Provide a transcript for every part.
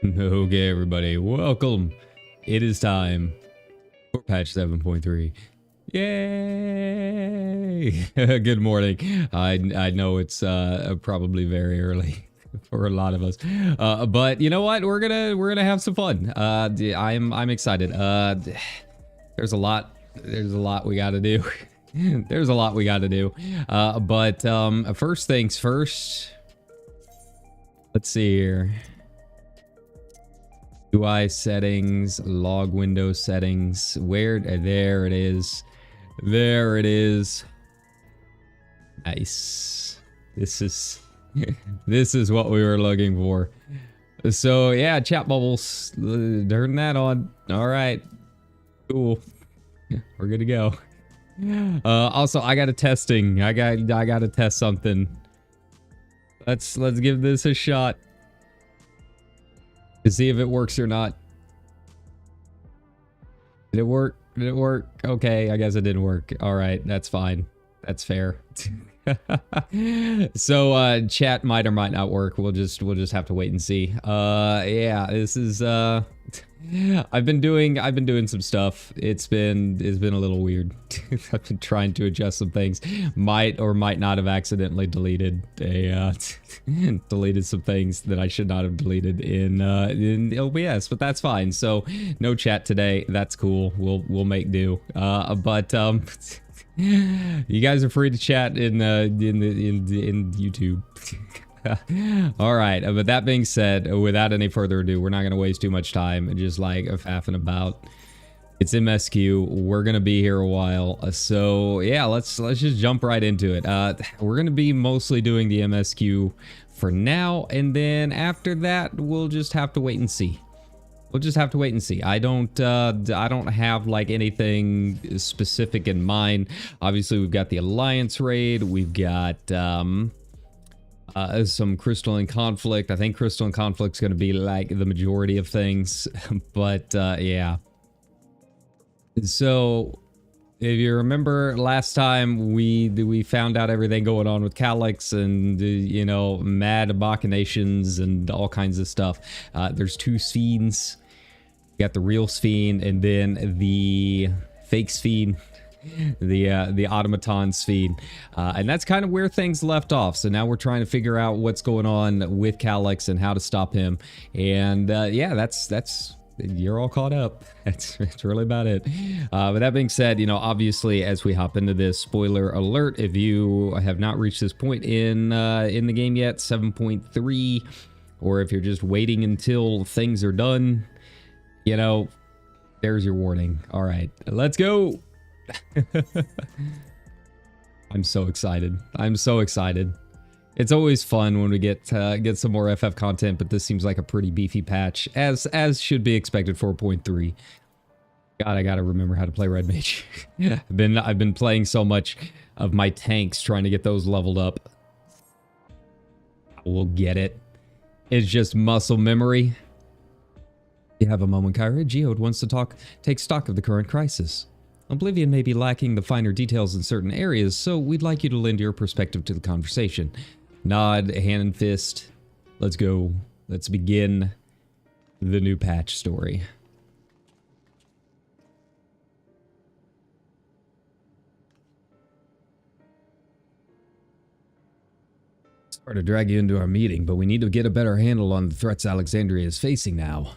Okay, everybody, welcome. It is time for patch 7.3. Yay! Good morning. I know it's probably very early for a lot of us, but you know what? We're gonna have some fun. I'm excited. There's a lot we got to do. There's a lot we got to do. But first things first. Let's see here. UI settings, log window settings. Where? There it is. There it is. Nice. This is this is what we were looking for. So yeah, chat bubbles. Turn that on. All right. Cool. We're good to go. Also, I got a testing. I got to test something. Let's give this a shot to see if it works or not. Did it work? Did it work? Okay, I guess it didn't work. All right, that's fine. That's fair. So chat might or might not work. We'll just have to wait and see. Yeah, this is I've been doing some stuff. It's been a little weird. I've been trying to adjust some things. Might or might not have accidentally deleted deleted some things that I should not have deleted in OBS, but that's fine. So no chat today. That's cool. We'll make do. But you guys are free to chat in YouTube. All right, but that being said, without any further ado, we're not going to waste too much time and just like faffing about. It's MSQ. We're going to be here a while. So yeah, let's just jump right into it. We're going to be mostly doing the MSQ for now, and then after that, we'll just have to wait and see. We'll just have to wait and see. I don't have like anything specific in mind. Obviously, we've got the Alliance raid. We've got some Crystalline Conflict. I think Crystalline Conflict's going to be like the majority of things, but yeah. So if you remember last time, we found out everything going on with Calyx and you know, mad machinations and all kinds of stuff. There's two Sphenes. You got the real Sphene and then the fake Sphene. The automaton Sphene, and that's kind of where things left off. So now we're trying to figure out what's going on with Calyx and how to stop him. And yeah, that's you're all caught up. That's really about it. But that being said, you know, obviously as we hop into this, spoiler alert, if you have not reached this point in the game yet, 7.3, or if you're just waiting until things are done, you know, there's your warning. All right, let's go. I'm so excited. I'm so excited. It's always fun when we get some more FF content, but this seems like a pretty beefy patch, as should be expected. 4.3. God, I gotta remember how to play Red Mage. I've been playing so much of my tanks, trying to get those leveled up. We'll get it. It's just muscle memory. You have a moment, Kyra. Geode wants to take stock of the current crisis. Oblivion may be lacking the finer details in certain areas, so we'd like you to lend your perspective to the conversation. Nod, hand and fist. Let's go. Let's begin the new patch story. Sorry to drag you into our meeting, but we need to get a better handle on the threats Alexandria is facing now.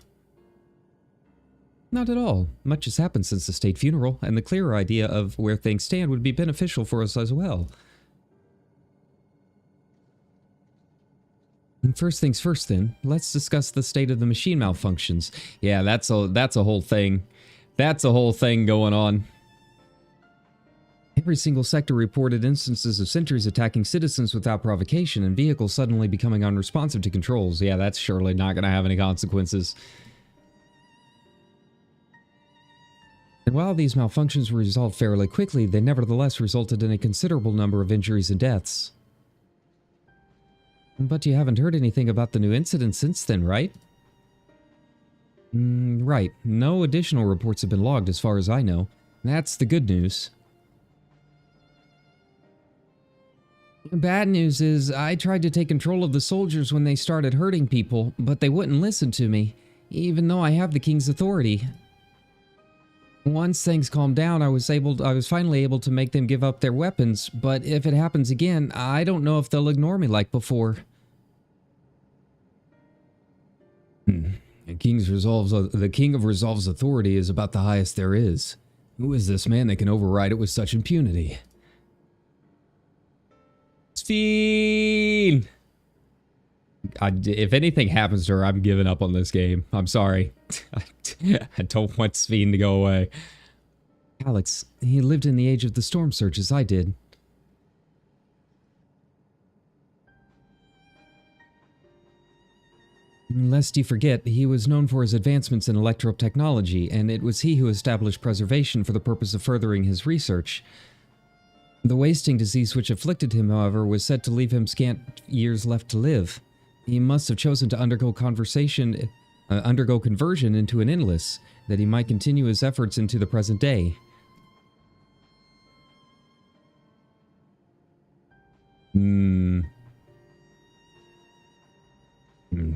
Not at all. Much has happened since the state funeral, and the clearer idea of where things stand would be beneficial for us as well. And first things first then, let's discuss the state of the machine malfunctions. Yeah, that's a whole thing. That's a whole thing going on. Every single sector reported instances of sentries attacking citizens without provocation and vehicles suddenly becoming unresponsive to controls. Yeah, that's surely not going to have any consequences. And while these malfunctions were resolved fairly quickly, they nevertheless resulted in a considerable number of injuries and deaths. But you haven't heard anything about the new incident since then, right? Right. No additional reports have been logged as far as I know. That's the good news. Bad news is, I tried to take control of the soldiers when they started hurting people, but they wouldn't listen to me, even though I have the king's authority. Once things calmed down, I was finally able to make them give up their weapons, but if it happens again, I don't know if they'll ignore me like before. The King of Resolve's authority is about the highest there is. Who is this man that can override it with such impunity? Sphene! If anything happens to her, I'm giving up on this game. I'm sorry. I don't want Sphene to go away. Alex, he lived in the age of the storm surge as I did. Lest you forget, he was known for his advancements in electro-technology, and it was he who established preservation for the purpose of furthering his research. The wasting disease which afflicted him, however, was said to leave him scant years left to live. He must have chosen to undergo conversion into an endless, that he might continue his efforts into the present day.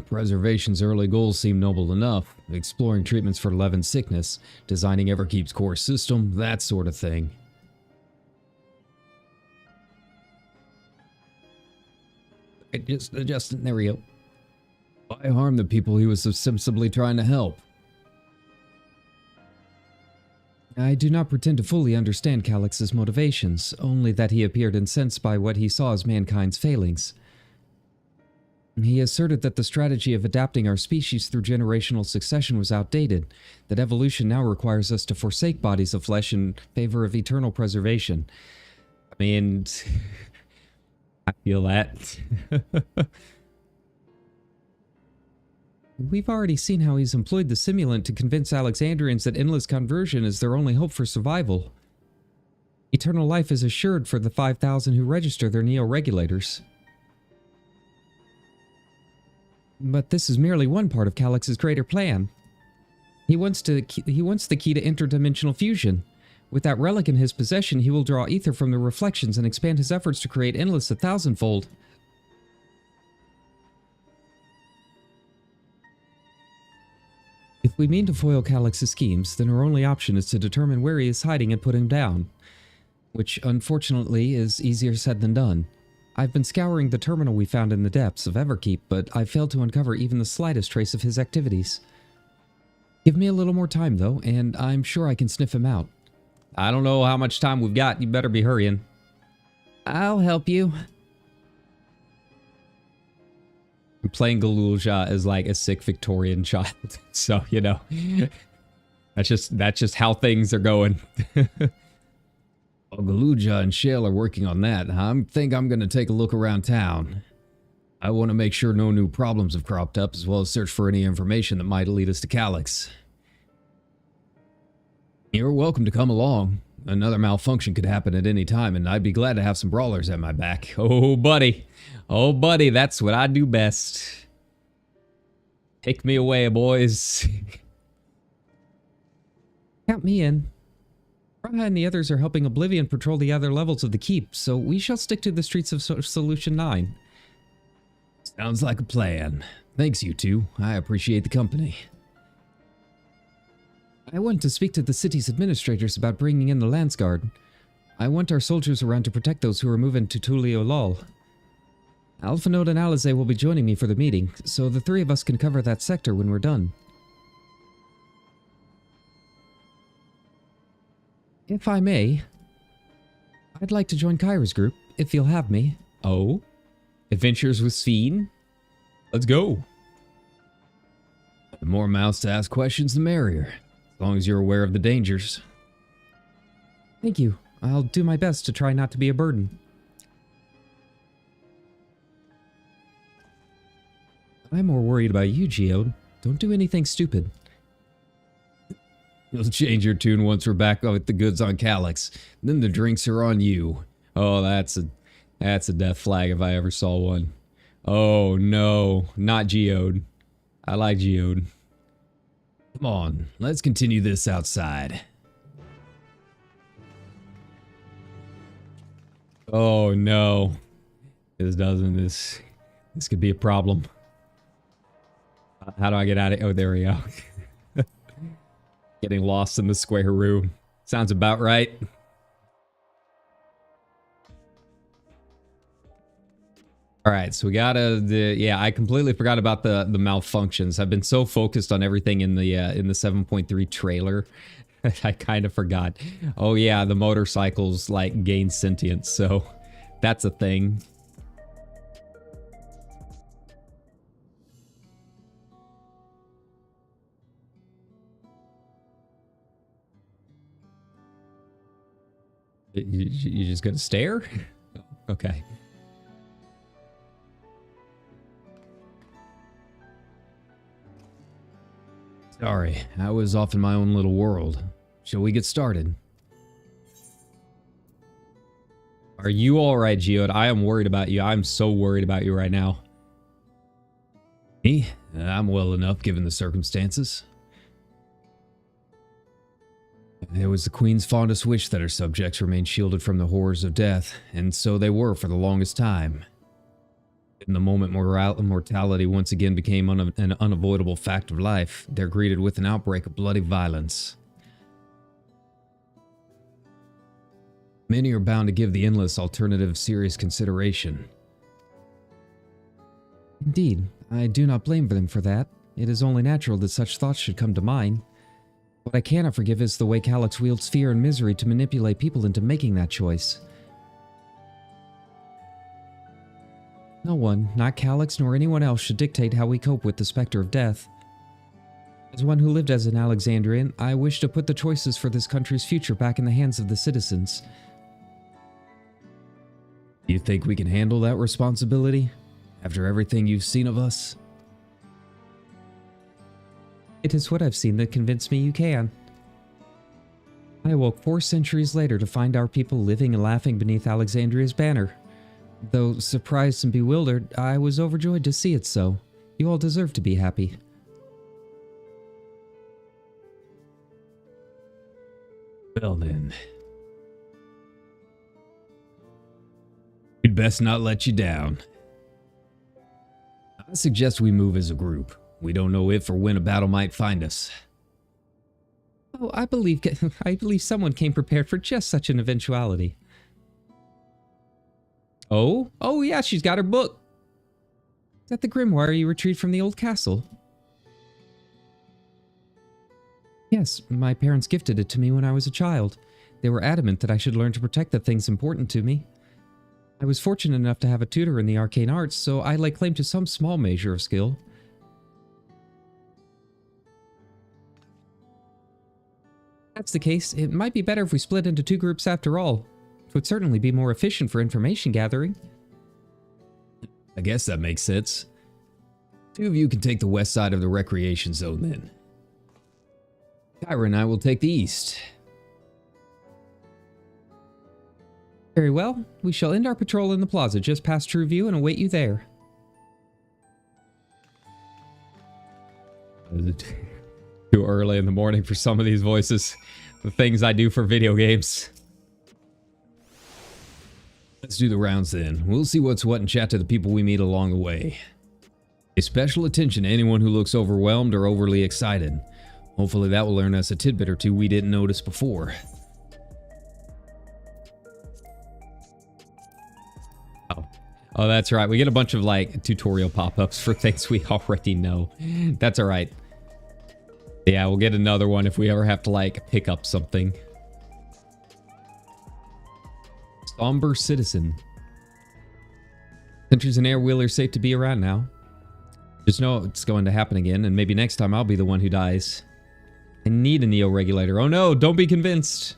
Preservation's early goals seem noble enough. Exploring treatments for Levin's sickness, designing Everkeep's core system, that sort of thing. Just adjusting, there we go. Why harm the people he was ostensibly trying to help? I do not pretend to fully understand Calix's motivations, only that he appeared incensed by what he saw as mankind's failings. He asserted that the strategy of adapting our species through generational succession was outdated, that evolution now requires us to forsake bodies of flesh in favor of eternal preservation. I mean, I feel that. We've already seen how he's employed the simulant to convince Alexandrians that endless conversion is their only hope for survival. Eternal life is assured for the 5,000 who register their neo-regulators. But this is merely one part of Calix's greater plan. He wants the key to interdimensional fusion. With that relic in his possession, he will draw ether from the reflections and expand his efforts to create endless 1,000-fold. If we mean to foil Calix's schemes, then our only option is to determine where he is hiding and put him down. Which, unfortunately, is easier said than done. I've been scouring the terminal we found in the depths of Everkeep, but I've failed to uncover even the slightest trace of his activities. Give me a little more time, though, and I'm sure I can sniff him out. I don't know how much time we've got. You better be hurrying. I'll help you. I'm playing Galulja as like a sick Victorian child, so, you know, that's just how things are going. Well, Galulja and Shale are working on that. I think I'm going to take a look around town. I want to make sure no new problems have cropped up, as well as search for any information that might lead us to Calix. You're welcome to come along. Another malfunction could happen at any time, and I'd be glad to have some brawlers at my back. Oh, buddy. Oh, buddy, that's what I do best. Take me away, boys. Count me in. Raha and the others are helping Oblivion patrol the other levels of the keep, so we shall stick to the streets of Solution 9. Sounds like a plan. Thanks, you two. I appreciate the company. I want to speak to the city's administrators about bringing in the Landsguard. I want our soldiers around to protect those who are moving to Tuliolol. Alphanode and Alize will be joining me for the meeting, so the three of us can cover that sector when we're done. If I may, I'd like to join Kyra's group, if you'll have me. Oh? Adventures with Sphene? Let's go. The more mouths to ask questions, the merrier. As long as you're aware of the dangers. Thank you. I'll do my best to try not to be a burden. I'm more worried about you, Geode. Don't do anything stupid. You'll change your tune once we're back with the goods on Calix. Then the drinks are on you. Oh, that's a death flag if I ever saw one. Oh no, not Geode. I like Geode. Come on, let's continue this outside. Oh no. This doesn't. This could be a problem. How do I get out of it? Oh, there we go. Getting lost in the square room. Sounds about right. All right, so we gotta. Yeah, I completely forgot about the malfunctions. I've been so focused on everything in the 7.3 trailer that I kind of forgot. Oh yeah, the motorcycles like gain sentience, so that's a thing. You just gonna stare? Okay. Sorry, I was off in my own little world. Shall we get started? Are you alright, Geode? I am worried about you. I'm so worried about you right now. Me? I'm well enough given the circumstances. It was the Queen's fondest wish that her subjects remain shielded from the horrors of death, and so they were for the longest time. In the moment mortality once again became an unavoidable fact of life, they're greeted with an outbreak of bloody violence. Many are bound to give the endless alternative serious consideration. Indeed, I do not blame them for that. It is only natural that such thoughts should come to mind. What I cannot forgive is the way Calyx wields fear and misery to manipulate people into making that choice. No one, not Calyx nor anyone else, should dictate how we cope with the specter of death. As one who lived as an Alexandrian, I wish to put the choices for this country's future back in the hands of the citizens. Do you think we can handle that responsibility, after everything you've seen of us? It is what I've seen that convinced me you can. I awoke 4 centuries later to find our people living and laughing beneath Alexandria's banner. Though surprised and bewildered, I was overjoyed to see it so. You all deserve to be happy. Well then. We'd best not let you down. I suggest we move as a group. We don't know if or when a battle might find us. Oh, I believe someone came prepared for just such an eventuality. Oh? Oh yeah, she's got her book. Is that the grimoire you retrieved from the old castle? Yes, my parents gifted it to me when I was a child. They were adamant that I should learn to protect the things important to me. I was fortunate enough to have a tutor in the arcane arts, so I lay claim to some small measure of skill. If that's the case, it might be better if we split into 2 groups after all. It would certainly be more efficient for information gathering. I guess that makes sense. 2 of you can take the west side of the recreation zone then. Kyra and I will take the east. Very well. We shall end our patrol in the plaza just past True View and await you there. Too early in the morning for some of these voices. The things I do for video games. Let's do the rounds then. We'll see what's what and chat to the people we meet along the way. Pay special attention to anyone who looks overwhelmed or overly excited. Hopefully that will learn us a tidbit or 2 we didn't notice before. Oh, that's right. We get a bunch of like tutorial pop-ups for things we already know. That's all right. Yeah, we'll get another one if we ever have to like pick up something. Somber Citizen. Sentries and air-wheelers safe to be around now. Just know it's going to happen again, and maybe next time I'll be the one who dies. I need a Neo-regulator. Oh no, don't be convinced.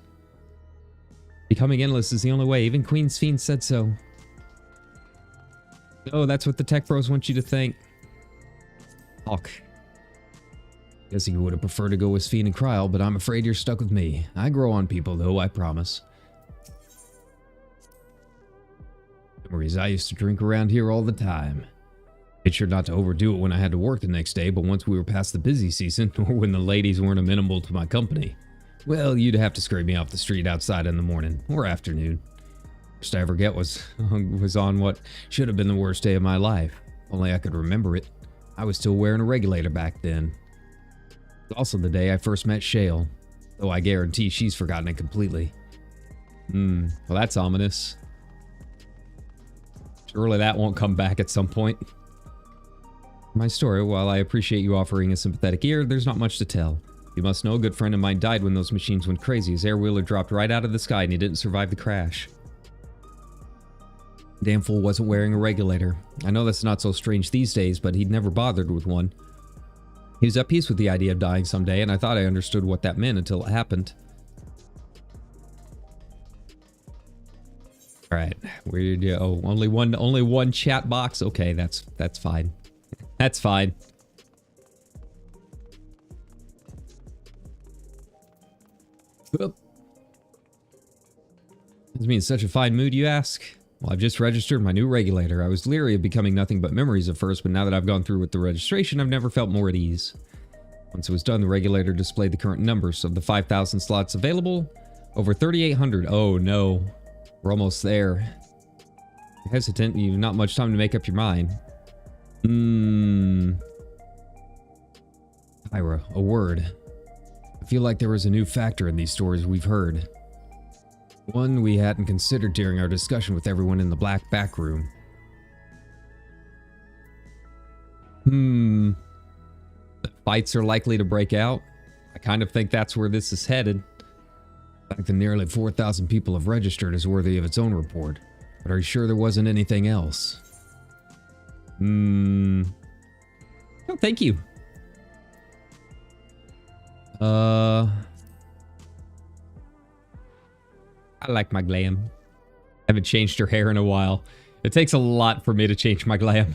Becoming endless is the only way. Even Queen's Fiend said so. Oh, that's what the tech pros want you to think. Hawk. Guessing you would have preferred to go with Fiend and Kryl, but I'm afraid you're stuck with me. I grow on people, though, I promise. Memories, I used to drink around here all the time. Made sure not to overdo it when I had to work the next day, but once we were past the busy season, or when the ladies weren't amenable to my company, well, you'd have to scrape me off the street outside in the morning, or afternoon. Worst I ever get was on what should have been the worst day of my life. Only I could remember it. I was still wearing a regulator back then. It was also the day I first met Shale, though I guarantee she's forgotten it completely. Well, that's ominous. Surely that won't come back at some point. My story, while I appreciate you offering a sympathetic ear, there's not much to tell. You must know a good friend of mine died when those machines went crazy. His air wheeler dropped right out of the sky and he didn't survive the crash. Damn fool wasn't wearing a regulator. I know that's not so strange these days, but he'd never bothered with one. He was at peace with the idea of dying someday, and I thought I understood what that meant until it happened. Alright, only one chat box? Okay, that's fine. That's fine. Oop. This means such a fine mood, you ask? Well, I've just registered my new regulator. I was leery of becoming nothing but memories at first, but now that I've gone through with the registration, I've never felt more at ease. Once it was done, the regulator displayed the current numbers of the 5,000 slots available. Over 3,800. Oh no. We're almost there. You're hesitant. You've not much time to make up your mind. Ira, a word. I feel like there was a new factor in these stories we've heard. One we hadn't considered during our discussion with everyone in the black back room. The fights are likely to break out. I kind of think that's where this is headed. The fact that nearly 4,000 people have registered is worthy of its own report. But are you sure there wasn't anything else? Oh, thank you. I like my glam. Haven't changed her hair in a while. It takes a lot for me to change my glam.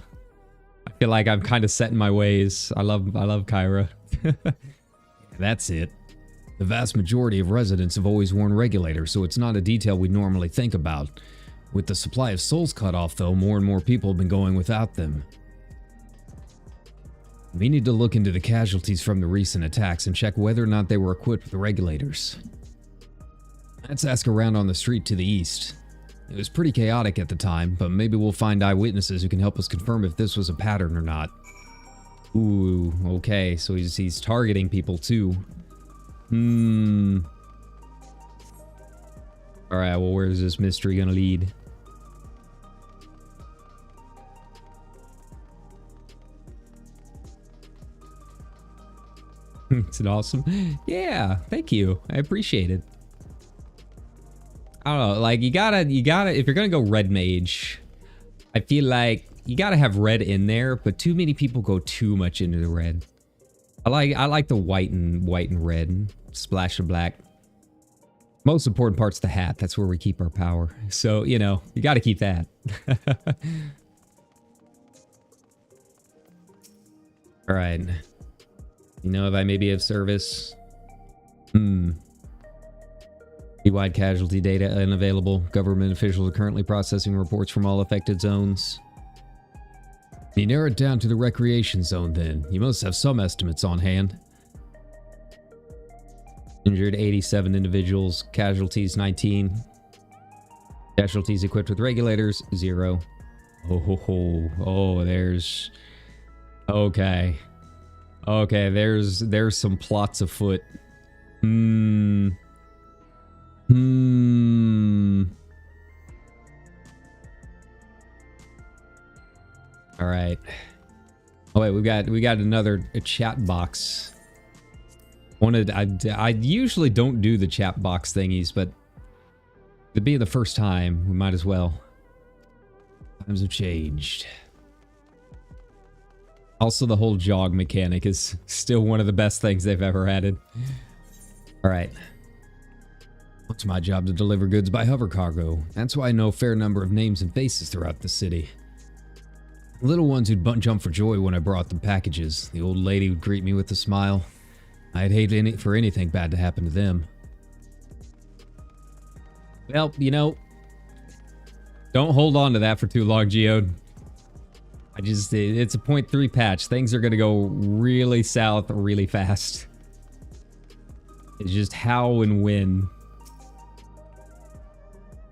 I feel like I'm kind of set in my ways. I love Kyra. That's it. The vast majority of residents have always worn regulators, so it's not a detail we normally think about. With the supply of souls cut off, though, more and more people have been going without them. We need to look into the casualties from the recent attacks and check whether or not they were equipped with regulators. Let's ask around on the street to the east. It was pretty chaotic at the time, but maybe we'll find eyewitnesses who can help us confirm if this was a pattern or not. Ooh, okay, so he's targeting people too. Alright, well, where's this mystery gonna lead? Is it awesome? Yeah, thank you. I appreciate it. I don't know, like, you gotta, if you're gonna go red mage, I feel like you gotta have red in there, but too many people go too much into the red. I like the white and red, splash of black. Most important part's the hat. That's where we keep our power. So, you know, you gotta keep that. Alright. You know, if I maybe have service. Wide casualty data unavailable. Government officials are currently processing reports from all affected zones. You narrow it down to the recreation zone then. You must have some estimates on hand. Injured 87 individuals. Casualties 19. Casualties equipped with regulators 0. Oh, there's... Okay. Okay, there's some plots afoot. All right. Oh wait, we got another chat box. I usually don't do the chat box thingies, but to be the first time, we might as well. Times have changed. Also, the whole jog mechanic is still one of the best things they've ever added. All right. It's my job to deliver goods by hover cargo. That's why I know a fair number of names and faces throughout the city. The little ones who'd jump for joy when I brought them packages. The old lady would greet me with a smile. I'd hate for anything bad to happen to them. Well, you know, don't hold on to that for too long, Geode. It's a 0.3 patch. Things are going to go really south really fast. It's just how and when.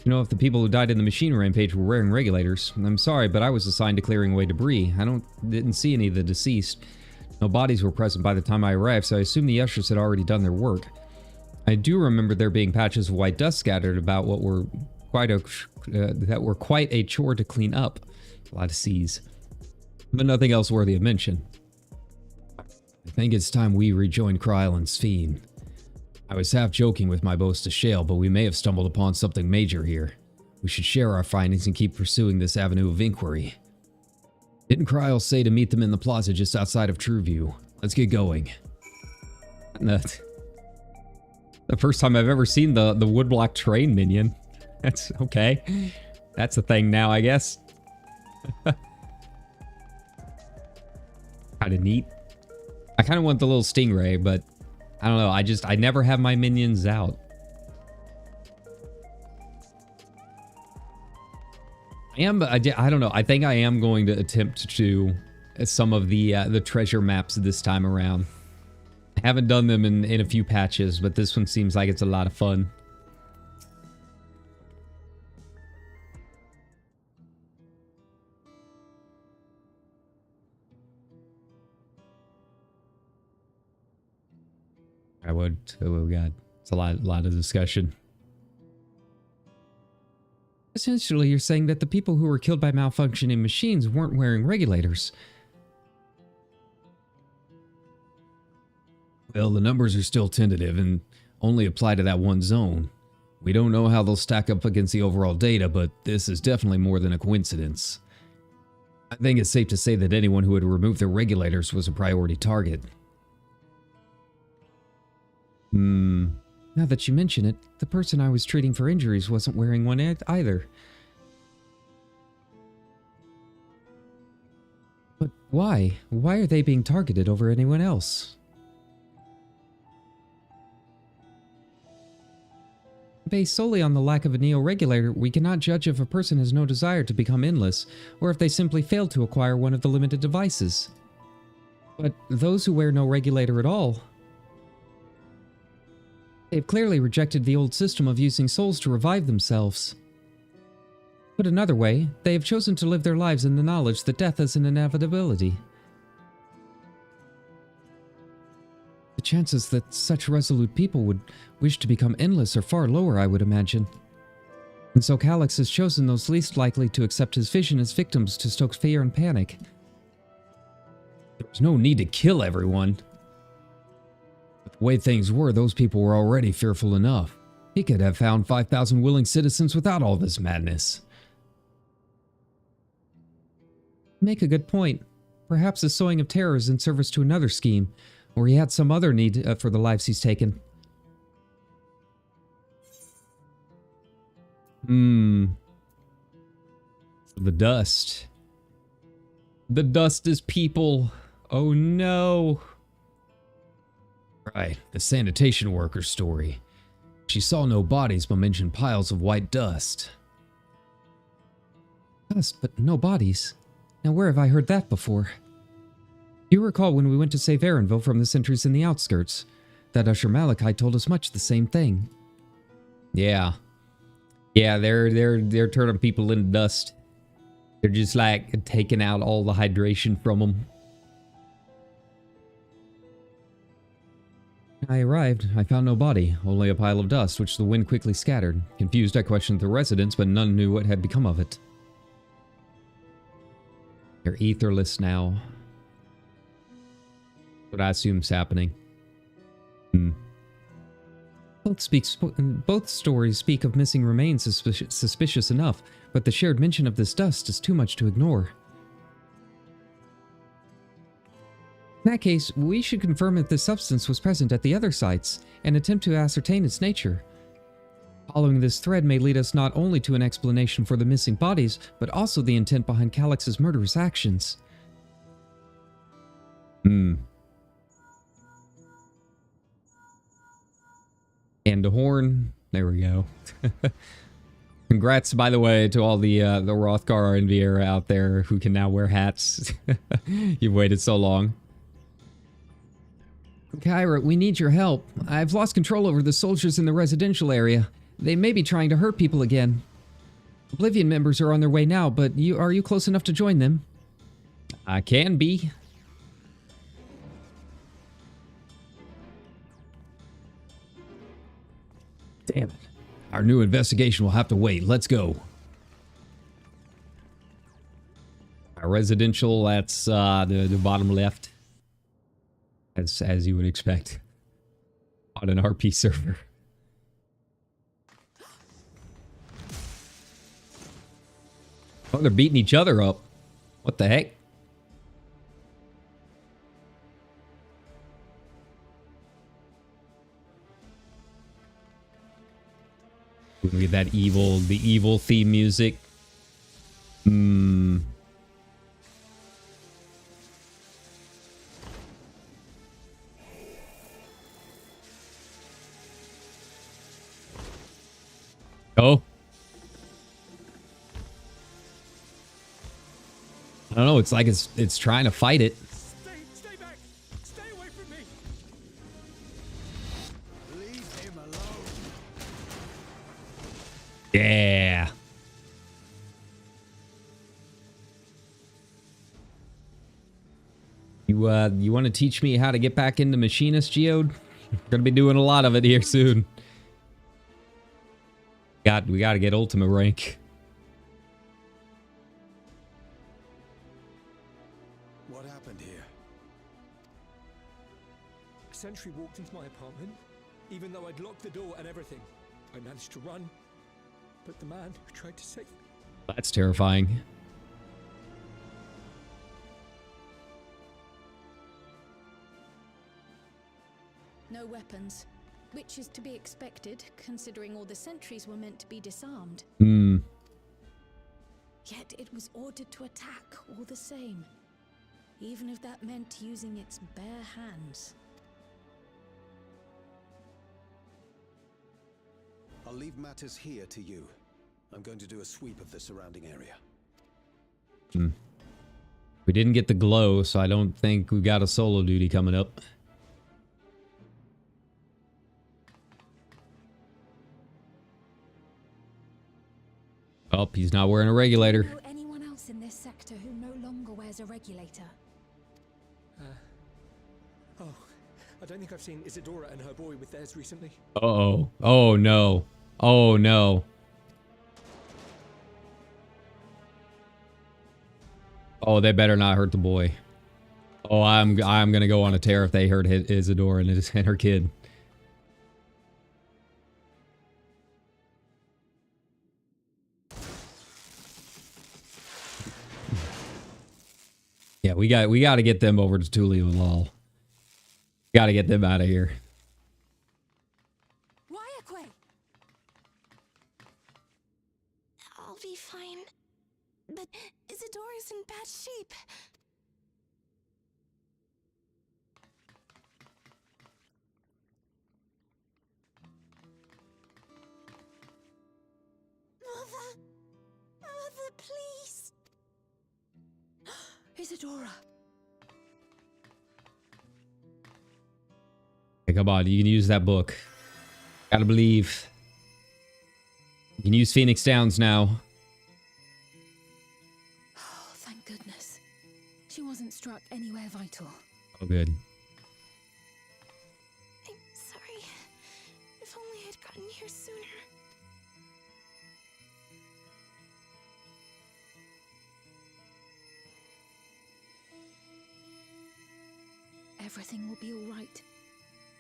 You know, if the people who died in the machine rampage were wearing regulators, I'm sorry, but I was assigned to clearing away debris. Didn't see any of the deceased. No bodies were present by the time I arrived, so I assume the ushers had already done their work. I do remember there being patches of white dust scattered about that were quite a chore to clean up. A lot of C's. But nothing else worthy of mention. I think it's time we rejoined Kryl and Sphene. I was half joking with my boast to Shale, but we may have stumbled upon something major here. We should share our findings and keep pursuing this avenue of inquiry. Didn't Kryl say to meet them in the plaza just outside of Trueview? Let's get going. The first time I've ever seen the woodblock train minion. That's okay. That's a thing now, I guess. Kind of neat. I kind of want the little stingray, but I don't know. I never have my minions out. I don't know. I think I am going to attempt to do some of the treasure maps this time around. I haven't done them in a few patches, but this one seems like it's a lot of fun. Oh god, it's a lot of discussion. Essentially, you're saying that the people who were killed by malfunctioning machines weren't wearing regulators. Well, the numbers are still tentative and only apply to that one zone. We don't know how they'll stack up against the overall data, but this is definitely more than a coincidence. I think it's safe to say that anyone who had removed their regulators was a priority target. Now that you mention it, the person I was treating for injuries wasn't wearing one either. But why? Why are they being targeted over anyone else? Based solely on the lack of a neo-regulator, we cannot judge if a person has no desire to become endless, or if they simply failed to acquire one of the limited devices. But those who wear no regulator at all, they've clearly rejected the old system of using souls to revive themselves. Put another way, they have chosen to live their lives in the knowledge that death is an inevitability. The chances that such resolute people would wish to become endless are far lower, I would imagine. And so Calyx has chosen those least likely to accept his vision as victims to stoke fear and panic. There's no need to kill everyone. The way things were, those people were already fearful enough. He could have found 5,000 willing citizens without all this madness. Make a good point. Perhaps the sowing of terror is in service to another scheme, or he had some other need for the lives he's taken. The dust. The dust is people. Oh no. Right, the sanitation worker story. She saw no bodies but mentioned piles of white dust. Dust, but no bodies? Now where have I heard that before? You recall when we went to save Erenville from the sentries in the outskirts? That Usher Malachi told us much the same thing. Yeah. Yeah, they're turning people into dust. They're just like taking out all the hydration from them. I arrived. I found no body, only a pile of dust, which the wind quickly scattered. Confused, I questioned the residents, but none knew what had become of it. They're etherless now. What I assume's happening. Both stories speak of missing remains as suspicious enough, but the shared mention of this dust is too much to ignore. In that case, we should confirm if this substance was present at the other sites, and attempt to ascertain its nature. Following this thread may lead us not only to an explanation for the missing bodies, but also the intent behind Calyx's murderous actions. And a horn. There we go. Congrats, by the way, to all the Rothgar and Viera out there who can now wear hats. You've waited so long. Kyra, we need your help. I've lost control over the soldiers in the residential area. They may be trying to hurt people again. Oblivion members are on their way now, but are you close enough to join them? I can be. Damn it. Our new investigation will have to wait. Let's go. Our residential, that's the bottom left. As you would expect on an RP server. Oh, they're beating each other up. What the heck? Look at that the evil theme music. Oh. I don't know, it's like it's trying to fight it. Stay back. Stay away from me. Leave him alone. Yeah. You want to teach me how to get back into Machinist, Geode? We're gonna be doing a lot of it here soon. We gotta get Ultimate rank. What happened here? A sentry walked into my apartment, even though I'd locked the door and everything. I managed to run, but the man who tried to save me... That's terrifying. No weapons, which is to be expected, considering all the sentries were meant to be disarmed. Yet it was ordered to attack all the same, even if that meant using its bare hands. I'll leave matters here to you. I'm going to do a sweep of the surrounding area. We didn't get the glow, so I don't think we got a solo duty coming up. Oh, he's not wearing a regulator. Do you know anyone else in this sector who no longer wears a regulator? Oh, I don't think I've seen Isadora and her boy with theirs recently. Uh-oh. Oh, no. Oh, no. Oh, they better not hurt the boy. Oh, I'm gonna go on a tear if they hurt Isadora and her kid. Yeah, we got to get them over to Tulio and Lal. Got to get them out of here. I'll be fine, but Isadora's in bad shape. Mother, please. Isadora. Hey, come on, you can use that book. Gotta believe. You can use Phoenix Downs now. Oh, thank goodness. She wasn't struck anywhere vital. Oh, good. I'm sorry. If only I'd gotten here sooner. Everything will be all right.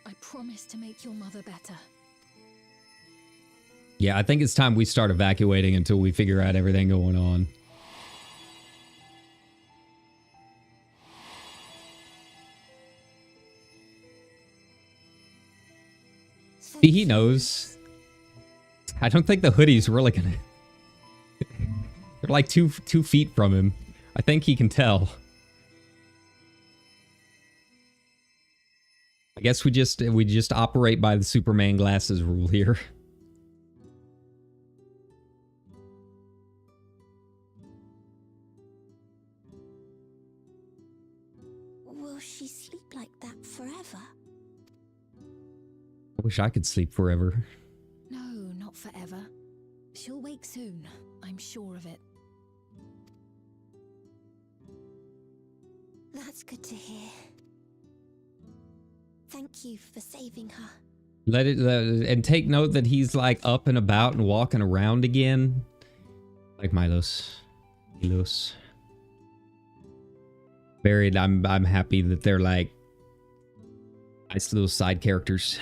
I promise to make your mother better. Yeah, I think it's time we start evacuating until we figure out everything going on. See, he knows. I don't think the hoodie's really gonna... They're like two feet from him. I think he can tell. I guess we just operate by the Superman glasses rule here. Will she sleep like that forever? I wish I could sleep forever. No, not forever. She'll wake soon. soon. I'm sure of it. That's good to hear. Thank you for saving her. And take note that he's like up and about and walking around again. Like Milos. Buried, I'm happy that they're like nice little side characters.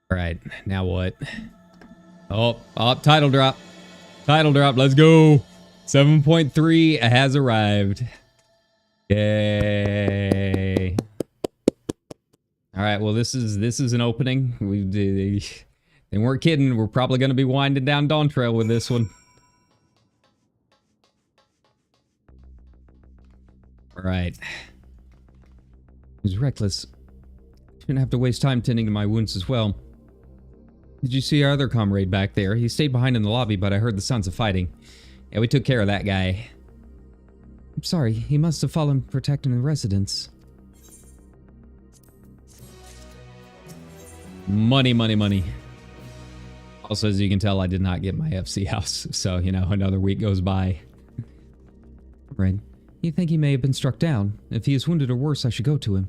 All right, now what? Oh, title drop. Title drop, let's go. 7.3 has arrived. Yay. All right, well, this is an opening. They weren't kidding. We're probably going to be winding down Dawn Trail with this one. All right. It was reckless. Shouldn't have to waste time tending to my wounds as well. Did you see our other comrade back there? He stayed behind in the lobby, but I heard the sounds of fighting. Yeah, we took care of that guy. I'm sorry, he must have fallen protecting the residents. Money, money, money. Also, as you can tell, I did not get my FC house, so, you know, another week goes by. Right. You think he may have been struck down? If he is wounded or worse, I should go to him.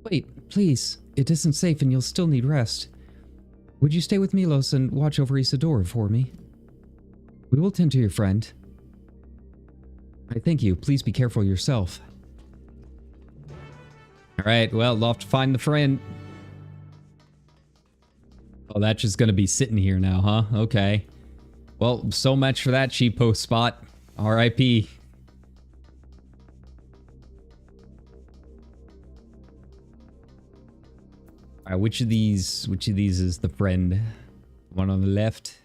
Wait, please. It isn't safe and you'll still need rest. Would you stay with Milos and watch over Isadora for me? We will tend to your friend. I thank you. Please be careful yourself. Alright, well, I'll have to find the friend. Oh, that's just gonna be sitting here now, huh? Okay. Well, so much for that cheap post spot. R.I.P. Alright, which of these is the friend? One on the left.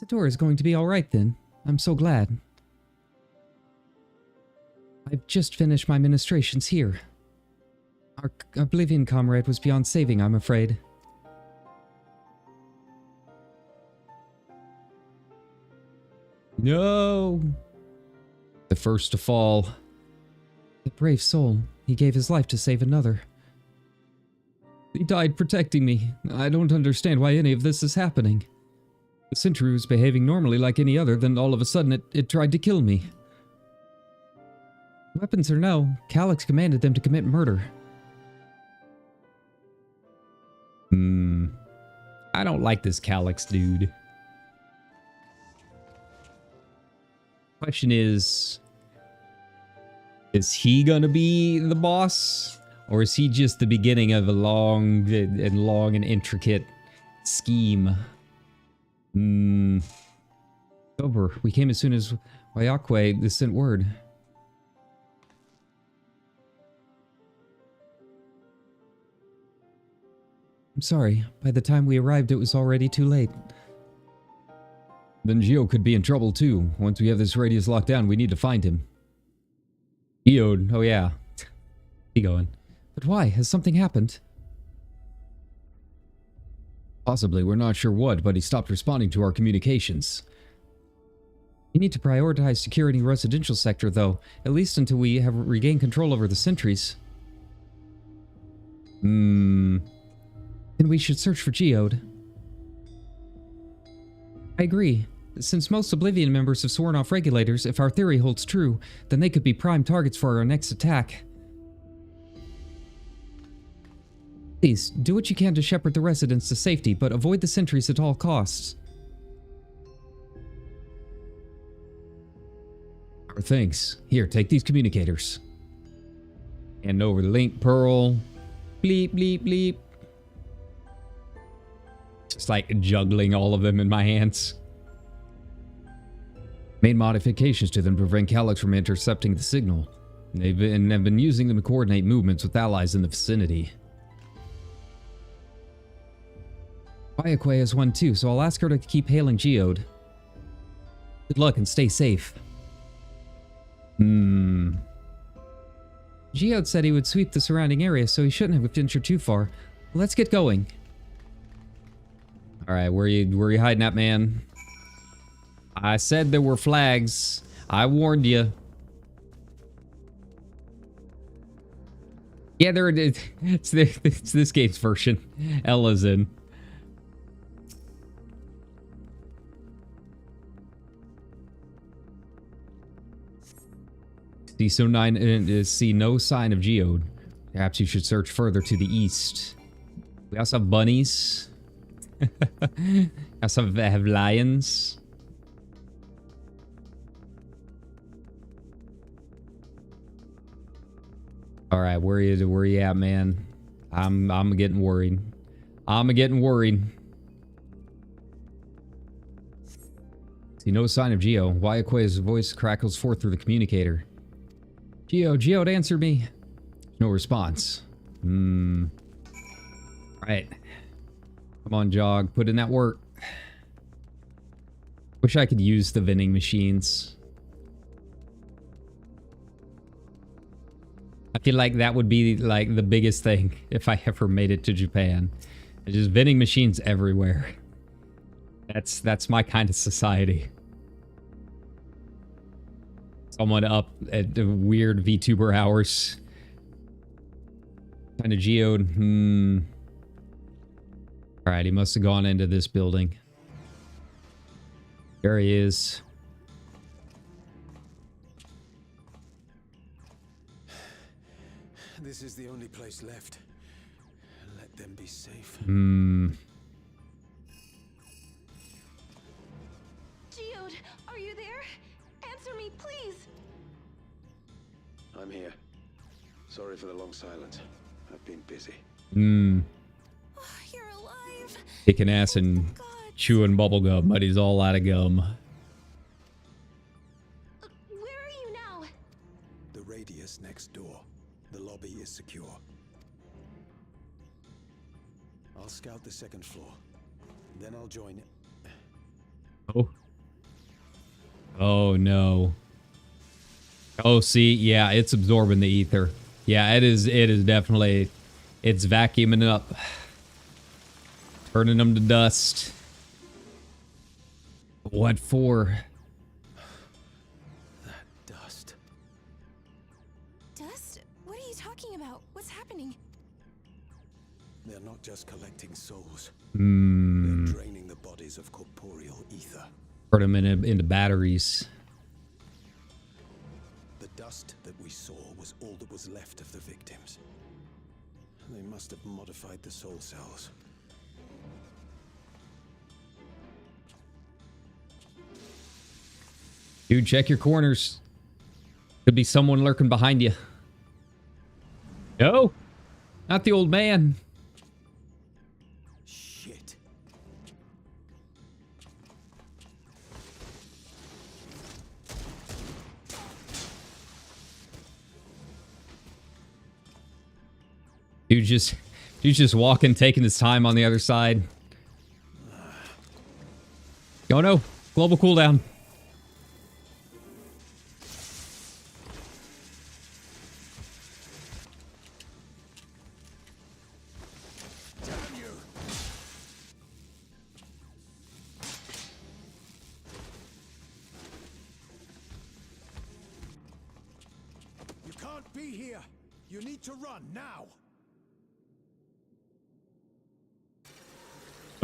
The door is going to be alright then. I'm so glad. I've just finished my ministrations here. Our Oblivion comrade was beyond saving, I'm afraid. No! The first to fall. The brave soul. He gave his life to save another. He died protecting me. I don't understand why any of this is happening. The sentry was behaving normally like any other, then all of a sudden it tried to kill me. Weapons or no, Calyx commanded them to commit murder. I don't like this Calyx dude. Question is he gonna be the boss? Or is he just the beginning of a long and intricate scheme? Over. We came as soon as Wayakwe sent word. I'm sorry. By the time we arrived, it was already too late. Then Geo could be in trouble too. Once we have this radius locked down, we need to find him. Geode. Oh yeah. Keep going. But why? Has something happened? Possibly. We're not sure what, but he stopped responding to our communications. We need to prioritize security in the residential sector, though. At least until we have regained control over the sentries. Then we should search for Geode. I agree. Since most Oblivion members have sworn off regulators, if our theory holds true, then they could be prime targets for our next attack. Please, do what you can to shepherd the residents to safety, but avoid the sentries at all costs. Thanks. Here, take these communicators. Hand over the link, Pearl. Bleep, bleep, bleep. Just like juggling all of them in my hands. Made modifications to them to prevent Calyx from intercepting the signal. They've been using them to coordinate movements with allies in the vicinity. Wayakwe has one too, so I'll ask her to keep hailing Geode. Good luck and stay safe. Geode said he would sweep the surrounding area, so he shouldn't have ventured too far. Let's get going. Alright, where you hiding at, man? I said there were flags. I warned you. Yeah, it's this game's version. Ella's in. See no sign of Geode. Perhaps you should search further to the east. We also have bunnies. We also have lions. All right, where you at, man? I'm getting worried. I'm getting worried. See no sign of Geo. Wyaqua's voice crackles forth through the communicator. Geo, answer me. No response. Right. Come on, Jog. Put in that work. Wish I could use the vending machines. I feel like that would be like the biggest thing if I ever made it to Japan. It's just vending machines everywhere. That's my kind of society. Someone up at weird VTuber hours. Kind of geode. Alright, he must have gone into this building. There he is. This is the only place left. Let them be safe. Geode, are you there? Answer me, please. I'm here. Sorry for the long silence. I've been busy. Oh, you're alive. Kicking ass and God. chewing bubblegum, but he's all out of gum. Where are you now? The radius next door. The lobby is secure. I'll scout the second floor. Then I'll join it. Oh. Oh no. Oh, see, yeah, it's absorbing the ether. Yeah, it is definitely, it's vacuuming up. Turning them to dust. What for? That dust. Dust? What are you talking about? What's happening? They're not just collecting souls. They're Draining the bodies of corporeal ether. Turn them into batteries. The dust that we saw was all that was left of the victims. They must have modified the soul cells. Dude, check your corners. Could be someone lurking behind you. No, not the old man. Shit. Dude's just walking, taking his time on the other side. Oh no, global cooldown. Damn you! You can't be here. You need to run now.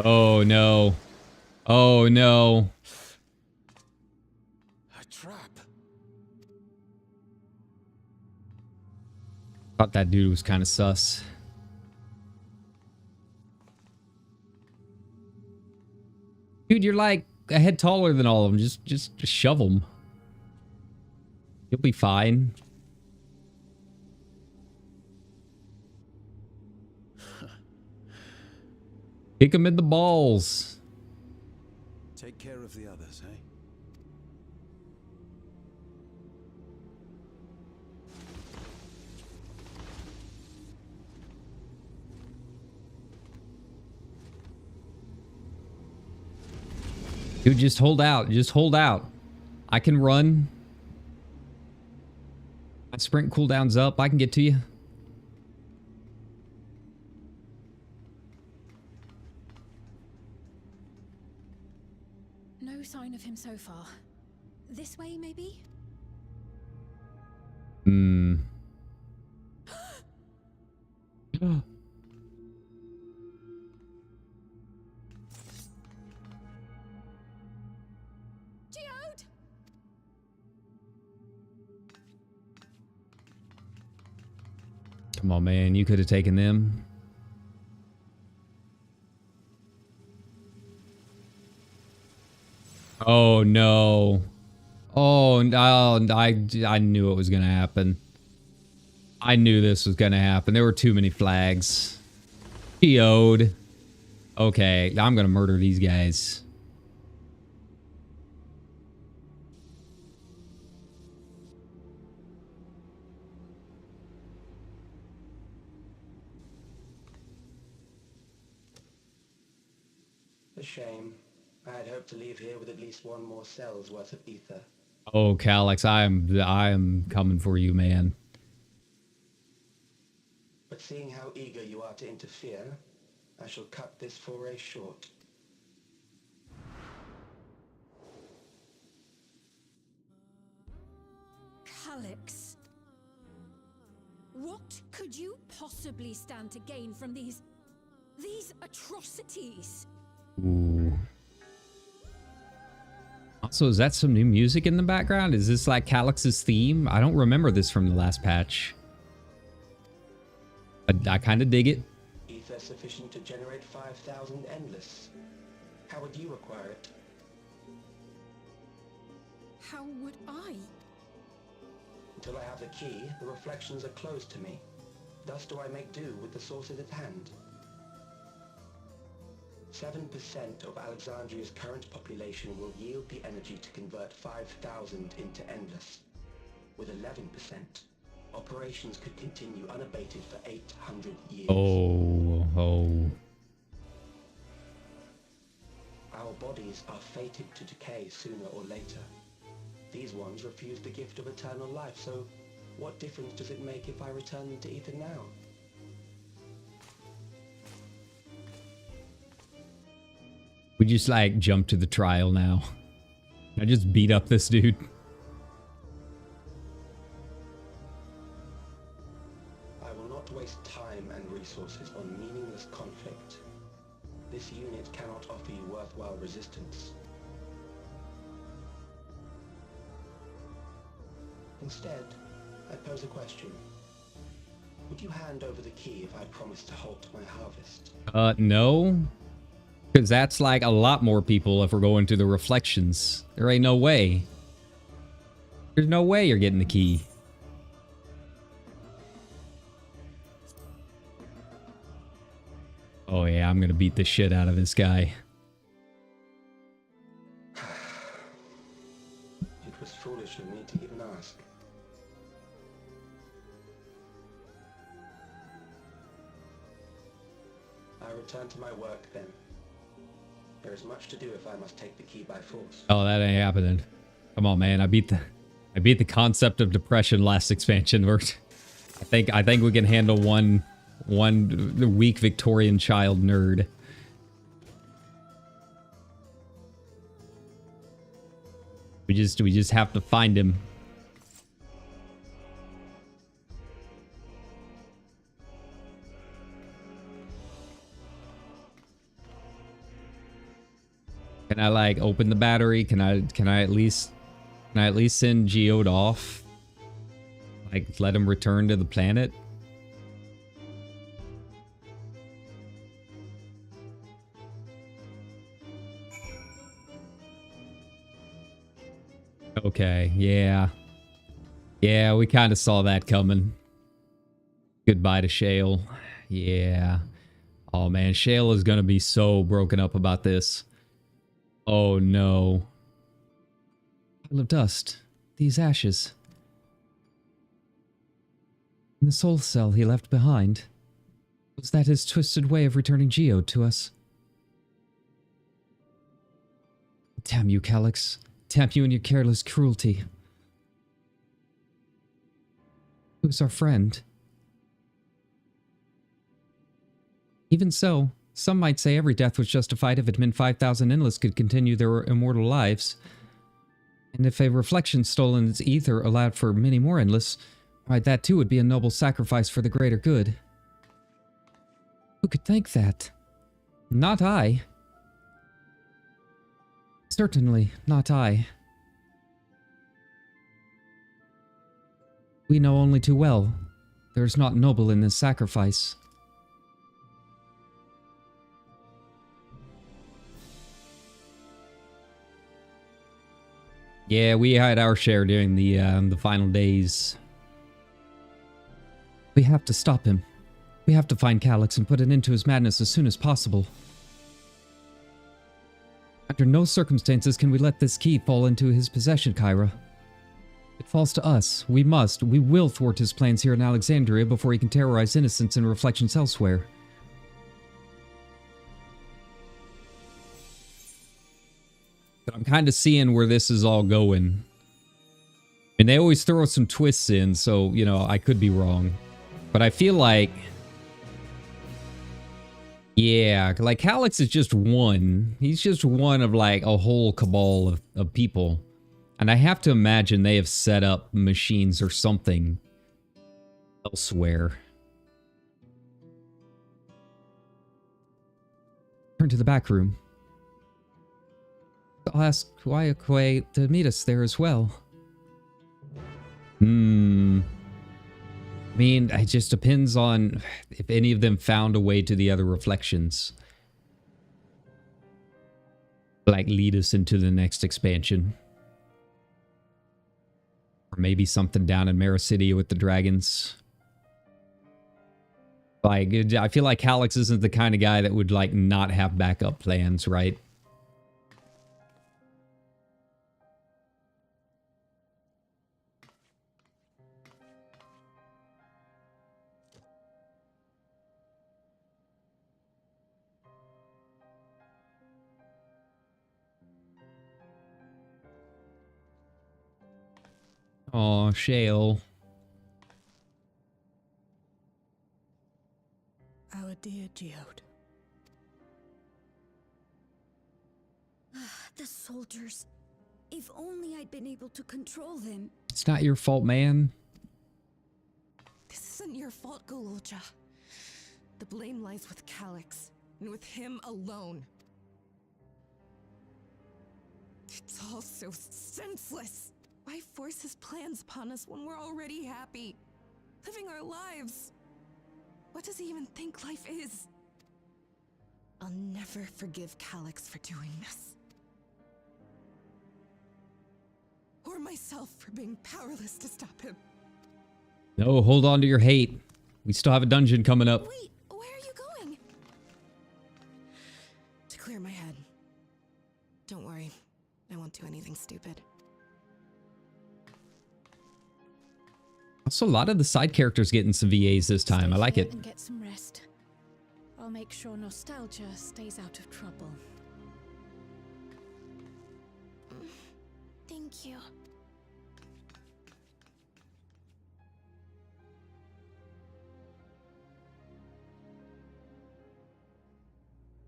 Oh no. Oh no. A trap. Thought that dude was kind of sus. Dude, you're like a head taller than all of them. Just shove them. You'll be fine. Kick him in the balls. Take care of the others, eh? Dude, just hold out. Just hold out. I can run. My sprint cooldown's up. I can get to you. No sign of him so far. This way, maybe? Geode! Come on, man. You could have taken them. Oh, no. Oh, no. I knew it was going to happen. I knew this was going to happen. There were too many flags. Geode. Okay, I'm going to murder these guys. A shame. I had hoped to leave here with at least one more cell's worth of ether. Oh, Calyx, I am coming for you, man. But seeing how eager you are to interfere, I shall cut this foray short. Calyx. What could you possibly stand to gain from these atrocities? Ooh. Also, is that some new music in the background? Is this like Calyx's theme? I don't remember this from the last patch. I kind of dig it. Ether sufficient to generate 5,000 endless. How would you acquire it? How would I? Until I have the key, the reflections are closed to me. Thus do I make do with the sources at hand. 7% of Alexandria's current population will yield the energy to convert 5,000 into endless. With 11%, operations could continue unabated for 800 years. Oh. Our bodies are fated to decay sooner or later. These ones refuse the gift of eternal life, so what difference does it make if I return them to ether now? We just like jump to the trial now. I just beat up this dude. I will not waste time and resources on meaningless conflict. This unit cannot offer you worthwhile resistance. Instead, I pose a question. Would you hand over the key if I promised to halt my harvest? No. Because that's like a lot more people if we're going to the reflections. There ain't no way. There's no way you're getting the key. Oh yeah, I'm gonna beat the shit out of this guy. It was foolish of me to even ask. I return to my work then. There is much to do if I must take the key by force. Oh, that ain't happening. Come on, man. I beat the concept of depression last expansion. I think we can handle one weak Victorian child nerd. We just have to find him. Can I like open the battery? Can I at least send Geode off? Like let him return to the planet? Okay, yeah. Yeah, we kind of saw that coming. Goodbye to Shale. Yeah. Oh man, Shale is gonna be so broken up about this. Oh no. Pile of dust. These ashes. And the soul cell he left behind. Was that his twisted way of returning Geode to us? Damn you, Calyx. Damn you and your careless cruelty. Who's our friend? Even so, some might say every death was justified if it meant 5,000 endless could continue their immortal lives. And if a reflection stolen its ether allowed for many more endless, why that too would be a noble sacrifice for the greater good. Who could think that? Not I. Certainly not I. We know only too well. There is naught noble in this sacrifice. Yeah, we had our share during the final days. We have to stop him. We have to find Calyx and put an end to his madness as soon as possible. Under no circumstances can we let this key fall into his possession, Kyra. It falls to us. We will thwart his plans here in Alexandria before he can terrorize innocents and reflections elsewhere. But I'm kind of seeing where this is all going. And they always throw some twists in, so, you know, I could be wrong. But I feel like... yeah, like Calyx is just one. He's just one of like a whole cabal of people. And I have to imagine they have set up machines or something elsewhere. Turn to the back room. I'll ask Wayakwe to meet us there as well. I mean, it just depends on if any of them found a way to the other reflections. Like, lead us into the next expansion. Or maybe something down in Mara City with the dragons. Like, I feel like Calyx isn't the kind of guy that would, like, not have backup plans, right? Aw, Shale. Our dear Geode. The soldiers. If only I'd been able to control them. It's not your fault, man. This isn't your fault, Gololja. The blame lies with Calyx, and with him alone. It's all so senseless. Why force his plans upon us when we're already happy, living our lives? What does he even think life is? I'll never forgive Calyx for doing this. Or myself for being powerless to stop him. No, hold on to your hate. We still have a dungeon coming up. Wait, where are you going? To clear my head. Don't worry, I won't do anything stupid. Also, a lot of the side characters getting some VAs this time. I like it. And get some rest. I'll make sure nostalgia stays out of trouble. Thank you.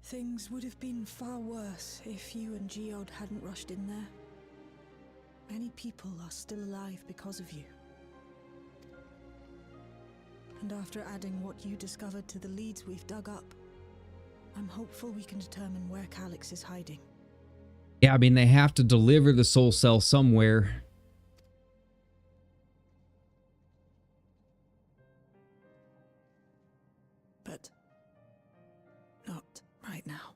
Things would have been far worse if you and Geode hadn't rushed in there. Many people are still alive because of you. And after adding what you discovered to the leads we've dug up, I'm hopeful we can determine where Calyx is hiding. Yeah, I mean, they have to deliver the soul cell somewhere. But not right now.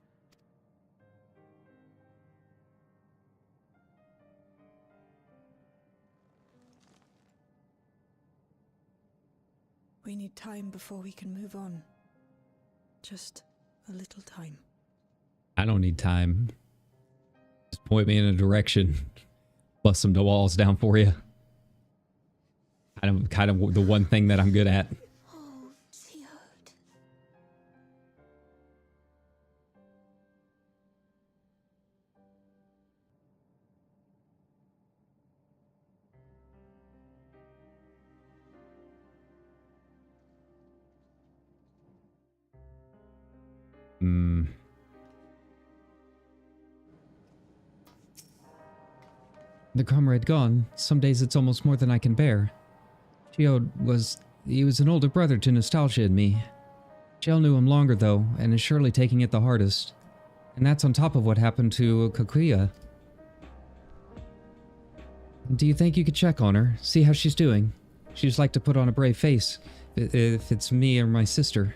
We need time before we can move on. Just a little time. I don't need time. Just point me in a direction. Bust some walls down for you. Kind of the one thing that I'm good at. Oh, Geode. The comrade gone. Some days it's almost more than I can bear. Geode he was an older brother to Nostalgia and me. Jill knew him longer, though, and is surely taking it the hardest. And that's on top of what happened to Kakuya. Do you think you could check on her, see how she's doing? She'd just like to put on a brave face, if it's me or my sister.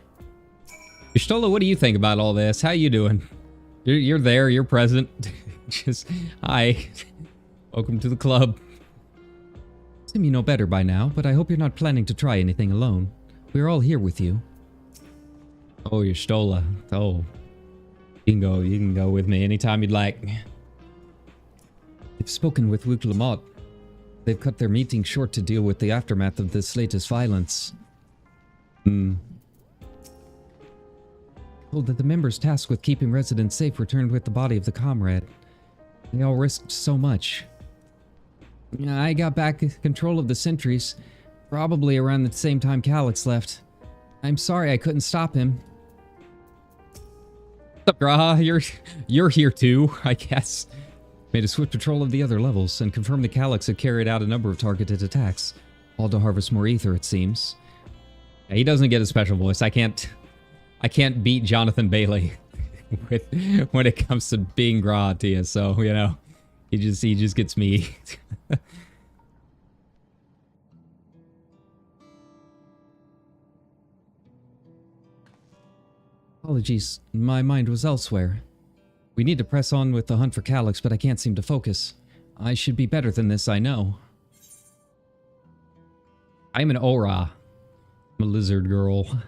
Stola, what do you think about all this? How you doing? You're there, you're present. Just, hi. Welcome to the club. Seem you know better by now, but I hope you're not planning to try anything alone. We're all here with you. Oh, you're Stola. Oh. You can go with me anytime you'd like. They've spoken with Luke Lamott. They've cut their meeting short to deal with the aftermath of this latest violence. Told that the members tasked with keeping residents safe returned with the body of the comrade. They all risked so much. I got back control of the sentries, probably around the same time Calyx left. I'm sorry I couldn't stop him. What's up, Graha? You're here too, I guess. Made a swift patrol of the other levels and confirmed the Calyx had carried out a number of targeted attacks. All to harvest more ether, it seems. Yeah, he doesn't get a special voice. I can't beat Jonathan Bailey when it comes to being Graha to you, so you know, he just gets me. Apologies, my mind was elsewhere. We need to press on with the hunt for Calyx, but I can't seem to focus. I should be better than this, I know. I'm an Aura. I'm a lizard girl.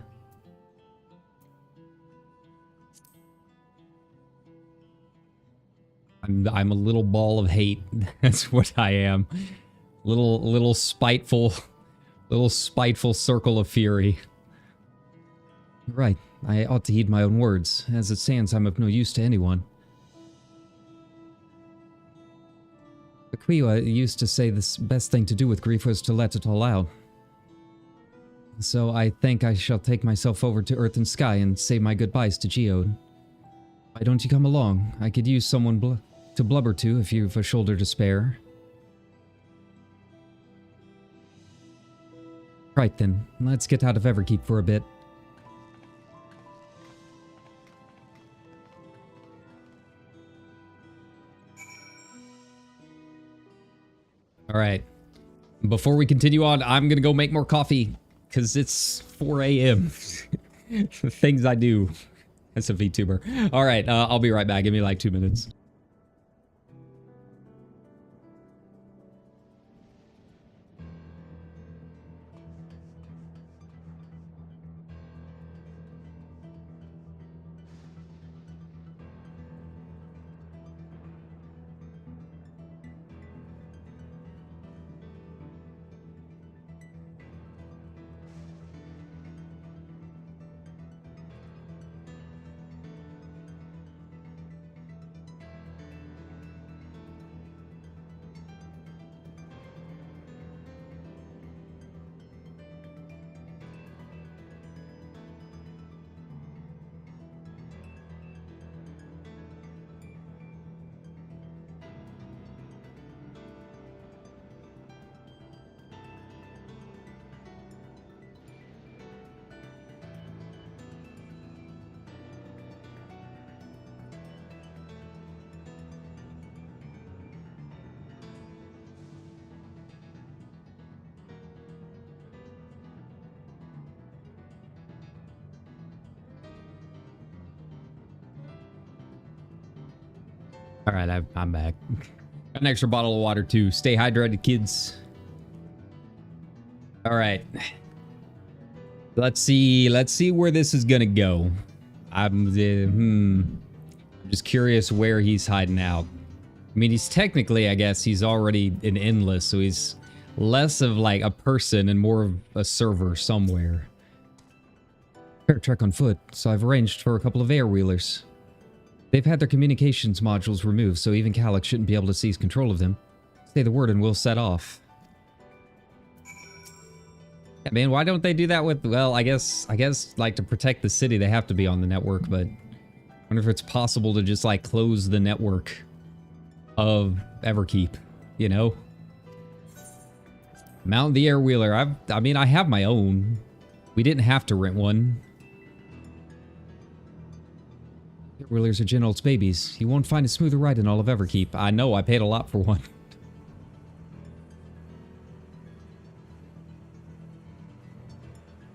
I'm a little ball of hate. That's what I am. Little spiteful circle of fury. You're right. I ought to heed my own words. As it stands, I'm of no use to anyone. Akuiwa used to say the best thing to do with grief was to let it all out. So I think I shall take myself over to Earth and Sky and say my goodbyes to Geode. Why don't you come along? I could use someone to blubber to if you've a shoulder to spare. Right then, let's get out of Everkeep for a bit. Alright, before we continue on, I'm gonna go make more coffee, because it's 4 a.m. Things I do as a VTuber. Alright, I'll be right back. Give me like 2 minutes. Alright, I'm back. Got an extra bottle of water too. Stay hydrated, kids. Alright. Let's see where this is gonna go. I'm just curious where he's hiding out. I mean, he's technically, I guess, he's already in Endless, so he's less of like a person and more of a server somewhere. Fair trek on foot, so I've arranged for a couple of air wheelers. They've had their communications modules removed, so even Calyx shouldn't be able to seize control of them. Say the word and we'll set off. Yeah, man, why don't they do that with, well, I guess, like, to protect the city, they have to be on the network, but I wonder if it's possible to just, like, close the network of Everkeep, you know? Mount the air wheeler. I mean, I have my own. We didn't have to rent one. Wheelers are General's babies. You won't find a smoother ride in all of Everkeep. I know, I paid a lot for one.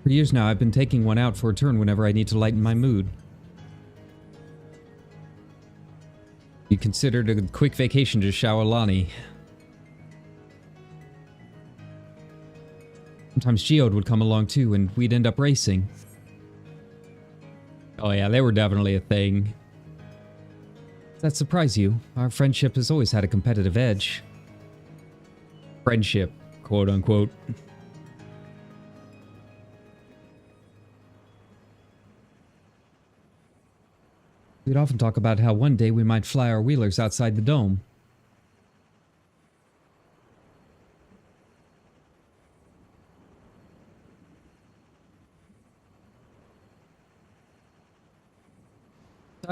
For years now, I've been taking one out for a turn whenever I need to lighten my mood. You considered a quick vacation to Shaolani. Sometimes Geode would come along too, and we'd end up racing. Oh yeah, they were definitely a thing. Does that surprise you? Our friendship has always had a competitive edge. Friendship, quote unquote. We'd often talk about how one day we might fly our wheelers outside the dome.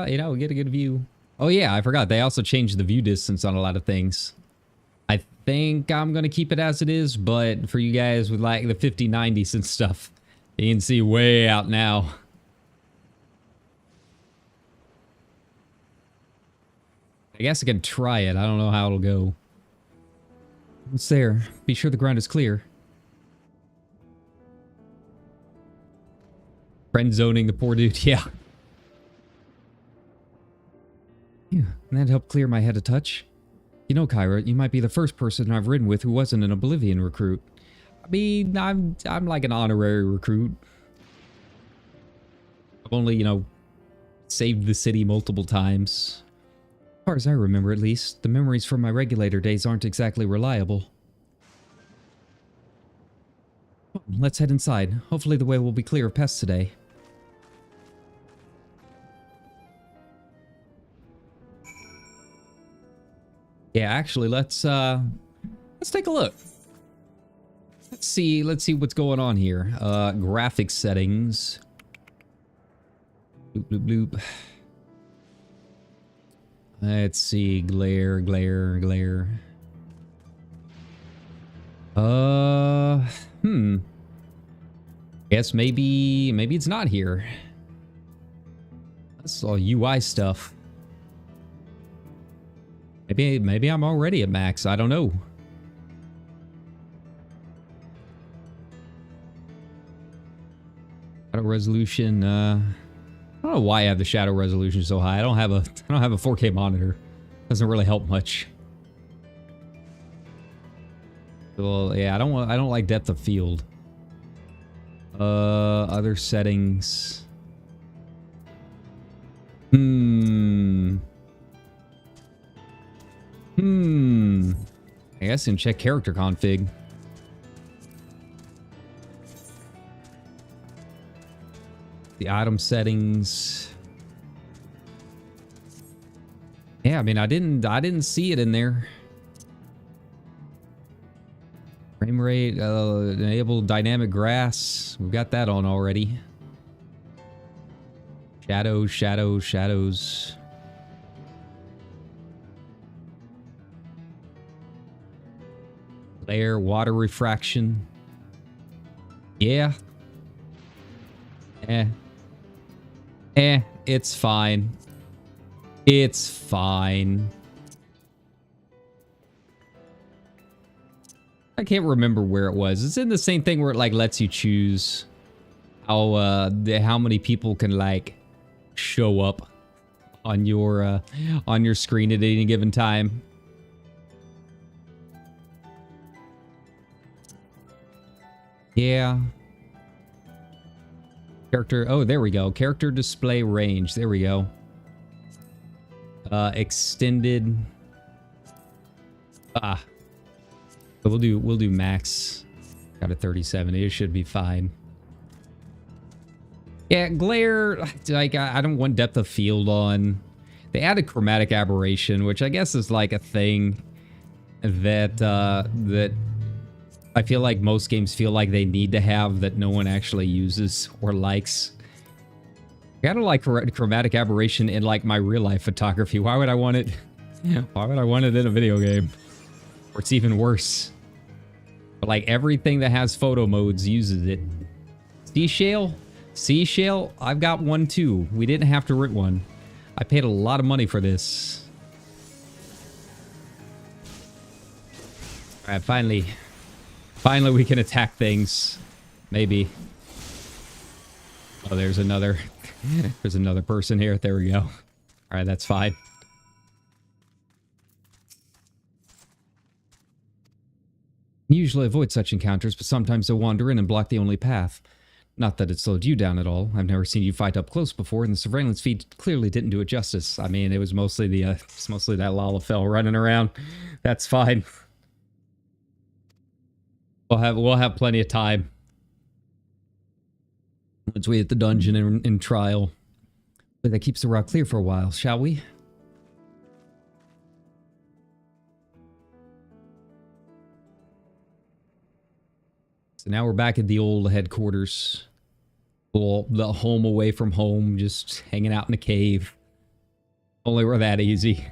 You know, get a good view. Oh yeah, I forgot. They also changed the view distance on a lot of things. I think I'm going to keep it as it is, but for you guys with like the 5090s and stuff, you can see way out now. I guess I can try it. I don't know how it'll go. It's there. Be sure the ground is clear. Friend zoning the poor dude. Yeah. Yeah, and that helped clear my head a touch. You know, Kyra, you might be the first person I've ridden with who wasn't an Oblivion recruit. I mean, I'm like an honorary recruit. I've only, you know, saved the city multiple times. As far as I remember, at least, the memories from my regulator days aren't exactly reliable. Let's head inside. Hopefully the way will be clear of pests today. Yeah, actually, let's take a look. Let's see what's going on here. Graphics settings. Bloop, bloop, bloop. Let's see, glare. Guess maybe it's not here. That's all UI stuff. Maybe I'm already at max. I don't know. Shadow resolution. I don't know why I have the shadow resolution so high. I don't have a 4K monitor. Doesn't really help much. Well, yeah, I don't like depth of field. Other settings. I guess I can check character config. The item settings. Yeah, I mean, I didn't see it in there. Frame rate, enable dynamic grass. We've got that on already. Shadows. Glare, water refraction. Yeah. It's fine. It's fine. I can't remember where it was. It's in the same thing where it like lets you choose how many people can like show up on your screen at any given time. Yeah. Character, oh, there we go. Character display range. There we go. Extended. We'll do max. Got a 37. It should be fine. Yeah, glare, like I don't want depth of field on. They added chromatic aberration, which I guess is like a thing that that I feel like most games feel like they need to have that no one actually uses or likes. I gotta like chromatic aberration in like my real life photography. Why would I want it? Why would I want it in a video game? Or it's even worse. But like everything that has photo modes uses it. Seashell? Seashell? I've got one too. We didn't have to rent one. I paid a lot of money for this. Alright, finally. Finally we can attack things. Maybe. Oh, there's another. There's another person here. There we go. Alright, that's fine. Usually avoid such encounters, but sometimes they'll wander in and block the only path. Not that it slowed you down at all. I've never seen you fight up close before, and the surveillance feed clearly didn't do it justice. I mean, it was mostly the it's mostly that Lalafell running around. That's fine. We'll have plenty of time once we hit the dungeon in trial. But that keeps the rock clear for a while, shall we? So now we're back at the old headquarters. The home away from home, just hanging out in a cave. Only we're that easy.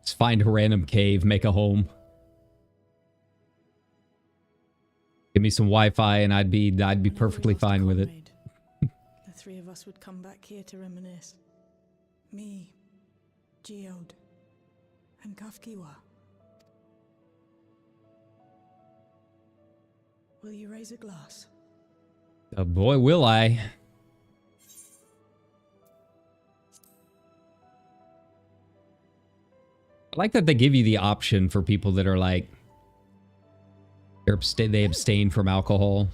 Just find a random cave, make a home. Give me some Wi-Fi and I'd be perfectly fine with it. The three of us would come back here to reminisce. Me, Geode, and Kafkiwa. Will you raise a glass? Oh boy, will I. I like that they give you the option for people that are like, they abstain from alcohol,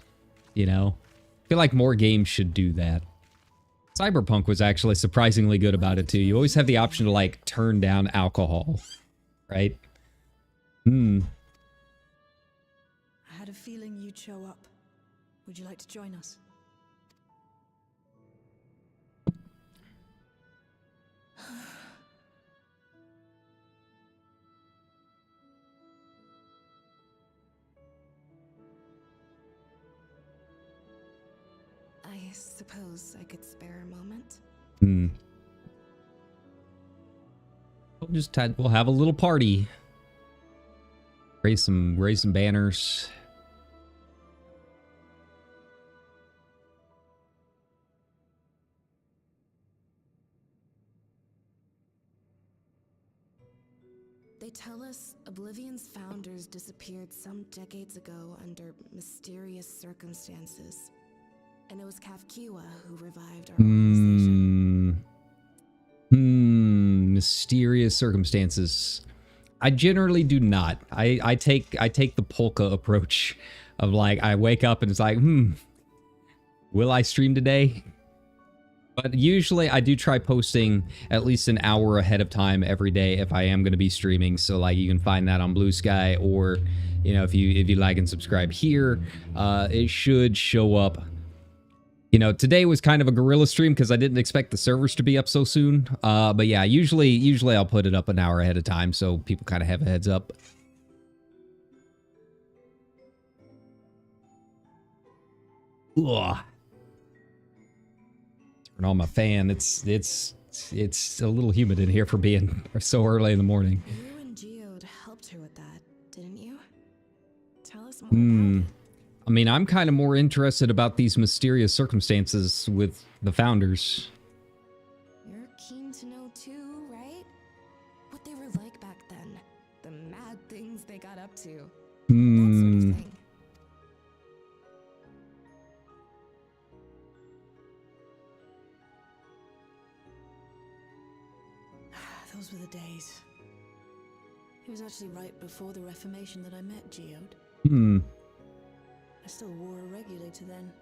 you know? I feel like more games should do that. Cyberpunk was actually surprisingly good about it too. You always have the option to like turn down alcohol, right? I had a feeling you'd show up. Would you like to join us? I suppose I could spare a moment. We'll have a little party. Raise some banners. They tell us Oblivion's founders disappeared some decades ago under mysterious circumstances. And it was Kafkiwa who revived our organization. Mysterious circumstances. I generally do not. I take the polka approach of like, I wake up and it's like, will I stream today? But usually I do try posting at least an hour ahead of time every day if I am going to be streaming. So like you can find that on Blue Sky, or you know, if you like and subscribe here, it should show up. You know, today was kind of a guerrilla stream because I didn't expect the servers to be up so soon. But yeah, usually I'll put it up an hour ahead of time so people kind of have a heads up. Ugh. Turn on my fan. It's a little humid in here for being so early in the morning. You and Geode helped her with that, didn't you? Tell us more about it. I mean, I'm kind of more interested about these mysterious circumstances with the founders. You're keen to know too, right? What they were like back then. The mad things they got up to. That sort of thing. Those were the days. It was actually right before the Reformation that I met Geode. I still wore a regulator then.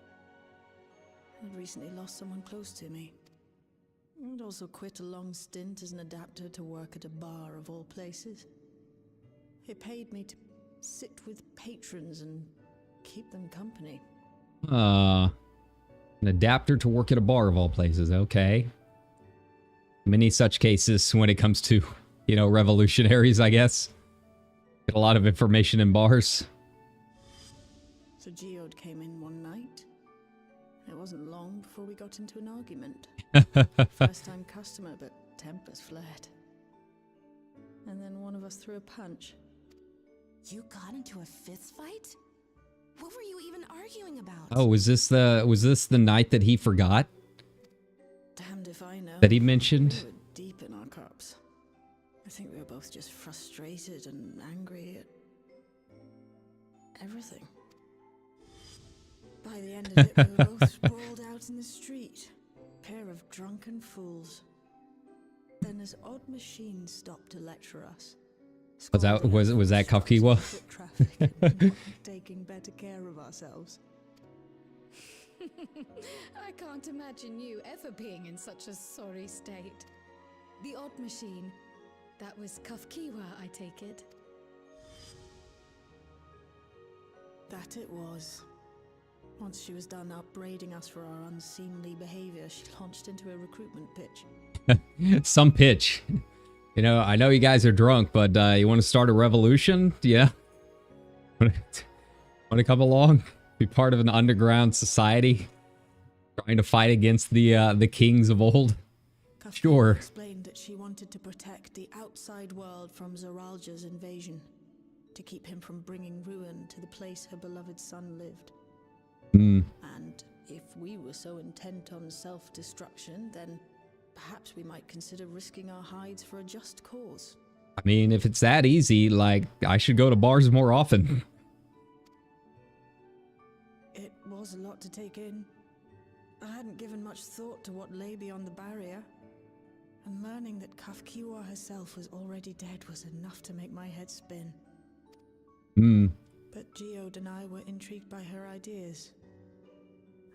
I'd recently lost someone close to me. I'd also quit a long stint as an adapter to work at a bar of all places. It paid me to sit with patrons and keep them company. An adapter to work at a bar of all places, okay. Many such cases when it comes to, you know, revolutionaries, I guess. Get a lot of information in bars. So Geode came in one night. It wasn't long before we got into an argument. First time customer, but tempers flared. And then one of us threw a punch. You got into a fist fight? What were you even arguing about? Oh, was this the night that he forgot? Damned if I know. That he mentioned? We were deep in both just frustrated and angry at everything. By the end of it, we were both sprawled out in the street. Pair of drunken fools. Then this odd machine stopped to lecture us. Was that Kafkiwa? Taking better care of ourselves. I can't imagine you ever being in such a sorry state. The odd machine. That was Kafkiwa, I take it. That it was. Once she was done upbraiding us for our unseemly behavior, she launched into a recruitment pitch. Some pitch. You know, I know you guys are drunk, but you want to start a revolution? Yeah. Want to come along? Be part of an underground society? Trying to fight against the kings of old? Sure. Explained that she wanted to protect the outside world from Zoralja's invasion. To keep him from bringing ruin to the place her beloved son lived. And if we were so intent on self-destruction, then perhaps we might consider risking our hides for a just cause. I mean, if it's that easy, like, I should go to bars more often. It was a lot to take in. I hadn't given much thought to what lay beyond the barrier. And learning that Kafkiwa herself was already dead was enough to make my head spin. But Geode and I were intrigued by her ideas.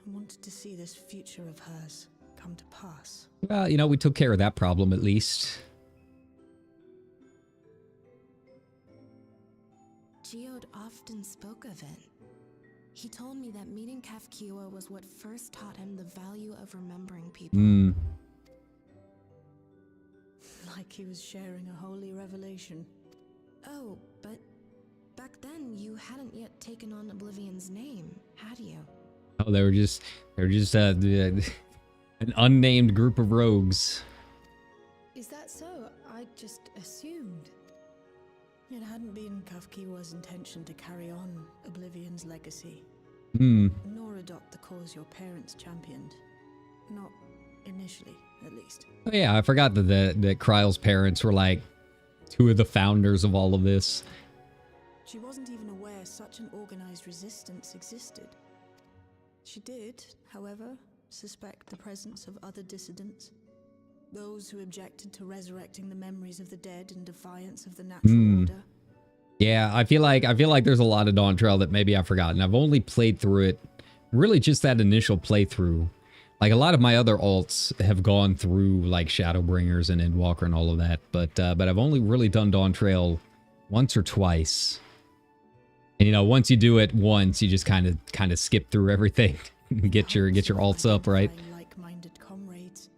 And wanted to see this future of hers come to pass. Well, you know, we took care of that problem at least. Geode often spoke of it. He told me that meeting Kafkiwa was what first taught him the value of remembering people. Like he was sharing a holy revelation. Oh, but back then you hadn't yet taken on Oblivion's name, had you? Oh, they were just an unnamed group of rogues. Is that so? I just assumed. It hadn't been Kafkiwa's intention to carry on Oblivion's legacy. Nor adopt the cause your parents championed. Not initially, at least. Oh yeah, I forgot that Kryle's parents were like two of the founders of all of this. She wasn't even aware such an organized resistance existed. She did, however, suspect the presence of other dissidents. Those who objected to resurrecting the memories of the dead in defiance of the natural order. Yeah, I feel like there's a lot of Dawn Trail that maybe I've forgotten. I've only played through it, really just that initial playthrough. Like a lot of my other alts have gone through like Shadowbringers and Endwalker and all of that, but I've only really done Dawn Trail once or twice. And you know, once you do it once, you just kind of skip through everything and get your alts up, right? Like-minded comrades,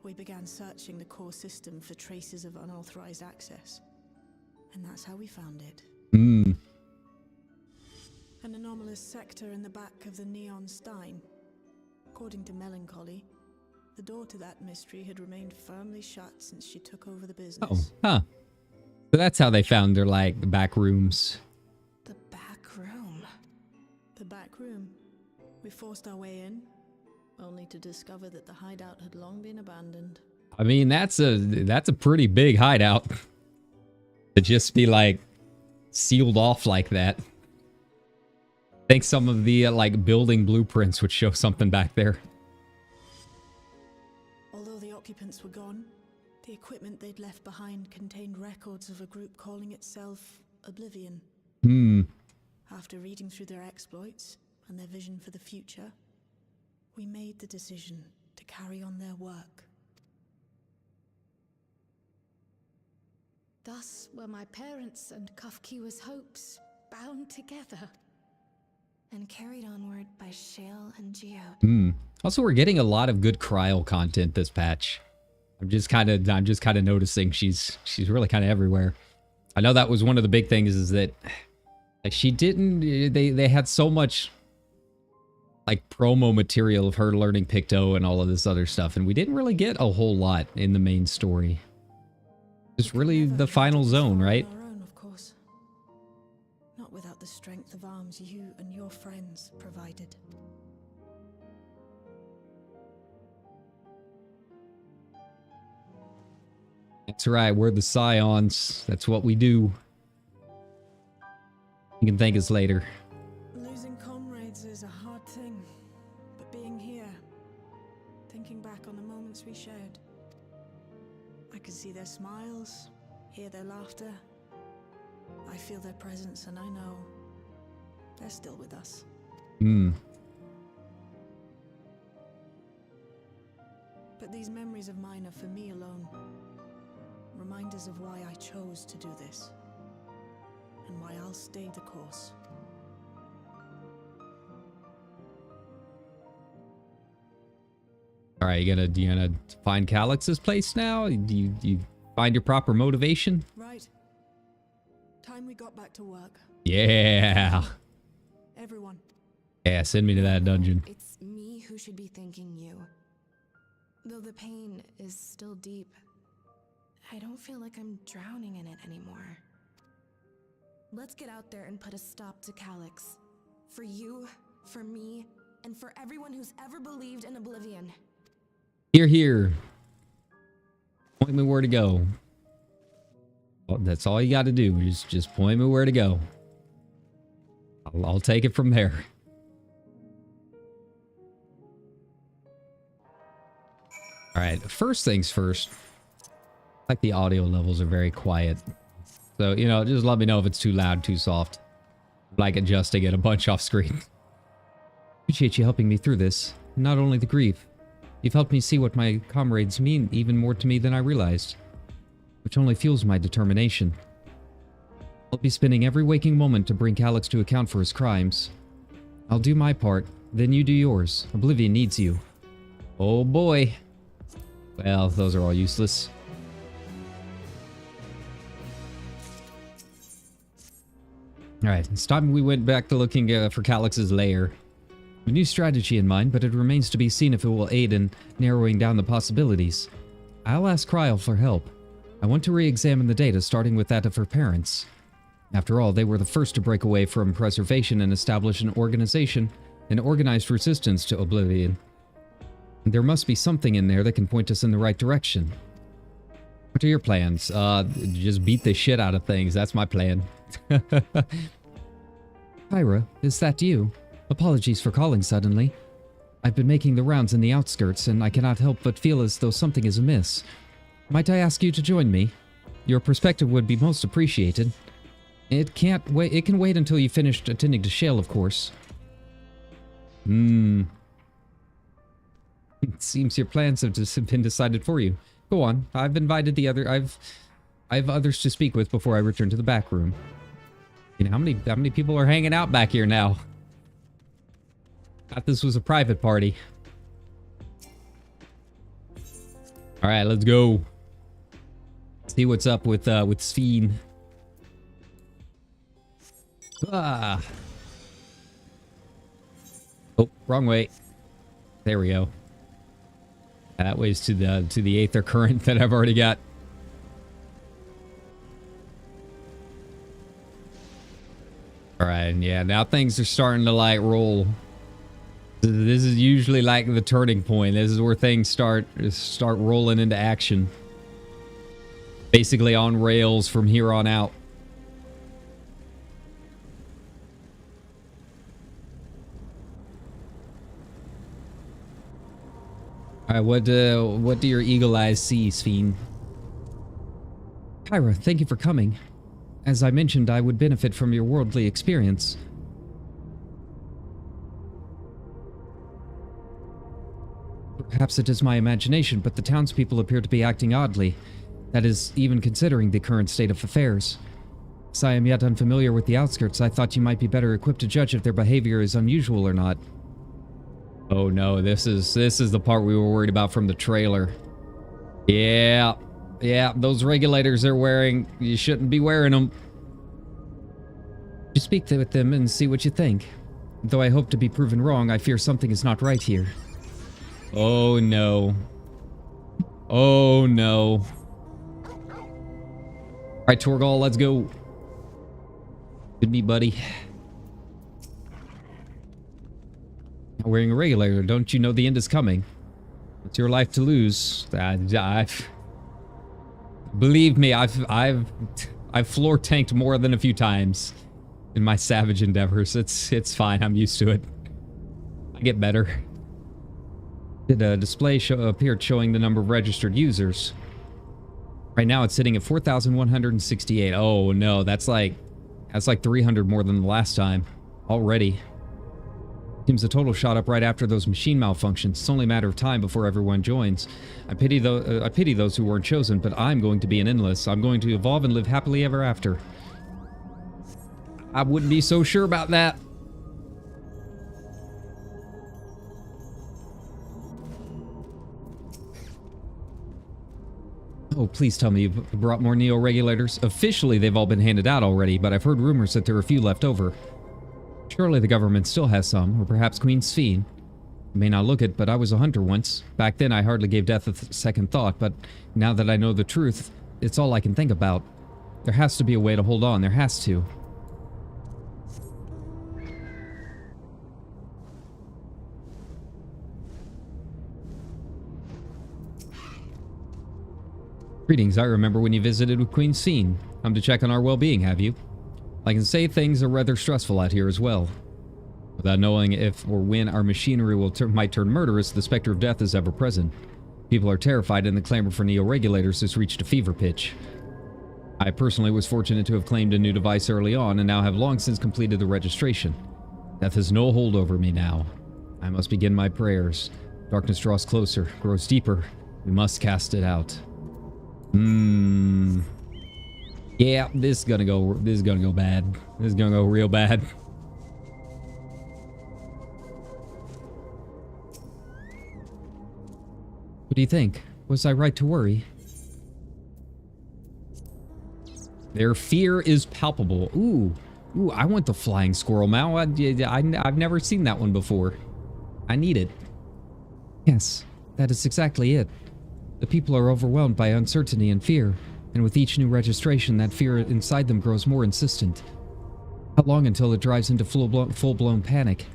we began searching the core system for traces of unauthorized access. And that's how we found it. An anomalous sector in the back of the Neon Stein. According to Melancholy, the door to that mystery had remained firmly shut since she took over the business. Oh, huh. So that's how they found their, like, back rooms. The back room. The back room. We forced our way in, only to discover that the hideout had long been abandoned. I mean, that's a pretty big hideout. To just be, like, sealed off like that. I think some of the, like, building blueprints would show something back there. Although the occupants were gone, the equipment they'd left behind contained records of a group calling itself Oblivion. After reading through their exploits and their vision for the future, we made the decision to carry on their work. Thus were my parents' and Kafkiwa's hopes bound together. And carried onward by Shale and Geode. Also, we're getting a lot of good Kryle content this patch. I'm just kind of noticing she's really kind of everywhere. I know that was one of the big things is that like she didn't they had so much like promo material of her learning Picto and all of this other stuff, and we didn't really get a whole lot in the main story. It's really the final zone, right? Our own, of course. Not without the strength of arms you and your friends provided. That's right, we're the Scions. That's what we do. You can thank us later. Losing comrades is a hard thing, but being here, thinking back on the moments we shared, I can see their smiles, hear their laughter. I feel their presence, and I know they're still with us. But these memories of mine are for me alone. Reminders of why I chose to do this, and why I'll stay the course. All right, you gonna find Calix's place now? Do you find your proper motivation? Right. Time we got back to work. Yeah. Everyone. Yeah, send me to that dungeon. It's me who should be thanking you. Though the pain is still deep, I don't feel like I'm drowning in it anymore. Let's get out there and put a stop to Calix. For you, for me, and for everyone who's ever believed in Oblivion. Here, here. Point me where to go. Well, that's all you got to do. Just point me where to go. I'll take it from there. All right, first things first. Like the audio levels are very quiet. So, you know, just let me know if it's too loud, too soft. Like adjusting it a bunch off screen. Appreciate you helping me through this. Not only the grief. You've helped me see what my comrades mean even more to me than I realized. Which only fuels my determination. I'll be spending every waking moment to bring Calix to account for his crimes. I'll do my part, then you do yours. Oblivion needs you. Oh boy. Well, those are all useless. Alright, it's time we went back to looking for Calix's lair. A new strategy in mind, but it remains to be seen if it will aid in narrowing down the possibilities. I'll ask Kryl for help. I want to re-examine the data, starting with that of her parents. After all, they were the first to break away from preservation and establish an organization, an organized resistance to Oblivion. There must be something in there that can point us in the right direction. What are your plans? Just beat the shit out of things. That's my plan. Kyra, is that you? Apologies for calling suddenly. I've been making the rounds in the outskirts, and I cannot help but feel as though something is amiss. Might I ask you to join me? Your perspective would be most appreciated. It can wait until you finished attending to Shale, of course. It seems your plans have just been decided for you. Go on. I've invited the other. I've others to speak with before I return to the back room. You know how many people are hanging out back here now? Thought this was a private party. All right, let's go. See what's up with Sphene. Ah. Oh, wrong way. There we go. That way's to the Aether current that I've already got. All right, yeah, now things are starting to like roll. This is usually like the turning point. This is where things start rolling into action. Basically on rails from here on out. All right, what do your eagle eyes see, Sphene? Kyra, thank you for coming. As I mentioned, I would benefit from your worldly experience. Perhaps it is my imagination, but the townspeople appear to be acting oddly. That is, even considering the current state of affairs. As I am yet unfamiliar with the outskirts, I thought you might be better equipped to judge if their behavior is unusual or not. Oh no, this is the part we were worried about from the trailer. Yeah, those regulators they're wearing, you shouldn't be wearing them. You speak with them and see what you think. Though I hope to be proven wrong, I fear something is not right here. Oh no. Oh no. Alright, Torgal, let's go. Good meet, buddy. Wearing a regulator, don't you know the end is coming? It's your life to lose. Believe me, I've floor tanked more than a few times in my savage endeavors. It's fine. I'm used to it. I get better. The display appeared showing the number of registered users. Right now it's sitting at 4,168. Oh no, that's like 300 more than the last time already. Seems the total shot up right after those machine malfunctions. It's only a matter of time before everyone joins. I pity those who weren't chosen, but I'm going to be an endless. I'm going to evolve and live happily ever after. I wouldn't be so sure about that. Oh, please tell me you brought more Neo-regulators. Officially, they've all been handed out already, but I've heard rumors that there are a few left over. Surely the government still has some, or perhaps Queen Sphene. You may not look it, but I was a hunter once. Back then, I hardly gave death a second thought, but now that I know the truth, it's all I can think about. There has to be a way to hold on. There has to. Greetings, I remember when you visited with Queen Sphene. Come to check on our well-being, have you? I can say things are rather stressful out here as well. Without knowing if or when our machinery might turn murderous, the specter of death is ever present. People are terrified and the clamor for Neo-regulators has reached a fever pitch. I personally was fortunate to have claimed a new device early on and now have long since completed the registration. Death has no hold over me now. I must begin my prayers. Darkness draws closer, grows deeper. We must cast it out. Yeah, this is gonna go bad. This is gonna go real bad. What do you think? Was I right to worry? Their fear is palpable. Ooh, I want the flying squirrel now. I've never seen that one before. I need it. Yes, that is exactly it. The people are overwhelmed by uncertainty and fear, and with each new registration, that fear inside them grows more insistent. How long until it drives into full-blown panic?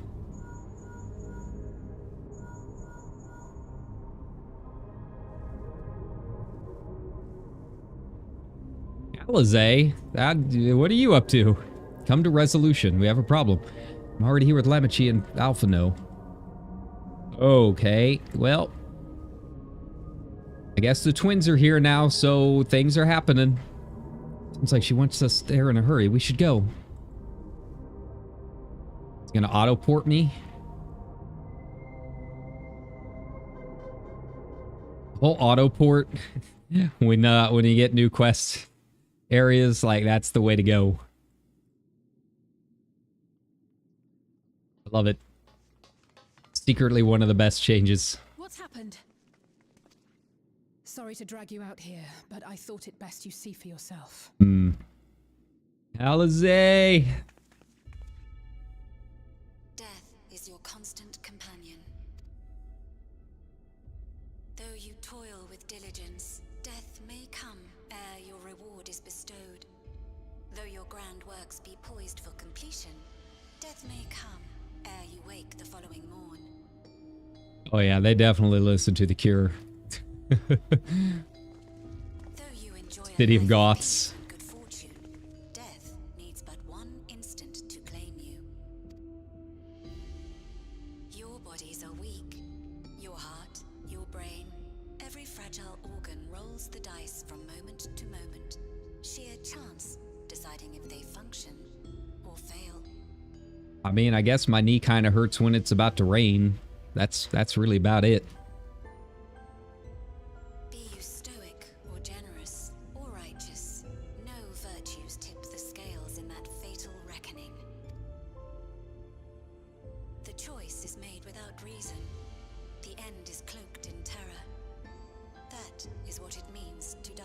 Alizé, what are you up to? Come to resolution. We have a problem. I'm already here with Lamachi and Alphano. Okay, well, I guess the twins are here now, so things are happening. Seems like she wants us there in a hurry. We should go. It's gonna auto-port me. Whole auto-port. when you get new quest areas, like, that's the way to go. I love it. Secretly one of the best changes. What's happened? Sorry to drag you out here, but I thought it best you see for yourself. Alizé! Death is your constant companion. Though you toil with diligence, death may come ere your reward is bestowed. Though your grand works be poised for completion, death may come ere you wake the following morn. Oh yeah, they definitely listen to The Cure. City of Goths. Good fortune, death needs but one instant to claim you. Your bodies are weak. Your heart, your brain, every fragile organ rolls the dice from moment to moment. Sheer chance deciding if they function or fail. I mean, I guess my knee kind of hurts when it's about to rain. That's really about it. Be you stoic or generous or righteous, no virtues tip the scales in that fatal reckoning. The choice is made without reason. The end is cloaked in terror. That is what it means to die.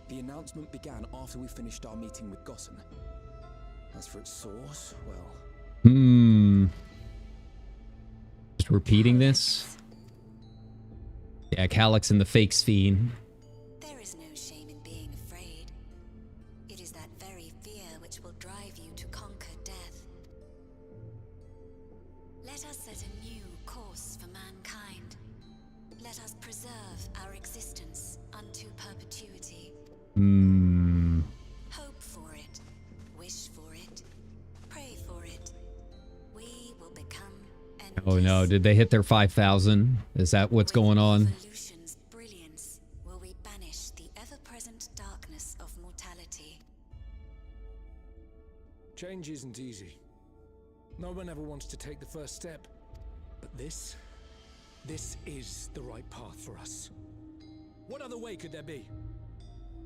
The announcement began after we finished our meeting with Gossen. As for its source, well... Just repeating this? Yeah, Calyx and the fake Sphene. There is no shame in being afraid. It is that very fear which will drive you to conquer death. Let us set a new course for mankind. let us preserve our existence unto perpetuity. Hmm. Hope for it, wish for it, pray for it. We will become endless. Oh no, did they hit their 5,000? Is that what's going on? Evolution's brilliance will we banish the ever-present darkness of mortality. Change isn't easy. No one ever wants to take the first step. But this is the right path for us. What other way could there be?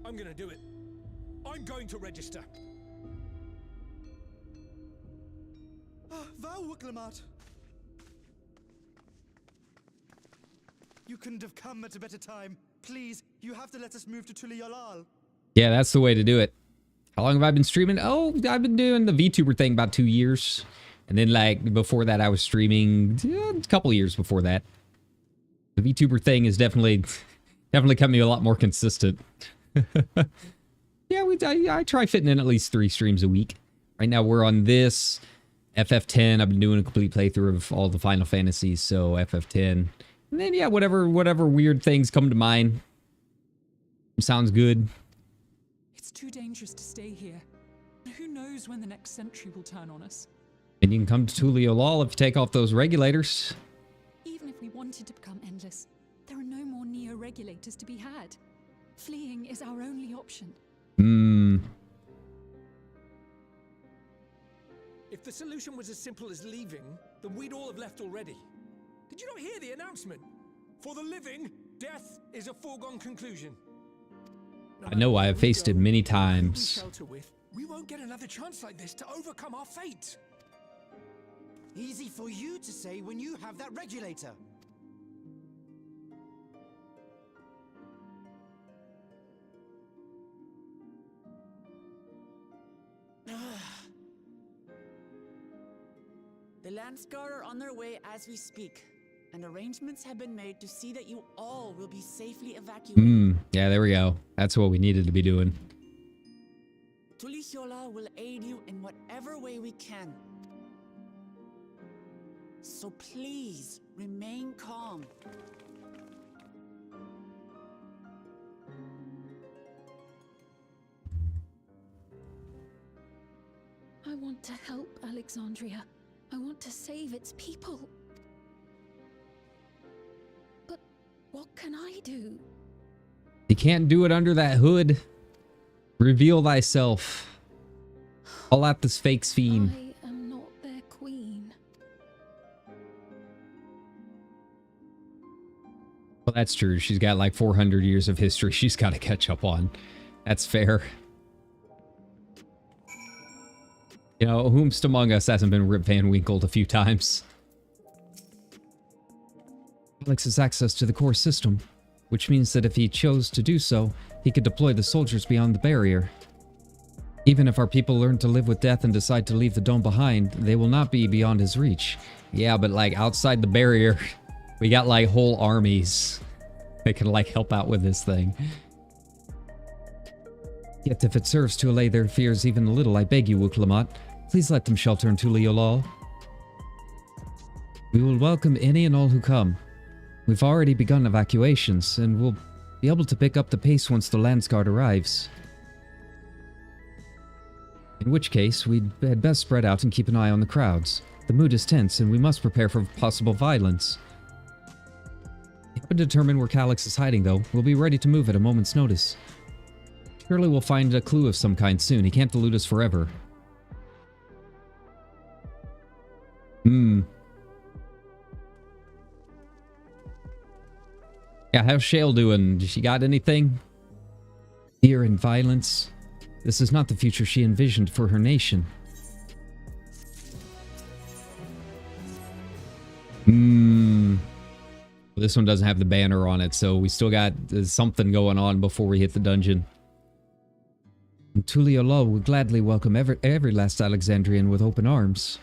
I'm gonna do it. I'm going to register. Wuklemat. You couldn't have come at a better time. Please, you have to let us move to Tuliolal. Yeah, that's the way to do it. How long have I been streaming? Oh, I've been doing the VTuber thing about 2 years. And then, like, before that, I was streaming a couple years before that. The VTuber thing is definitely kept me a lot more consistent. Yeah, I try fitting in at least 3 streams a week. Right now, we're on this FF10. I've been doing a complete playthrough of all the Final Fantasies, so FF10. And then, yeah, whatever weird things come to mind. Sounds good. It's too dangerous to stay here. Who knows when the next century will turn on us? And you can come to Tuliolal if you take off those regulators. Even if we wanted to become endless, there are no more neo-regulators to be had. Fleeing is our only option. If the solution was as simple as leaving, then we'd all have left already. Did you not hear the announcement? For the living, death is a foregone conclusion. I know, I have faced it many times. Shelter with, we won't get another chance like this to overcome our fate. Easy for you to say when you have that regulator. The Landsguard are on their way as we speak, and arrangements have been made to see that you all will be safely evacuated. Yeah, there we go. That's what we needed to be doing. Tulichola will aid you in whatever way we can. So please, remain calm. I want to help Alexandria. I want to save its people. But what can I do? You can't do it under that hood. Reveal thyself. Call out this fake fiend. I am not their queen. Well, that's true. She's got like 400 years of history she's got to catch up on. That's fair. You know, whomst among us hasn't been Rip Van Winkled a few times? Alex has access to the core system, which means that if he chose to do so, he could deploy the soldiers beyond the barrier. Even if our people learn to live with death and decide to leave the dome behind, they will not be beyond his reach. Yeah, but like outside the barrier, we got like whole armies that can like help out with this thing. Yet if it serves to allay their fears even a little, I beg you, Wuklemat, please let them shelter in Tuliolal. We will welcome any and all who come. We've already begun evacuations, and we'll be able to pick up the pace once the Landsguard arrives. In which case, had best spread out and keep an eye on the crowds. The mood is tense, and we must prepare for possible violence. If we can determine where Calyx is hiding, though, we'll be ready to move at a moment's notice. Surely we'll find a clue of some kind soon. He can't delude us forever. Yeah, how's Shale doing? Does she got anything? Fear and violence. This is not the future she envisioned for her nation. This one doesn't have the banner on it, so we still got something going on before we hit the dungeon. Tuliolal would gladly welcome every last Alexandrian with open arms.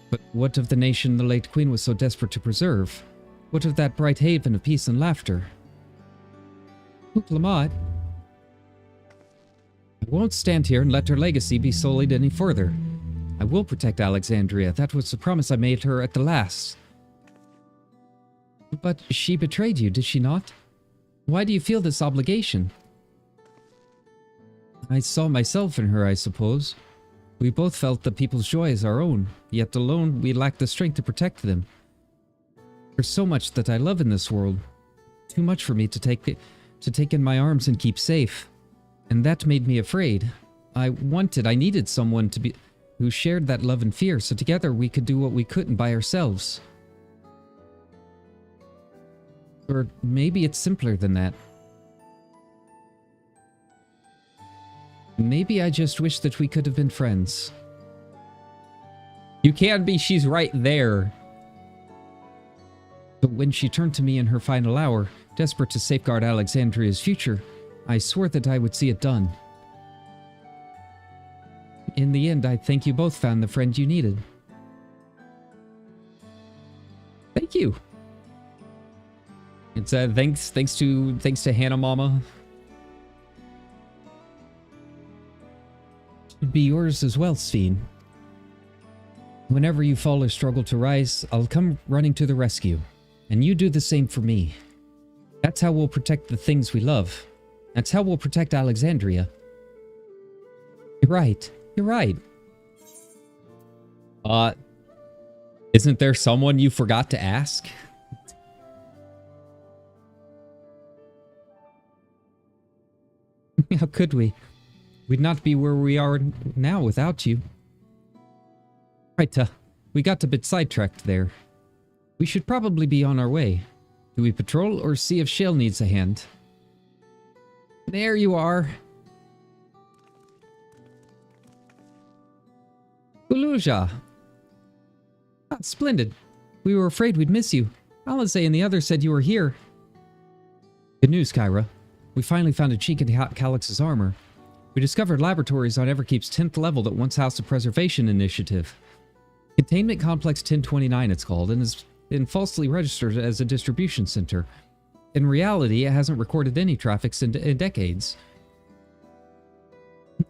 But what of the nation the late queen was so desperate to preserve? What of that bright haven of peace and laughter? Wuklemat, I won't stand here and let her legacy be sullied any further. I will protect Alexandria. That was the promise I made her at the last. But she betrayed you, did she not? Why do you feel this obligation? I saw myself in her, I suppose. We both felt that people's joy is our own, yet alone we lack the strength to protect them. There's so much that I love in this world. Too much for me to take in my arms and keep safe. And that made me afraid. I needed someone who shared that love and fear, so together we could do what we couldn't by ourselves. Or maybe it's simpler than that. Maybe I just wish that we could have been friends. You can be, she's right there. But when she turned to me in her final hour, desperate to safeguard Alexandria's future, I swore that I would see it done. In the end, I think you both found the friend you needed. Thank you. It's thanks to Hannah Mama. Should be yours as well, Sven. Whenever you fall or struggle to rise, I'll come running to the rescue. And you do the same for me. That's how we'll protect the things we love. That's how we'll protect Alexandria. You're right. You're right. Isn't there someone you forgot to ask? How could we? We'd not be where we are now without you. Right, we got a bit sidetracked there. We should probably be on our way. Do we patrol or see if Shale needs a hand? There you are. Uluja. Ah, splendid. We were afraid we'd miss you. Alize and the others said you were here. Good news, Kyra. We finally found a chink in Calix's armor. We discovered laboratories on Everkeep's 10th level that once housed a preservation initiative. Containment Complex 1029 it's called, and has been falsely registered as a distribution center. In reality, it hasn't recorded any traffic in decades.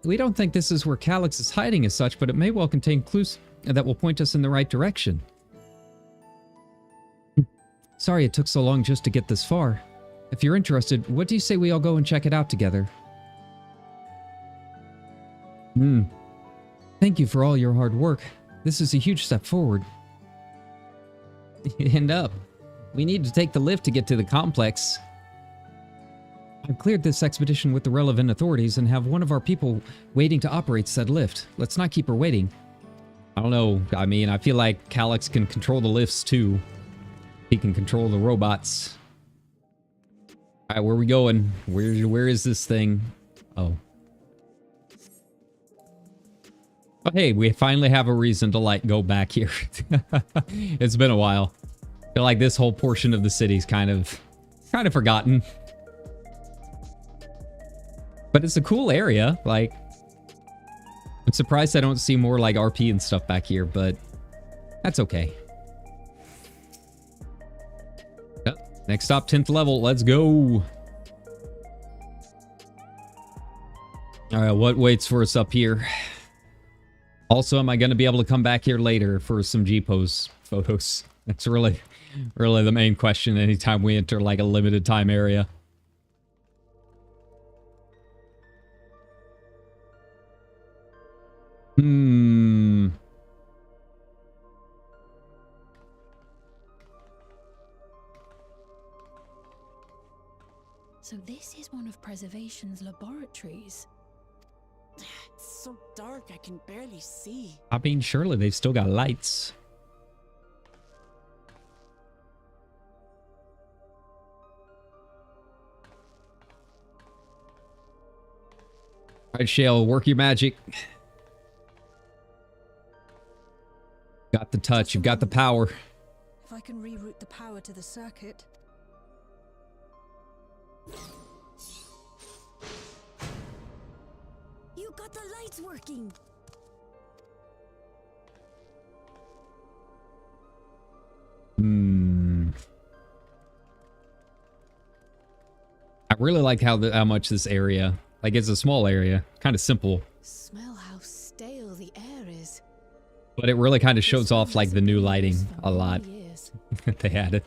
We don't think this is where Calix is hiding as such, but it may well contain clues that will point us in the right direction. Sorry it took so long just to get this far. If you're interested, what do you say we all go and check it out together? Thank you for all your hard work. This is a huge step forward. And up. We need to take the lift to get to the complex. I've cleared this expedition with the relevant authorities and have one of our people waiting to operate said lift. Let's not keep her waiting. I don't know. I mean, I feel like Calix can control the lifts too. He can control the robots. Alright, where are we going? Where is this thing? Oh. But hey, we finally have a reason to, like, go back here. It's been a while. I feel like this whole portion of the city's kind of forgotten. But it's a cool area. Like, I'm surprised I don't see more, like, RP and stuff back here, but that's okay. Yep. Next stop, 10th level. Let's go. Alright, what waits for us up here? Also, am I going to be able to come back here later for some G-pose photos? That's really the main question anytime we enter, like, a limited time area. So this is one of Preservation's laboratories. It's so dark, I can barely see. I mean, surely they've still got lights. Alright, Shale, work your magic. Got the touch, you've got the power. If I can reroute the power to the circuit. You got the lights working. I really like how much this area, like, it's a small area, kind of simple, Smell how stale the air is. but it really kind of shows off, like, the new lighting a lot that they added.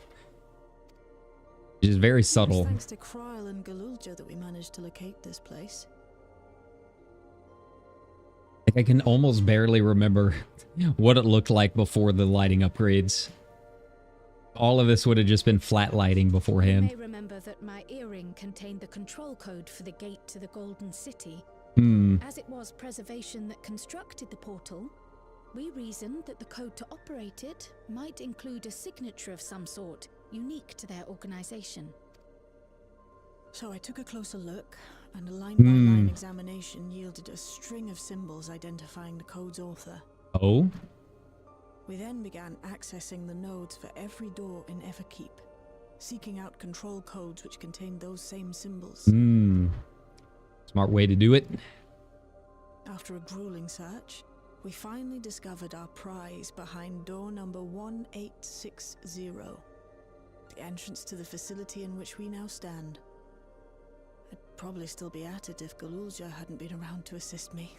Which is very It's subtle. thanks to Kryl and Galulja that we managed to locate this place. I can almost barely remember what it looked like before the lighting upgrades. All of this would have just been flat lighting beforehand. You may remember that my earring contained the control code for the gate to the Golden City. As it was Preservation that constructed the portal, we reasoned that the code to operate it might include a signature of some sort, unique to their organization. So I took a closer look, and a line-by-line examination yielded a string of symbols identifying the code's author. Oh? We then began accessing the nodes for every door in Everkeep, seeking out control codes which contained those same symbols. Smart way to do it. After a grueling search, we finally discovered our prize behind door number 1860, the entrance to the facility in which we now stand. I'd probably still be at it if Galulja hadn't been around to assist me.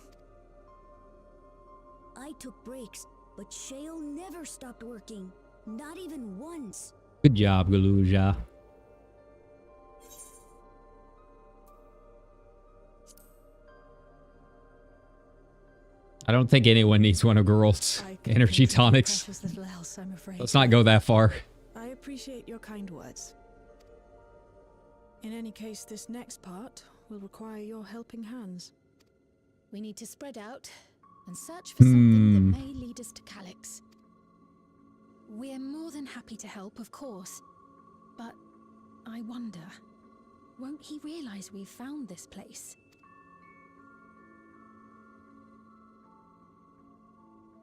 I took breaks, but Shale never stopped working. Not even once. Good job, Galulja. I don't think anyone needs one of Geralt's energy tonics. Precious little else, I'm afraid. Let's not go that far. I appreciate your kind words. In any case, this next part will require your helping hands. We need to spread out and search for something that may lead us to Calyx. We're more than happy to help, of course. But I wonder, won't he realize we've found this place?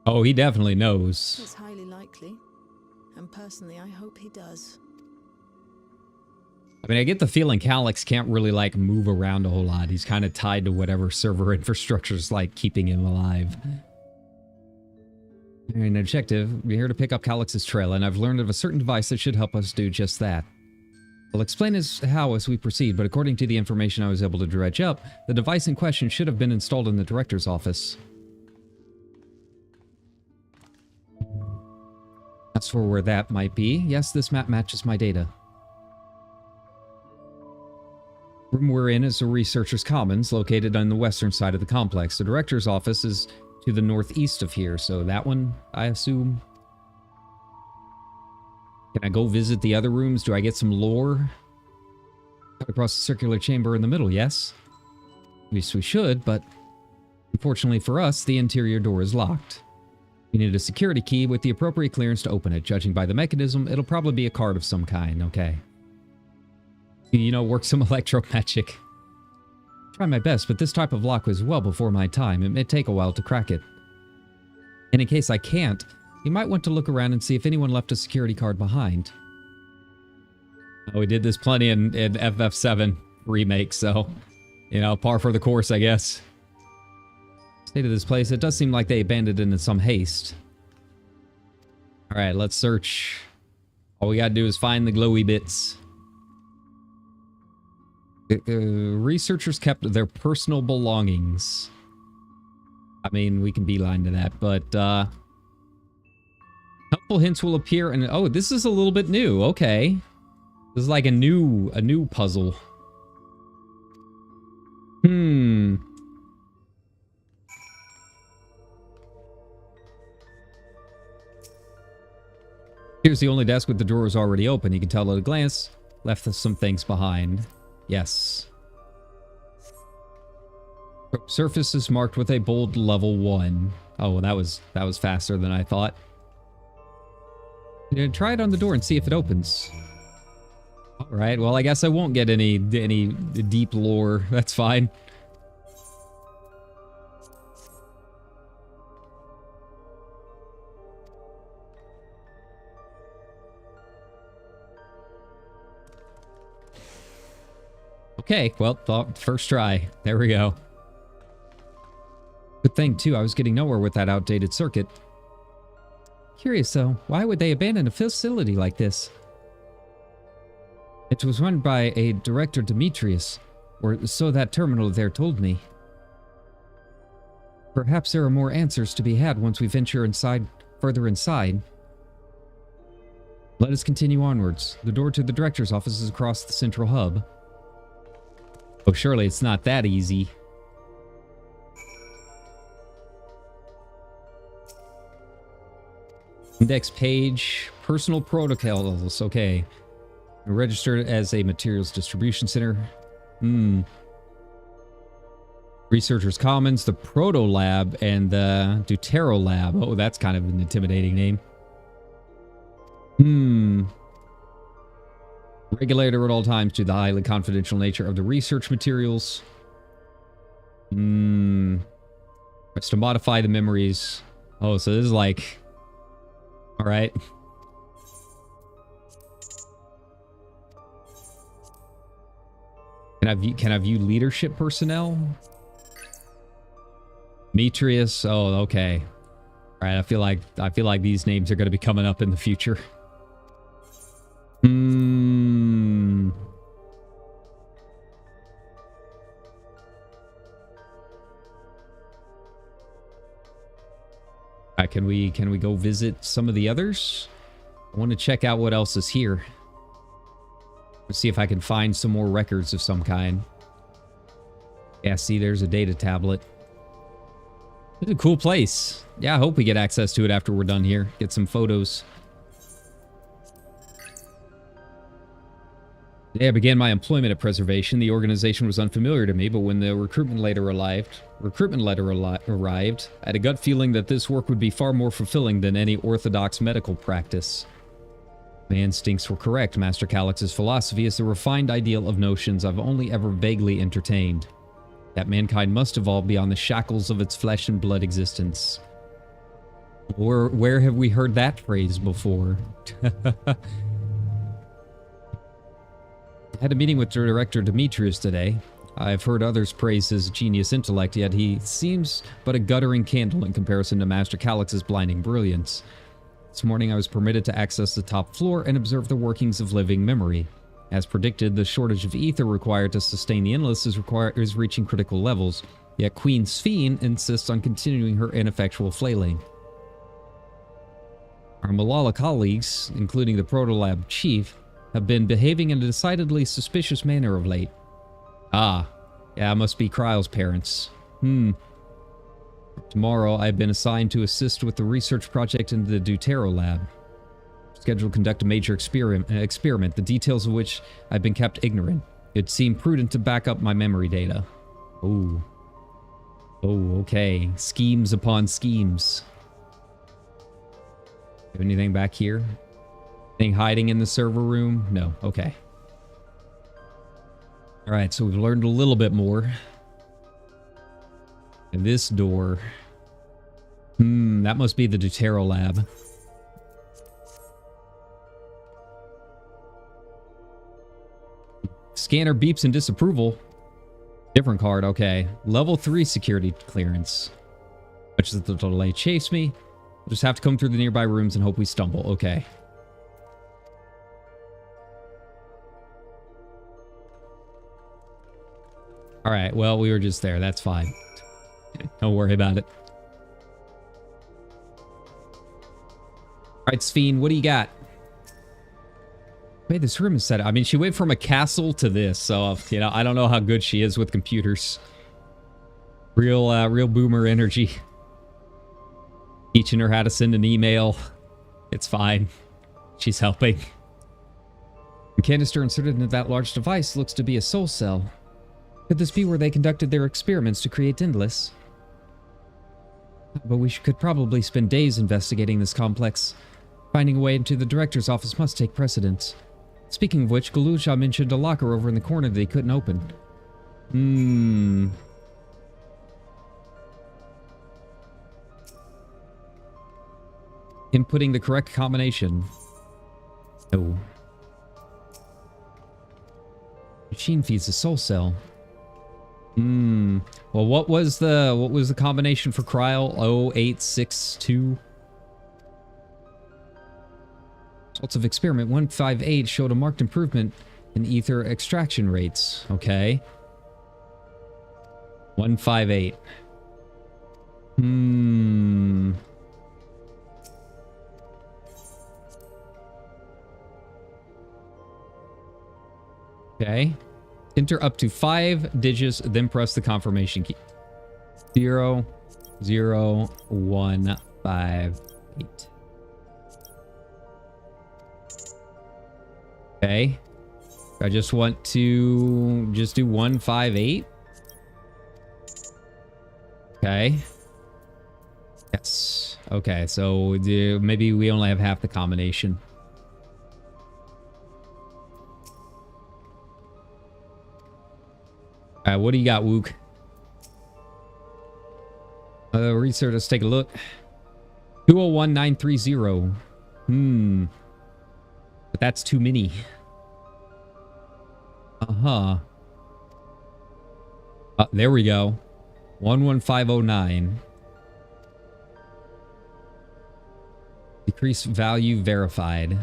Oh, he definitely knows. It's highly likely. And personally, I hope he does. I mean, I get the feeling Calyx can't really, like, move around a whole lot. He's kind of tied to whatever server infrastructure's, like, keeping him alive. An objective, we're here to pick up Calyx's trail, and I've learned of a certain device that should help us do just that. I'll explain how as we proceed, but according to the information I was able to dredge up, the device in question should have been installed in the director's office. As for where that might be, yes, this map matches my data. The room we're in is the Researcher's Commons, located on the western side of the complex. The director's office is to the northeast of here, so that one, I assume. Can I go visit the other rooms? Do I get some lore? Cut across the circular chamber in the middle, yes? At least we should, but unfortunately for us, the interior door is locked. We need a security key with the appropriate clearance to open it. Judging by the mechanism, it'll probably be a card of some kind, okay. You know, work some electro magic. Try my best, but this type of lock was well before my time. It may take a while to crack it. And in case I can't, you might want to look around and see if anyone left a security card behind. Oh, we did this plenty in FF7 remake, so, you know, par for the course, I guess. State of this place, it does seem like they abandoned it in some haste. Alright, let's search. All we gotta do is find the glowy bits. Researchers kept their personal belongings. I mean, we can beeline to that, but helpful hints will appear, and oh, this is a little bit new. Okay, this is like a new puzzle. Here's the only desk with the drawers already open. You can tell at a glance, left some things behind. Yes. Surface is marked with a bold level 1. Oh, well, that was faster than I thought. Try it on the door and see if it opens. All right. Well, I guess I won't get any deep lore. That's fine. Okay, well, first try. There we go. Good thing, too, I was getting nowhere with that outdated circuit. Curious, though, why would they abandon a facility like this? It was run by a director Demetrius, or so that terminal there told me. Perhaps there are more answers to be had once we venture further inside. Let us continue onwards. The door to the director's office is across the central hub. Oh, surely it's not that easy. Index page, personal protocols, okay. Registered as a materials distribution center. Researchers Commons, the Proto Lab, and the Deutero Lab. Oh, that's kind of an intimidating name. Regulator at all times to the highly confidential nature of the research materials. It's to modify the memories. Oh, so this is like... Alright. Can I view leadership personnel? Demetrius. Oh, okay. All right. I feel like these names are going to be coming up in the future. Can we go visit some of the others? I want to check out what else is here. Let's see if I can find some more records of some kind. Yeah, see, there's a data tablet. It's a cool place. Yeah, I hope we get access to it after we're done here. Get some photos. The day I began my employment at Preservation, the organization was unfamiliar to me, but when the recruitment letter arrived, I had a gut feeling that this work would be far more fulfilling than any orthodox medical practice. My instincts were correct. Master Calix's philosophy is the refined ideal of notions I've only ever vaguely entertained. That mankind must evolve beyond the shackles of its flesh and blood existence. Or where have we heard that phrase before? I had a meeting with Director Demetrius today. I've heard others praise his genius intellect, yet he seems but a guttering candle in comparison to Master Calix's blinding brilliance. This morning I was permitted to access the top floor and observe the workings of living memory. As predicted, the shortage of ether required to sustain the Endless is reaching critical levels, yet Queen Sphene insists on continuing her ineffectual flailing. Our Malala colleagues, including the Protolab chief, have been behaving in a decidedly suspicious manner of late. Ah, yeah, it must be Kryle's parents. Tomorrow, I've been assigned to assist with the research project in the Deutero Lab. Scheduled to conduct a major experiment, the details of which I've been kept ignorant. It seemed prudent to back up my memory data. Oh, okay. Schemes upon schemes. Have anything back here? Anything hiding in the server room? No. Okay. Alright, so we've learned a little bit more. And this door... that must be the Deutero Lab. Scanner beeps in disapproval. Different card, okay. Level 3 security clearance. Which is the delay chase me. We'll just have to come through the nearby rooms and hope we stumble. Okay. Alright, well, we were just there. That's fine. Don't worry about it. Alright, Sphene, what do you got? Wait, this room is set up. I mean, she went from a castle to this, so, you know, I don't know how good she is with computers. Real boomer energy. Teaching her how to send an email. It's fine. She's helping. The canister inserted into that large device looks to be a soul cell. Could this be where they conducted their experiments to create Endless? But we could probably spend days investigating this complex. Finding a way into the director's office must take precedence. Speaking of which, Galusha mentioned a locker over in the corner that he couldn't open. Inputting the correct combination. No. Machine feeds a soul cell. Well, what was the combination for Kryle? 0862. Results of experiment 158 showed a marked improvement in ether extraction rates. Okay. 158. Okay. Enter up to 5 digits, then press the confirmation key. 0, 0, 1, 5, 8. Okay. I just want to just do 1, 5, 8. Okay. Yes. Okay, so maybe we only have half the combination. All right, what do you got, Wook? Research, let's take a look. 201930. But that's too many. There we go. 11509. Decrease value verified.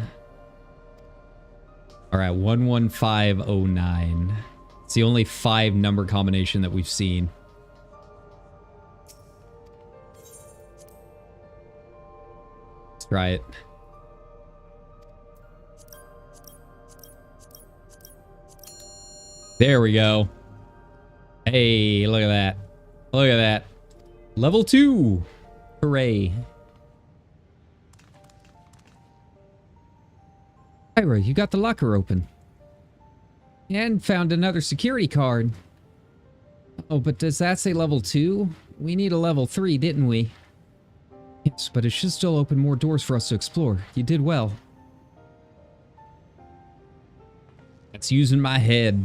All right, 11509. It's the only 5 number combination that we've seen. Let's try it. There we go. Hey, look at that. Look at that. Level 2. Hooray. Ira, you got the locker open. And found another security card. Oh, but does that say level 2? We need a level 3, didn't we? Yes, but it should still open more doors for us to explore. You did well. That's using my head.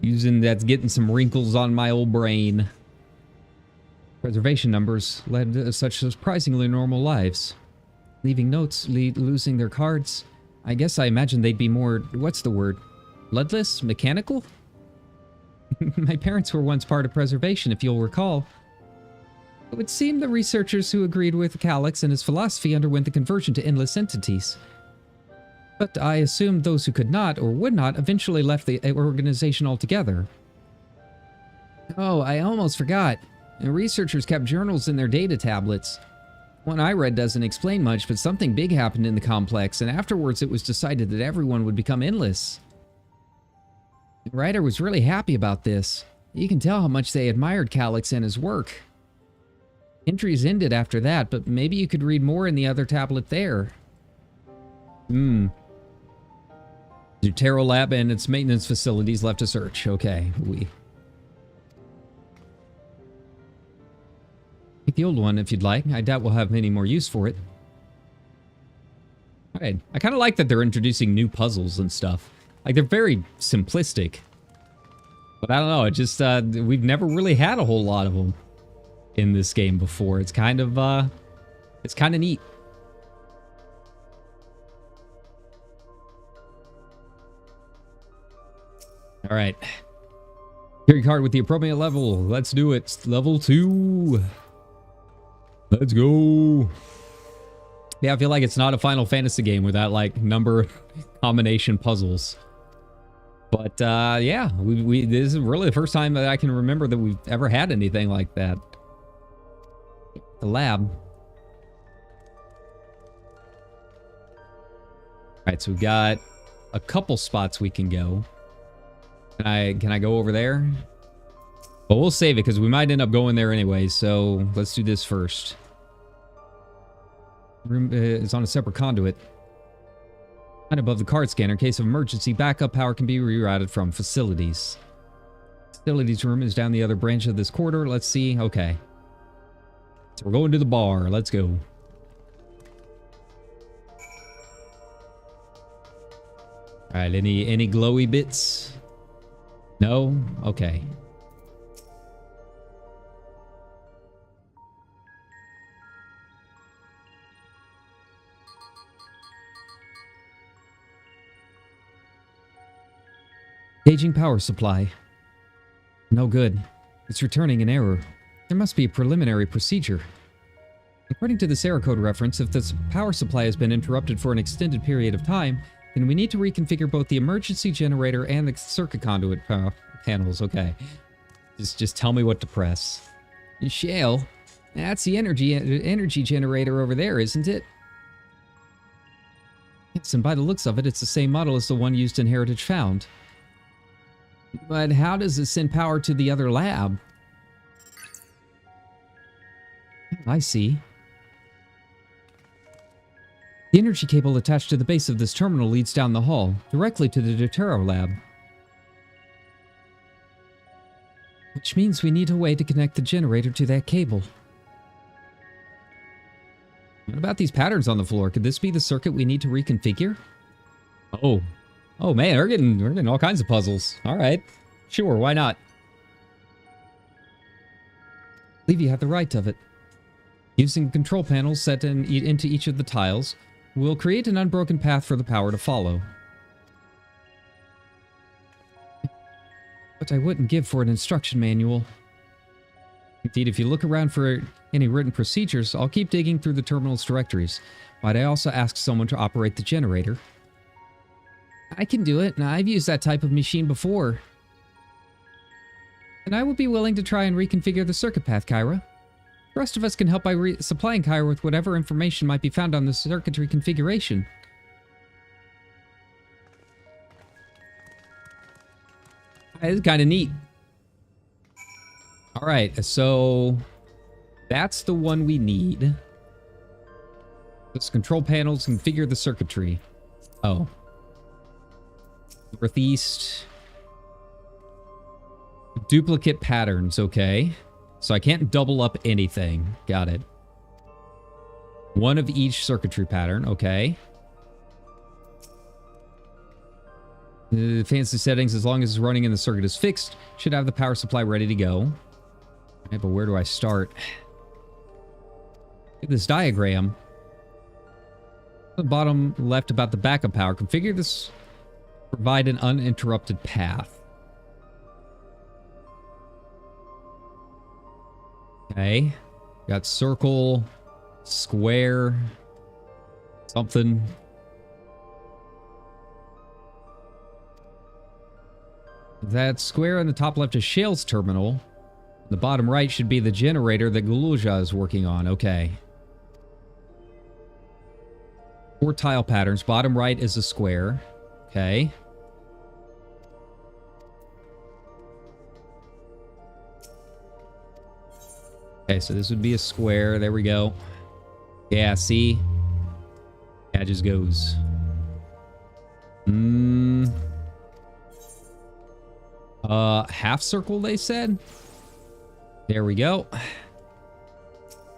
That's getting some wrinkles on my old brain. Preservation numbers led to such surprisingly normal lives. Leaving notes, losing their cards. I guess I imagine they'd be more, what's the word? Bloodless? Mechanical? My parents were once part of preservation, if you'll recall. It would seem the researchers who agreed with Calyx and his philosophy underwent the conversion to endless entities. But I assumed those who could not, or would not, eventually left the organization altogether. Oh, I almost forgot. The researchers kept journals in their data tablets. One I read doesn't explain much, but something big happened in the complex, and afterwards it was decided that everyone would become endless. The writer was really happy about this. You can tell how much they admired Calyx and his work. Entries ended after that, but maybe you could read more in the other tablet there. The Tarot Lab and its maintenance facilities left to search. Okay, Take the old one if you'd like. I doubt we'll have any more use for it. Alright, I kind of like that they're introducing new puzzles and stuff. Like, they're very simplistic. But I don't know, it just, we've never really had a whole lot of them in this game before. It's kind of neat. Alright. Carry card with the appropriate level. Let's do it. Level 2. Let's go. Yeah, I feel like it's not a Final Fantasy game without, like, number combination puzzles. But, yeah, this is really the first time that I can remember that we've ever had anything like that. The lab. Alright, so we've got a couple spots we can go. Can I go over there? Well, we'll save it because we might end up going there anyway, so let's do this first. Room is on a separate conduit. Right above the card scanner. In case of emergency, backup power can be rerouted from facilities. Facilities room is down the other branch of this corridor. Let's see. Okay. So we're going to the bar. Let's go. Alright, any glowy bits? No? Okay. Gauging power supply. No good. It's returning an error. There must be a preliminary procedure. According to the Sarah code reference, if this power supply has been interrupted for an extended period of time, then we need to reconfigure both the emergency generator and the circuit conduit panels. Okay. Just tell me what to press. Shale, that's the energy generator over there, isn't it? Yes, and by the looks of it, it's the same model as the one used in Heritage Found. But how does it send power to the other lab? I see. The energy cable attached to the base of this terminal leads down the hall, directly to the Deutero lab. Which means we need a way to connect the generator to that cable. What about these patterns on the floor? Could this be the circuit we need to reconfigure? Oh. Oh man, we're getting all kinds of puzzles. Alright. Sure, why not? I believe you have the right of it. Using control panels set into each of the tiles, we'll create an unbroken path for the power to follow. What I wouldn't give for an instruction manual. Indeed, if you look around for any written procedures, I'll keep digging through the terminal's directories. Might I also ask someone to operate the generator? I can do it, and I've used that type of machine before. And I would be willing to try and reconfigure the circuit path, Kyra. The rest of us can help by supplying Kyra with whatever information might be found on the circuitry configuration. It's kind of neat. Alright, so that's the one we need. This control panels configure the circuitry. Oh. Northeast. Duplicate patterns, okay. So I can't double up anything. Got it. One of each circuitry pattern, okay. Fancy settings, as long as it's running and the circuit is fixed, should have the power supply ready to go. Okay, but where do I start? Look at this diagram. The bottom left about the backup power. Configure this, provide an uninterrupted path. Okay. Got circle, square, something. That square on the top left is Shale's terminal. The bottom right should be the generator that Guluja is working on. Okay. 4 tile patterns. Bottom right is a square. Okay. Okay, so this would be a square. There we go. Yeah, see? Yeah, it just goes. Half circle, they said? There we go.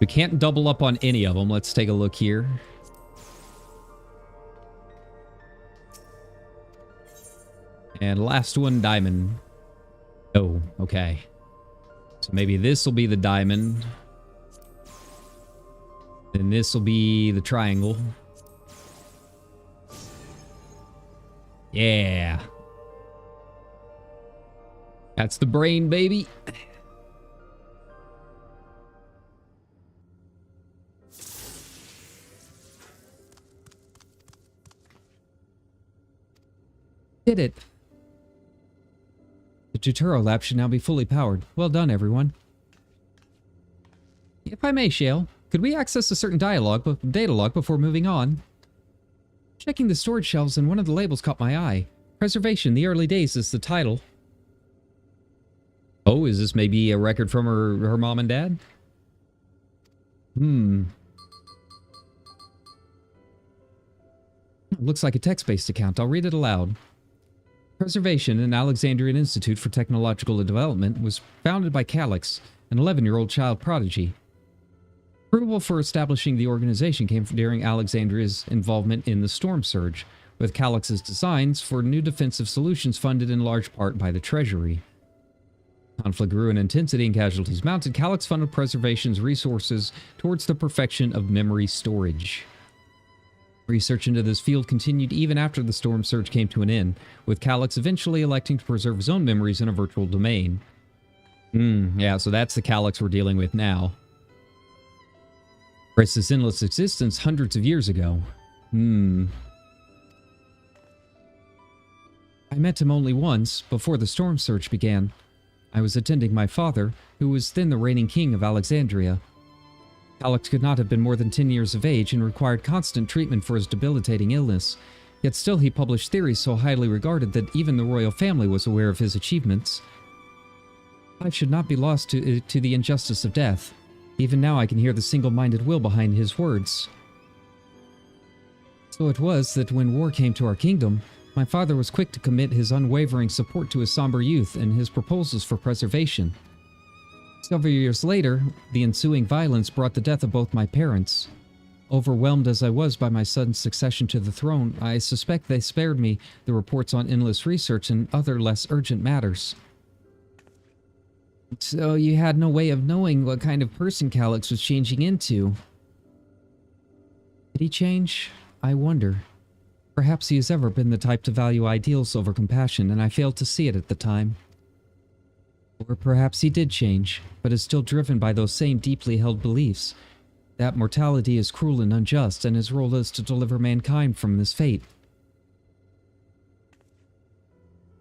We can't double up on any of them. Let's take a look here. And last one, diamond. Oh, okay. So maybe this will be the diamond. And this will be the triangle. Yeah. That's the brain, baby. Did it. The Deutero lab should now be fully powered. Well done, everyone. If I may, Shale, could we access a certain data log before moving on? Checking the storage shelves, and one of the labels caught my eye. Preservation, the early days is the title. Oh, is this maybe a record from her mom and dad? Looks like a text-based account. I'll read it aloud. Preservation, an Alexandrian Institute for Technological Development, was founded by Calix, an 11-year-old child prodigy. Approval for establishing the organization came during Alexandria's involvement in the Storm Surge, with Calix's designs for new defensive solutions funded in large part by the Treasury. Conflict grew in intensity and casualties mounted. Calix funded Preservation's resources towards the perfection of memory storage. Research into this field continued even after the Storm Surge came to an end, with Calix eventually electing to preserve his own memories in a virtual domain. Yeah, so that's the Calix we're dealing with now. Traced his endless existence hundreds of years ago. I met him only once, before the Storm Surge began. I was attending my father, who was then the reigning king of Alexandria. Calix could not have been more than 10 years of age and required constant treatment for his debilitating illness. Yet still he published theories so highly regarded that even the royal family was aware of his achievements. Life should not be lost to the injustice of death. Even now I can hear the single-minded will behind his words. So it was that when war came to our kingdom, my father was quick to commit his unwavering support to his somber youth and his proposals for preservation. Several years later, the ensuing violence brought the death of both my parents. Overwhelmed as I was by my son's succession to the throne, I suspect they spared me the reports on endless research and other less urgent matters. So you had no way of knowing what kind of person Calyx was changing into. Did he change? I wonder. Perhaps he has ever been the type to value ideals over compassion, and I failed to see it at the time. Or perhaps he did change, but is still driven by those same deeply held beliefs, that mortality is cruel and unjust, and his role is to deliver mankind from this fate.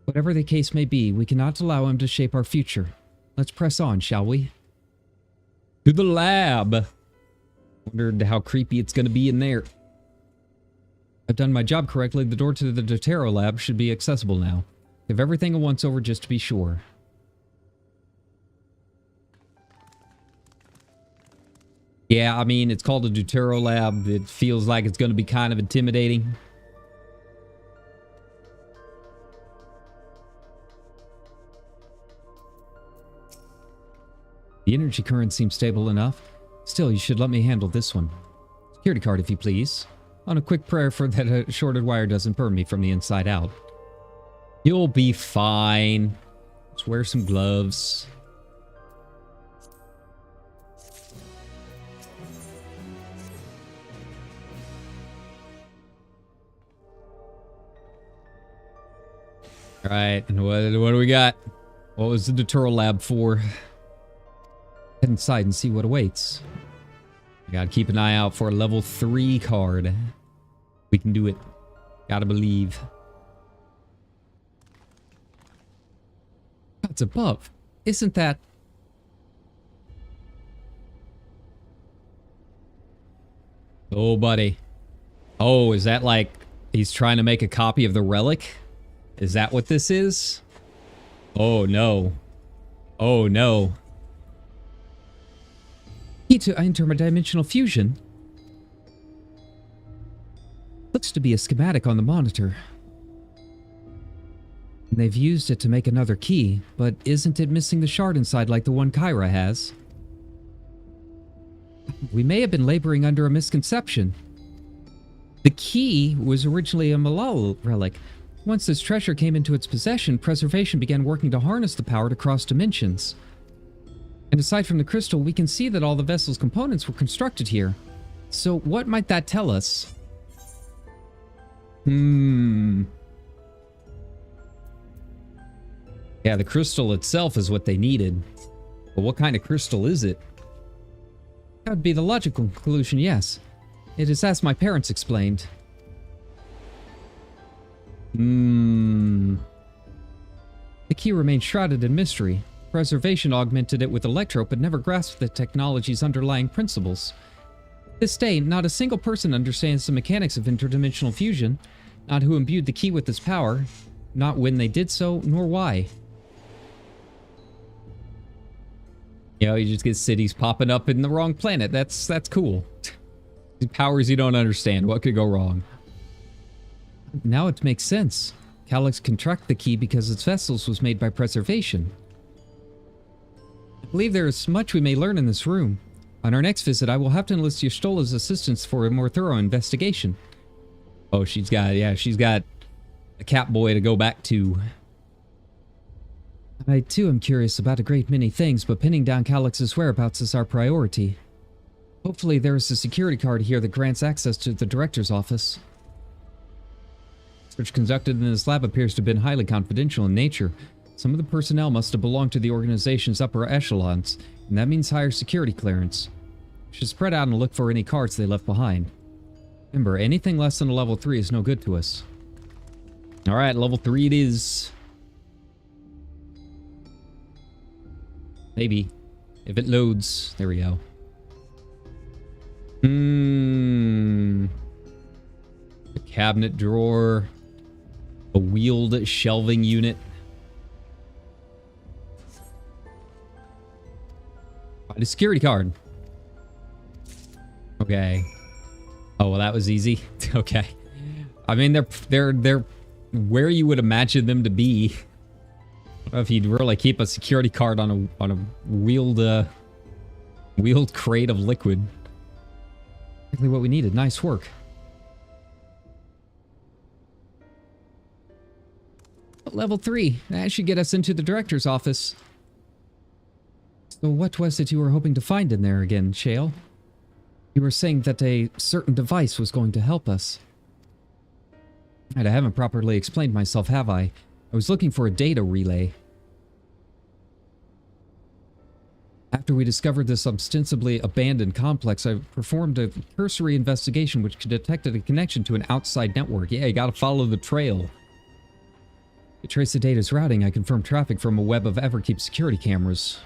Whatever the case may be, we cannot allow him to shape our future. Let's press on, shall we? To the lab! Wondered how creepy it's gonna be in there. I've done my job correctly. The door to the Deutero lab should be accessible now. Give everything a once-over just to be sure. Yeah, I mean, it's called a Deutero lab. It feels like it's going to be kind of intimidating. The energy current seems stable enough. Still, you should let me handle this one. Security card, if you please. On a quick prayer for that a shorted wire doesn't burn me from the inside out. You'll be fine. Just wear some gloves. All right, and what do we got? What was the Deutero lab for? Head inside and see what awaits. We gotta keep an eye out for a level 3 card. We can do it. Gotta believe. That's above. Isn't that... Oh, buddy. Oh, is that like he's trying to make a copy of the relic? Is that what this is? Oh, no. Oh, no. Key to interdimensional fusion? Looks to be a schematic on the monitor. They've used it to make another key, but isn't it missing the shard inside like the one Kyra has? We may have been laboring under a misconception. The key was originally a Malal relic. Once this treasure came into its possession, Preservation began working to harness the power to cross dimensions. And aside from the crystal, we can see that all the vessel's components were constructed here. So what might that tell us? Yeah, the crystal itself is what they needed. But what kind of crystal is it? That would be the logical conclusion, yes. It is as my parents explained. The key remained shrouded in mystery. Preservation augmented it with electro, but never grasped the technology's underlying principles. To this day, not a single person understands the mechanics of interdimensional fusion, not who imbued the key with its power, not when they did so, nor why. You know, you just get cities popping up in the wrong planet. That's cool. Powers you don't understand. What could go wrong? Now it makes sense. Calyx contracted the key because its vessels was made by Preservation. I believe there is much we may learn in this room. On our next visit, I will have to enlist Y'shtola's assistance for a more thorough investigation. Oh, she's got a Catboy to go back to. I too am curious about a great many things, but pinning down Calyx's whereabouts is our priority. Hopefully there is a security card here that grants access to the director's office. Search conducted in this lab appears to have been highly confidential in nature. Some of the personnel must have belonged to the organization's upper echelons, and that means higher security clearance. We should spread out and look for any cards they left behind. Remember, anything less than a level 3 is no good to us. Alright, level 3 it is. Maybe. If it loads. There we go. cabinet drawer. A wheeled shelving unit. Find a security card. Okay. Oh, well, that was easy. Okay. I mean, they're where you would imagine them to be. I don't know if you'd really keep a security card on a wheeled crate of liquid. Exactly what we needed. Nice work. Level 3. That should get us into the director's office. So what was it you were hoping to find in there again, Shale? You were saying that a certain device was going to help us. And I haven't properly explained myself, have I? I was looking for a data relay. After we discovered this ostensibly abandoned complex, I performed a cursory investigation which detected a connection to an outside network. Yeah, you gotta follow the trail. To trace the data's routing, I confirmed traffic from a web of Everkeep security cameras.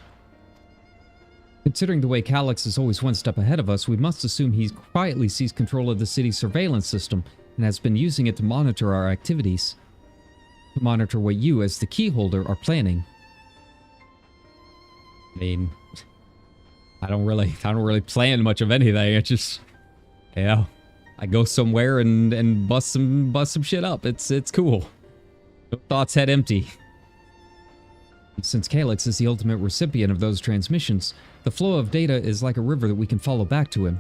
Considering the way Calyx is always one step ahead of us, we must assume he quietly seized control of the city's surveillance system and has been using it to monitor our activities. To monitor what you, as the key holder, are planning. I mean, I don't really plan much of anything. It's just, you know, I go somewhere and bust some shit up. It's cool. No thoughts head empty. Since Calyx is the ultimate recipient of those transmissions, the flow of data is like a river that we can follow back to him.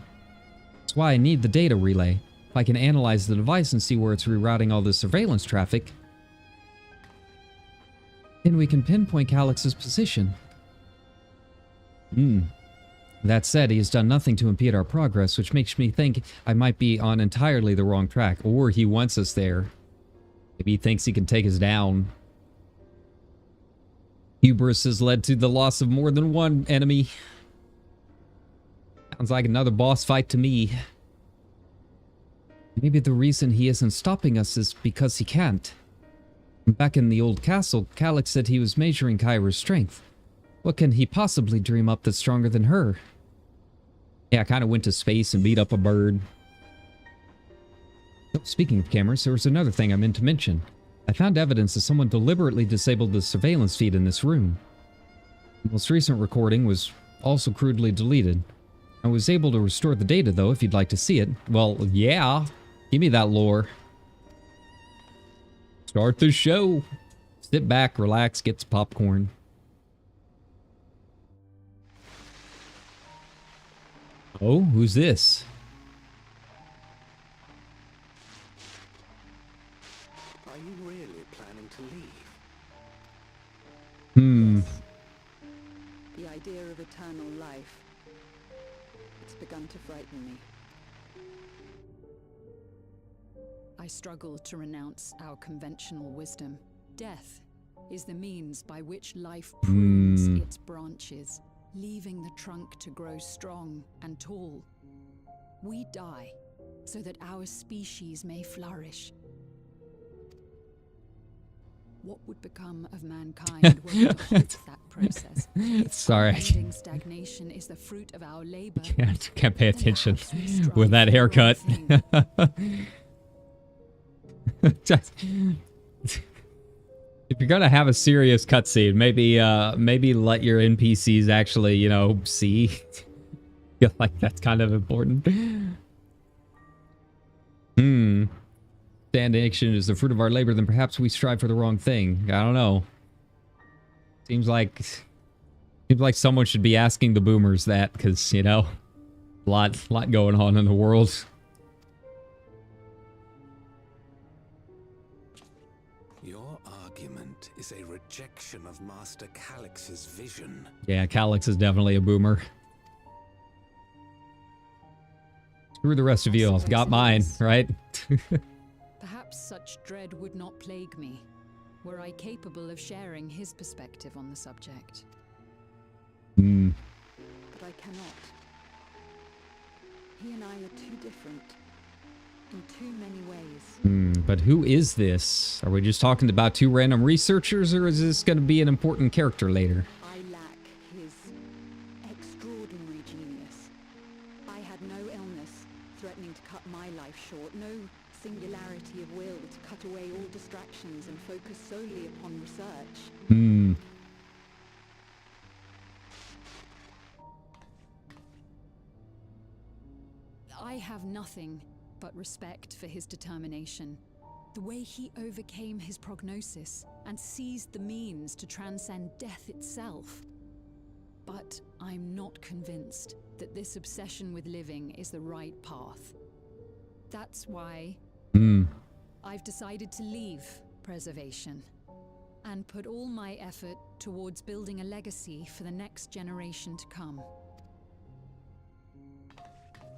That's why I need the data relay. If I can analyze the device and see where it's rerouting all this surveillance traffic, then we can pinpoint Calyx's position. That said, he has done nothing to impede our progress, which makes me think I might be on entirely the wrong track, or he wants us there. Maybe he thinks he can take us down. Hubris has led to the loss of more than one enemy. Sounds like another boss fight to me. Maybe the reason he isn't stopping us is because he can't. Back in the old castle, Calyx said he was measuring Kyra's strength. What can he possibly dream up that's stronger than her? Yeah, I kind of went to space and beat up a bird. Oh, speaking of cameras, there was another thing I meant to mention. I found evidence that someone deliberately disabled the surveillance feed in this room. The most recent recording was also crudely deleted. I was able to restore the data, though, if you'd like to see it. Well, yeah. Give me that lore. Start the show. Sit back, relax, get some popcorn. Oh, who's this? Are you really planning to leave? The idea of eternal life, it's begun to frighten me. I struggle to renounce our conventional wisdom. Death is the means by which life prunes its branches, leaving the trunk to grow strong and tall. We die so that our species may flourish. What would become of mankind were we to halt that process? Sorry. Stagnation is the fruit of our labor. Can't pay attention with that haircut. If you're gonna have a serious cutscene, maybe let your NPCs actually, you know, see. Feel like that's kind of important. Stagnation is the fruit of our labor, then perhaps we strive for the wrong thing. I don't know. Seems like someone should be asking the boomers that, because, you know, a lot going on in the world. Your argument is a rejection of Master Calyx's vision. Yeah, Calyx is definitely a boomer. Screw the rest of you. I've got mine, right? Perhaps such dread would not plague me, were I capable of sharing his perspective on the subject. But I cannot. He and I are too different, in too many ways. But who is this? Are we just talking about two random researchers, or is this going to be an important character later? I lack his extraordinary genius. I had no illness threatening to cut my life short, no singularity clarity of will to cut away all distractions and focus solely upon research. Hmm. I have nothing but respect for his determination. The way he overcame his prognosis and seized the means to transcend death itself. But I'm not convinced that this obsession with living is the right path. That's why I've decided to leave preservation and put all my effort towards building a legacy for the next generation to come.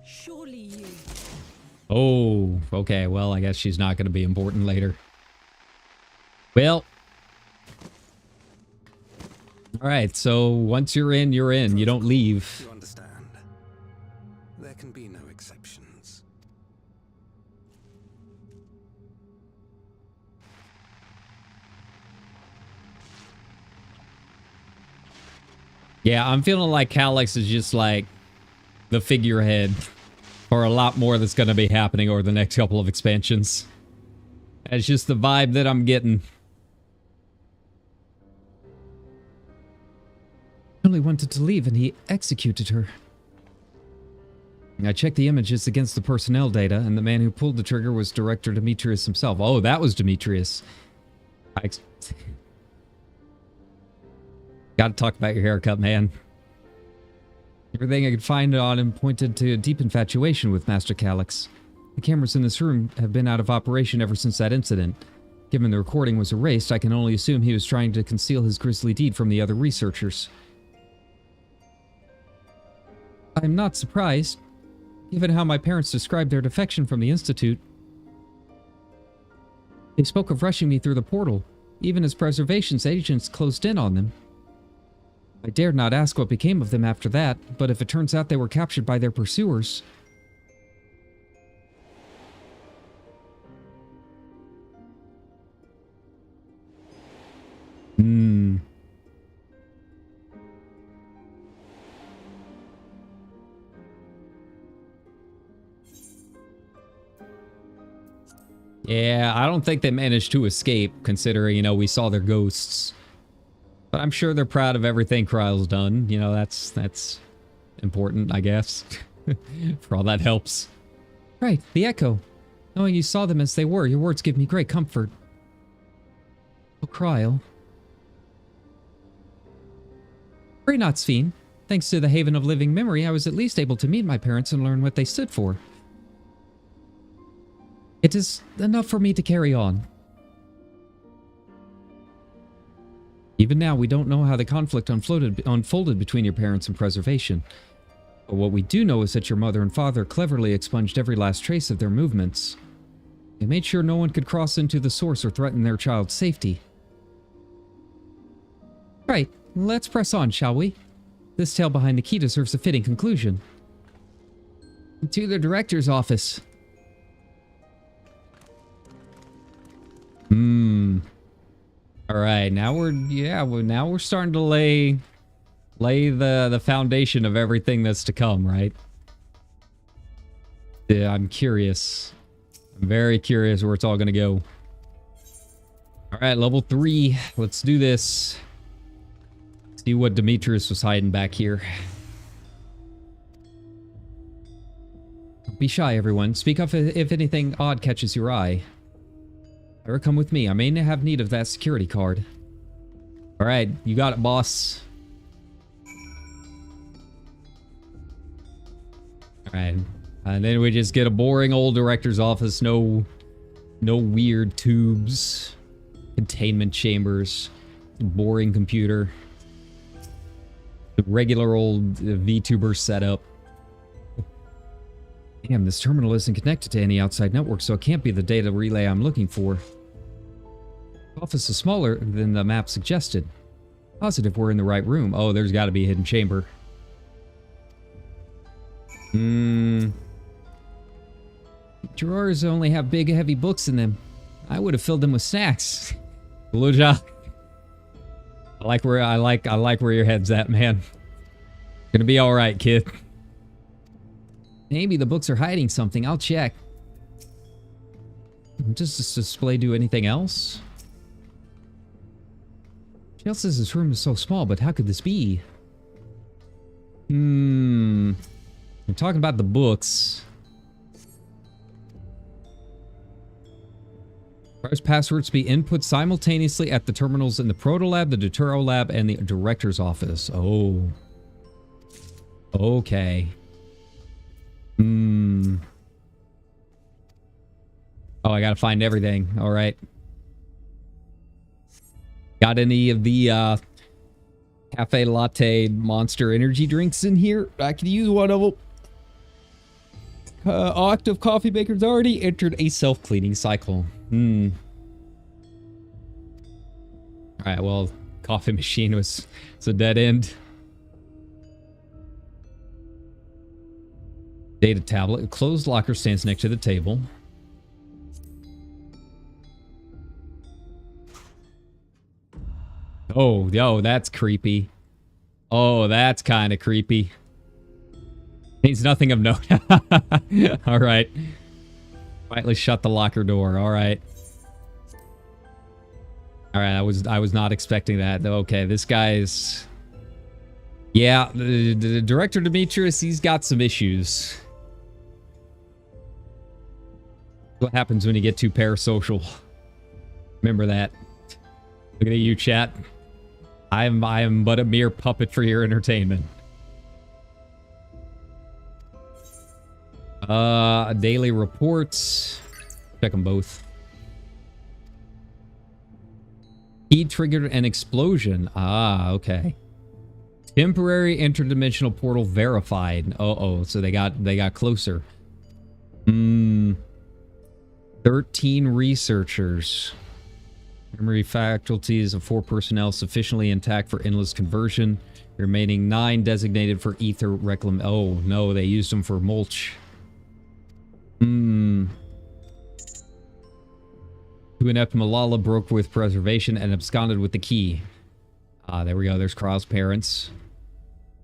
Surely you... Oh, okay. Well, I guess she's not going to be important later. Well. All right, so once you're in, you're in. You don't leave. You understand. There can be no exceptions. Yeah, I'm feeling like Calyx is just like the figurehead for a lot more that's going to be happening over the next couple of expansions. That's just the vibe that I'm getting. I only wanted to leave and he executed her. I checked the images against the personnel data, and the man who pulled the trigger was Director Demetrius himself. Oh, that was Demetrius. Gotta talk about your haircut, man. Everything I could find on him pointed to a deep infatuation with Master Calyx. The cameras in this room have been out of operation ever since that incident. Given the recording was erased, I can only assume he was trying to conceal his grisly deed from the other researchers. I'm not surprised, given how my parents described their defection from the Institute. They spoke of rushing me through the portal, even as Preservation's agents closed in on them. I dared not ask what became of them after that, but if it turns out they were captured by their pursuers... Yeah, I don't think they managed to escape, considering, you know, we saw their ghosts. But I'm sure they're proud of everything Kryle's done. You know, that's important, I guess. For all that helps. Right, the Echo. Knowing you saw them as they were, your words give me great comfort. Oh, Kryle. Pray not, Sphene. Thanks to the Haven of Living Memory, I was at least able to meet my parents and learn what they stood for. It is enough for me to carry on. Even now, we don't know how the conflict unfolded between your parents and Preservation. But what we do know is that your mother and father cleverly expunged every last trace of their movements. They made sure no one could cross into the source or threaten their child's safety. Right, let's press on, shall we? This tale behind the key deserves a fitting conclusion. To the director's office. All right, now we're starting to lay the foundation of everything that's to come, right? Yeah, I'm curious. I'm very curious where it's all going to go. All right, level 3. Let's do this. See what Demetrius was hiding back here. Don't be shy, everyone. Speak up if anything odd catches your eye. Or come with me. I may have need of that security card. All right, you got it, boss. All right, and then we just get a boring old director's office. No weird tubes, containment chambers, boring computer. The regular old VTuber setup. Damn, this terminal isn't connected to any outside network, so it can't be the data relay I'm looking for. The office is smaller than the map suggested. Positive we're in the right room. Oh, there's got to be a hidden chamber. Drawers only have big, heavy books in them. I would have filled them with snacks. Luja. I like where your head's at, man. Gonna be all right, kid. Maybe the books are hiding something. I'll check. Does this display do anything else? Shale says this room is so small, but how could this be? I'm talking about the books. Requires passwords to be input simultaneously at the terminals in the Proto Lab, the Deutero Lab, and the Director's Office. Oh. Okay. Oh, I gotta find everything. Alright. Got any of the cafe latte monster energy drinks in here? I could use one of them. Octave Coffee Maker's already entered a self-cleaning cycle. Alright, well, coffee machine was a dead end. Data tablet. A closed locker stands next to the table. Oh, yo, that's creepy. Oh, that's kind of creepy. Means nothing of note. All right. Quietly shut the locker door. All right. All right, I was not expecting that. Okay, this guy's... Yeah, the director Demetrius, he's got some issues. What happens when you get too parasocial? Remember that. Looking at you, chat. I am but a mere puppet for your entertainment. Daily reports. Check them both. He triggered an explosion. Ah, okay. Temporary interdimensional portal verified. Uh-oh, so they got closer. 13 researchers. Memory faculties of 4 personnel sufficiently intact for endless conversion. Remaining 9 designated for ether reclam. Oh, no, they used them for mulch. Two inept Malala broke with preservation and absconded with the key. Ah, there we go. There's Krau's parents.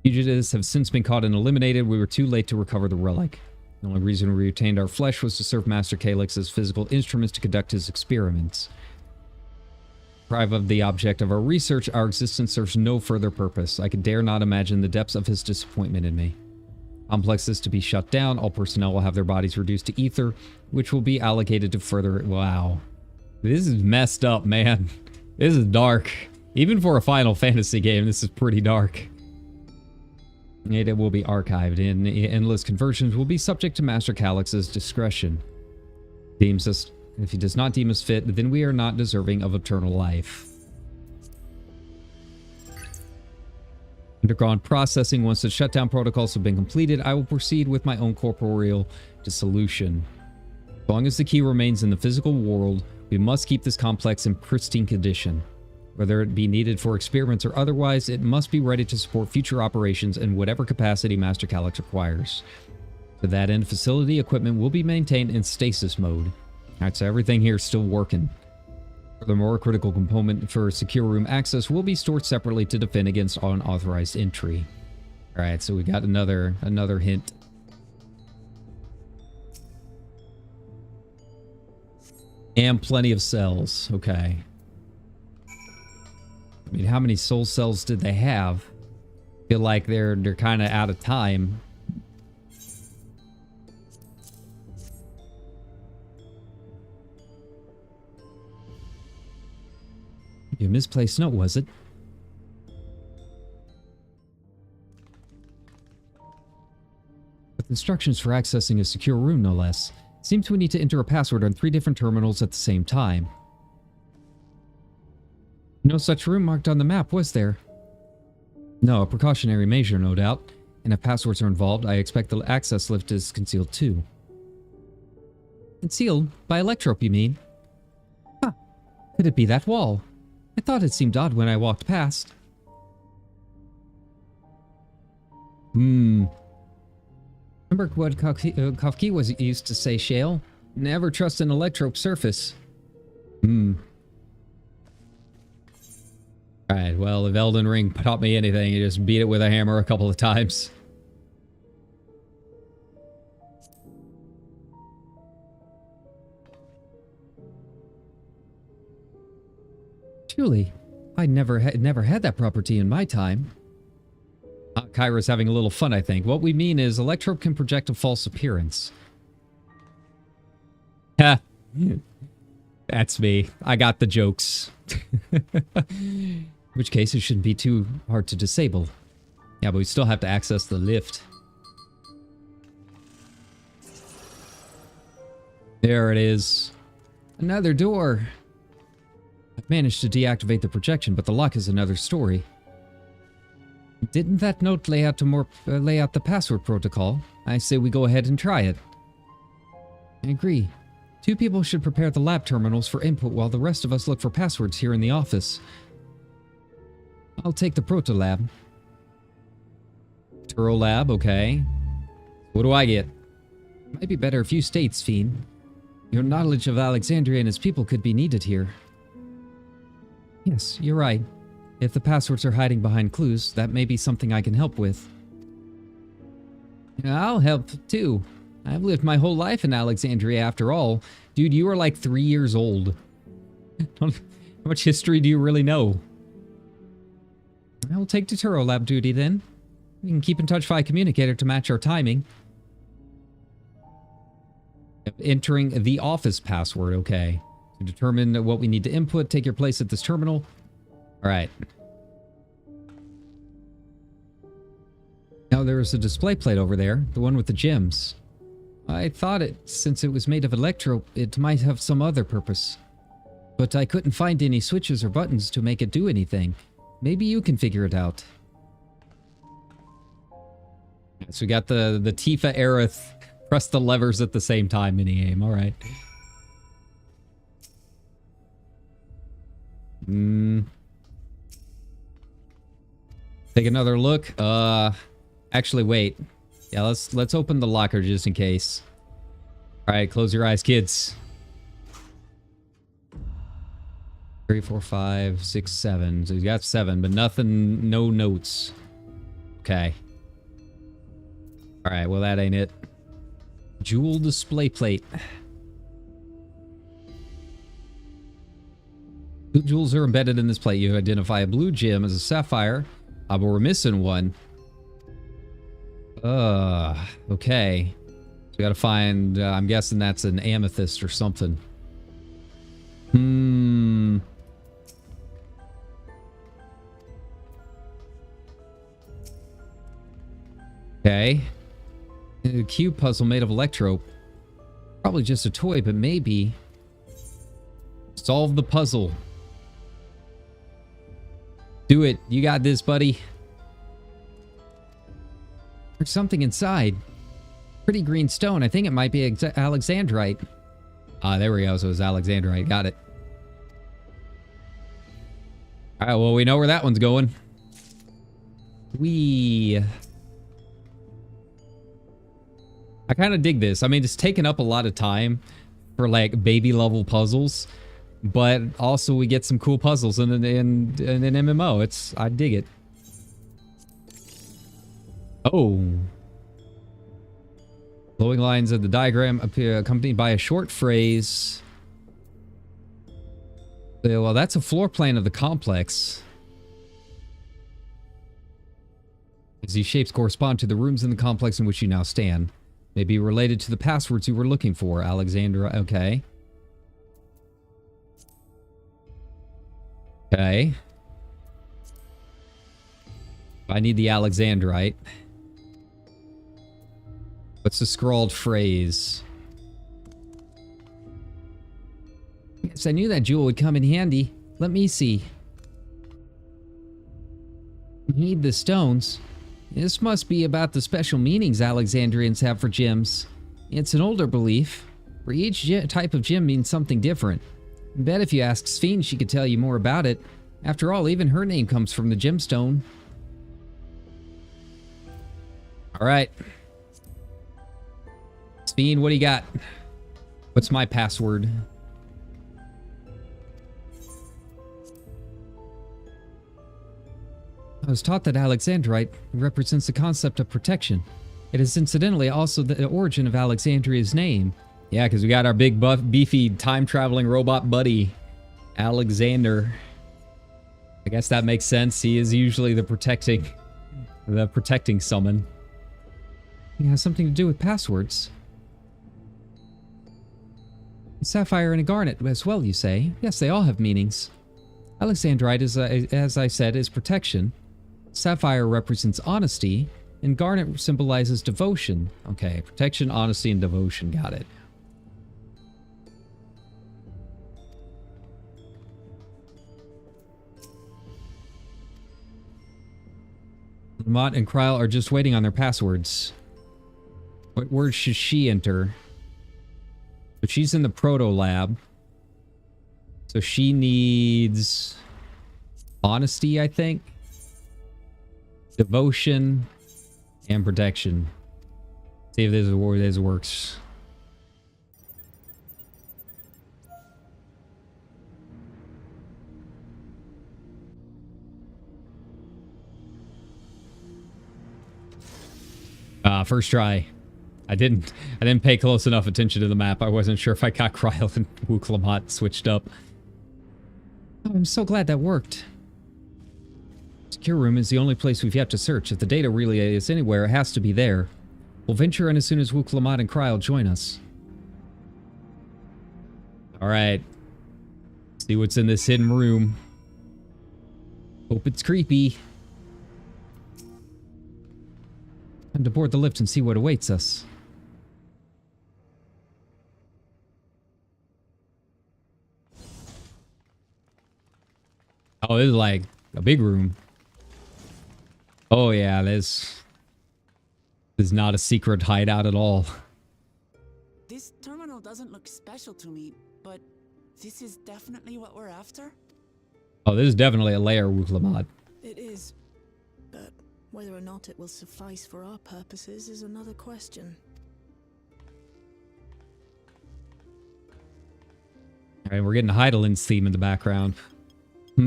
Fugitives have since been caught and eliminated. We were too late to recover the relic. The only reason we retained our flesh was to serve Master Calyx as physical instruments to conduct his experiments. Deprived of the object of our research, our existence serves no further purpose. I could dare not imagine the depths of his disappointment in me. Complex is to be shut down. All personnel will have their bodies reduced to ether, which will be allocated to further... Wow. This is messed up, man. This is dark. Even for a Final Fantasy game, this is pretty dark. It will be archived, and endless conversions will be subject to Master Calyx's discretion. Deems us... If he does not deem us fit, then we are not deserving of eternal life. Undergone processing. Once the shutdown protocols have been completed, I will proceed with my own corporeal dissolution. As long as the key remains in the physical world, we must keep this complex in pristine condition. Whether it be needed for experiments or otherwise, it must be ready to support future operations in whatever capacity Master Calyx requires. To that end, facility equipment will be maintained in stasis mode. Alright, so everything here is still working. Furthermore, a critical component for secure room access will be stored separately to defend against unauthorized entry. Alright, so we got another hint. And plenty of cells. Okay. I mean, how many soul cells did they have? I feel like they're kind of out of time. Your misplaced note, was it? With instructions for accessing a secure room, no less. Seems we need to enter a password on 3 different terminals at the same time. No such room marked on the map, was there? No, a precautionary measure, no doubt. And if passwords are involved, I expect the access lift is concealed too. Concealed? By Electrope, you mean? Huh. Could it be that wall? I thought it seemed odd when I walked past. Remember what Kafki was used to say, Shale? Never trust an Electrope surface. Alright, well, if Elden Ring taught me anything, you just beat it with a hammer a couple of times. Truly, I never had that property in my time. Kyra's having a little fun, I think. What we mean is Electrope can project a false appearance. Ha! That's me. I got the jokes. In which case, it shouldn't be too hard to disable. Yeah, but we still have to access the lift. There it is. Another door. I've managed to deactivate the projection, but the lock is another story. Didn't that note lay out the password protocol? I say we go ahead and try it. I agree. 2 people should prepare the lab terminals for input while the rest of us look for passwords here in the office. I'll take the proto lab. Turo lab, okay. What do I get? Might be better if you stayed, Sphene. Your knowledge of Alexandria and his people could be needed here. Yes, you're right. If the passwords are hiding behind clues, that may be something I can help with. I'll help, too. I've lived my whole life in Alexandria after all. Dude, you are like 3 years old. How much history do you really know? I'll take Turo lab duty then. We can keep in touch via communicator to match our timing. Entering the office password, okay. To determine what we need to input, take your place at this terminal. Alright. Now there's a display plate over there, the one with the gems. I thought since it was made of electro, it might have some other purpose. But I couldn't find any switches or buttons to make it do anything. Maybe you can figure it out. So we got the Tifa era press the levers at the same time minigame, alright. Take another look. Actually, wait. Yeah, let's open the locker just in case. All right, close your eyes, kids. 3, 4, 5, 6, 7. So you got 7, but nothing, no notes. Okay. All right, well that ain't it. Jewel display plate. 2 jewels are embedded in this plate. You identify a blue gem as a sapphire. But we're missing one. Okay. So we gotta find, I'm guessing that's an amethyst or something. Okay. A cube puzzle made of electro. Probably just a toy, but maybe. Solve the puzzle. Do it. You got this, buddy. There's something inside. Pretty green stone. I think it might be Alexandrite. There we go. So it's Alexandrite. Got it. All right. Well, we know where that one's going. I kind of dig this. I mean, it's taken up a lot of time for like baby level puzzles, but also we get some cool puzzles in an MMO. I dig it. Oh. Flowing lines of the diagram appear accompanied by a short phrase. Well, that's a floor plan of the complex. As these shapes correspond to the rooms in the complex in which you now stand. May be related to the passwords you were looking for, Alexandra. Okay. Okay. I need the Alexandrite. What's the scrawled phrase? Yes, I knew that jewel would come in handy. Let me see. Need the stones. This must be about the special meanings Alexandrians have for gems. It's an older belief, where each type of gem means something different. I bet if you ask Sphene, she could tell you more about it. After all, even her name comes from the gemstone. Alright. Sphene, what do you got? What's my password? I was taught that Alexandrite represents the concept of protection. It is incidentally also the origin of Alexandria's name. Yeah, because we got our big, buff, beefy, time-traveling robot buddy, Alexander. I guess that makes sense. He is usually the protecting summon. It has something to do with passwords. A sapphire and a garnet as well, you say? Yes, they all have meanings. Alexandrite, as I said, is protection. Sapphire represents honesty, and garnet symbolizes devotion. Okay, protection, honesty, and devotion. Got it. Mott and Kryl are just waiting on their passwords. What words should she enter? But she's in the proto lab. So she needs honesty, I think. Devotion and protection. See if this works. First try. I didn't pay close enough attention to the map. I wasn't sure if I got Kryl and Wuk-Lamat switched up. Oh, I'm so glad that worked. Secure room is the only place we've yet to search. If the data really is anywhere, it has to be there. We'll venture in as soon as Wuk-Lamat and Kryl join us. Alright. See what's in this hidden room. Hope it's creepy. Time to board the lift and see what awaits us. Oh, this is like a big room. Oh yeah, this is not a secret hideout at all. This terminal doesn't look special to me, but this is definitely what we're after? Oh, this is definitely a lair, Wuk-Lamat. It is. But whether or not it will suffice for our purposes is another question. Alright, we're getting Heidelin's theme in the background. The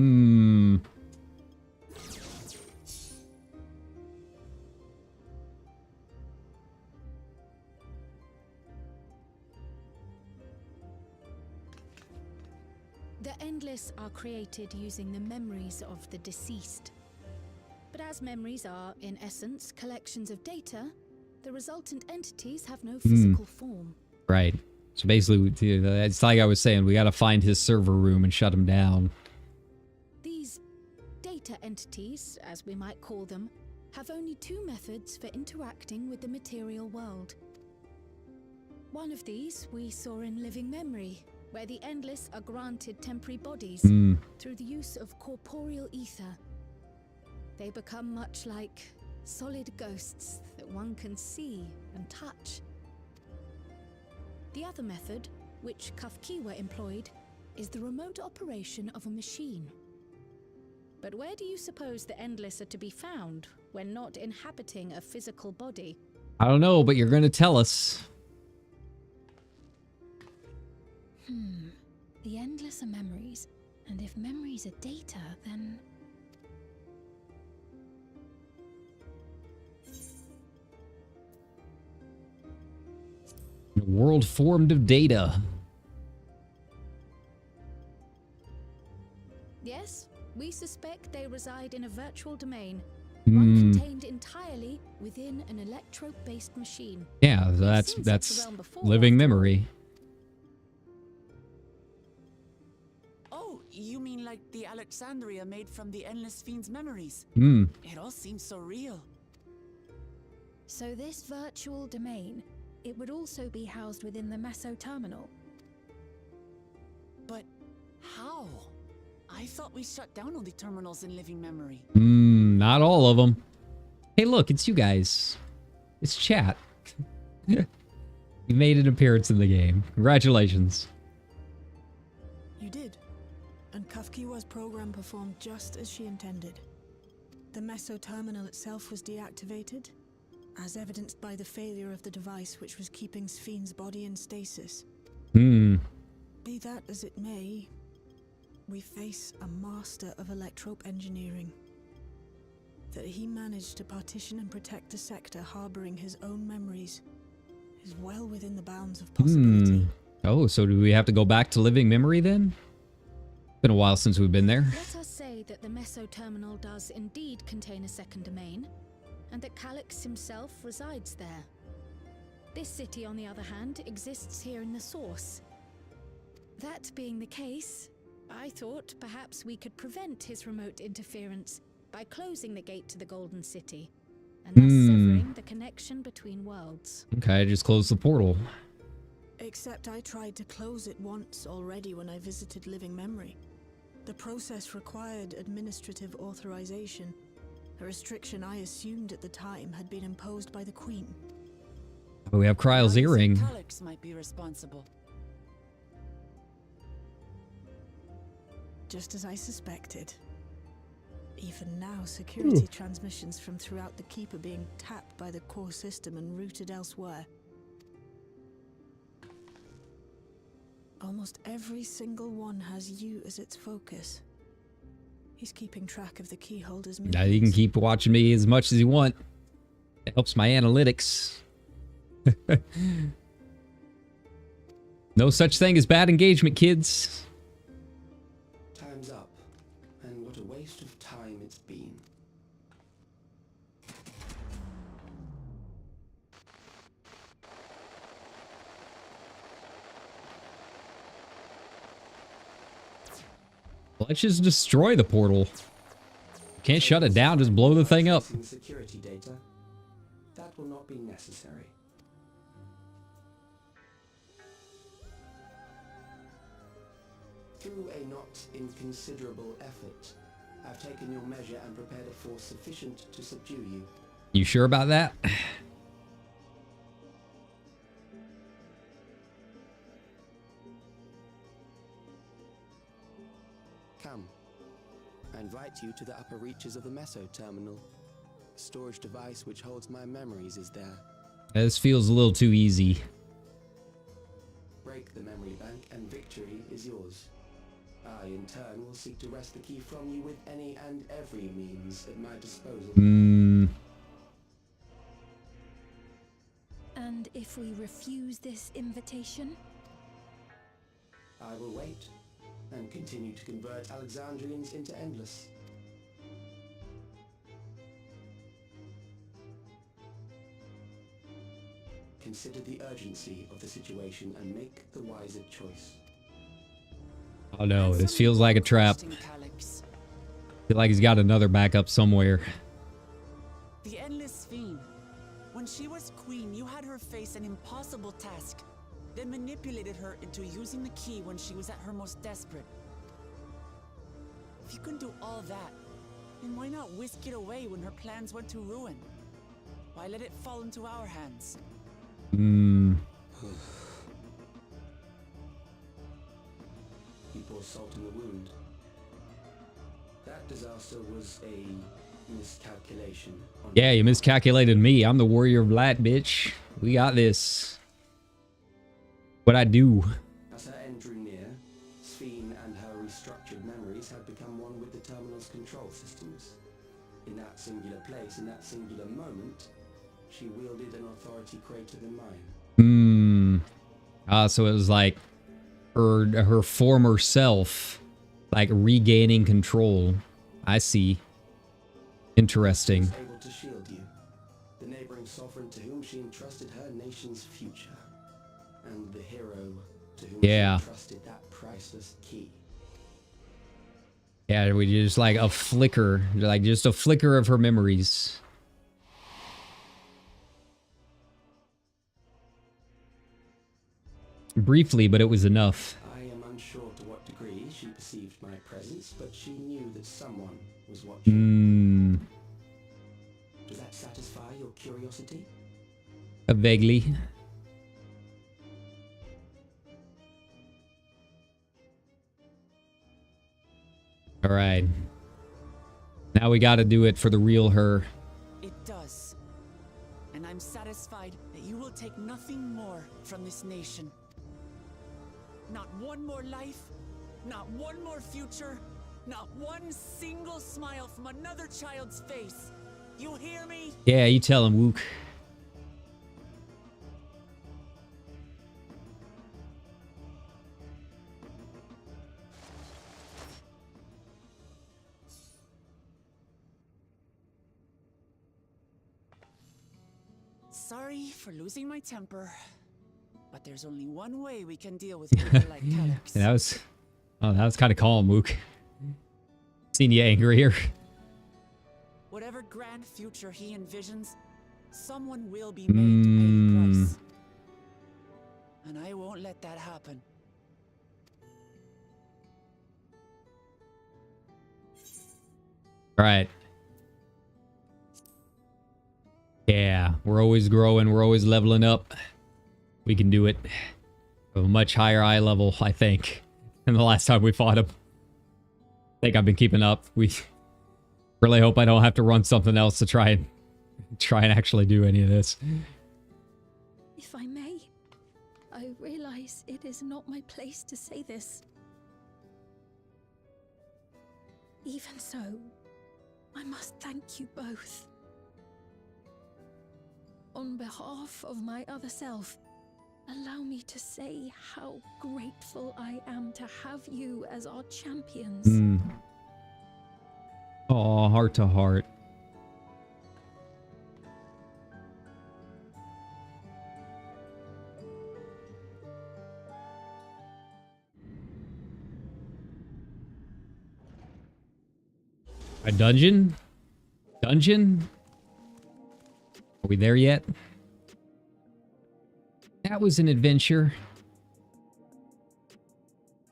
Endless are created using the memories of the deceased. But as memories are, in essence, collections of data, the resultant entities have no physical form. Right. So basically, it's like I was saying, we gotta find his server room and shut him down. These data entities, as we might call them, have only two methods for interacting with the material world. One of these we saw in Living Memory, where the Endless are granted temporary bodies through the use of corporeal ether. They become much like solid ghosts that one can see and touch. The other method, which Kafkiwa employed, is the remote operation of a machine. But where do you suppose the Endless are to be found when not inhabiting a physical body? I don't know, but you're gonna tell us. The Endless are memories, and if memories are data, then... A world formed of data. Yes, we suspect they reside in a virtual domain, one contained entirely within an electrope-based machine. Yeah, that's living memory. Oh, you mean like the Alexandria made from the Endless Fiend's memories? It all seems so real. So this virtual domain, it would also be housed within the Meso terminal. But how? I thought we shut down all the terminals in Living Memory. Not all of them. Hey, look, it's you guys. It's chat. You made an appearance in the game. Congratulations. You did. And Kafkiwa's program performed just as she intended. The Meso terminal itself was deactivated, as evidenced by the failure of the device which was keeping Spheen's body in stasis. Be that as it may, we face a master of electrope engineering. That he managed to partition and protect the sector harboring his own memories is well within the bounds of possibility. Oh, so do we have to go back to Living Memory then? Been a while since we've been there. Let us say say that the Meso Terminal does indeed contain a second domain, and that Calyx himself resides there. This city, on the other hand, exists here in the Source. That being the case, I thought perhaps we could prevent his remote interference by closing the gate to the Golden City, and thus severing the connection between worlds. Okay, just close the portal. Except I tried to close it once already when I visited Living Memory. The process required administrative authorization, a restriction I assumed at the time had been imposed by the Queen. But we have Kryle's earring. Calyx might be responsible. Just as I suspected. Even now, security transmissions from throughout the keep are being tapped by the core system and routed elsewhere. Almost every single one has you as its focus. He's keeping track of the key holders' movements. Now you can keep watching me as much as you want. It helps my analytics. No such thing as bad engagement, kids. Time's up, and what a waste of time it's been. Let's just destroy the portal. Can't shut it down, just blow the thing up. Security data. That will not be necessary. Through a not inconsiderable effort, I've taken your measure and prepared a force sufficient to subdue you. You sure about that? Come. I invite you to the upper reaches of the Meso Terminal. The storage device which holds my memories is there. This feels a little too easy. Break the memory bank and victory is yours. I, in turn, will seek to wrest the key from you with any and every means at my disposal. And if we refuse this invitation? I will wait and continue to convert Alexandrians into Endless. Consider the urgency of the situation and make the wiser choice. Oh no, this feels like a trap. Feel like he's got another backup somewhere. The Endless Fiend. When she was queen, you had her face an impossible task, then manipulated her into using the key when she was at her most desperate. If you can do all that, then why not whisk it away when her plans went to ruin? Why let it fall into our hands? He pours salt in the wound. That disaster was a miscalculation. Yeah, you miscalculated me. I'm the warrior of light, bitch. We got this. What'd I do? As her end drew near, Sphene and her restructured memories had become one with the terminal's control systems. In that singular place, in that singular moment, she wielded an authority greater than mine. So it was like her former self, like regaining control. I see. Interesting. She was able to shield you, the neighboring sovereign to whom she entrusted her nation's future, and the hero to whom she entrusted that priceless key. Yeah, we just like a flicker, like just a flicker of her memories. Briefly, but it was enough. I am unsure to what degree she perceived my presence, but she knew that someone was watching. Does that satisfy your curiosity? Vaguely. All right. Now we got to do it for the real her. It does. And I'm satisfied that you will take nothing more from this nation. Not one more life, not one more future, not one single smile from another child's face. You hear me? Yeah, you tell him, Wook. sorry for losing my temper, but there's only one way we can deal with people like Calyx. That was kind of calm, Mook. Seen you angrier. Whatever grand future he envisions, someone will be made to pay the price. And I won't let that happen. All right. Yeah, we're always growing. We're always leveling up. We can do it. A much higher eye level, I think, than the last time we fought him. I think I've been keeping up. We really hope I don't have to run something else to try and actually do any of this. If I may, I realize it is not my place to say this. Even so, I must thank you both. On behalf of my other self, allow me to say how grateful I am to have you as our champions. Oh, heart to heart. A dungeon? Dungeon? Are we there yet? That was an adventure.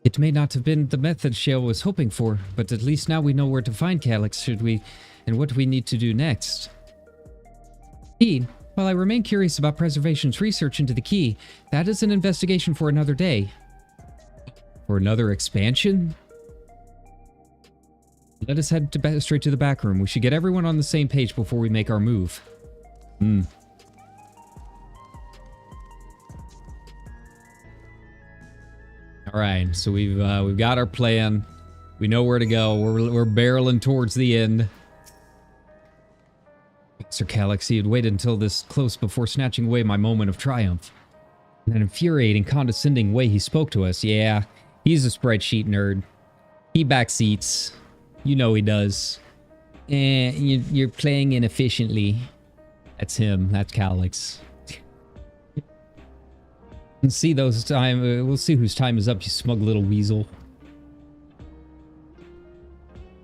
It may not have been the method Shale was hoping for, but at least now we know where to find Calyx, and what we need to do next. Indeed, while I remain curious about Preservation's research into the key, that is an investigation for another day. For another expansion? Let us head straight to the back room. We should get everyone on the same page before we make our move. All right, so we've got our plan. We know where to go. We're barreling towards the end. Sir Calyx, he had waited until this close before snatching away my moment of triumph. In that infuriating, condescending way he spoke to us. Yeah, he's a spreadsheet nerd. He backseats. You know he does. You're playing inefficiently. That's him. That's Calyx. And see those time. We'll see whose time is up. You smug little weasel.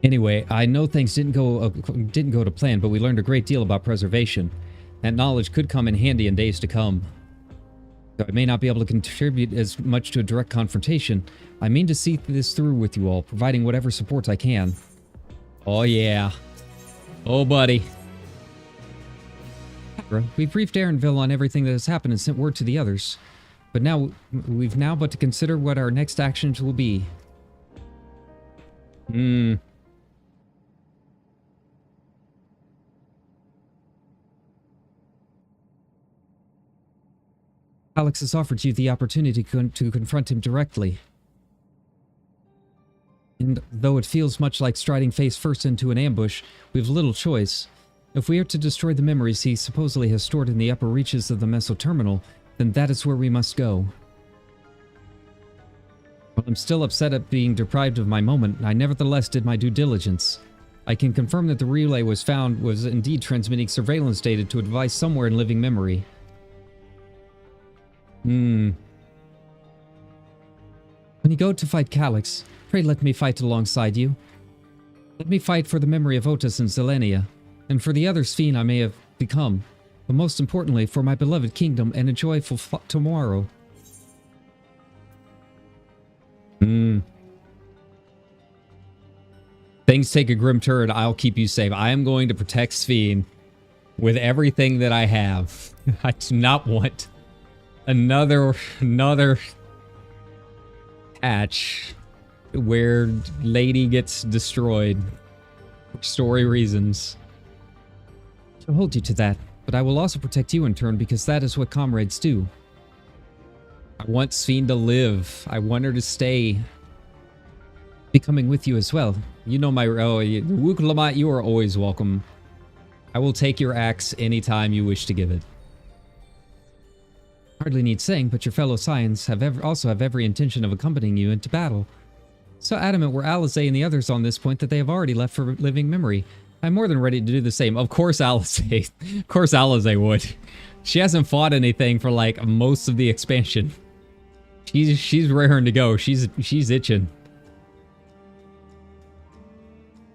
Anyway, I know things didn't go to plan, but we learned a great deal about preservation. That knowledge could come in handy in days to come. Though I may not be able to contribute as much to a direct confrontation, I mean to see this through with you all, providing whatever support I can. Oh yeah. Oh buddy. We've briefed Aaronville on everything that has happened and sent word to the others. But now, we've but to consider what our next actions will be. Alex has offered you the opportunity to confront him directly. And though it feels much like striding face first into an ambush, we have little choice. If we are to destroy the memories he supposedly has stored in the upper reaches of the Mesoterminal, then that is where we must go. While I'm still upset at being deprived of my moment, I nevertheless did my due diligence. I can confirm that the relay was indeed transmitting surveillance data to a device somewhere in living memory. When you go to fight Calyx, pray let me fight alongside you. Let me fight for the memory of Otis and Zelenia, and for the other Sphene I may have become, but most importantly for my beloved kingdom and a joyful tomorrow. Things take a grim turn. I'll keep you safe. I am going to protect Sphene with everything that I have. I do not want another patch where Lady gets destroyed for story reasons. I'll hold you to that, but I will also protect you in turn because that is what comrades do. I want Sphene to live. I want her to stay. Be coming with you as well. You know my... Wook Lamont, you are always welcome. I will take your axe anytime you wish to give it. Hardly need saying, but your fellow Scions also have every intention of accompanying you into battle. So adamant were Alize and the others on this point that they have already left for living memory. I'm more than ready to do the same. Of course Alize. Of course Alize would. She hasn't fought anything for like most of the expansion. She's raring to go. She's itching.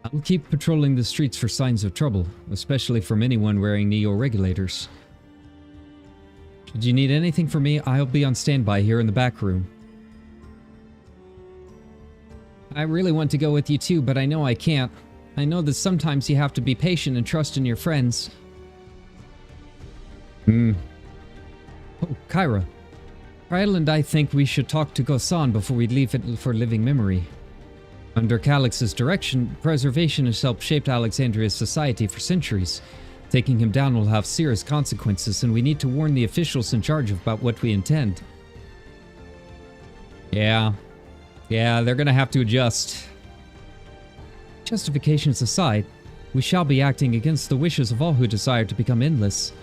I'll keep patrolling the streets for signs of trouble, especially from anyone wearing neo-regulators. Should you need anything from me, I'll be on standby here in the back room. I really want to go with you too, but I know I can't. I know that sometimes you have to be patient and trust in your friends. Oh, Kyra. Rydell and I think we should talk to Gosan before we leave it for living memory. Under Calix's direction, preservation has helped shape Alexandria's society for centuries. Taking him down will have serious consequences, and we need to warn the officials in charge about what we intend. Yeah, they're gonna have to adjust. Justifications aside, we shall be acting against the wishes of all who desire to become endless.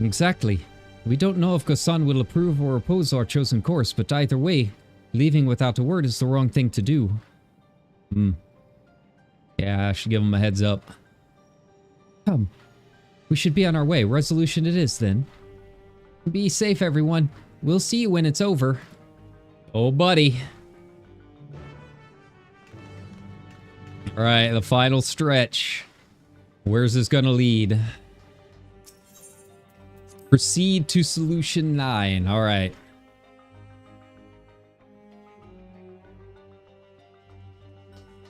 Exactly. We don't know if Gosan will approve or oppose our chosen course, but either way, leaving without a word is the wrong thing to do. Yeah, I should give him a heads up. Come. We should be on our way. Resolution it is, then. Be safe, everyone. We'll see you when it's over. Oh, buddy. Alright, the final stretch. Where's this gonna lead? Proceed to solution 9. Alright.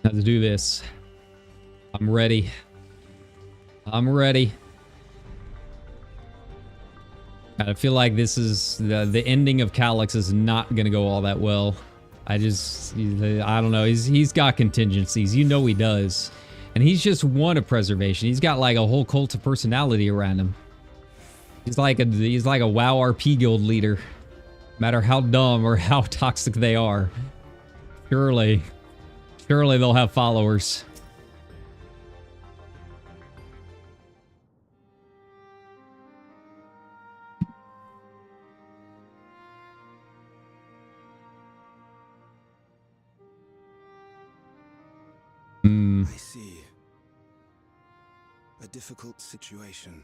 Now to do this. I'm ready. I'm ready. I feel like this is the ending of Calix is not gonna go all that well. I don't know. He's got contingencies. You know he does. And he's just one of preservation. He's got like a whole cult of personality around him. He's like a WoW RP guild leader. No matter how dumb or how toxic they are. Surely they'll have followers. I see. A difficult situation.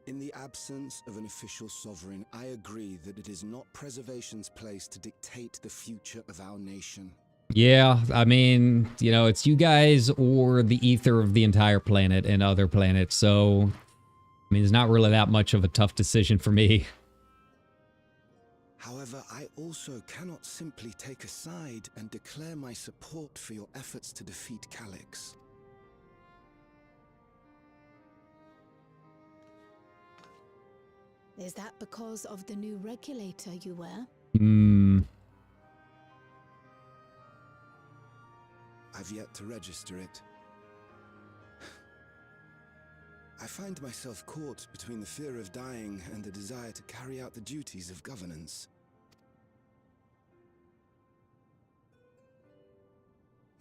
In the absence of an official sovereign, I agree that it is not preservation's place to dictate the future of our nation. Yeah, I mean, you know, it's you guys or the ether of the entire planet and other planets, so I mean, it's not really that much of a tough decision for me. However, I also cannot simply take a side and declare my support for your efforts to defeat Calix. Is that because of the new regulator you wear? I've yet to register it. I find myself caught between the fear of dying and the desire to carry out the duties of governance.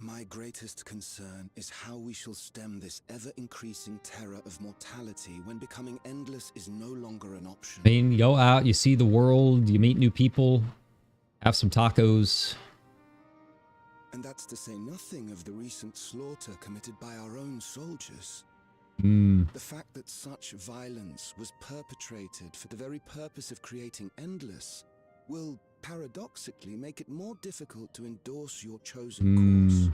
My greatest concern is how we shall stem this ever-increasing terror of mortality when becoming endless is no longer an option. I mean, you go out, you see the world, you meet new people, have some tacos. And that's to say nothing of the recent slaughter committed by our own soldiers. The fact that such violence was perpetrated for the very purpose of creating endless will paradoxically make it more difficult to endorse your chosen course.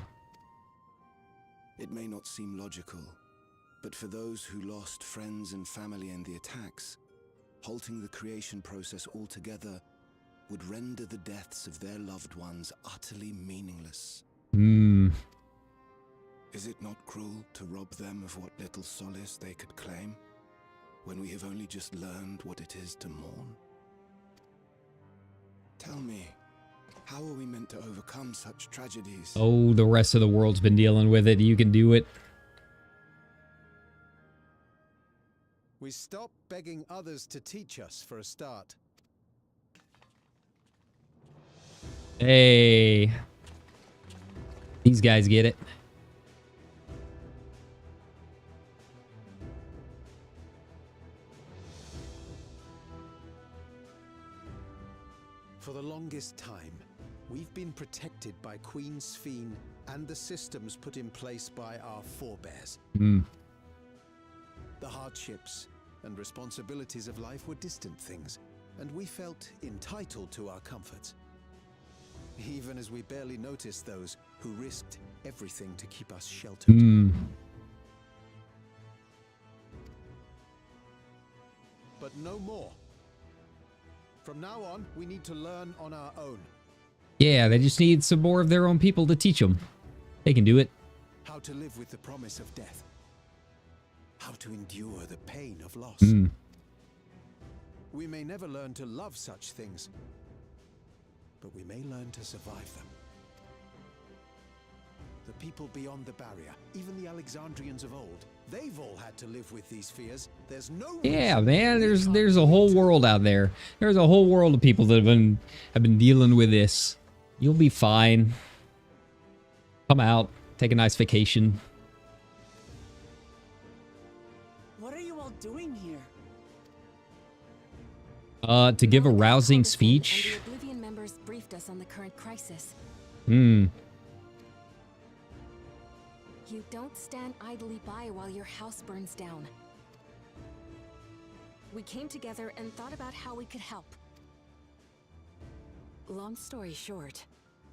It may not seem logical, but for those who lost friends and family in the attacks, halting the creation process altogether would render the deaths of their loved ones utterly meaningless. Is it not cruel to rob them of what little solace they could claim, when we have only just learned what it is to mourn? Tell me, how are we meant to overcome such tragedies? Oh, the rest of the world's been dealing with it. You can do it. We stop begging others to teach us for a start. Hey. These guys get it. For the longest time, we've been protected by Queen Sphene and the systems put in place by our forebears. The hardships and responsibilities of life were distant things, and we felt entitled to our comforts, even as we barely noticed those who risked everything to keep us sheltered. But no more. From now on, we need to learn on our own. Yeah, they just need some more of their own people to teach them. They can do it. How to live with the promise of death. How to endure the pain of loss. We may never learn to love such things, but we may learn to survive them. The people beyond the barrier, even the Alexandrians of old, they've all had to live with these fears. There's no Yeah, man, there's a whole world out there. There's a whole world of people that have been dealing with this. You'll be fine. Come out, take a nice vacation. What are you all doing here? To give a rousing speech. And the Oblivion members briefed us on the current crisis. Hmm. You don't stand idly by while your house burns down. We came together and thought about how we could help. Long story short,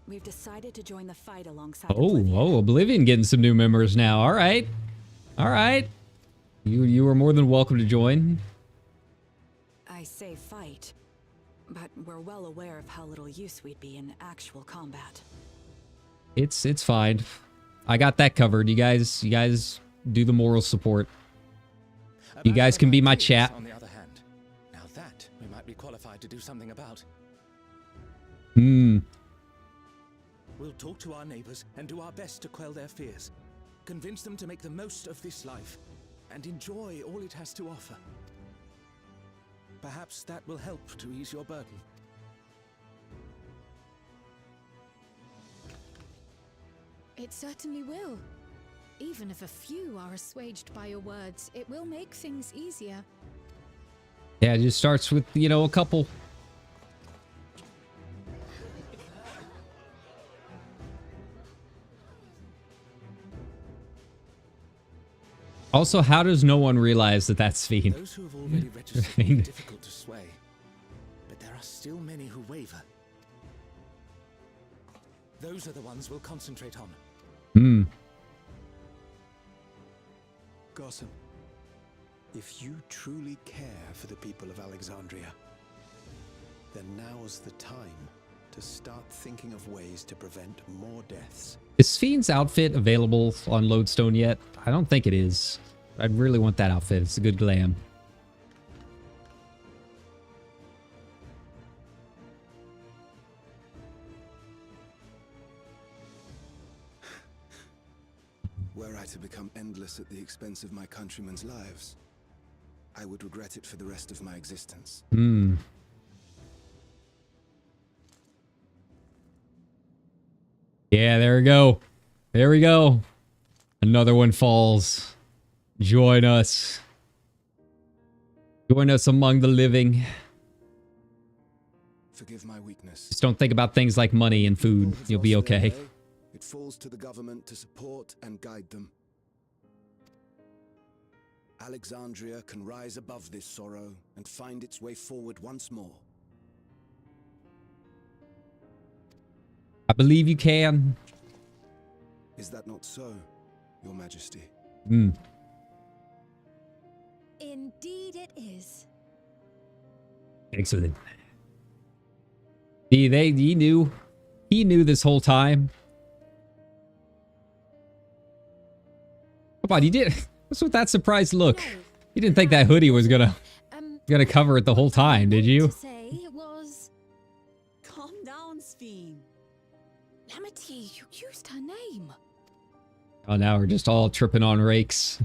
we've decided to join the fight alongside Oh, Oblivion getting some new members now. All right. All right. You are more than welcome to join. I say fight, but we're well aware of how little use we'd be in actual combat. It's fine. I got that covered. You guys do the moral support. You guys can be my chat. On the other hand, now that we might be qualified to do something about. Hmm. We'll talk to our neighbors and do our best to quell their fears. Convince them to make the most of this life and enjoy all it has to offer. Perhaps that will help to ease your burden. It certainly will. Even if a few are assuaged by your words, it will make things easier. Yeah, it just starts with, a couple. Also, how does no one realize that that's Fiend? Those who have already registered are difficult to sway, but there are still many who waver. Those are the ones we'll concentrate on. Gossam, if you truly care for the people of Alexandria, then now's the time to start thinking of ways to prevent more deaths. Is Fiend's outfit available on Lodestone yet? I don't think it is. I'd really want that outfit. It's a good glam. Were I to become endless at the expense of my countrymen's lives, I would regret it for the rest of my existence. Yeah, there we go. There we go. Another one falls. Join us. Join us among the living. Forgive my weakness. Just don't think about things like money and food. You'll be okay. It falls to the government to support and guide them. Alexandria can rise above this sorrow and find its way forward once more. I believe you can. Is that not so, Your Majesty? Indeed it is. Excellent. See, he knew. He knew this whole time. Come on, you did. What's with that surprised look? You didn't think that hoodie was gonna cover it the whole time, did you? Say it was. Calm down, Sphene. Lamity, you used her name. Oh, now we're just all tripping on rakes.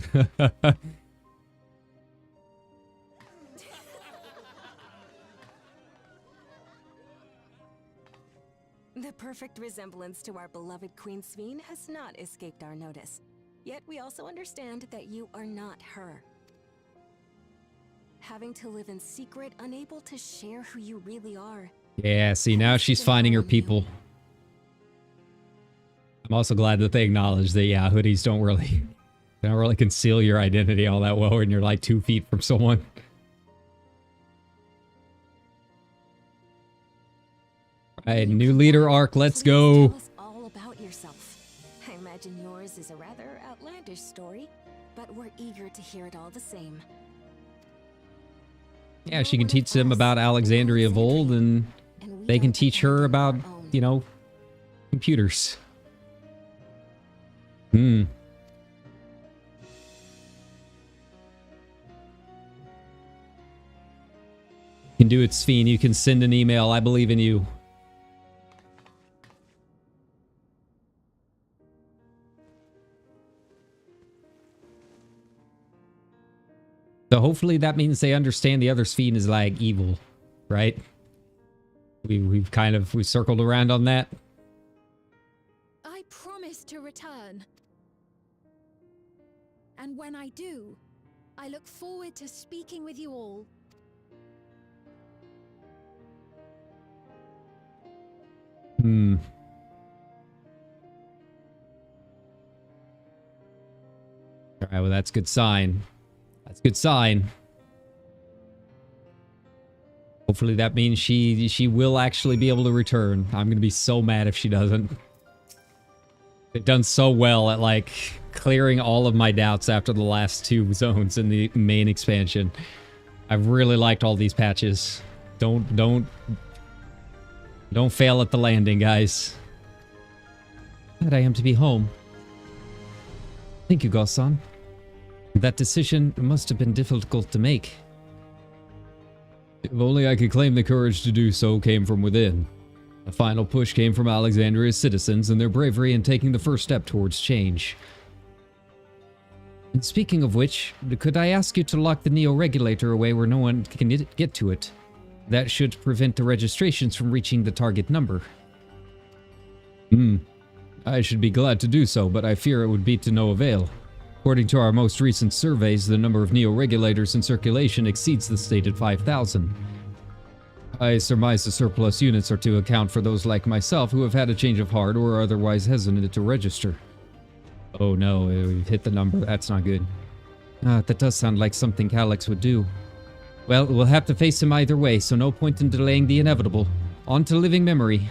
The perfect resemblance to our beloved Queen Sphene has not escaped our notice. Yet we also understand that you are not her. Having to live in secret, unable to share who you really are. Yeah, see, now she's finding her people. I'm also glad that they acknowledge that, yeah, hoodies don't really You don't really conceal your identity all that well when you're like 2 feet from someone. Alright, new leader arc, let's go. Tell us all about yourself. I imagine yours is a rather outlandish story, but we're eager to hear it all the same. Yeah, she can teach them about Alexandria of old, and they can teach her about, you know, computers. Hmm. You can do it, Sphene. You can send an email. I believe in you. So hopefully that means they understand the other Sphene is like evil, right? We've circled around on that. I promise to return. And when I do, I look forward to speaking with you all. Hmm. Alright, well that's a good sign. That's a good sign. Hopefully that means she will actually be able to return. I'm gonna be so mad if she doesn't. They've done so well at like clearing all of my doubts after the last 2 zones in the main expansion. I've really liked all these patches. Don't fail at the landing, guys. Glad I am to be home. Thank you, Gosan. That decision must have been difficult to make. If only I could claim the courage to do so came from within. The final push came from Alexandria's citizens and their bravery in taking the first step towards change. And speaking of which, could I ask you to lock the Neo-Regulator away where no one can get to it? That should prevent the registrations from reaching the target number. I should be glad to do so, but I fear it would be to no avail. According to our most recent surveys, the number of Neo-Regulators in circulation exceeds the stated 5,000. I surmise the surplus units are to account for those like myself who have had a change of heart or are otherwise hesitant to register. Oh no, we've hit the number. That's not good. That does sound like something Calyx would do. Well, we'll have to face him either way, so no point in delaying the inevitable. On to living memory.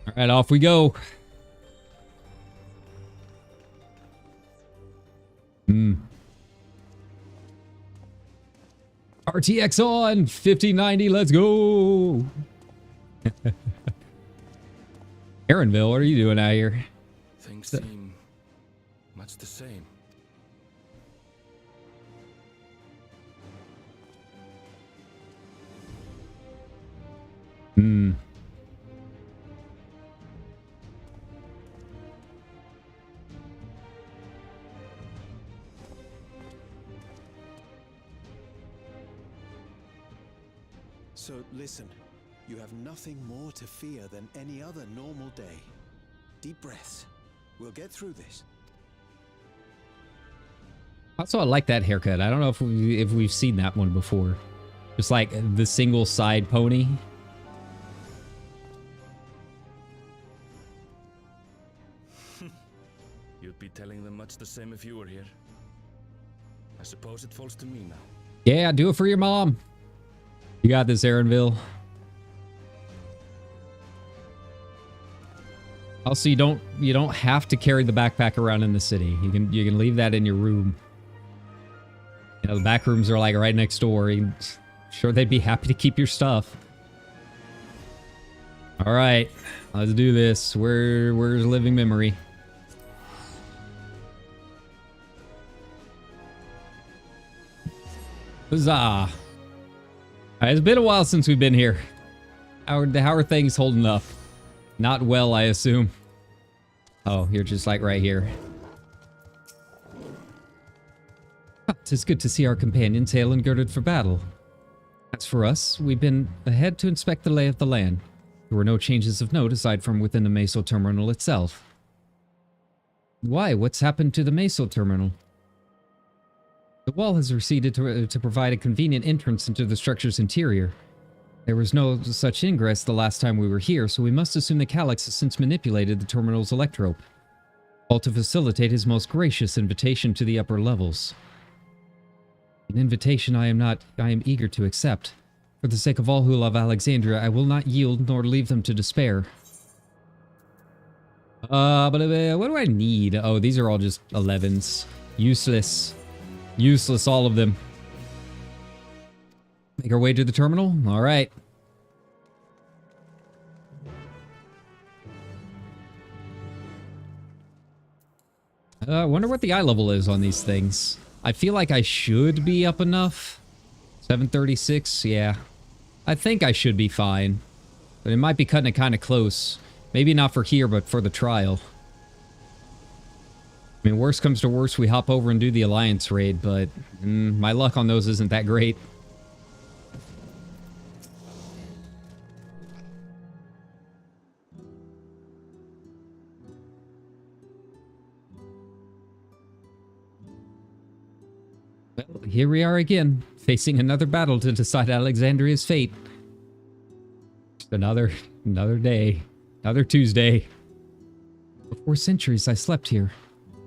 Alright, off we go. RTX on! 5090, let's go! Aaronville, what are you doing out here? Things seem much the same. So listen, you have nothing more to fear than any other normal day. Deep breaths. We'll get through this. Also, I like that haircut. I don't know if we've seen that one before. Just like the single side pony. You'd be telling them much the same if you were here. I suppose it falls to me now. Yeah, do it for your mom. You got this, Aaronville. Also, you don't have to carry the backpack around in the city. You can leave that in your room. You know, the back rooms are like right next door. Sure, they'd be happy to keep your stuff. All right, let's do this. Where's living memory? Huzzah! It's been a while since we've been here. How are things holding up? Not well, I assume. Oh, you're just like right here. Tis good to see our companions hale and girded for battle. As for us, we've been ahead to inspect the lay of the land. There were no changes of note aside from within the Meso terminal itself. Why? What's happened to the Meso terminal? The wall has receded to provide a convenient entrance into the structure's interior. There was no such ingress the last time we were here, so we must assume that Calyx has since manipulated the terminal's electrope, all to facilitate his most gracious invitation to the upper levels. An invitation I am eager to accept. For the sake of all who love Alexandria, I will not yield nor leave them to despair. But what do I need? Oh, these are all just 11s. Useless. Useless, all of them. Make our way to the terminal? Alright. I wonder what the eye level is on these things. I feel like I should be up enough. 736, yeah. I think I should be fine. But it might be cutting it kind of close. Maybe not for here, but for the trial. I mean, worst comes to worst, we hop over and do the Alliance raid, but my luck on those isn't that great. Well, here we are again, facing another battle to decide Alexandria's fate. Just another day, another Tuesday. For 4 centuries I slept here.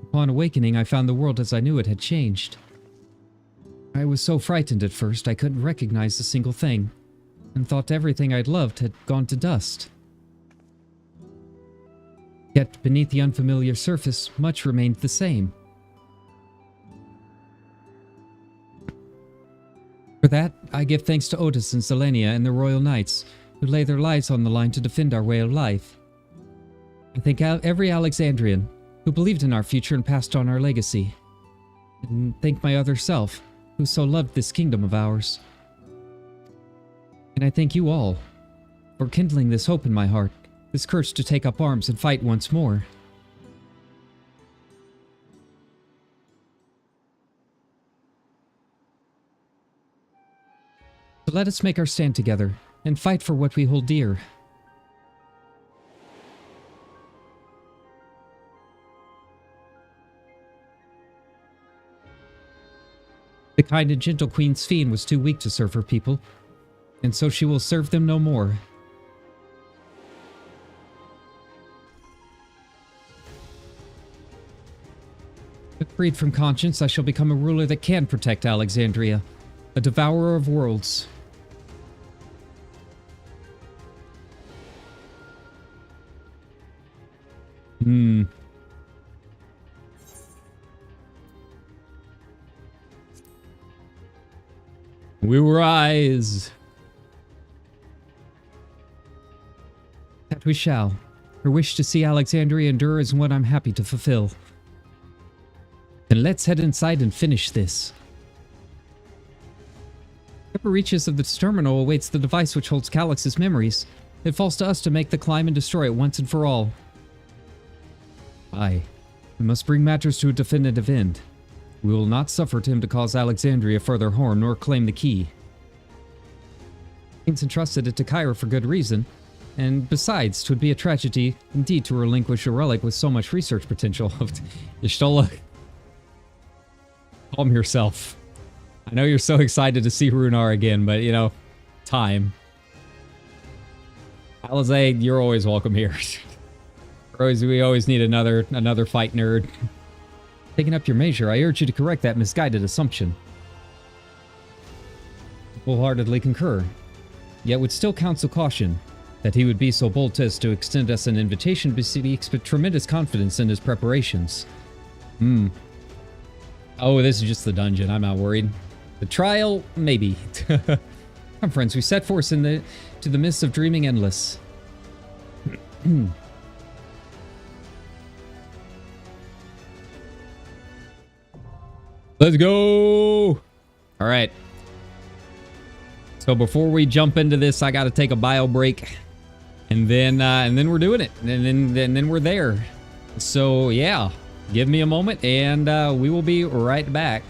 Upon awakening, I found the world as I knew it had changed. I was so frightened at first I couldn't recognize a single thing, and thought everything I'd loved had gone to dust. Yet beneath the unfamiliar surface, much remained the same. For that, I give thanks to Otis and Selenia and the Royal Knights, who lay their lives on the line to defend our way of life. I thank every Alexandrian who believed in our future and passed on our legacy. And thank my other self, who so loved this kingdom of ours. And I thank you all for kindling this hope in my heart, this courage to take up arms and fight once more. So let us make our stand together and fight for what we hold dear. The kind and gentle Queen Sphene was too weak to serve her people, and so she will serve them no more. But freed from conscience, I shall become a ruler that can protect Alexandria, a devourer of worlds. We rise. That we shall. Her wish to see Alexandria endure is one I'm happy to fulfill. Then let's head inside and finish this. Whoever reaches of the terminal awaits the device which holds Calyx's memories. It falls to us to make the climb and destroy it once and for all. Aye. We must bring matters to a definitive end. We will not suffer him to cause Alexandria further harm, nor claim the key. Kings entrusted it to Kyra for good reason, and besides, 'twould be a tragedy indeed to relinquish a relic with so much research potential. Y'shtola, calm yourself. I know you're so excited to see Runar again, but you know, time. Alizé, you're always welcome here. We always need another fight nerd. Taking up your measure, I urge you to correct that misguided assumption. Wholeheartedly concur. Yet would still counsel caution that he would be so bold as to extend us an invitation bespeaks tremendous confidence in his preparations. Oh, this is just the dungeon. I'm not worried. The trial, maybe. Come, friends, we set forth to the midst of dreaming endless. Let's go! All right. So before we jump into this, I got to take a bio break, and then we're doing it, and then we're there. So yeah, give me a moment, and we will be right back.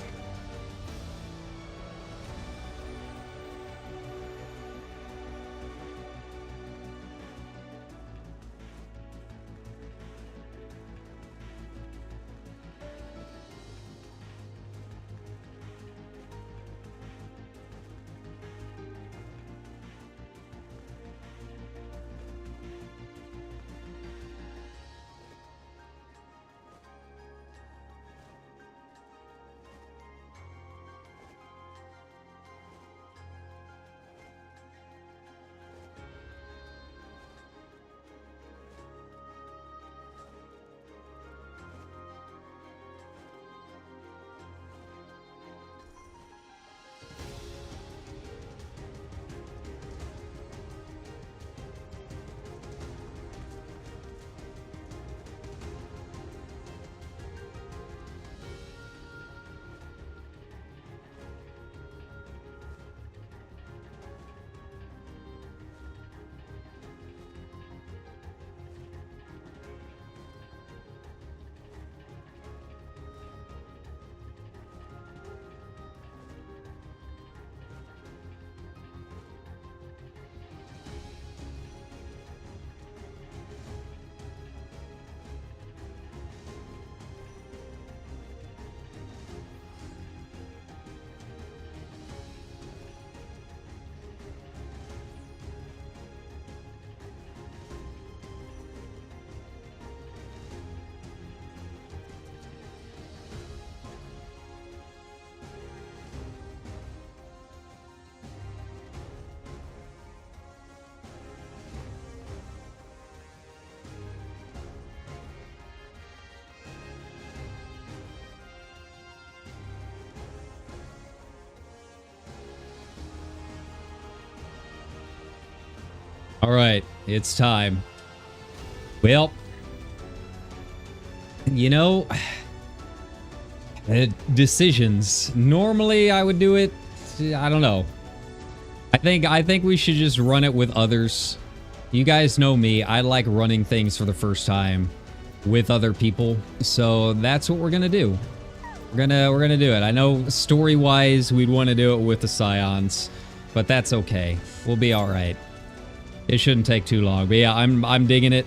All right, it's time. Well, you know, decisions. Normally I would do it. I don't know. I think we should just run it with others. You guys know me. I like running things for the first time with other people. So that's what we're gonna do. We're gonna do it. I know story-wise we'd want to do it with the Scions, but that's okay. We'll be all right. It shouldn't take too long. But yeah, I'm digging it.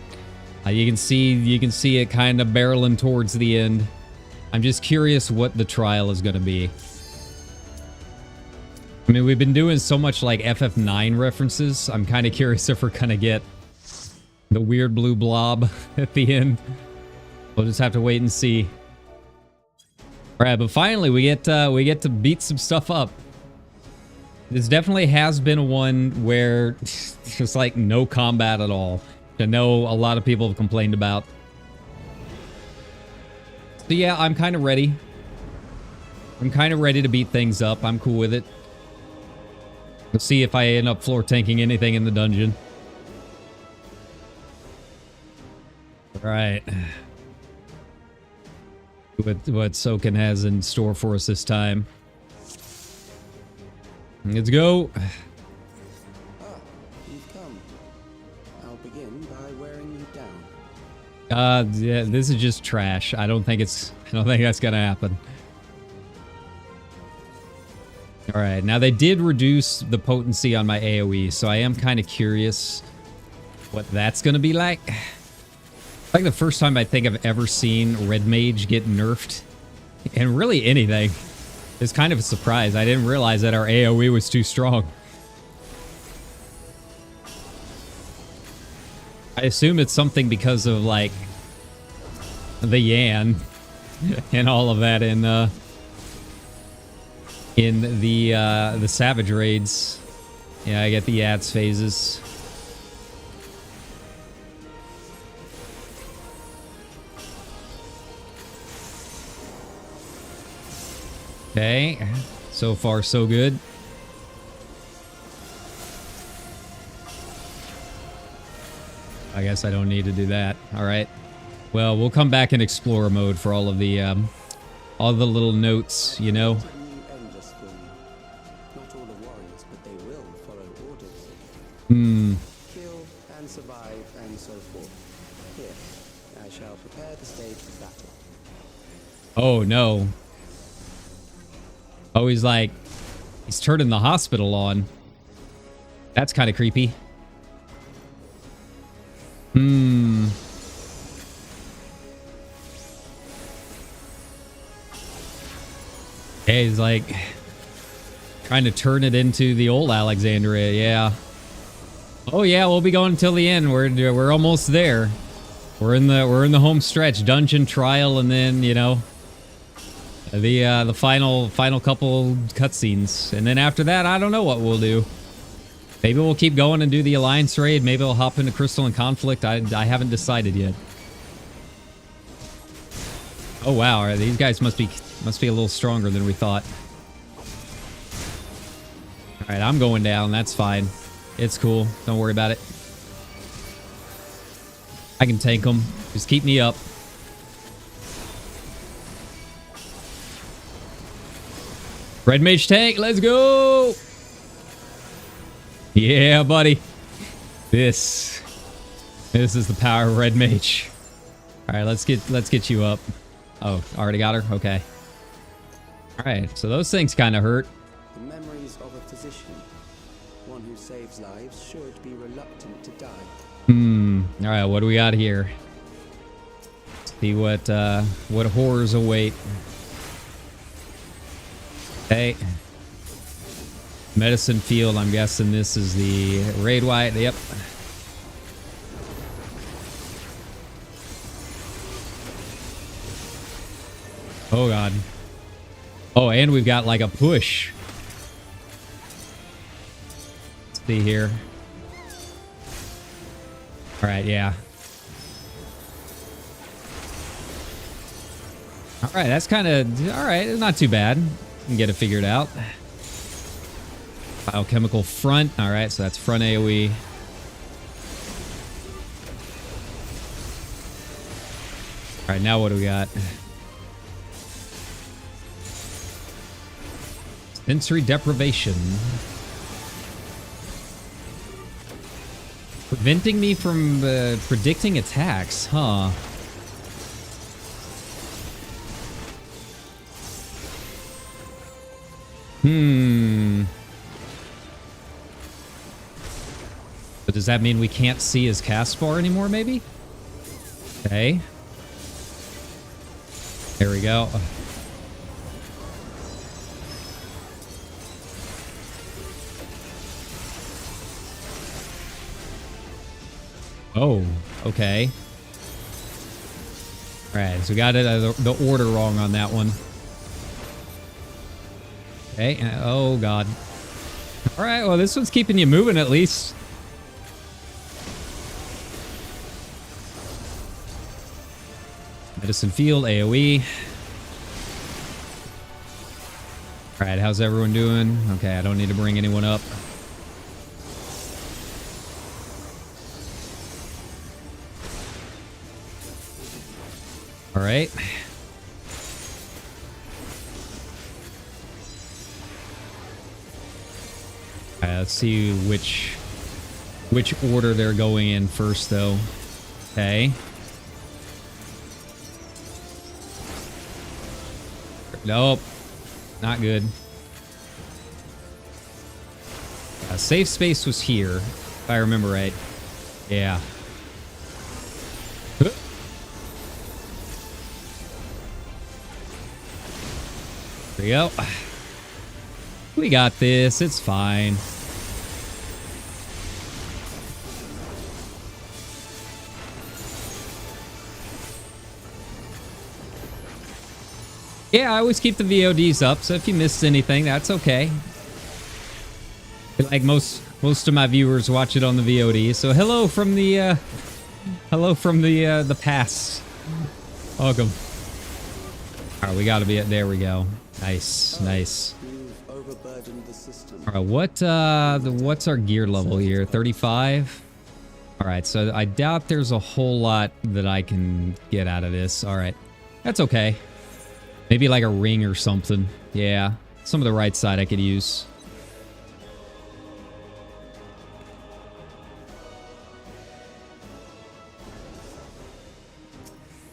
You can see it kind of barreling towards the end. I'm just curious what the trial is gonna be. I mean, we've been doing so much like FF9 references. I'm kind of curious if we're gonna get the weird blue blob at the end. We'll just have to wait and see. All right, but finally we get to beat some stuff up. This definitely has been one where there's like no combat at all. I know a lot of people have complained about. So yeah, I'm kind of ready. I'm kind of ready to beat things up. I'm cool with it. Let's see if I end up floor tanking anything in the dungeon. All right. What Soken has in store for us this time. Let's go. You've come. I'll begin by wearing you down. Yeah, this is just trash. I don't think that's gonna happen. All right, now they did reduce the potency on my AoE, so I am kind of curious what that's gonna be like. It's like the first time I think I've ever seen Red Mage get nerfed, and really anything. It's kind of a surprise. I didn't realize that our AoE was too strong. I assume it's something because of like the Yan and all of that in the Savage raids. Yeah, I get the Yats phases. Okay, so far so good. I guess I don't need to do that. All right. Well, we'll come back in explorer mode for all the little notes, you know. Kill and survive and so forth. Here, I shall prepare the stage for battle. Oh no. Oh, he's turning the hospital on. That's kind of creepy. Yeah, he's like trying to turn it into the old Alexandria. Yeah. Oh yeah, we'll be going until the end. We're almost there. We're in the home stretch, dungeon trial, and then you know the final couple cutscenes, and then after that, I don't know what we'll do. Maybe we'll keep going and do the Alliance raid. Maybe I'll hop into Crystal and Conflict. I haven't decided yet. Oh wow, these guys must be a little stronger than we thought. All right, I'm going down. That's fine. It's cool. Don't worry about it. I can tank them. Just keep me up. Red Mage tank, let's go! Yeah, buddy. This is the power of Red Mage. All right, let's get you up. Oh, already got her? Okay. All right, so those things kind of hurt. The memories of a physician. One who saves lives should be reluctant to die. All right, what do we got here? See what horrors await. Okay. Medicine field, I'm guessing this is the raid white. Yep. Oh god. Oh, and we've got like a push. Let's see here. All right, yeah. All right, that's kind of all right. It's not too bad. We can get it figured out. Biochemical front. All right, so that's front AoE. Alright, now what do we got? Sensory deprivation. Preventing me from predicting attacks, huh? But does that mean we can't see his cast bar anymore, maybe? Okay. There we go. Oh, okay. Alright, so we got it the order wrong on that one. Okay, oh god. Alright, well this one's keeping you moving at least. Medicine field, AoE. Alright, how's everyone doing? Okay, I don't need to bring anyone up. Alright. Let's see which order they're going in first, though. Okay. Nope. Not good. Safe space was here, if I remember right. Yeah. There we go. We got this. It's fine. Yeah, I always keep the VODs up, so if you missed anything, that's okay. Like most of my viewers watch it on the VOD, so hello from the past. Welcome. All right, we got to be at. There we go. Nice, nice. All right, what's our gear level here? 35. All right, so I doubt there's a whole lot that I can get out of this. All right, that's okay. Maybe like a ring or something. Yeah, some of the right side I could use.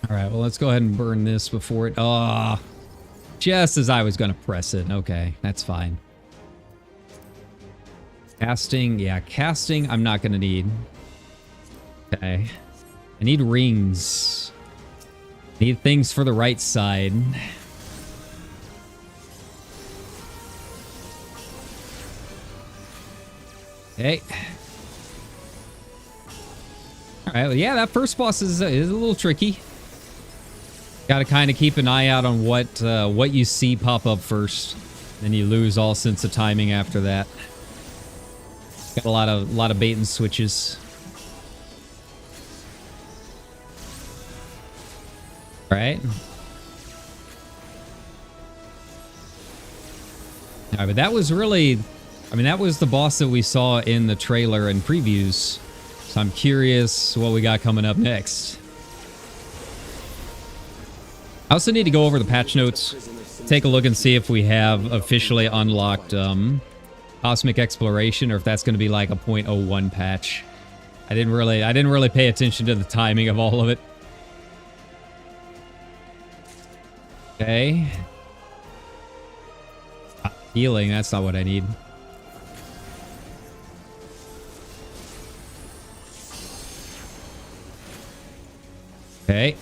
All right, well, let's go ahead and burn this before it... Oh, just as I was going to press it. Okay, that's fine. Casting. Yeah, casting I'm not going to need. Okay. I need rings. I need things for the right side. Okay. All right, well, yeah, that first boss is a little tricky. Got to kind of keep an eye out on what you see pop up first, and you lose all sense of timing after that. Got a lot of bait and switches. All right. All right, but that was really, I mean, that was the boss that we saw in the trailer and previews. So I'm curious what we got coming up next. I also need to go over the patch notes, take a look and see if we have officially unlocked Cosmic Exploration, or if that's going to be like a 0.01 patch. I didn't really pay attention to the timing of all of it. Okay. Healing, that's not what I need. Okay.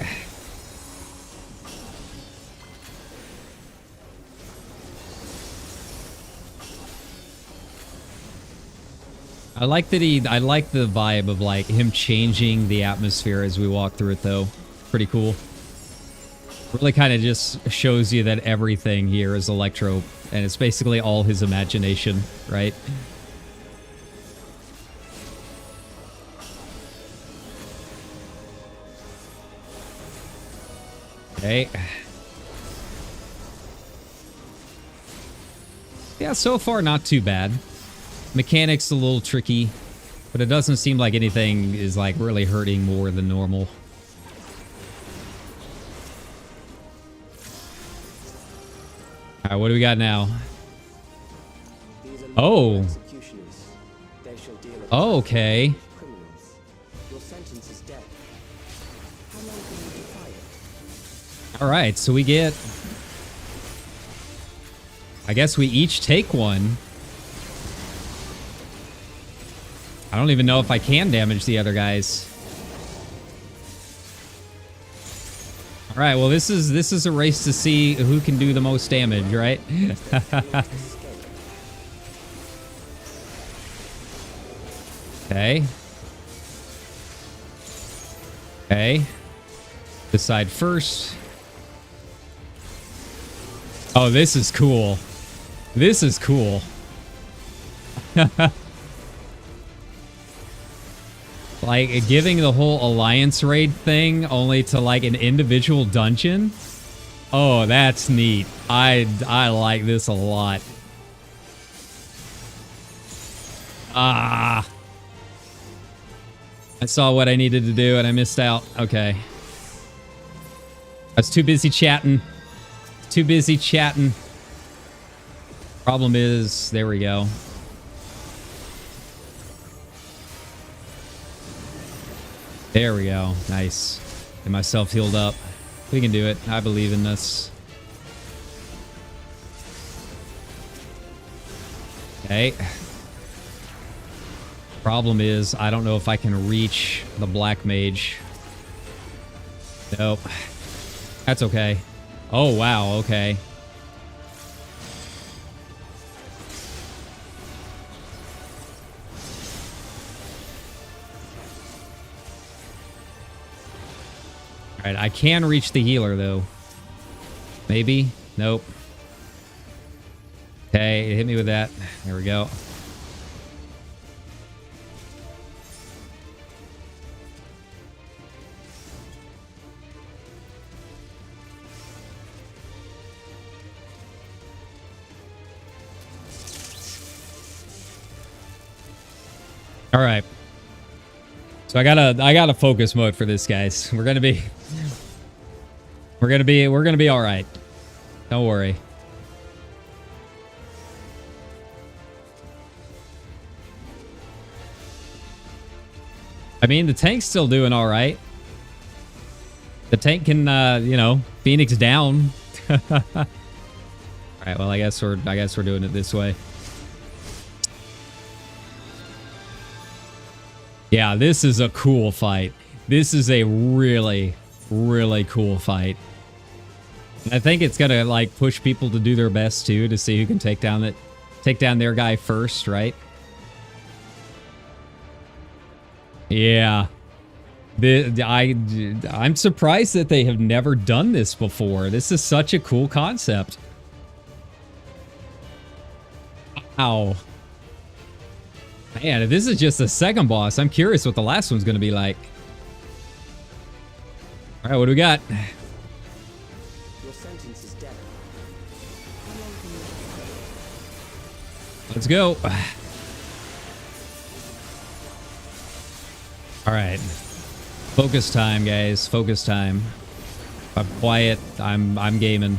I like that I like the vibe of like him changing the atmosphere as we walk through it though. Pretty cool. Really kind of just shows you that everything here is electro, and it's basically all his imagination, right? Okay. Yeah, so far not too bad. Mechanics a little tricky, but it doesn't seem like anything is like really hurting more than normal. right, what do we got now? These are Oh. executioners. They shall deal with Oh, okay. criminals. Your sentence is death. How long can you defy it? All right, so we get... I guess we each take one. I don't even know if I can damage the other guys. All right, well, this is a race to see who can do the most damage, right? Okay. Okay. Decide first. Oh, this is cool. This is cool. Like, giving the whole alliance raid thing only to, like, an individual dungeon? Oh, that's neat. I like this a lot. Ah. I saw what I needed to do and I missed out. Okay. I was too busy chatting. Too busy chatting. Problem is, there we go. There we go. Nice. Get myself healed up. We can do it. I believe in this. Okay. Problem is, I don't know if I can reach the black mage. Nope. That's okay. Oh, wow. Okay. Alright, I can reach the healer, though. Maybe? Nope. Okay, hit me with that. There we go. All right. So I got a focus mode for this, guys. We're gonna be all right. Don't worry. I mean, the tank's still doing all right. The tank can, you know, Phoenix down. All right. Well, I guess we're doing it this way. Yeah, this is a cool fight. This is a really, really cool fight. I think it's gonna like push people to do their best too, to see who can take down their guy first, right? Yeah. I'm surprised that they have never done this before. This is such a cool concept. Ow. Man, if this is just the second boss, I'm curious what the last one's going to be like. All right, what do we got? Your sentence is death. Let's go. All right. Focus time, guys. Focus time. If I'm quiet, I'm gaming.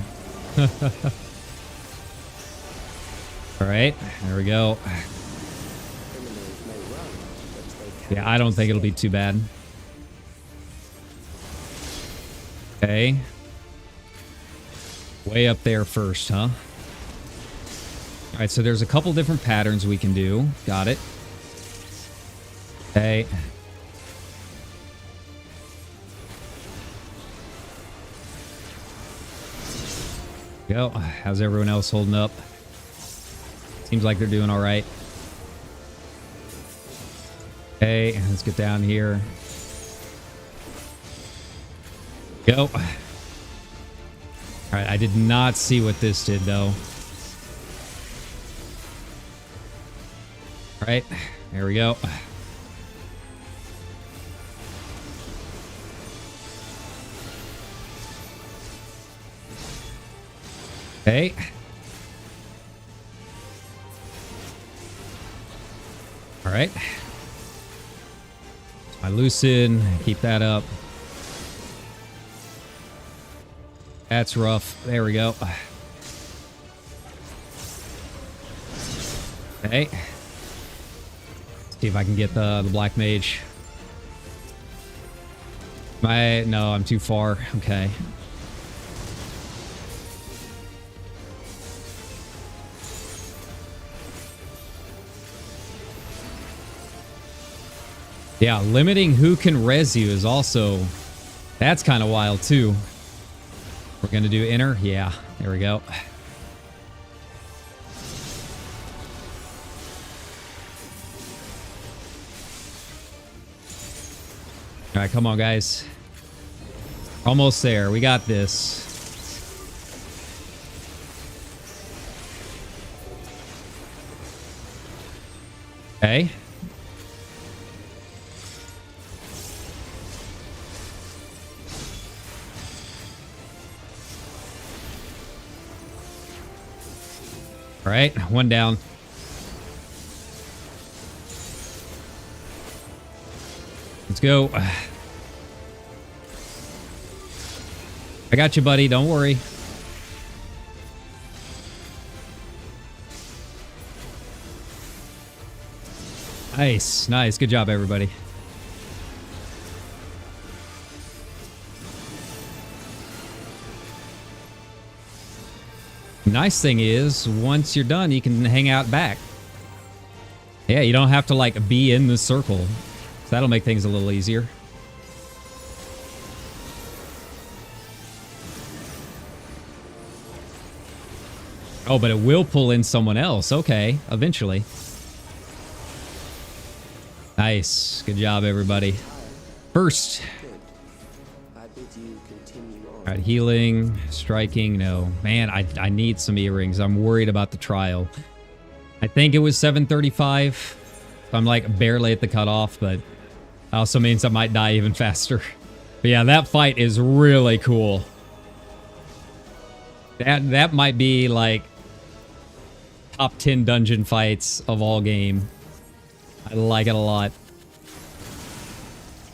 All right, there we go. Yeah, I don't think it'll be too bad. Okay. Way up there first, huh? All right, so there's a couple different patterns we can do. Got it. Okay. Go. How's everyone else holding up? Seems like they're doing all right. Okay, let's get down here. Go. All right, I did not see what this did, though. All right, there we go. Okay. All right. My Lucid, keep that up. That's rough. There we go. Okay. See if I can get the black mage. No, I'm too far. Okay. Yeah, limiting who can res you is also... That's kind of wild, too. We're going to do inner? Yeah, there we go. All right, come on, guys. Almost there. We got this. Okay. All right, one down. Let's go. I got you, buddy. Don't worry. Nice. Nice. Good job, everybody. Nice thing is, once you're done, you can hang out back. Yeah, you don't have to, like, be in the circle. So that'll make things a little easier. Oh, but it will pull in someone else. Okay, eventually. Nice. Good job, everybody. First. All right, healing, striking. No. Man, I need some earrings. I'm worried about the trial. I think it was 735. I'm like barely at the cutoff, but also means I might die even faster. But yeah, that fight is really cool. That might be like top 10 dungeon fights of all game. I like it a lot.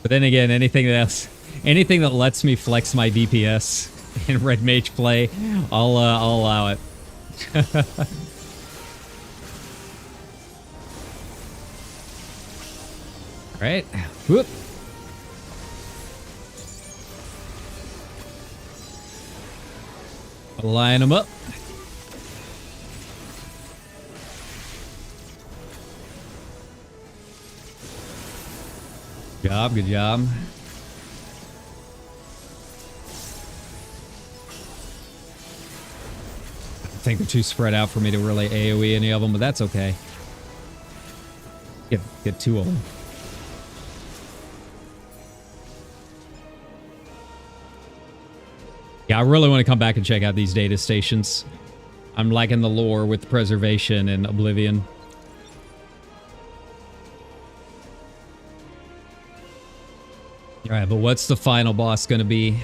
But then again, anything that lets me flex my DPS in Red Mage play, I'll allow it. All right. Whoop. Line them up. Good job. I think they're too spread out for me to really AoE any of them, but that's okay. Get two of them. Yeah, I really want to come back and check out these data stations. I'm liking the lore with Preservation and Oblivion. Alright, but what's the final boss going to be?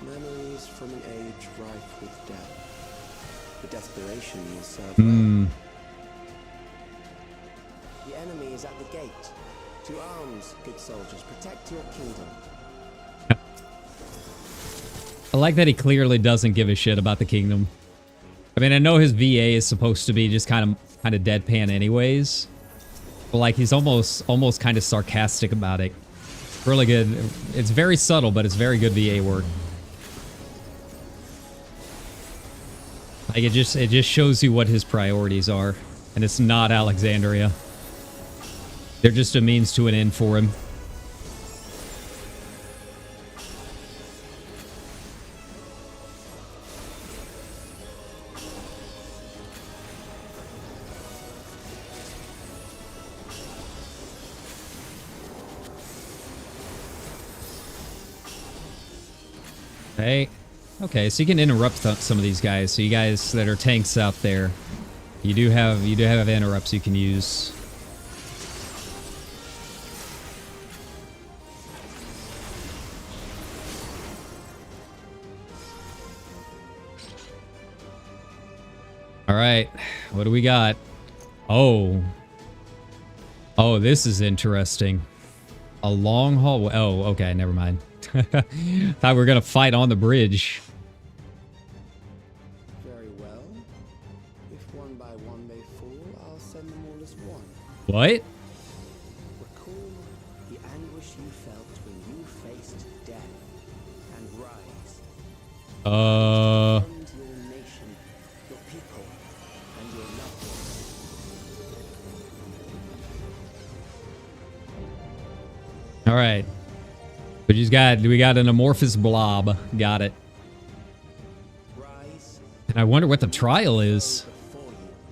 Memories from an age rife with death. The desperation will serve well. The enemy is at the gate. To arms, good soldiers. Protect your kingdom. I like that he clearly doesn't give a shit about the kingdom. I mean, I know his VA is supposed to be just kind of deadpan anyways. But like he's almost kind of sarcastic about it. Really good. It's very subtle, but it's very good VA work. Like it just shows you what his priorities are, and it's not Alexandria. They're just a means to an end for him. Okay. Okay, so you can interrupt some of these guys. So you guys that are tanks out there, you do have interrupts you can use. All right, what do we got? Oh, this is interesting. A long hallway. Oh, okay, never mind. Thought we were gonna fight on the bridge. Very well. If one by one they fall, I'll What? Recall the anguish you felt when you faced death and rise. Defend your nation, your people, and your loved ones. All right. We got an amorphous blob. Got it. And I wonder what the trial is.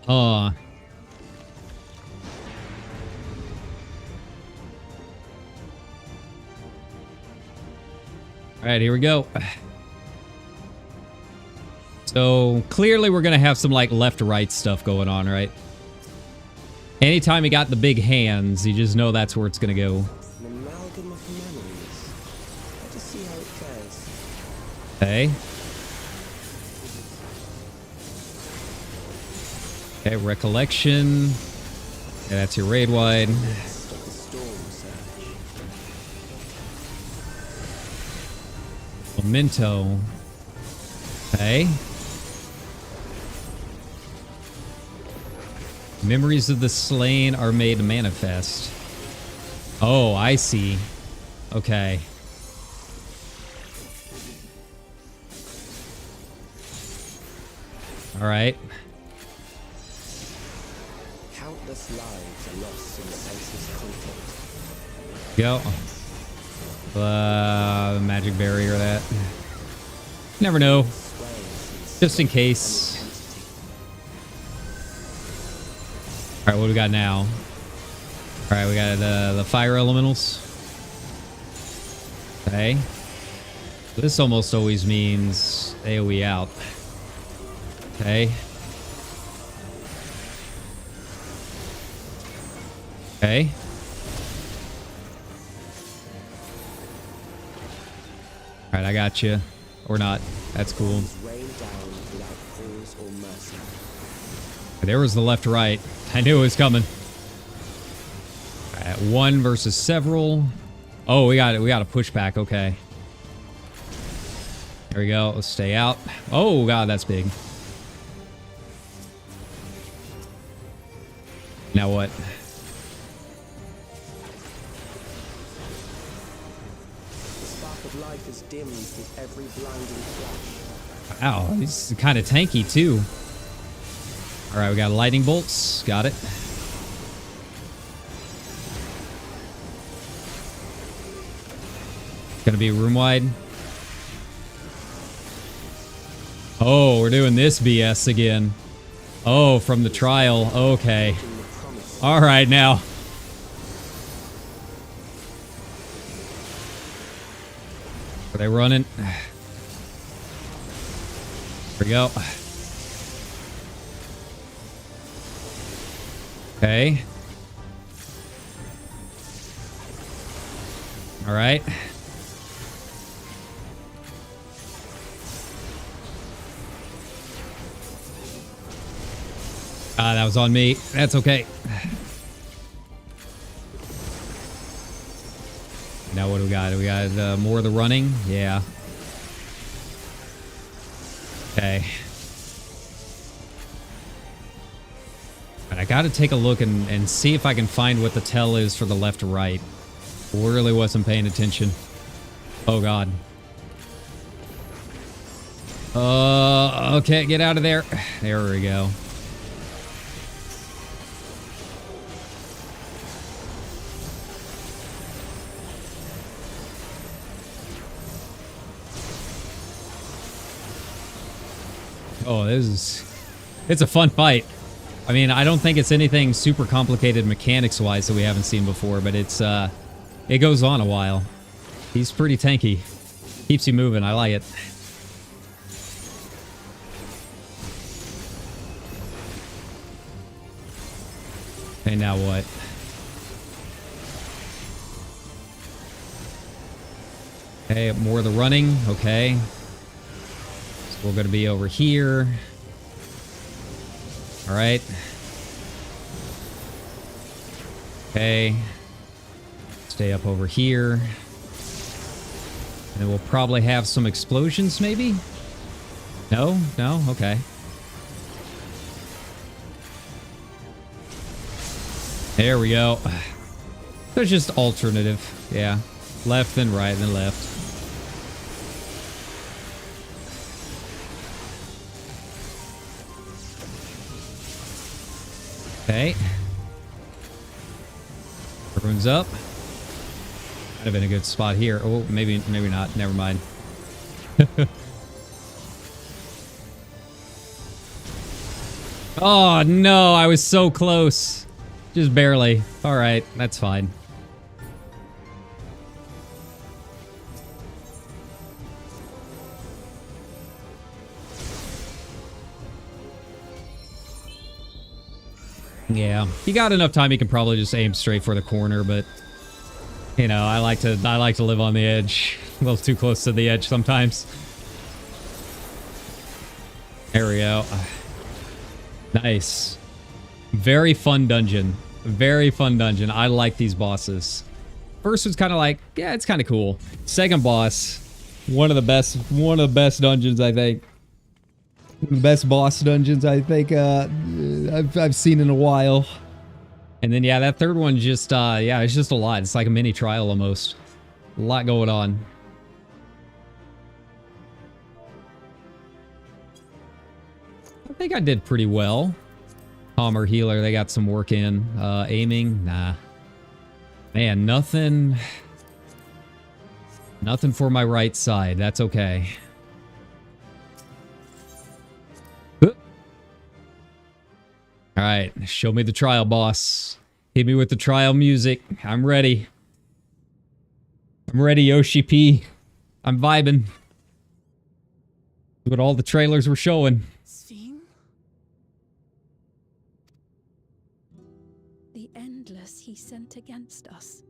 All right, here we go. So clearly we're gonna have some like left to right stuff going on, right? Anytime you got the big hands, you just know that's where it's gonna go. An amalgam of memories. Let us see how it fares. Okay. Okay, recollection. Yeah, that's your raid wide. Stop the storm surge. Memento. Okay. Memories of the slain are made manifest. Oh, I see. Okay. All right. Countless lives are lost in senseless conflict. Go. Magic barrier that. Never know. Just in case. All right, what do we got now? All right, we got the fire elementals. Okay. This almost always means AoE out. Okay. Okay. All right, I got you. Or not. That's cool. There was the left to right. I knew it was coming. All right, one versus several. Oh, we got it. We got a pushback. Okay. There we go. Let's stay out. Oh, God, that's big. Now what? The spark of life is dimmed with every blinding flash. Wow, he's kind of tanky, too. All right, we got lightning bolts. Got it. Gonna be room wide. Oh, we're doing this BS again. Oh, from the trial. Okay. All right, now. Are they running? Here we go. Okay. All right. Ah, that was on me. That's okay. Now what do we got? We got more of the running? Yeah. Okay. I gotta take a look and see if I can find what the tell is for the left to right. Really wasn't paying attention. Oh, God. Okay, get out of there. There we go. Oh, it's a fun fight. I mean, I don't think it's anything super complicated mechanics-wise that we haven't seen before, but it goes on a while. He's pretty tanky. Keeps you moving. I like it. Okay, now what? Okay, more of the running. Okay. So we're going to be over here. All right. Okay. Stay up over here. And then we'll probably have some explosions, maybe? No? No? Okay. There we go. There's just alternative. Yeah. Left, then right, then left. Okay. Runes up. Might have been a good spot here. Oh, maybe not. Never mind. Oh, no. I was so close. Just barely. All right. That's fine. Yeah, he got enough time. He can probably just aim straight for the corner, but you know, I like to live on the edge, a little too close to the edge sometimes. There we go. Nice, very fun dungeon. Very fun dungeon. I like these bosses. First was kind of like, yeah, it's kind of cool. Second boss, one of the best dungeons I think. The best boss dungeons I think I've seen in a while. And then yeah, that third one just yeah, it's just a lot. It's like a mini trial almost. A lot going on. I think I did pretty well. Palmer healer, they got some work in. Aiming, nah. Man, nothing for my right side. That's okay. All right, show me the trial, boss. Hit me with the trial music. I'm ready. I'm ready, Yoshi P. I'm vibing. What all the trailers were showing. Sven? The endless he sent against us.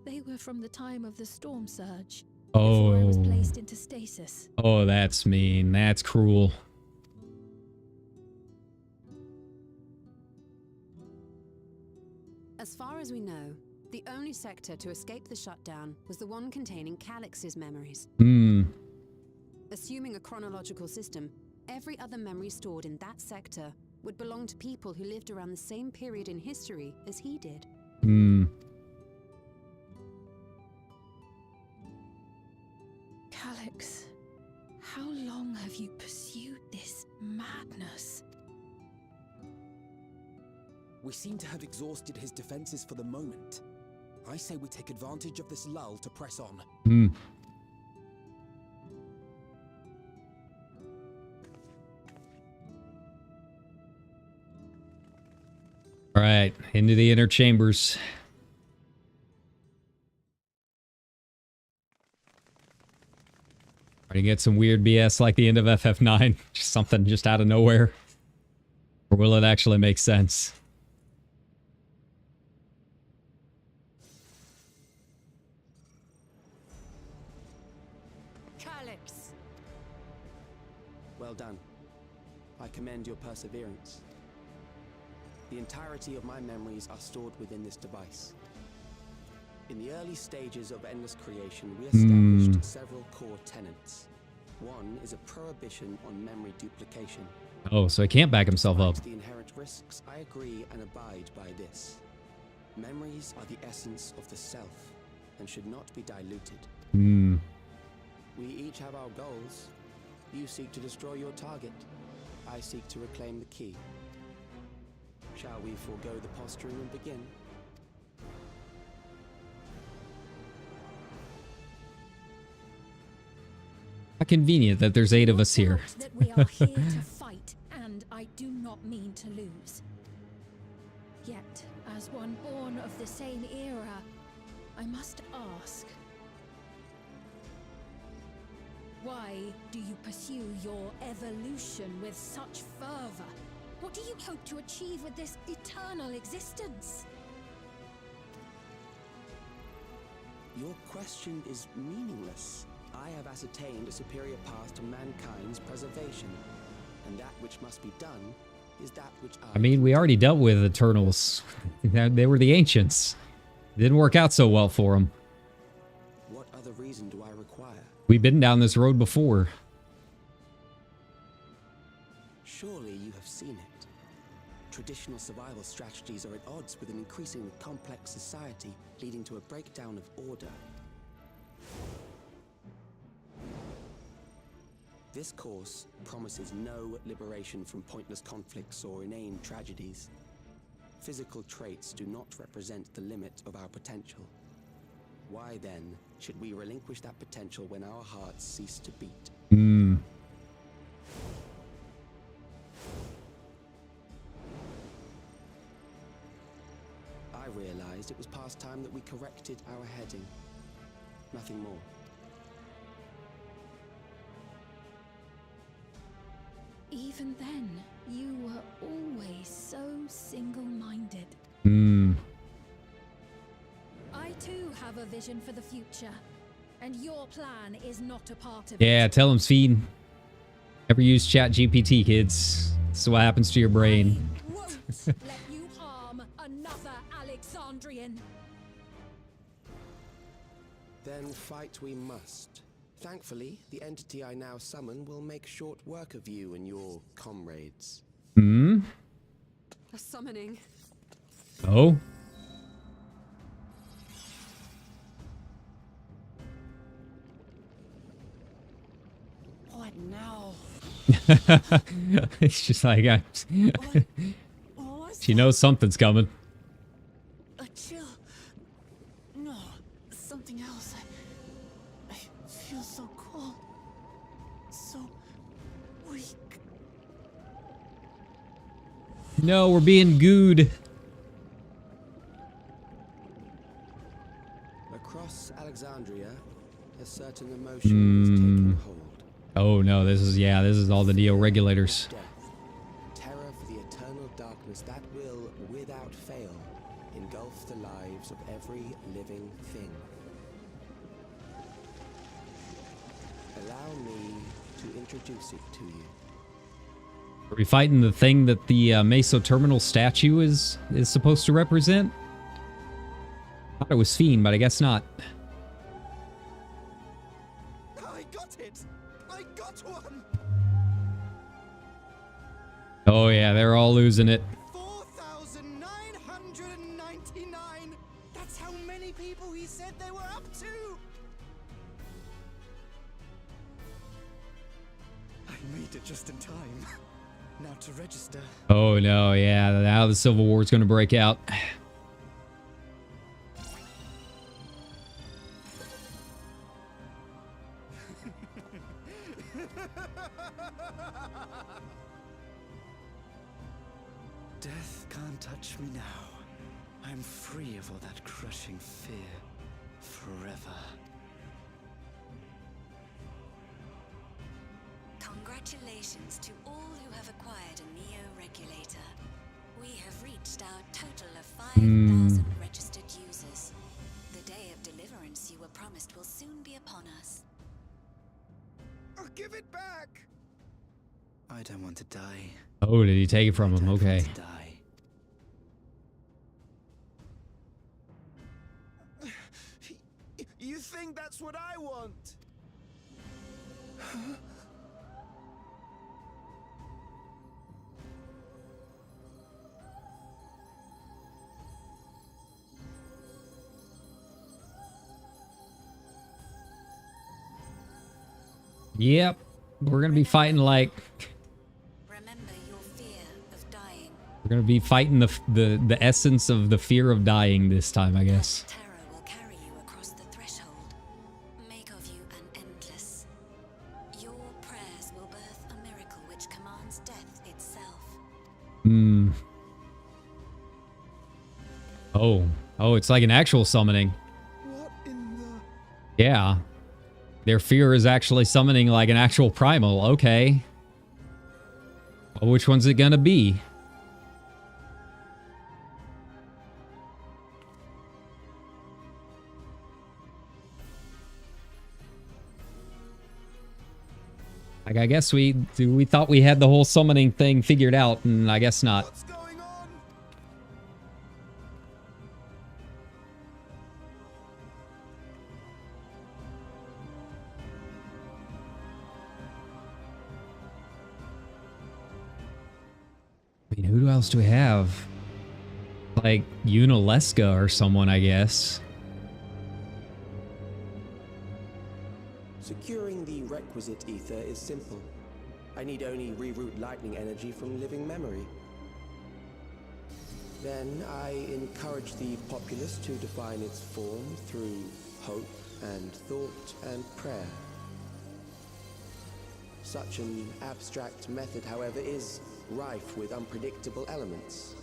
They were from the time of the storm surge. Before I was placed into stasis. Oh, that's mean. That's cruel. As far as we know, the only sector to escape the shutdown was the one containing Calix's memories. Assuming a chronological system, every other memory stored in that sector would belong to people who lived around the same period in history as he did. Calix, how long have you pursued this madness? We seem to have exhausted his defenses for the moment. I say we take advantage of this lull to press on. All right, into the inner chambers. Are you get some weird BS like the end of FF9? Just something just out of nowhere? Or will it actually make sense? Calix! Well done. I commend your perseverance. The entirety of my memories are stored within this device. In the early stages of Endless Creation, we established several core tenets. One is a prohibition on memory duplication. Oh, so he can't back himself up. The inherent risks, I agree and abide by this. Memories are the essence of the self and should not be diluted. We each have our goals. You seek to destroy your target. I seek to reclaim the key. Shall we forego the posturing and begin? How convenient that there's 8 of us here. That we are here to fight, and I do not mean to lose. Yet, as one born of the same era, I must ask, why do you pursue your evolution with such fervor? What do you hope to achieve with this eternal existence? Your question is meaningless. I have ascertained a superior path to mankind's preservation, and that which must be done is that which I mean, we already dealt with Eternals. They were the Ancients. It didn't work out so well for them. What other reason do I require? We've been down this road before. Surely you have seen it. traditional survival strategies are at odds with an increasingly complex society, leading to a breakdown of order. This course promises no liberation from pointless conflicts or inane tragedies. Physical traits do not represent the limit of our potential. Why then should we relinquish that potential when our hearts cease to beat? I realized it was past time that we corrected our heading. Nothing more. Even then, you were always so single-minded. I too have a vision for the future, and your plan is not a part of it. Yeah, tell him, Speed. Never use ChatGPT, kids. This is what happens to your brain. I won't let you harm another Alexandrian. Then fight we must. Thankfully, the entity I now summon will make short work of you and your comrades. A summoning. Oh? What now? It's just like, she knows something's coming. A chill. No, something else. I feel so cold. So weak. No, we're being gooed. Across Alexandria, a certain emotion is taking hold. Oh no, this is all the Neo regulators. Death. Terror for the eternal darkness that will, without fail, engulf the lives of every living thing. Allow me to introduce it to you. Are we fighting the thing that the Meso Terminal statue is supposed to represent? I thought it was Fiend, but I guess not. I got it! I got one! Oh yeah, they're all losing it. 4,999! That's how many people he said they were up to! I made it just in time. Now to register. Oh no, yeah, now the Civil War's gonna break out. Death can't touch me now. I'm free of all that crushing fear. Forever. Congratulations to all who have acquired a Neo-Regulator. We have reached our total of 5,000 registered users. The day of deliverance you were promised will soon be upon us. Oh, give it back! I don't want to die. Oh, did he take it from him? Okay. You think that's what I want? Yep. We're gonna be fighting like... Remember your fear of dying. We're gonna be fighting the essence of the fear of dying this time, I guess. Terror will carry you across the threshold. Make of you an endless. Your prayers will birth a miracle which commands death itself. Oh, it's like an actual summoning. What in the... Yeah. Their fear is actually summoning like an actual primal. Okay. Well, which one's it gonna be? Like, I guess we thought we had the whole summoning thing figured out, and I guess not. What's going on? I mean, who else do we have? Like Unileska or someone, I guess. Securing the requisite ether is simple. I need only reroute lightning energy from living memory. Then I encourage the populace to define its form through hope and thought and prayer. Such an abstract method, however, is rife with unpredictable elements.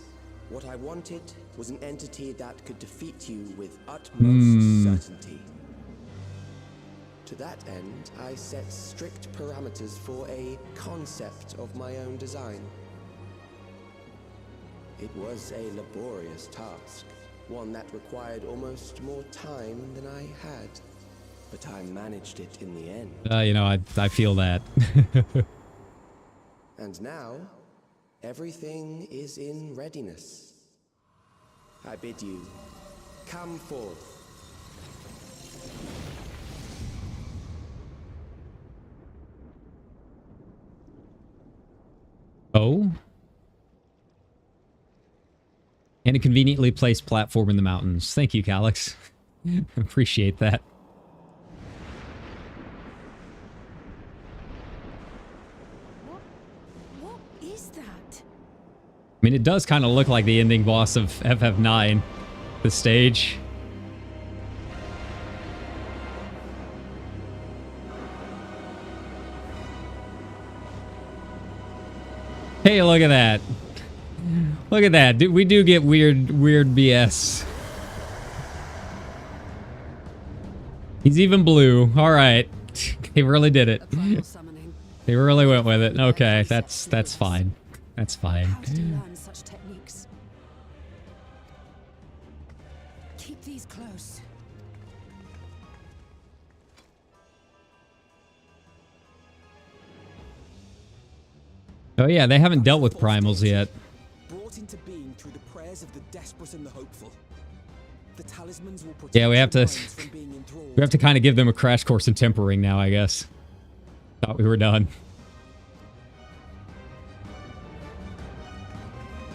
What I wanted was an entity that could defeat you with utmost certainty. To that end, I set strict parameters for a concept of my own design. It was a laborious task, one that required almost more time than I had. But I managed it in the end. You know, I feel that. And now, everything is in readiness. I bid you, come forth. Oh? And a conveniently placed platform in the mountains. Thank you, Calyx. Appreciate that. What is that? I mean, it does kind of look like the ending boss of FF9, the stage. Hey, look at that. Look at that. We do get weird BS. He's even blue. All right. They really did it. They really went with it. Okay, that's fine. That's fine. Keep these close. Oh yeah, they haven't dealt with primals yet. Brought into being through the prayers of the desperate and the hopeful. The talismans will protect Yeah, we have to kind of give them a crash course in tempering now, I guess. Thought we were done.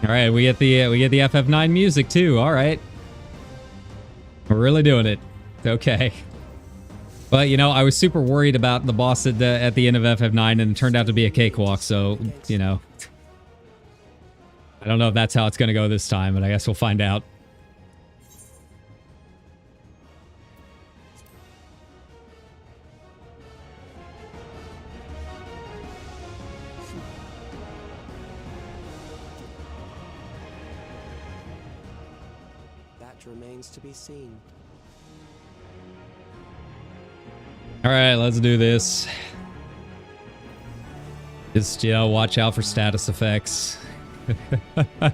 All right, we get the FF9 music too. All right, we're really doing it. Okay. But you know, I was super worried about the boss at the end of FF9, and it turned out to be a cakewalk. So you know, I don't know if that's how it's going to go this time, but I guess we'll find out. That remains to be seen. All right, let's do this. Just, you know, watch out for status effects. Let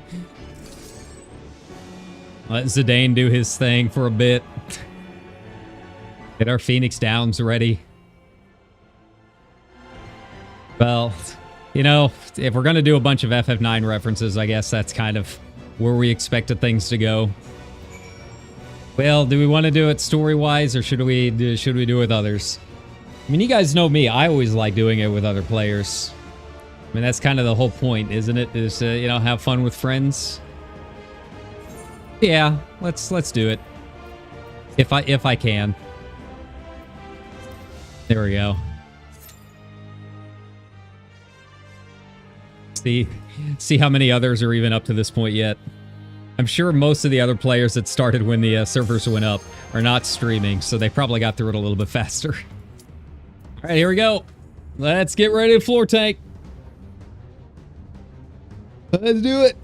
Zidane do his thing for a bit. Get our Phoenix Downs ready. Well, you know, if we're going to do a bunch of FF9 references, I guess that's kind of where we expected things to go. Well, do we want to do it story-wise, or should we do it with others? I mean, you guys know me. I always like doing it with other players. I mean, that's kind of the whole point, isn't it? Is you know, have fun with friends. Yeah, let's do it. If I can. There we go. See how many others are even up to this point yet. I'm sure most of the other players that started when the servers went up are not streaming, so they probably got through it a little bit faster. All right, here we go. Let's get ready to floor tank. Let's do it.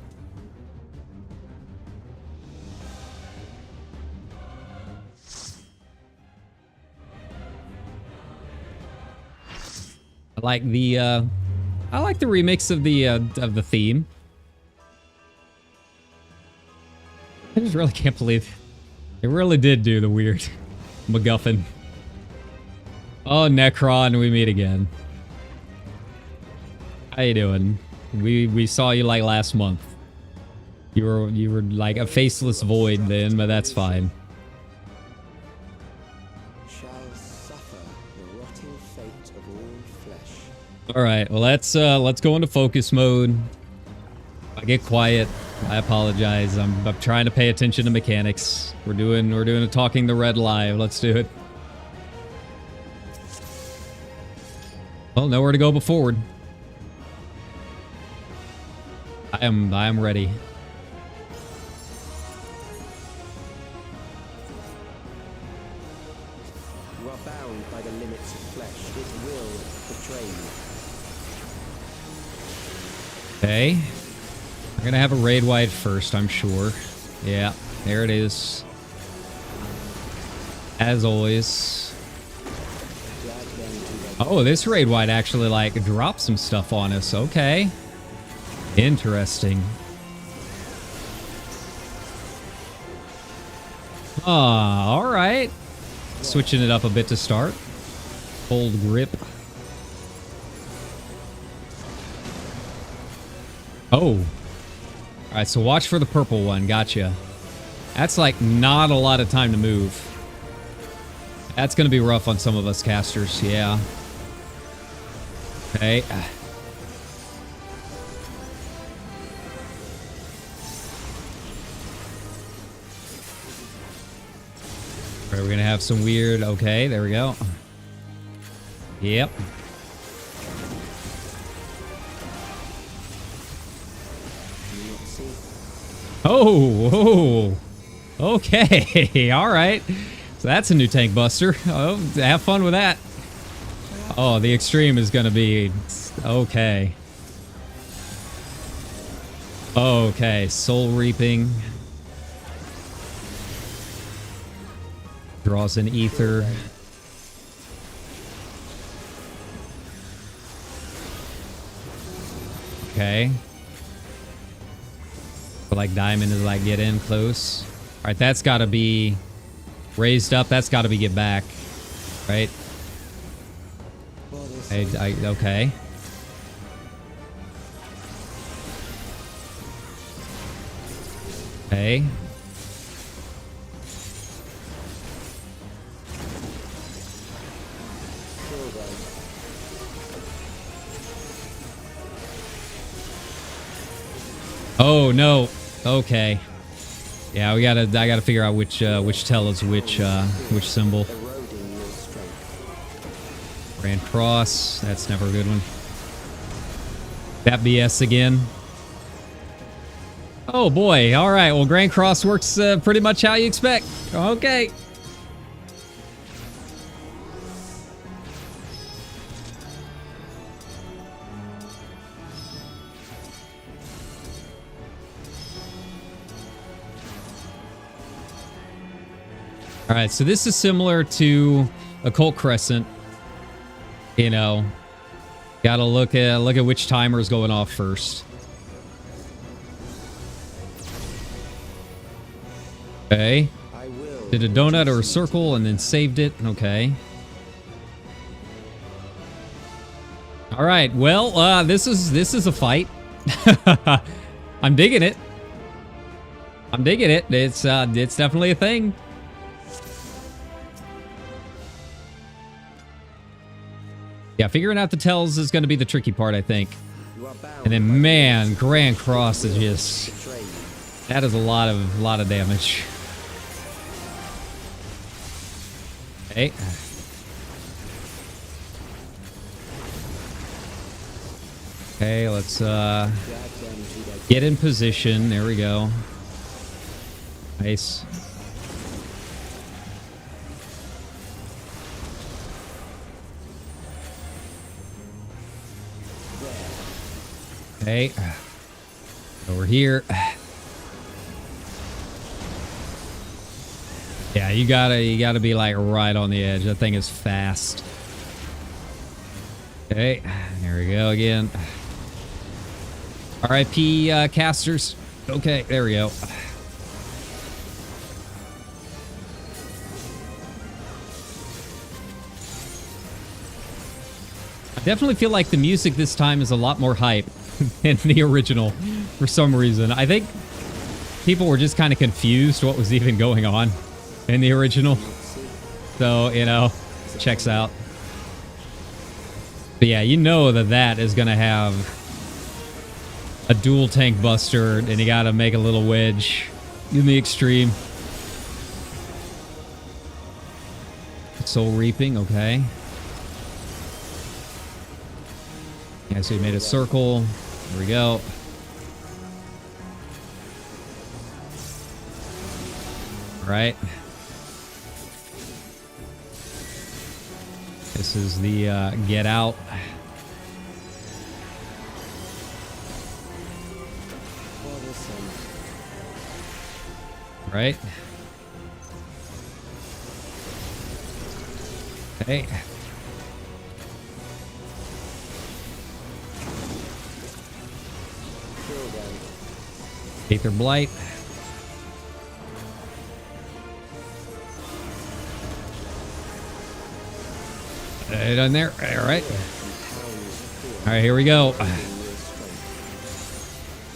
I like the remix of the theme. I just really can't believe it really did do the weird MacGuffin. Oh, Necron, we meet again. How you doing? We saw you like last month. You were like a faceless void then, but that's fine. Shall suffer the rotting fate of all flesh. All right, well let's go into focus mode. I get quiet, I apologize. I'm trying to pay attention to mechanics. We're doing a Talking the Red live. Let's do it. Well, nowhere to go but forward. I am ready. You are bound by the limits of flesh. It will betray you. Okay. We're gonna have a raid wide first, I'm sure. Yeah, there it is. As always. Oh, this raid wide actually like dropped some stuff on us. Okay. Interesting. Alright. Switching it up a bit to start. Hold grip. Oh. Alright, so watch for the purple one. Gotcha. That's like not a lot of time to move. That's going to be rough on some of us casters. Yeah. Okay. We're going to have some weird... Okay, there we go. Yep. Oh, okay. All right. So that's a new tank buster. Oh, have fun with that. Oh, the extreme is going to be... Okay. Okay, soul reaping. Draws an ether. Okay. But like diamond is like get in close. All right, that's got to be raised up. That's got to be get back, right? Okay. Okay. Oh no. Okay. Yeah, I gotta figure out which tell is which symbol. Grand Cross. That's never a good one. That BS again. Oh boy. All right. Well, Grand Cross works pretty much how you expect. Okay. All right, so this is similar to Occult Crescent. You know, gotta look at which timer is going off first. Okay. Did a donut or a circle and then saved it. Okay. All right. Well, this is a fight. I'm digging it. I'm digging it. It's definitely a thing. Yeah, figuring out the tells is going to be the tricky part, I think. And then, man, Grand Cross is just... That is a lot of damage. Okay. Okay, let's get in position. There we go. Nice. Okay. Over here. Yeah, you gotta be like right on the edge. That thing is fast. Okay, there we go again. RIP casters. Okay, there we go. I definitely feel like the music this time is a lot more hype than the original for some reason. I think people were just kind of confused what was even going on in the original. So, you know, checks out. But yeah, you know that is going to have a dual tank buster, and you gotta make a little wedge in the extreme. Soul reaping, okay. Yeah, so you made a circle. There we go. All right. This is the get out. Right. Okay. Aether Blight. Done there. All right. All right, here we go.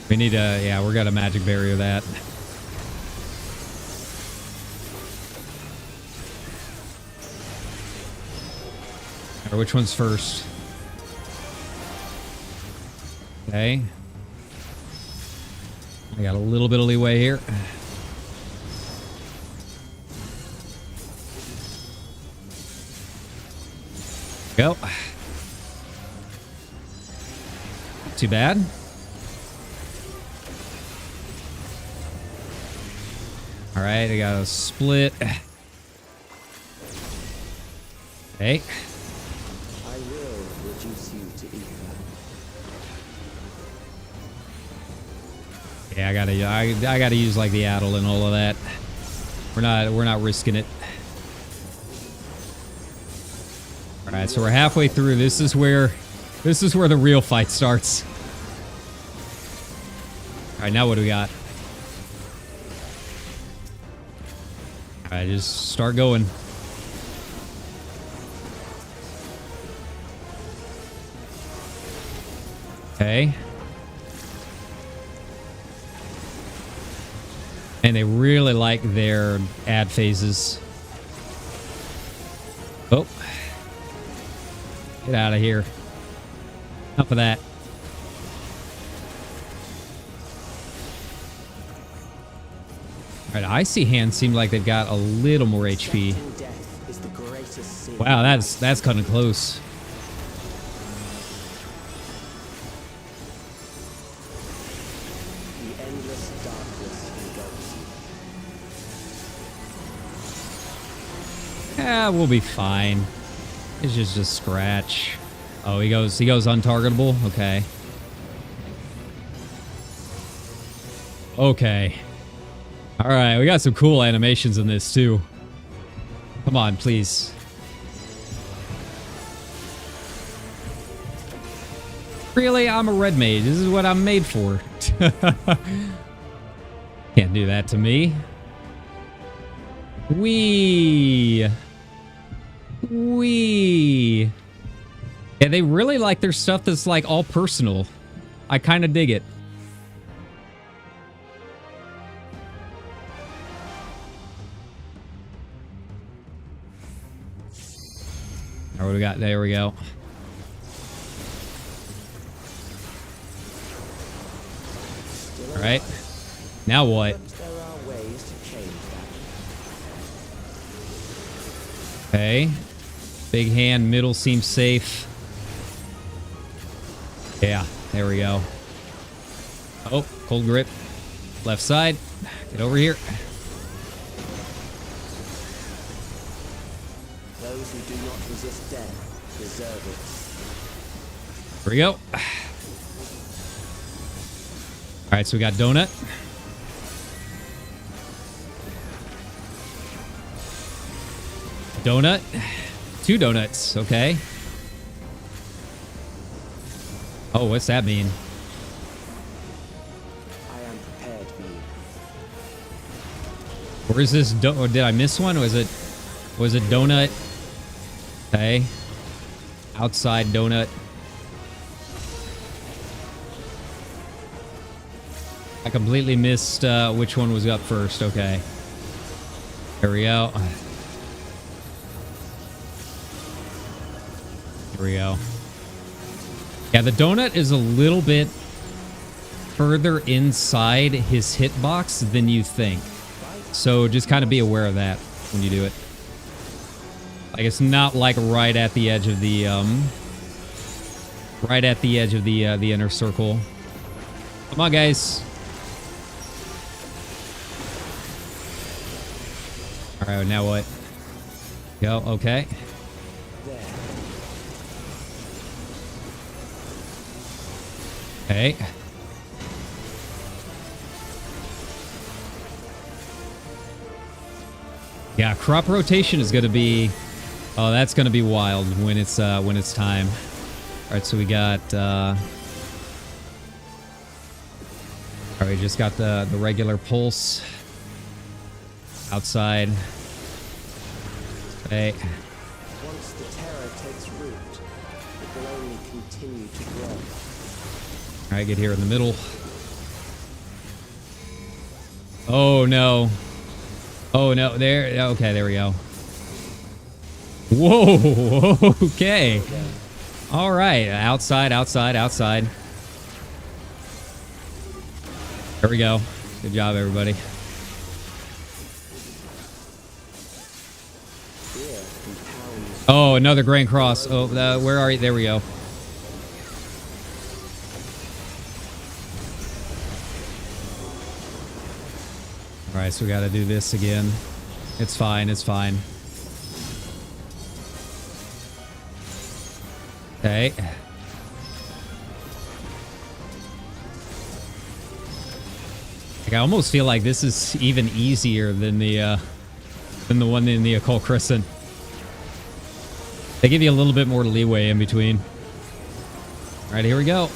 We need a, yeah, we're got a magic barrier that. All right, which one's first? Okay. I got a little bit of leeway here. Go. Not too bad. All right, I got a split. Okay. I will reduce you to ether. Yeah, I gotta use like the Addle and all of that. We're not risking it. All right, so we're halfway through. This is where the real fight starts. All right, now what do we got? All right, just start going. Okay. And they really like their ad phases. Oh. Get out of here. Enough of that. Alright, Icy Hands seem like they've got a little more HP. Wow, that's cutting close. Yeah, we'll be fine. It's just a scratch. Oh, he goes untargetable? Okay. Okay. Alright, we got some cool animations in this too. Come on, please. Really? I'm a red mage. This is what I'm made for. Can't do that to me. Wee. Yeah, they really like their stuff that's like all personal. I kind of dig it. All right, what do we got? There we go. All right. Now what? Okay. Big hand, middle seems safe. Yeah, there we go. Oh, cold grip. Left side. Get over here. Those who do not resist death deserve it. Here we go. All right, so we got donut. Donut. 2 donuts. Okay. Oh, what's that mean? I am prepared for you. Where is this? Or did I miss one? Was it donut? Okay. Outside donut. I completely missed which one was up first. Okay. Here we go. Here we go. Yeah, the donut is a little bit further inside his hitbox than you think. So just kind of be aware of that when you do it. Like, it's not like right at the edge of the the inner circle. Come on, guys. All right, now what? Go. Okay. Okay. Yeah, crop rotation is going to be... Oh, that's going to be wild when it's time. All right, so we got... All right, just got the regular pulse outside. Okay. Once the terror takes root, it will only continue to grow. All right, get here in the middle. Oh, no. Oh, no. There. Okay, there we go. Whoa. Okay. All right. Outside, outside, outside. There we go. Good job, everybody. Oh, another Grand Cross. Oh, where are you? There we go. All right, so we got to do this again. It's fine. It's fine. Okay. Like, I almost feel like this is even easier than the one in the Occult Crescent. They give you a little bit more leeway in between. All right, here we go.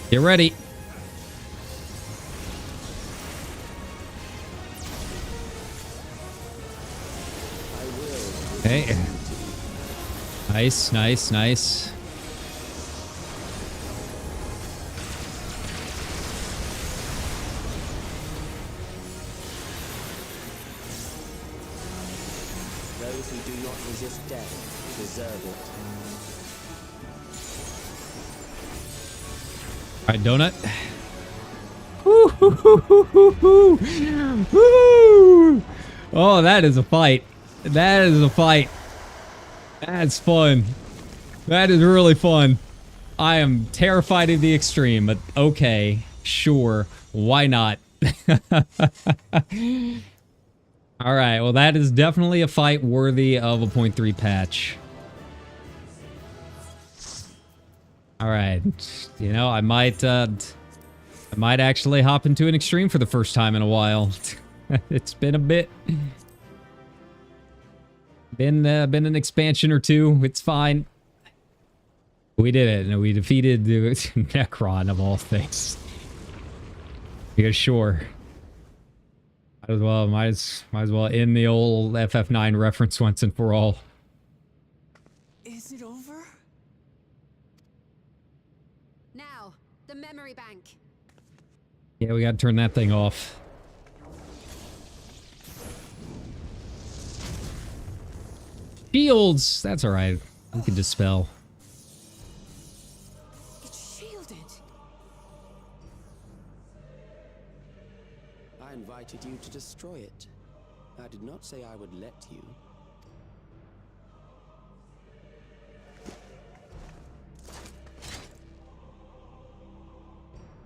Get ready. Okay. Nice, nice, nice. Those who do not resist death deserve it. All right, donut. Woo, hoo, hoo, hoo, hoo, hoo. Woo. Oh, that is a fight. That is a fight. That's fun. That is really fun. I am terrified of the extreme, but okay, sure, why not? All right, well, that is definitely a fight worthy of a 0.3 patch. All right, you know, I might actually hop into an extreme for the first time in a while. It's been a bit. Been an expansion or two. It's fine. We did it. And we defeated the Necron of all things. Yeah, sure. Might as well end the old FF9 reference once and for all. Is it over? Now, the memory bank. Yeah, we gotta turn that thing off. Shields! That's alright. We can dispel. It's shielded. I invited you to destroy it. I did not say I would let you.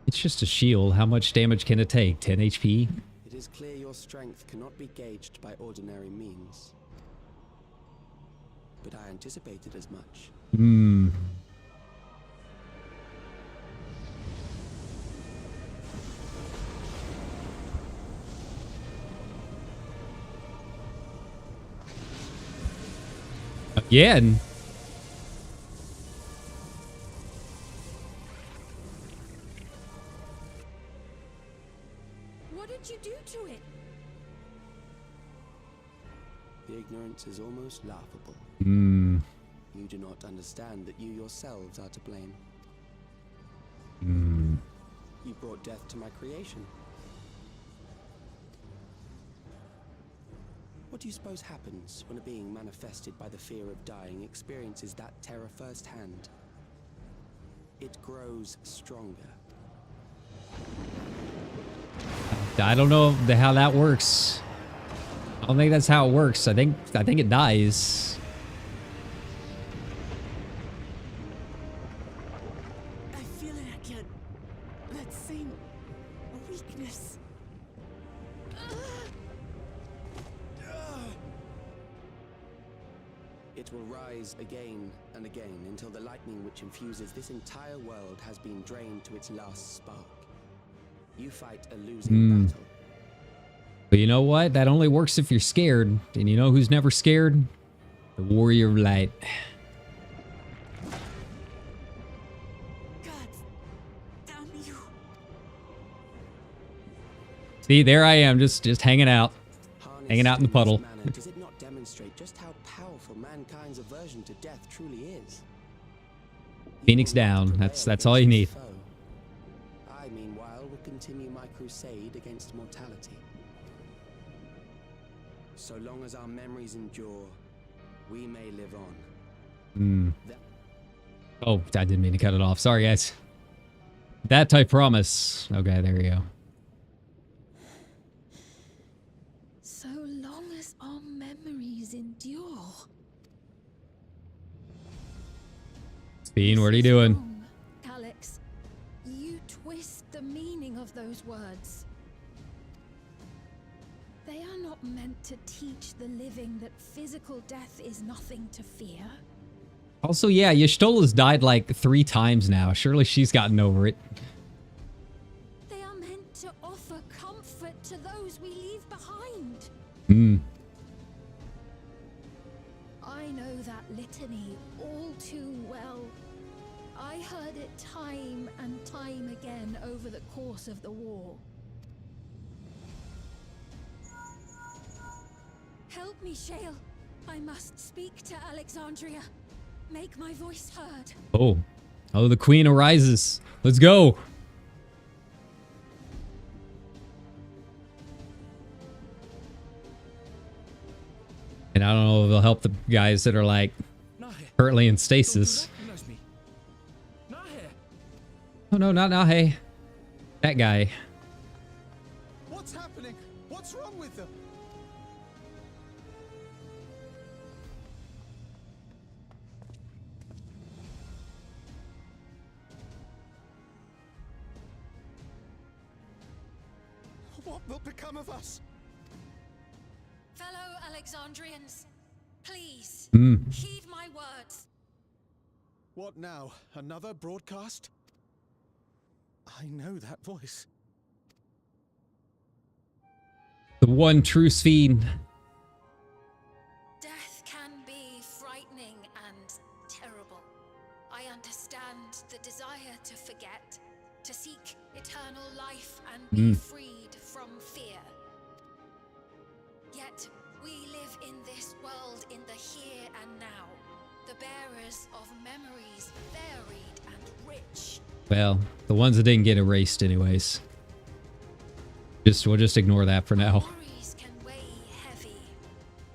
It's just a shield. How much damage can it take? 10 HP? It is clear your strength cannot be gauged by ordinary means. But I anticipated as much. Hmm. Again? What did you do to it? The ignorance is almost laughable. Hmm. You do not understand that you yourselves are to blame. Hmm. You brought death to my creation. What do you suppose happens when a being manifested by the fear of dying experiences that terror firsthand? It grows stronger. I don't know how that works. I don't think that's how it works. I think it dies. I feel it again. That same weakness. It will rise again and again until the lightning which infuses this entire world has been drained to its last spark. You fight a losing battle. But you know what? That only works if you're scared. And you know who's never scared? The Warrior of Light. God damn you. See, there I am, just hanging out. Hanging out in the puddle. Does it not demonstrate just how powerful mankind's aversion to death truly is? Phoenix down. That's all you need. I, meanwhile, will continue my crusade against mortality. So long as our memories endure, we may live on. Oh, I didn't mean to cut it off. Sorry, guys. That I promise. Okay, there you go. So long as our memories endure. Bean, what are you doing? Wrong, Alex, you twist the meaning of those words. They are not meant to teach the living that physical death is nothing to fear. Also, yeah, Y'shtola's died like 3 times now. Surely she's gotten over it. They are meant to offer comfort to those we leave behind. I know that litany all too well. I heard it time and time again over the course of the war. Help me, Shale. I must speak to Alexandria. Make my voice heard. Oh, the queen arises. Let's go. And I don't know if it'll help the guys that are like currently in stasis. Oh no, not Nahe. That guy. What's happening? What's wrong with them? What will become of us? Fellow Alexandrians, please heed my words. What now? Another broadcast? I know that voice. The one true Sphene. Death can be frightening and terrible. I understand the desire to forget, to seek eternal life and be freed from fear. Yet we live in this world in the here and now, the bearers of memories varied and rich. Well, the ones that didn't get erased anyways. We'll just ignore that for now. Memories can weigh heavy,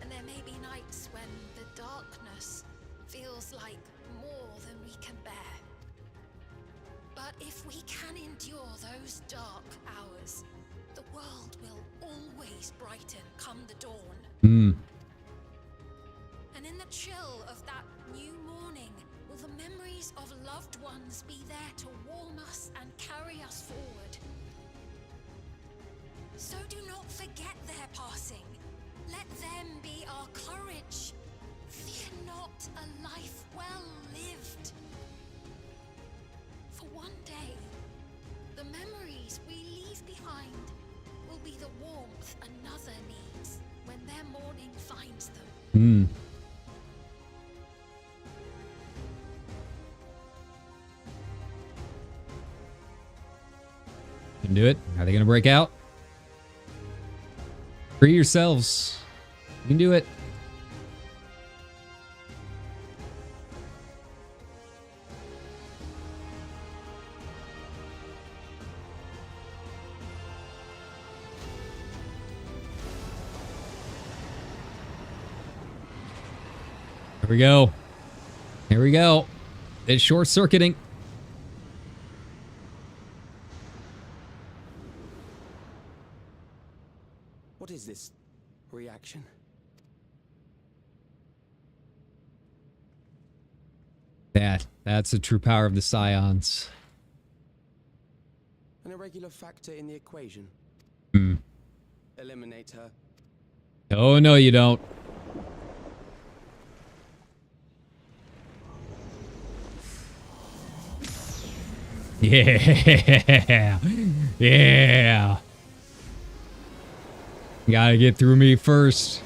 and there may be nights when the darkness feels like more than we can bear. But if we can endure those dark hours, the world will always brighten come the dawn. And in the chill of that new morning, will the memories of loved ones be there to warm us and carry us forward? So do not forget their passing. Let them be our courage. Fear not a life well lived. For one day, the memories we leave behind will be the warmth another needs when their morning finds them. Can do it. Are they gonna break out? Free yourselves. You can do it. Here we go. Here we go. It's short-circuiting. action. That's the true power of the Scions. An irregular factor in the equation. Eliminate her. Oh, no, you don't. Yeah. Yeah. Gotta get through me first.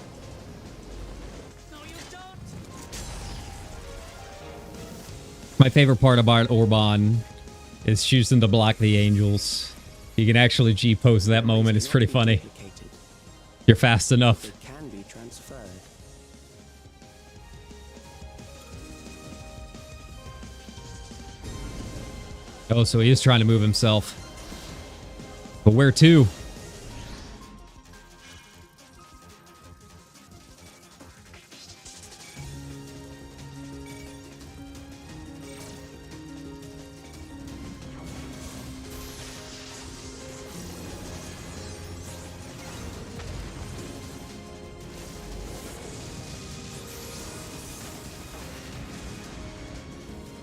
My favorite part about Orban is choosing to block the angels. You can actually G-pose that moment. It's pretty funny. You're fast enough. It can be transferred. Oh, so he is trying to move himself. But where to?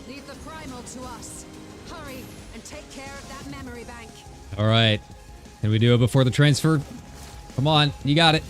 Leave the primal to us. Hurry and take care of that memory bank. All right. Can we do it before the transfer? Come on, you got it.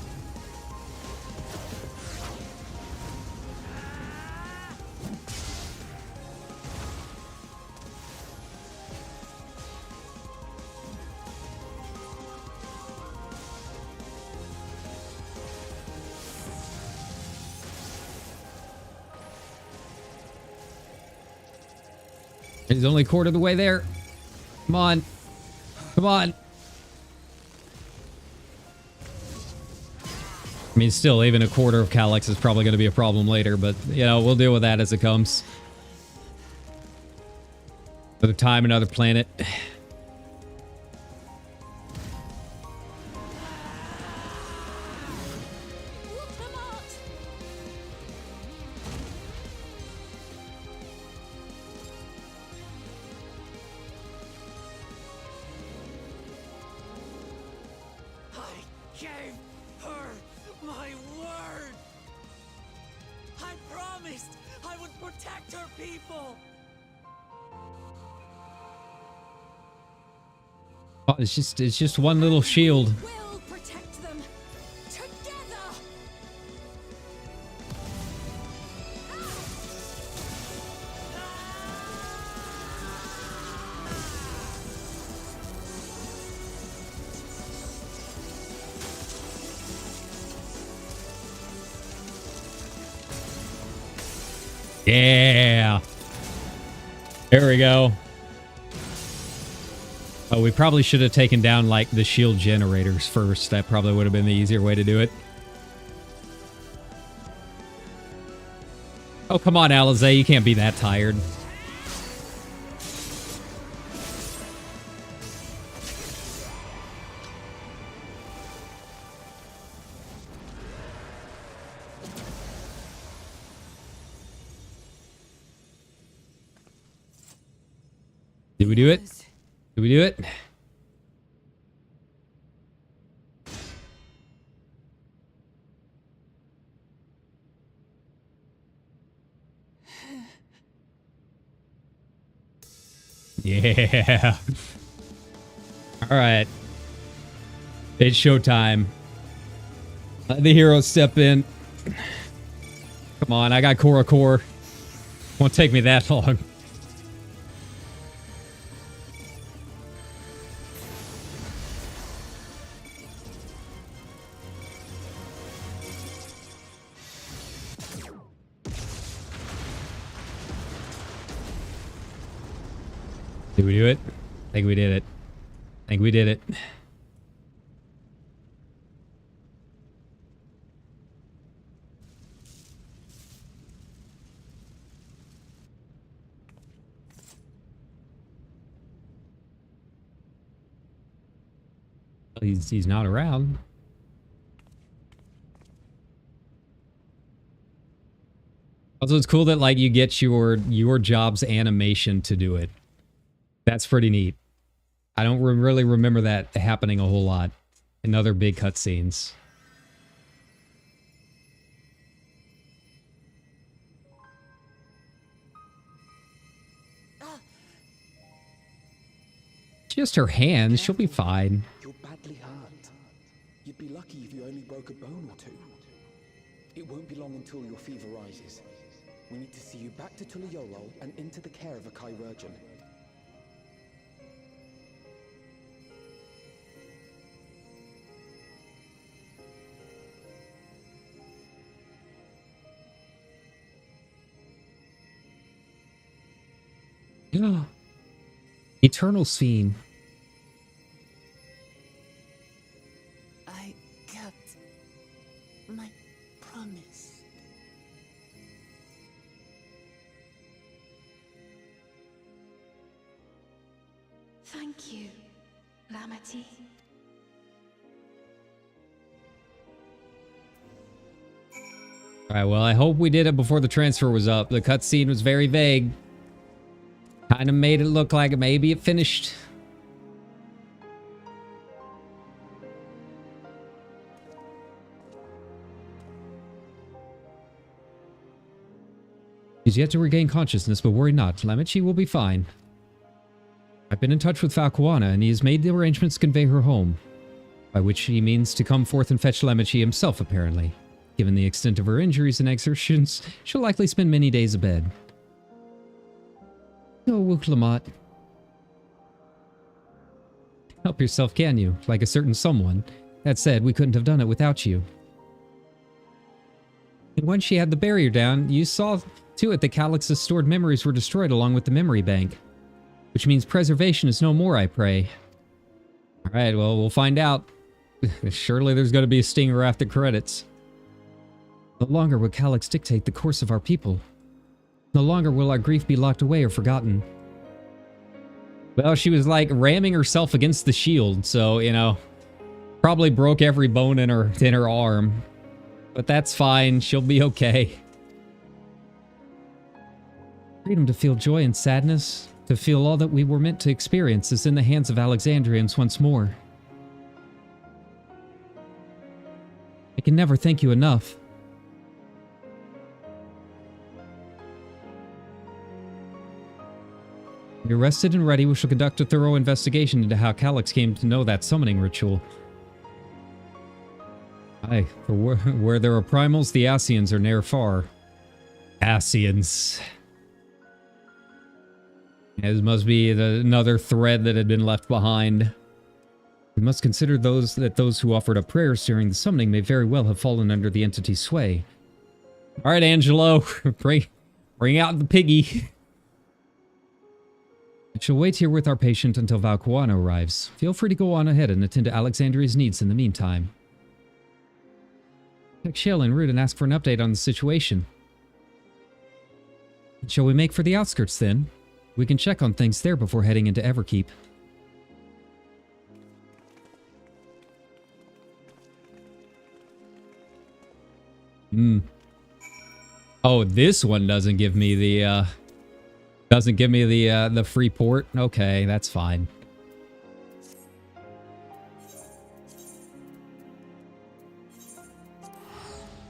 He's only a quarter of the way there. Come on. Come on. I mean, still, even a quarter of Calyx is probably going to be a problem later, but, you know, we'll deal with that as it comes. Another time, another planet. Oh, it's just one little shield. We'll protect them together. Yeah. There we go. Oh, we probably should have taken down, like, the shield generators first. That probably would have been the easier way to do it. Oh, come on, Alizé. You can't be that tired. Did we do it? Did we do it? Yeah. All right. It's showtime. Let the heroes step in. Come on, I got Korra Core. Won't take me that long. Did we do it? I think we did it. I think we did it. He's not around. Also, it's cool that, like, you get your job's animation to do it. That's pretty neat. I don't really remember that happening a whole lot in other big cutscenes. just her hand. She'll be fine. You're badly hurt. You'd be lucky if you only broke a bone or two. It won't be long until your fever rises. We need to see you back to Tulayolo and into the care of a chirurgeon. Eternal Scene. I kept my promise. Thank you, Lamity. Alright, well, I hope we did it before the transfer was up. The cutscene was very vague. Kind of made it look like maybe it finished. He's yet to regain consciousness, but worry not. Lamichi will be fine. I've been in touch with Falcoana, and he has made the arrangements to convey her home. By which he means to come forth and fetch Lamichi himself, apparently. Given the extent of her injuries and exertions, she'll likely spend many days abed. Oh, Wuklamat. Help yourself, can you? Like a certain someone. That said, we couldn't have done it without you. And once she had the barrier down, you saw to it that Calix's stored memories were destroyed along with the memory bank. Which means preservation is no more, I pray. Alright, well, we'll find out. Surely there's going to be a stinger after credits. No longer will Calix dictate the course of our people. No longer will our grief be locked away or forgotten. Well, she was like ramming herself against the shield, so, you know, probably broke every bone in her arm. But that's fine, she'll be okay. Freedom to feel joy and sadness, to feel all that we were meant to experience is in the hands of Alexandrians once more. I can never thank you enough. When you're rested and ready, we shall conduct a thorough investigation into how Calix came to know that summoning ritual. Aye, for where there are primals, the Asians are ne'er far. Asians. This must be another thread that had been left behind. We must consider those who offered up prayers during the summoning may very well have fallen under the entity's sway. Alright, Angelo, bring out the piggy. I shall wait here with our patient until Valcoano arrives. Feel free to go on ahead and attend to Alexandria's needs in the meantime. Text Shale and Root and ask for an update on the situation. Shall we make for the outskirts then? We can check on things there before heading into Everkeep. Oh, this one doesn't give me the the free port. Okay, that's fine.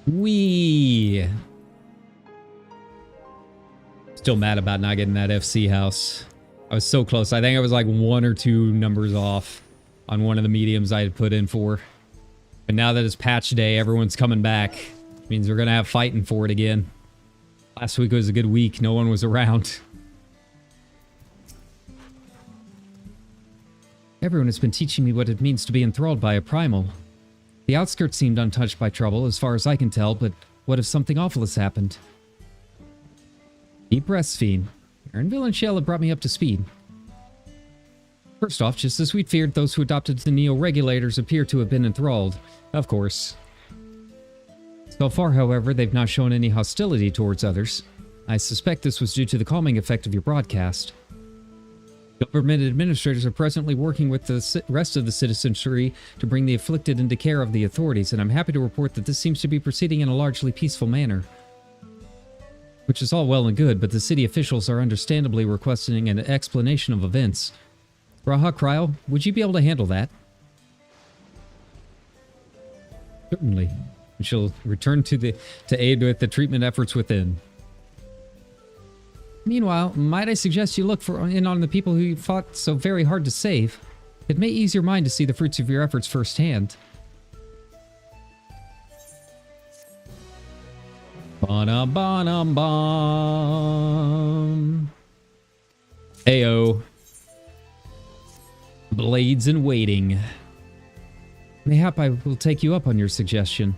Wee. Still mad about not getting that FC house. I was so close. I think I was like 1 or 2 numbers off on one of the mediums I had put in for. But now that it's patch day, everyone's coming back. It means we're going to have fighting for it again. Last week was a good week. No one was around. Everyone has been teaching me what it means to be enthralled by a primal. The outskirts seemed untouched by trouble, as far as I can tell, but what if something awful has happened? Deep breaths, Fiend. Aaronville and Shell have brought me up to speed. First off, just as we'd feared, those who adopted the Neo-Regulators appear to have been enthralled. Of course. So far, however, they've not shown any hostility towards others. I suspect this was due to the calming effect of your broadcast. Government administrators are presently working with the rest of the citizenry to bring the afflicted into care of the authorities, and I'm happy to report that this seems to be proceeding in a largely peaceful manner. Which is all well and good, but the city officials are understandably requesting an explanation of events. Raha Cryo, would you be able to handle that? Certainly. We shall return to aid with the treatment efforts within. Meanwhile, might I suggest you look in on the people who you fought so very hard to save? It may ease your mind to see the fruits of your efforts firsthand. Ba-da-ba-dum-bum. Heyo. Blades in waiting. Mayhap I will take you up on your suggestion.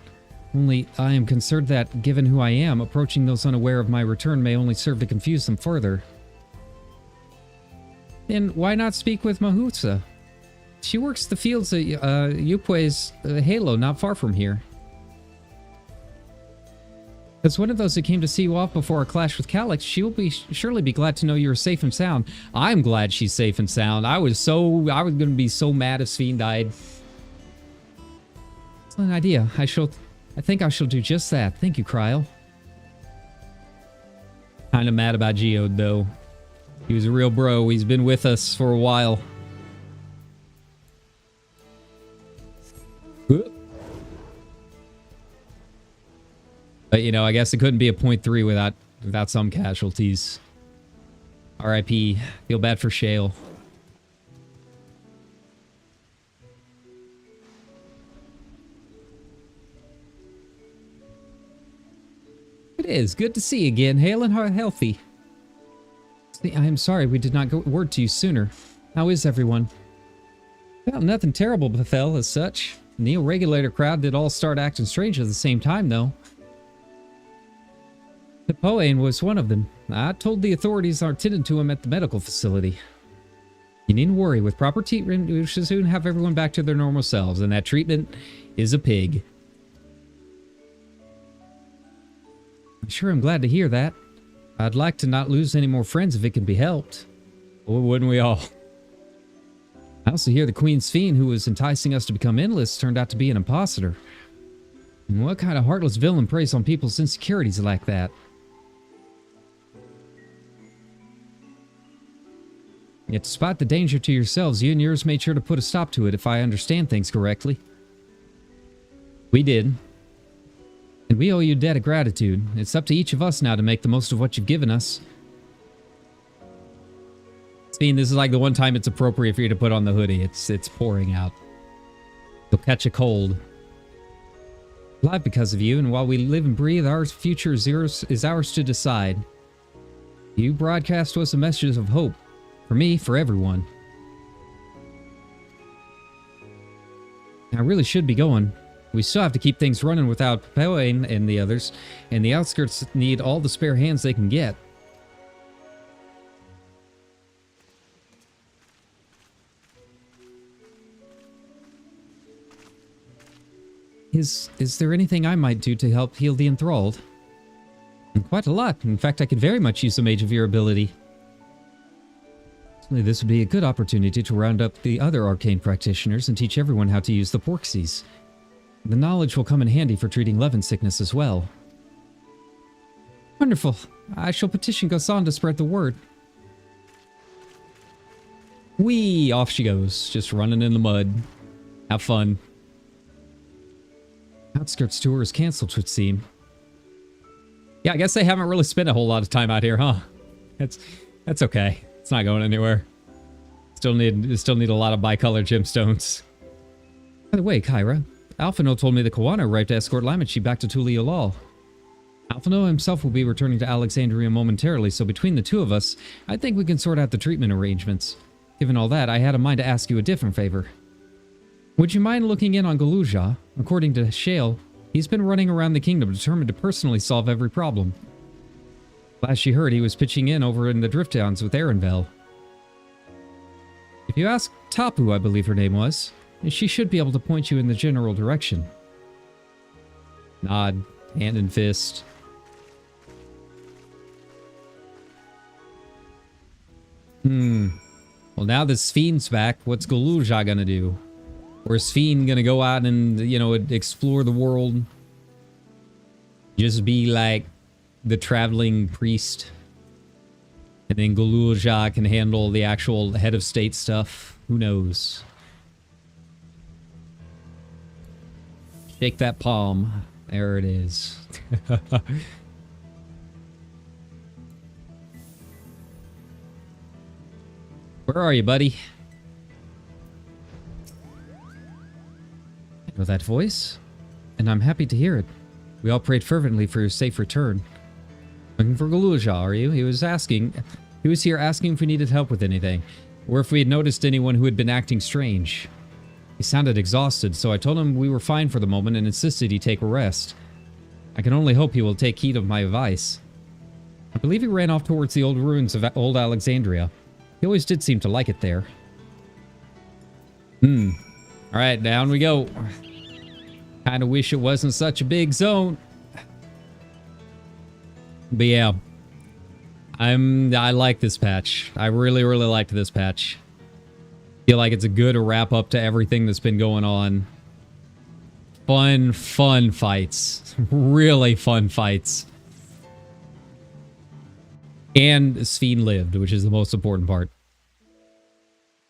Only I am concerned that, given who I am, approaching those unaware of my return may only serve to confuse them further. Then why not speak with Mahusa? She works the fields at Yupue's Halo, not far from here. As one of those who came to see you off before our clash with Calyx, she will surely be glad to know you are safe and sound. I'm glad she's safe and sound. I was going to be so mad if Sphene died. Excellent idea. I think I shall do just that. Thank you, Cryle. Kinda mad about Geode, though. He was a real bro. He's been with us for a while. But, you know, I guess it couldn't be a 0.3 without some casualties. R.I.P. Feel bad for Shale. It is. Good to see you again, hale and healthy. I am sorry we did not get word to you sooner. How is everyone? Well, nothing terrible befell as such. The Neo-Regulator crowd did all start acting strange at the same time, though. Poane was one of them. I told the authorities are attending to him at the medical facility. You needn't worry. With proper treatment, we should soon have everyone back to their normal selves, and that treatment is a pig. I'm sure I'm glad to hear that. I'd like to not lose any more friends if it can be helped. Well, wouldn't we all? I also hear the Queen Sphene, who was enticing us to become endless, turned out to be an imposter. And what kind of heartless villain preys on people's insecurities like that? Yet despite the danger to yourselves, you and yours made sure to put a stop to it, if I understand things correctly. We did. And we owe you a debt of gratitude. It's up to each of us now to make the most of what you've given us. Sphene, this is like the one time it's appropriate for you to put on the hoodie. It's pouring out. You'll catch a cold. Alive because of you, and while we live and breathe, our future is ours to decide. You broadcast to us a message of hope. For me, for everyone. I really should be going. We still have to keep things running without Poane and the others, and the outskirts need all the spare hands they can get. Is there anything I might do to help heal the enthralled? And quite a lot. In fact, I could very much use a mage of your ability. This would be a good opportunity to round up the other arcane practitioners and teach everyone how to use the Porxies. The knowledge will come in handy for treating Levin sickness as well. Wonderful. I shall petition Ghassan to spread the word. Whee! Off she goes, just running in the mud. Have fun. Outskirts tour is cancelled, would seem. Yeah, I guess they haven't really spent a whole lot of time out here, huh? That's okay. It's not going anywhere. Still need a lot of bicolor gemstones. By the way, Kyra, Alphino told me the Kawana arrived to escort Lamachi back to Tuliolal. Alphino himself will be returning to Alexandria momentarily, so between the two of us, I think we can sort out the treatment arrangements. Given all that, I had a mind to ask you a different favor. Would you mind looking in on Galuja? According to Shale, he's been running around the kingdom determined to personally solve every problem. Last she heard, he was pitching in over in the Drift Towns with Arenvel. If you ask Tapu, I believe her name was, she should be able to point you in the general direction. Nod, hand and fist. Well, now that Sphene's back, what's Galuja gonna do? Or is Sphene gonna go out and, you know, explore the world? Just be like the traveling priest? And then Galuja can handle the actual head of state stuff? Who knows? Shake that palm. There it is. Where are you, buddy? I know that voice, and I'm happy to hear it. We all prayed fervently for your safe return. Looking for Galuja, are you? He was here asking if we needed help with anything, or if we had noticed anyone who had been acting strange. He sounded exhausted, so I told him we were fine for the moment and insisted he take a rest. I can only hope he will take heed of my advice. I believe he ran off towards the old ruins of old Alexandria. He always did seem to like it there. Alright, down we go. Kinda wish it wasn't such a big zone. But yeah. I like this patch. I really, really liked this patch. Feel like it's a good wrap up to everything that's been going on. Fun fights. Really fun fights. And Sphene lived, which is the most important part.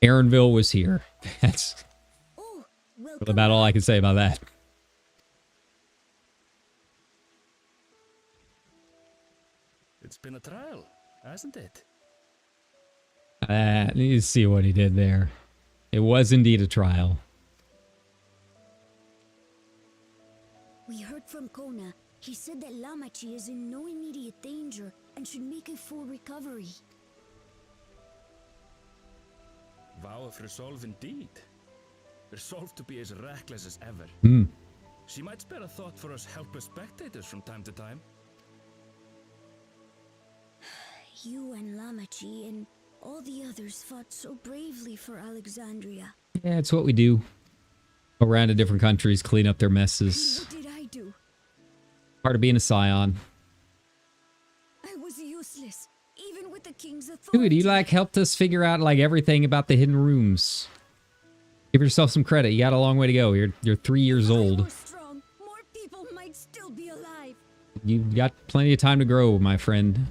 Aaronville was here. That's about all I can say about that. It's been a trial, hasn't it? You see what he did there. It was indeed a trial. We heard from Kona. He said that Lamachi is in no immediate danger and should make a full recovery. Vow of resolve indeed. Resolved to be as reckless as ever. She might spare a thought for us helpless spectators from time to time. You and Lamachi and all the others fought so bravely for Alexandria. Yeah, it's what we do. Go around to different countries, clean up their messes. What did I do? Part of being a scion. I was useless, even with the king's authority. Dude, you like helped us figure out like everything about the hidden rooms. Give yourself some credit. You got a long way to go. You're 3 years old. Strong, more people might still be alive. You got plenty of time to grow, my friend.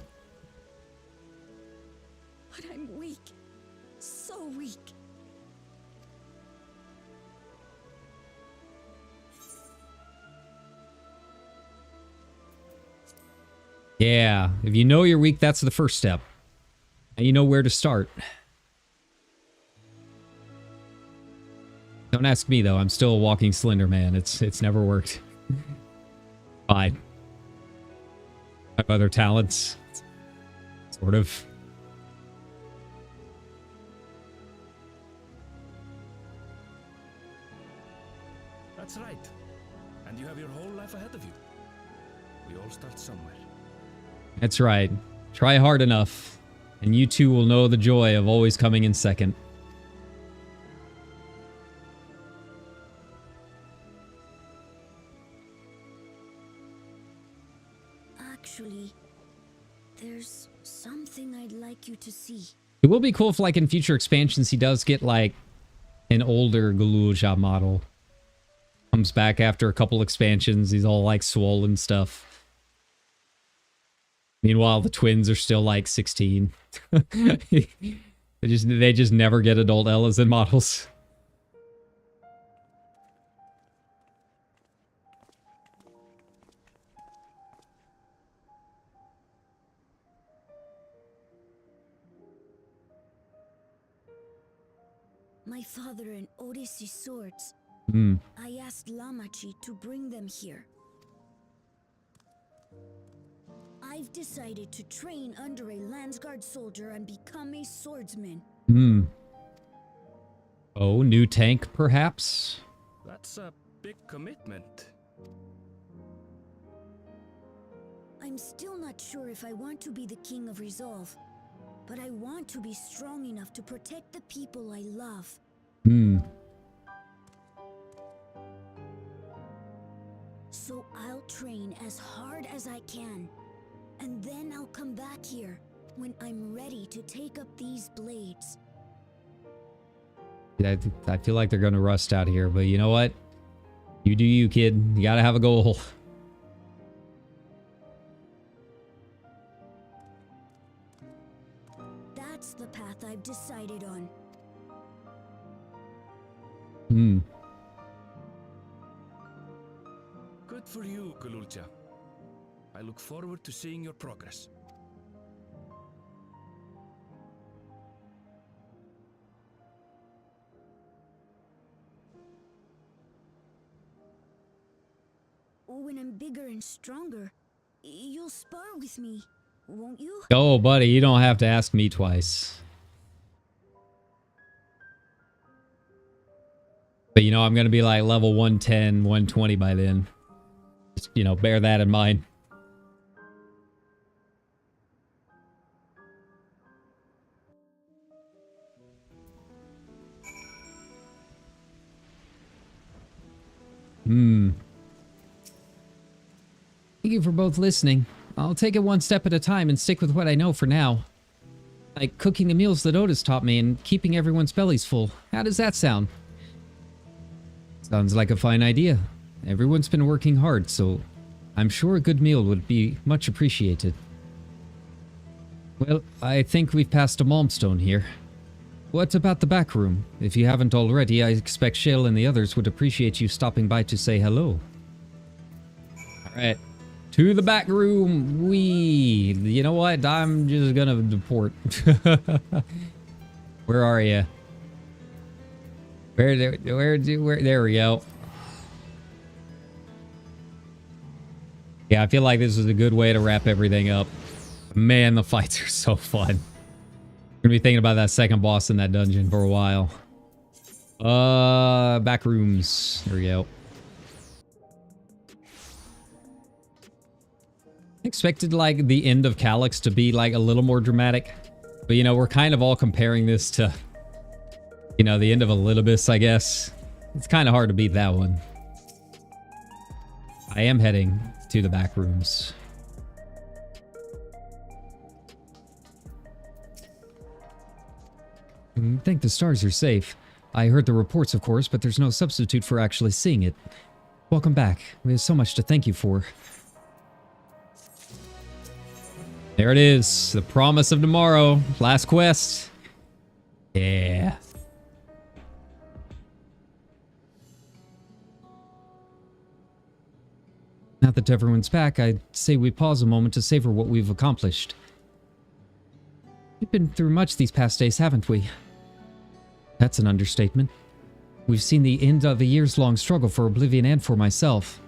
But I'm weak. So weak. Yeah, if you know you're weak, that's the first step. And you know where to start. Don't ask me, though. I'm still a walking Slender Man. It's never worked. Fine. I have other talents. Sort of. That's right. And you have your whole life ahead of you. We all start somewhere. That's right. Try hard enough, and you too will know the joy of always coming in second. Actually, there's something I'd like you to see. It will be cool if, like, in future expansions, he does get, like, an older Galuja model. Comes back after a couple expansions. He's all, like, swollen stuff. Meanwhile, the twins are still, like, 16. They just never get adult Elizin models. My father and Odyssey's swords. I asked Lamachi to bring them here. I've decided to train under a Landsguard soldier and become a swordsman. Oh, new tank, perhaps? That's a big commitment. I'm still not sure if I want to be the King of Resolve, but I want to be strong enough to protect the people I love. So I'll train as hard as I can, and then I'll come back here when I'm ready to take up these blades. I feel like they're going to rust out here, but you know what? You do you, kid. You gotta have a goal. That's the path I've decided on. Good for you, Galuja. I look forward to seeing your progress. when I'm bigger and stronger, you'll spar with me, won't you? Oh, buddy, you don't have to ask me twice. But you know, I'm gonna be like level 110, 120 by then. Just, you know, bear that in mind. Thank you for both listening. I'll take it one step at a time and stick with what I know for now. Like cooking the meals that Otis taught me and keeping everyone's bellies full. How does that sound? Sounds like a fine idea. Everyone's been working hard, so I'm sure a good meal would be much appreciated. Well, I think we've passed a milestone here. What about the back room? If you haven't already, I expect Shale and the others would appreciate you stopping by to say hello. Alright. To the back room. You know what? I'm just gonna deport. Where are you? Where, there we go. Yeah, I feel like this is a good way to wrap everything up. Man, the fights are so fun. I'm gonna be thinking about that second boss in that dungeon for a while. Back rooms. There we go. Expected like the end of Calyx to be like a little more dramatic, but you know, we're kind of all comparing this to, you know, the end of Elidibus, I guess. It's kind of hard to beat that one. I am heading to the back rooms. I think the stars are safe. I heard the reports, of course, but there's no substitute for actually seeing it. Welcome back. We have so much to thank you for. There it is. The promise of tomorrow. Last quest. Yeah. Now that everyone's back, I'd say we pause a moment to savor what we've accomplished. We've been through much these past days, haven't we? That's an understatement. We've seen the end of a years-long struggle for Oblivion and for myself.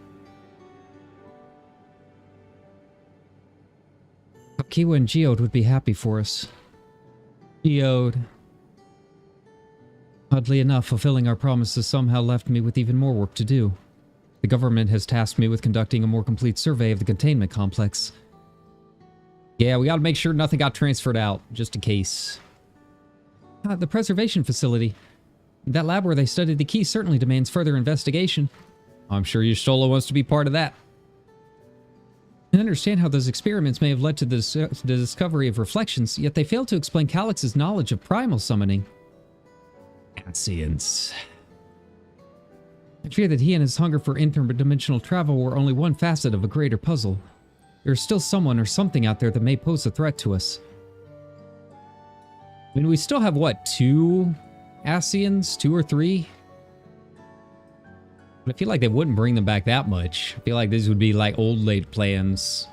Kiwa and Geode would be happy for us. Geode. Oddly enough, fulfilling our promises somehow left me with even more work to do. The government has tasked me with conducting a more complete survey of the containment complex. Yeah, we gotta make sure nothing got transferred out, just in case. The preservation facility. That lab where they studied the key certainly demands further investigation. I'm sure Y'shtola wants to be part of that. I understand how those experiments may have led to the discovery of reflections, yet they fail to explain Calyx's knowledge of primal summoning. Ascience. I fear that he and his hunger for interdimensional travel were only one facet of a greater puzzle. There's still someone or something out there that may pose a threat to us. I mean, we still have, what, 2 Ascians? 2 or 3? But I feel like they wouldn't bring them back that much. I feel like these would be like old late plans.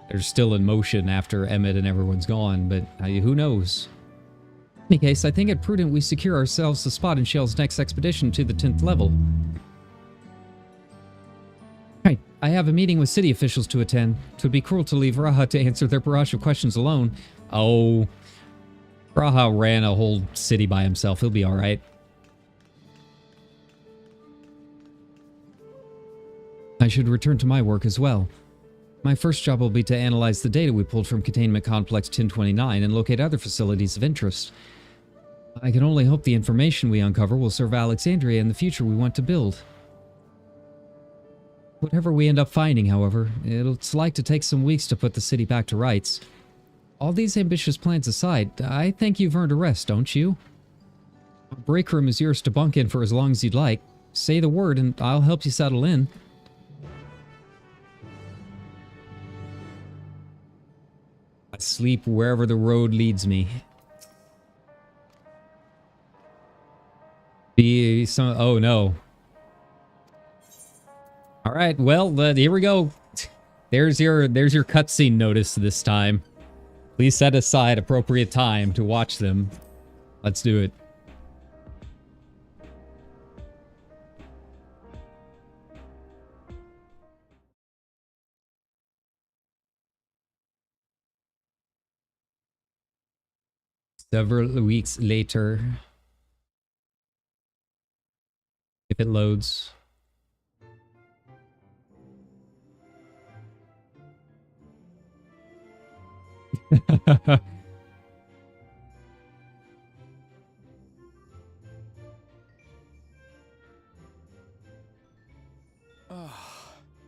They're still in motion after Emmett and everyone's gone, but who knows? In any case, I think it prudent we secure ourselves a spot in Shell's next expedition to the 10th level. Right, I have a meeting with city officials to attend. It would be cruel to leave Raha to answer their barrage of questions alone. Oh, Raha ran a whole city by himself. He'll be alright. I should return to my work as well. My first job will be to analyze the data we pulled from Containment Complex 1029 and locate other facilities of interest. I can only hope the information we uncover will serve Alexandria in the future we want to build. Whatever we end up finding, however, it's like to take some weeks to put the city back to rights. All these ambitious plans aside, I think you've earned a rest, don't you? Our break room is yours to bunk in for as long as you'd like. Say the word and I'll help you settle in. I sleep wherever the road leads me. Oh no. Alright, well, here we go. There's your cutscene notice this time. Please set aside appropriate time to watch them. Let's do it. Several weeks later. If it loads.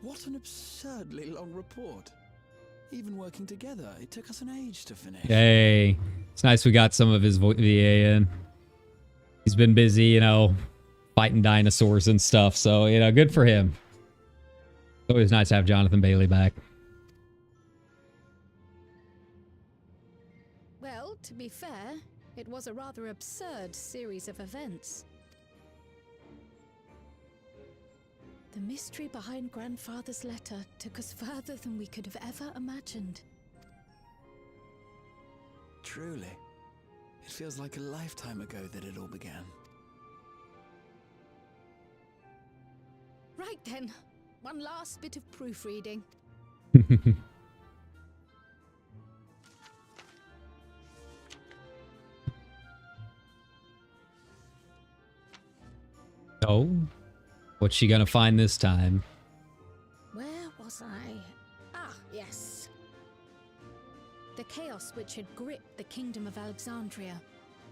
What an absurdly long report. Even working together, it took us an age to finish. Hey, it's nice we got some of his VA in. He's been busy, you know, fighting dinosaurs and stuff, so, you know, good for him. It's always nice to have Jonathan Bailey back. Well, to be fair, it was a rather absurd series of events. The mystery behind Grandfather's letter took us further than we could have ever imagined. Truly. It feels like a lifetime ago that it all began. Right then, one last bit of proofreading. Oh, what's she gonna find this time? Where was I? Ah, yes. The chaos which had gripped the kingdom of Alexandria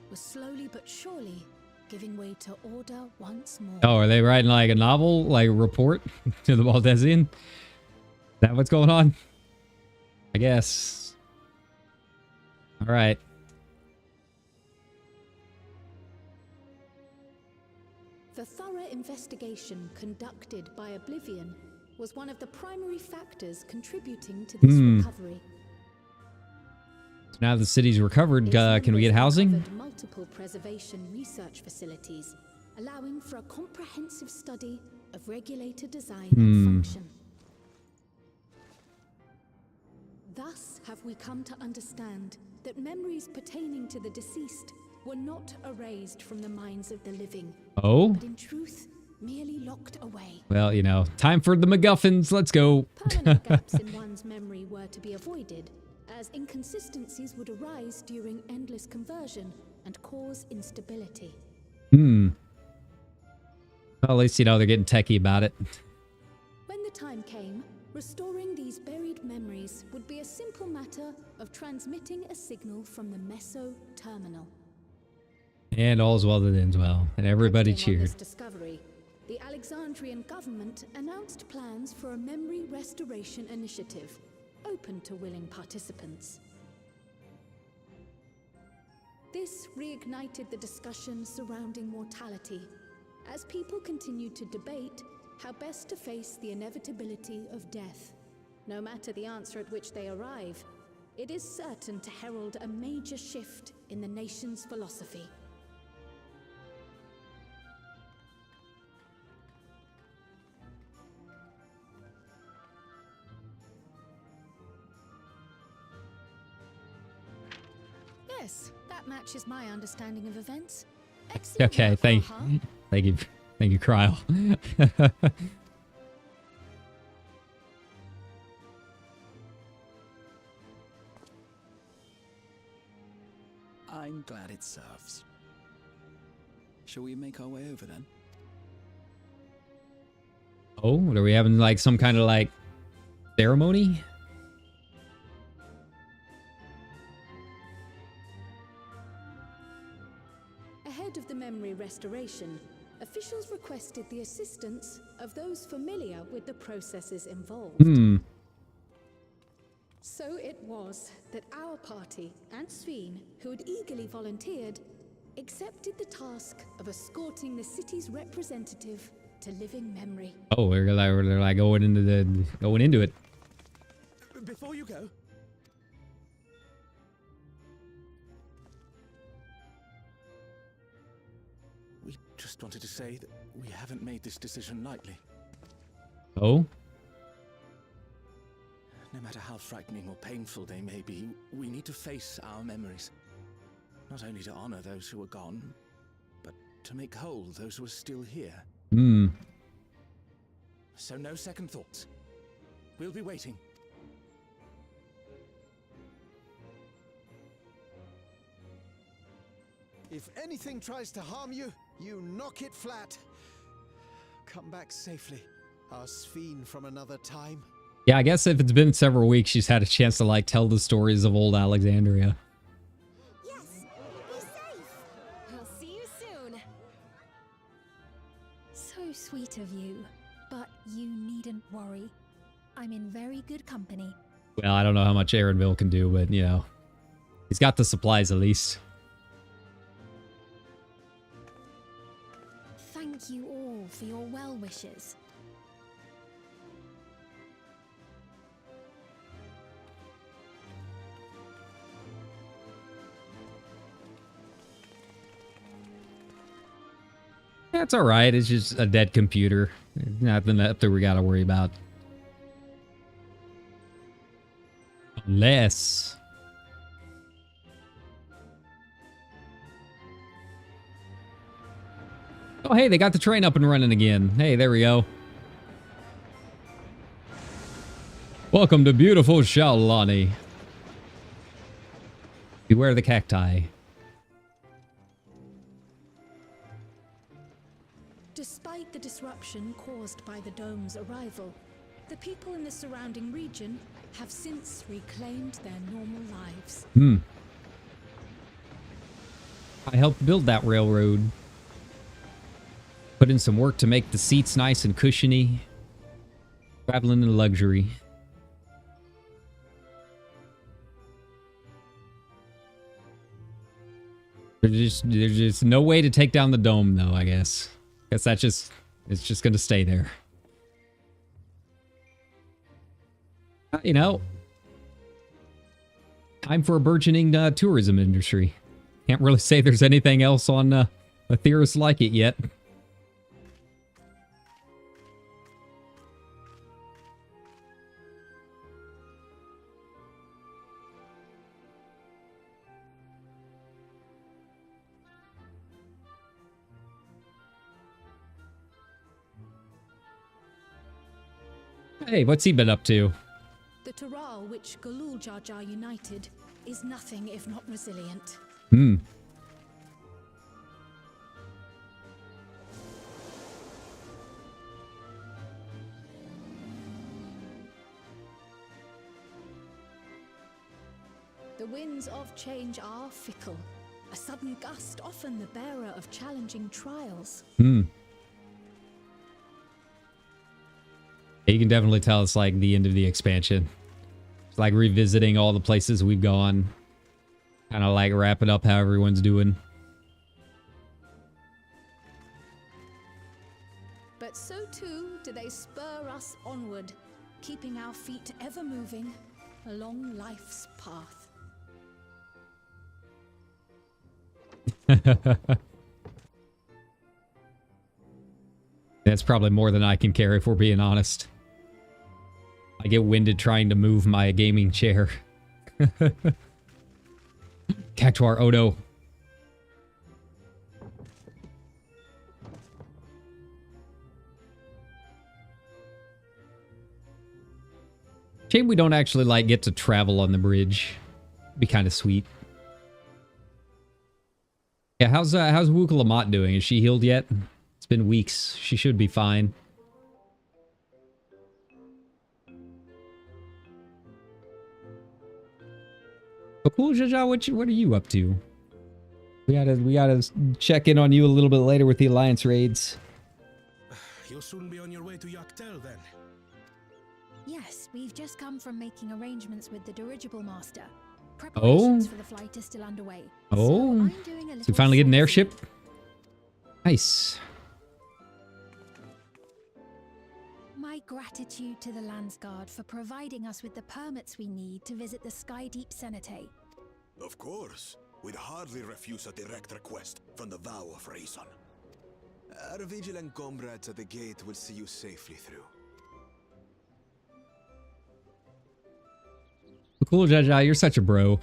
was slowly but surely giving way to order once more. Oh, are they writing like a novel, like a report to the Baldesian? Is that what's going on? I guess. All right. The thorough investigation conducted by Oblivion was one of the primary factors contributing to this recovery. So now the city's recovered, can we get housing? Multiple preservation research facilities, allowing for a comprehensive study of regulator design and function. Thus have we come to understand that memories pertaining to the deceased were not erased from the minds of the living, but in truth, merely locked away. Well, you know, time for the MacGuffins. Let's go. Permanent gaps in one's memory were to be avoided, as inconsistencies would arise during endless conversion and cause instability. Well, at least, you know, they're getting techie about it. When the time came, restoring these buried memories would be a simple matter of transmitting a signal from the Meso terminal. And all's well that ends well. And everybody Acting on cheered. this discovery, the Alexandrian government announced plans for a memory restoration initiative, open to willing participants. This reignited the discussion surrounding mortality, as people continued to debate how best to face the inevitability of death. No matter the answer at which they arrive, it is certain to herald a major shift in the nation's philosophy. Yes, that matches my understanding of events. Excellent Okay, work, thank you, Cryle. I'm glad it serves. Shall we make our way over then? Oh, are we having like some kind of like ceremony? Ahead of the memory restoration, officials requested the assistance of those familiar with the processes involved. So it was that our party and Sveen, who had eagerly volunteered, accepted the task of escorting the city's representative to living memory. Oh, they're like going into it. Before you go, we just wanted to say that we haven't made this decision lightly. Oh? No matter how frightening or painful they may be, we need to face our memories. Not only to honor those who are gone, but to make whole those who are still here. So no second thoughts. We'll be waiting. If anything tries to harm you, you knock it flat. Come back safely, our Sphene from another time. Yeah, I guess if it's been several weeks, she's had a chance to, like, tell the stories of old Alexandria. Yes, be safe. I'll see you soon. So sweet of you, but you needn't worry. I'm in very good company. Well, I don't know how much Aaronville can do, but, you know, he's got the supplies at least. Thank you all for your well wishes. That's all right. It's just a dead computer. Nothing that we got to worry about. Unless... Oh, hey, they got the train up and running again. Hey, there we go. Welcome to beautiful Shaolani. Beware the cacti. Despite the disruption caused by the dome's arrival, the people in the surrounding region have since reclaimed their normal lives. I helped build that railroad. Put in some work to make the seats nice and cushiony. Traveling in luxury. There's just no way to take down the dome, though, I guess. Guess that it's just gonna stay there. You know, time for a burgeoning tourism industry. Can't really say there's anything else on Aetheris like it yet. Hey, what's he been up to? The Taral which Galul Jar Jar united is nothing if not resilient. The winds of change are fickle. A sudden gust often the bearer of challenging trials. You can definitely tell it's like the end of the expansion. It's like revisiting all the places we've gone. Kind of like wrapping up how everyone's doing. But so too do they spur us onward, keeping our feet ever moving along life's path. That's probably more than I can carry, if we're being honest. I get winded trying to move my gaming chair. Cactuar, oh no. Shame we don't actually, like, get to travel on the bridge. Be kind of sweet. Yeah, how's Wuka Lamont doing? Is she healed yet? It's been weeks. She should be fine. But cool, Jaja, what are you up to? We gotta check in on you a little bit later with the Alliance raids. You'll soon be on your way to Yaktel then. Yes, we've just come from making arrangements with the dirigible master. Preparations for the flight is still underway. So we finally get an airship? Nice. My gratitude to the Landsguard for providing us with the permits we need to visit the Skydeep Cenotaph. Of course. We'd hardly refuse a direct request from the vow of reason. Our vigilant comrades at the gate will see you safely through. Cool, Jaja, you're such a bro.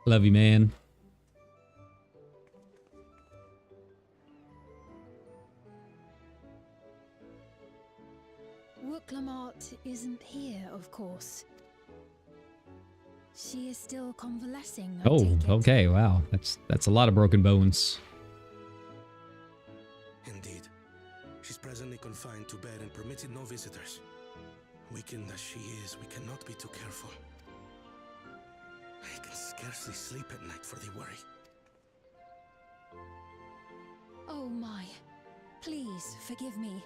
Love you, man. Wook Lamont isn't here, of course. She is still convalescing. I Oh, take it. okay, wow. That's a lot of broken bones. Indeed. She's presently confined to bed and permitted no visitors. Weakened as she is, we cannot be too careful. I can scarcely sleep at night for the worry. Oh my. Please, forgive me.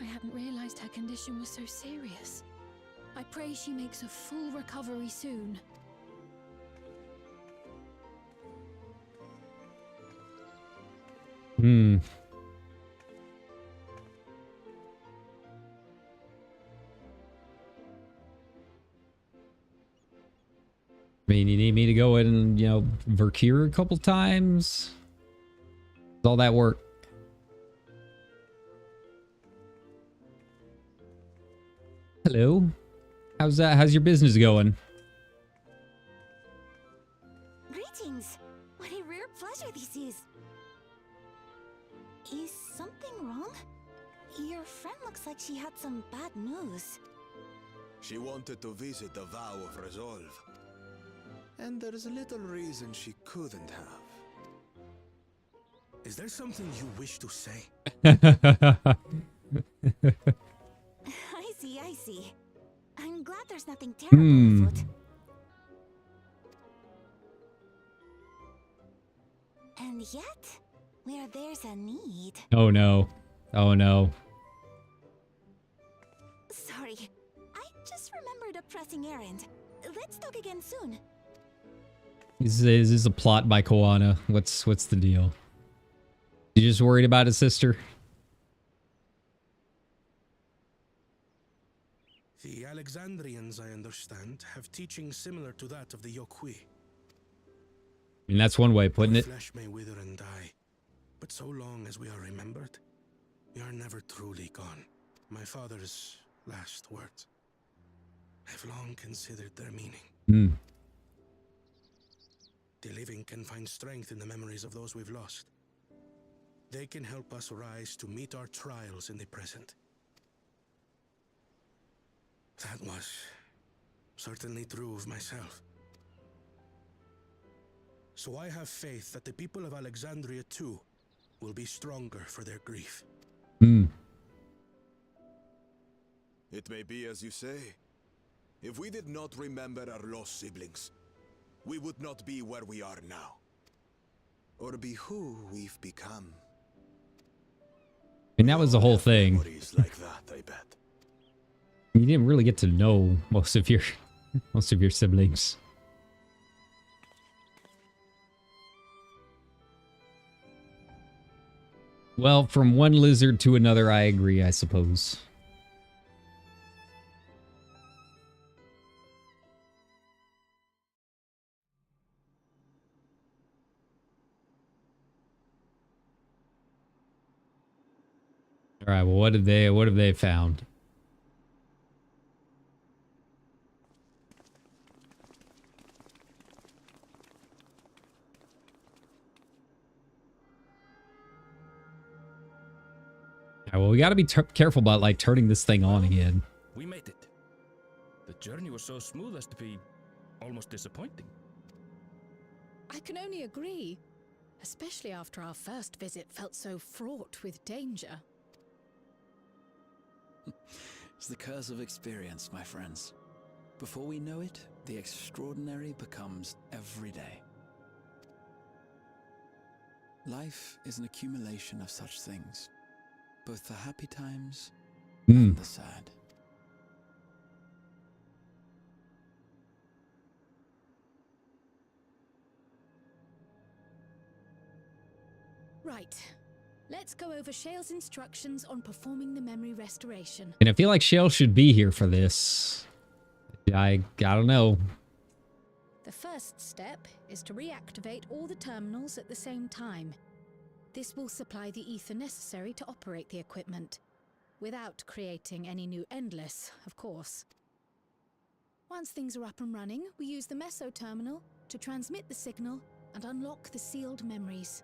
I hadn't realized her condition was so serious. I pray she makes a full recovery soon. Hmm. I mean, you need me to go in and, you know, Vercure a couple times? All that work. Hello. How's your business going? Greetings. What a rare pleasure this is. Is something wrong? Your friend looks like she had some bad news. She wanted to visit the Vow of Resolve. And there's little reason she couldn't have. Is there something you wish to say? I see. I'm glad there's nothing terrible afoot. And yet, where there's a need... Oh no. Oh no. Sorry, I just remembered a pressing errand. Let's talk again soon. Is this a plot by Koana? What's the deal? You just worried about his sister? The Alexandrians, I understand, have teachings similar to that of the Yokui. I mean, that's one way of putting it. Flesh may wither and die, but so long as we are remembered, we are never truly gone. My father's last words. I've long considered their meaning. Hmm. The living can find strength in the memories of those we've lost. They can help us rise to meet our trials in the present. That was certainly true of myself. So I have faith that the people of Alexandria too will be stronger for their grief. Hmm. It may be as you say. If we did not remember our lost siblings, we would not be where we are now. Or be who we've become. And that was the whole thing. Memories like that, I bet. You didn't really get to know most of your siblings. Well, from one lizard to another, I agree, I suppose. All right, well, what have they found? All right, well, we got to be careful about like turning this thing on again. We made it. The journey was so smooth as to be almost disappointing. I can only agree, especially after our first visit felt so fraught with danger. It's the curse of experience, my friends. Before we know it, the extraordinary becomes every day. Life is an accumulation of such things, both the happy times and the sad. Right. Let's go over Shale's instructions on performing the memory restoration. And I feel like Shale should be here for this. I don't know. The first step is to reactivate all the terminals at the same time. This will supply the ether necessary to operate the equipment, without creating any new endless, of course. Once things are up and running, we use the meso terminal to transmit the signal and unlock the sealed memories.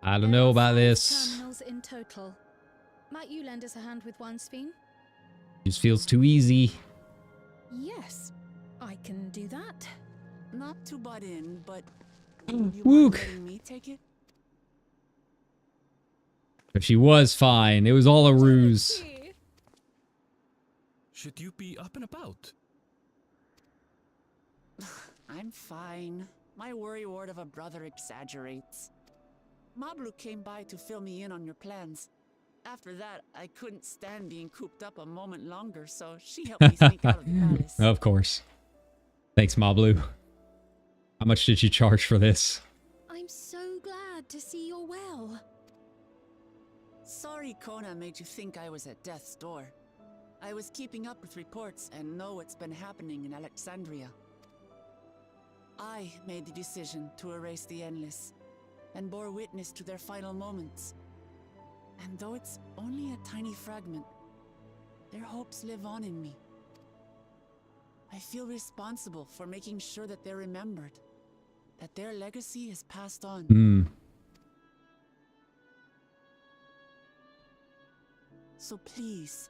I don't know about this. Terminals in total. Might you lend us a hand with one, Sveen? Just feels too easy. Yeah, Yes, I can do that. Not to butt in, but Wook. you mind letting me take it? But she was fine. It was all a ruse. Should you be up and about? I'm fine. My worrywart of a brother exaggerates. Mablu came by to fill me in on your plans. After that, I couldn't stand being cooped up a moment longer, so she helped me sneak out of the palace. Of course. Thanks, Mablu. How much did you charge for this? I'm so glad to see you're well. Sorry Kona made you think I was at death's door. I was keeping up with reports and know what's been happening in Alexandria. I made the decision to erase the Endless, and bore witness to their final moments. And though it's only a tiny fragment, their hopes live on in me. I feel responsible for making sure that they're remembered, that their legacy is passed on. So please,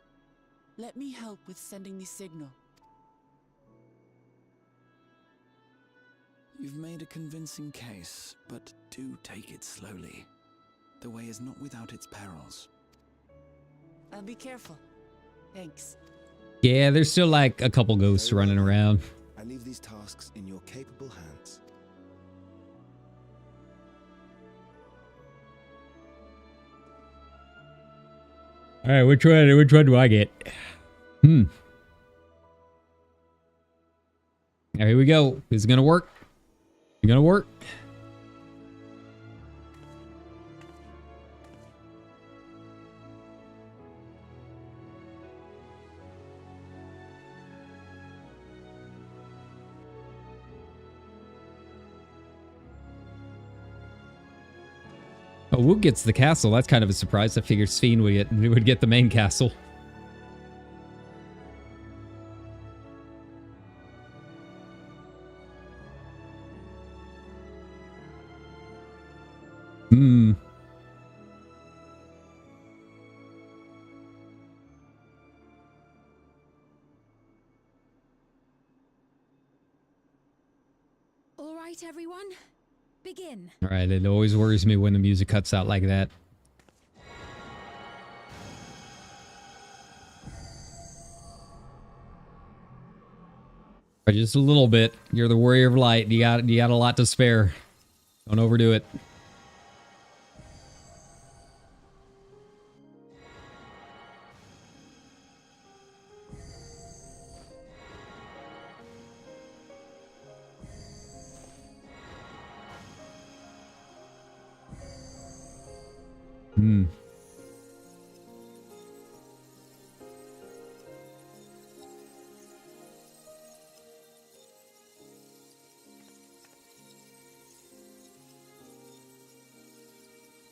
let me help with sending the signal. You've made a convincing case, but do take it slowly. The way is not without its perils. I'll be careful. Thanks. Yeah, there's still like a couple ghosts running around. I leave these tasks in your capable hands. All right, which one do I get? Here we go. Is it gonna work? Is it gonna work? Oh, Wook gets the castle. That's kind of a surprise. I figured Sphene would get the main castle. All right, everyone. Begin. All right, it always worries me when the music cuts out like that. Just a little bit. You're the warrior of light. You got a lot to spare. Don't overdo it.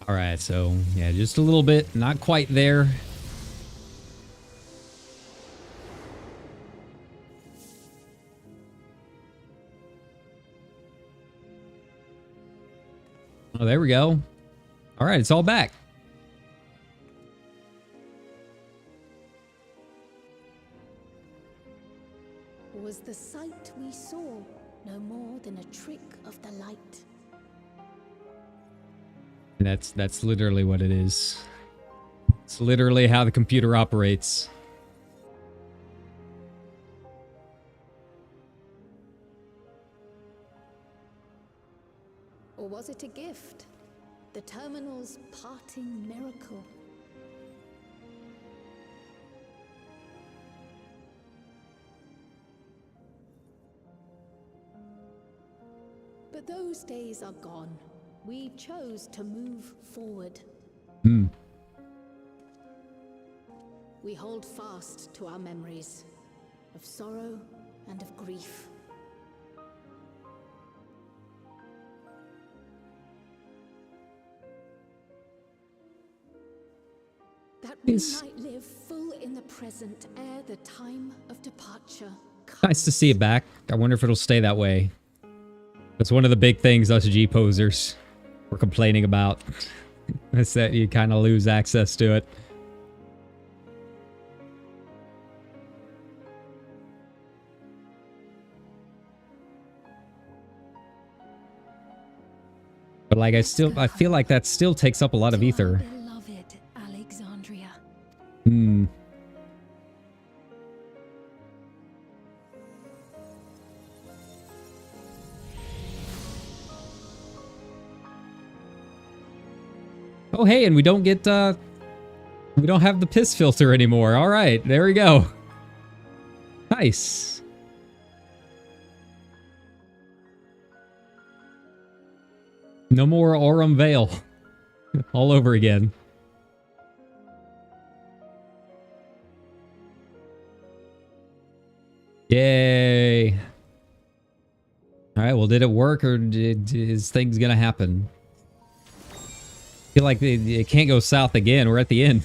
All right, so yeah, just a little bit, not quite there. Oh, there we go. All right, it's all back. Was the sight we saw no more than a trick of the light? That's literally what it is. It's literally how the computer operates. Or was it a gift? The terminal's parting miracle? But those days are gone. We chose to move forward. We hold fast to our memories of sorrow and of grief. That we might live full in the present ere the time of departure comes. Nice to see it back. I wonder if it'll stay that way. That's one of the big things us G-posers were complaining about. That's that you kind of lose access to it. But like, I feel like that still takes up a lot of ether. Beloved Alexandria. Hmm. Oh, hey, and we don't get, we don't have the piss filter anymore. All right, there we go. Nice. No more Aurum Vale. All over again. Yay. All right, well, did it work, or is things gonna happen? I feel like it can't go south again. We're at the end.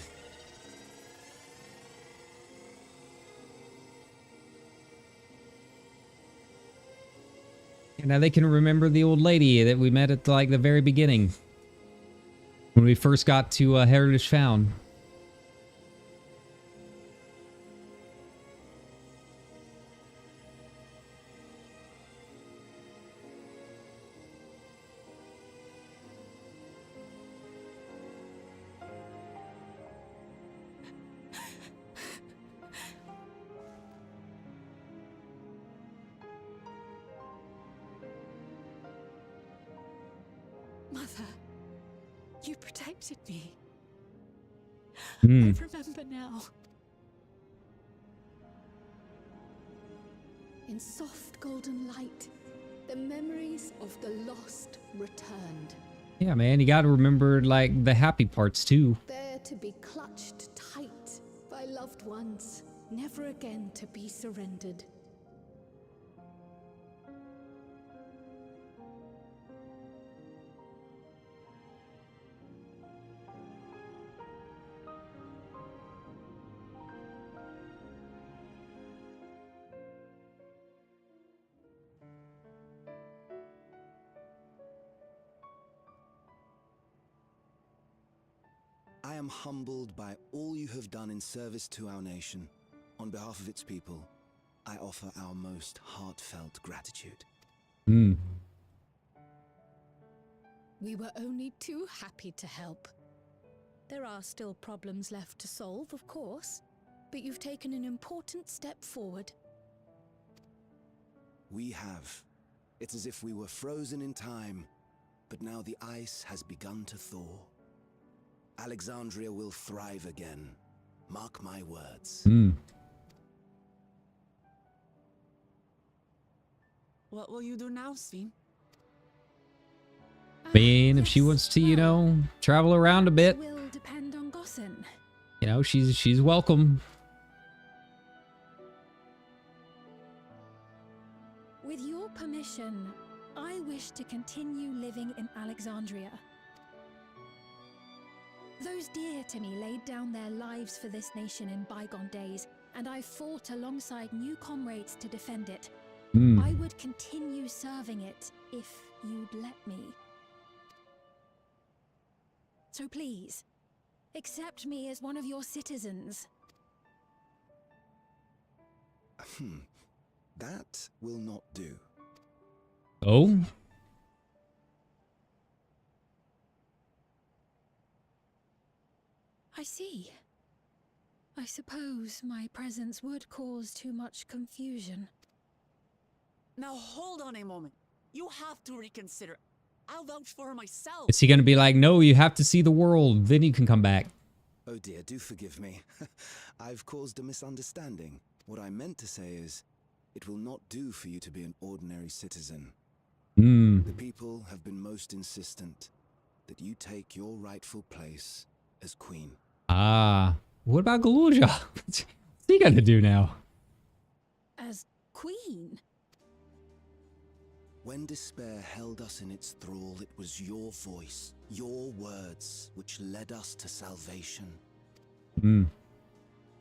And now they can remember the old lady that we met at like the very beginning, when we first got to Heritage Found. Mother, you protected me. Hmm. I remember now. In soft golden light, the memories of the lost returned. Yeah, man, you gotta remember, like, the happy parts, too. There to be clutched tight by loved ones, never again to be surrendered. I am humbled by all you have done in service to our nation. On behalf of its people, I offer our most heartfelt gratitude. Hmm. We were only too happy to help. There are still problems left to solve, of course, but you've taken an important step forward. We have. It's as if we were frozen in time, but now the ice has begun to thaw. Alexandria will thrive again. Mark my words. Hmm. What will you do now, Sveen? I mean, if she wants to, you know, travel around a bit, Will depend on Gossen. you know, she's welcome. With your permission, I wish to continue living in Alexandria. Those dear to me laid down their lives for this nation in bygone days, and I fought alongside new comrades to defend it. I would continue serving it if you'd let me. So please, accept me as one of your citizens. That will not do. Oh? I see. I suppose my presence would cause too much confusion. Now hold on a moment. You have to reconsider. I'll vouch for her myself. Is he gonna be like, no, you have to see the world, then you can come back? Oh dear, do forgive me. I've caused a misunderstanding. What I meant to say is, it will not do for you to be an ordinary citizen. The people have been most insistent that you take your rightful place as queen. Ah, what about Galuja? What's he gonna do now? As queen? When despair held us in its thrall, it was your voice, your words, which led us to salvation.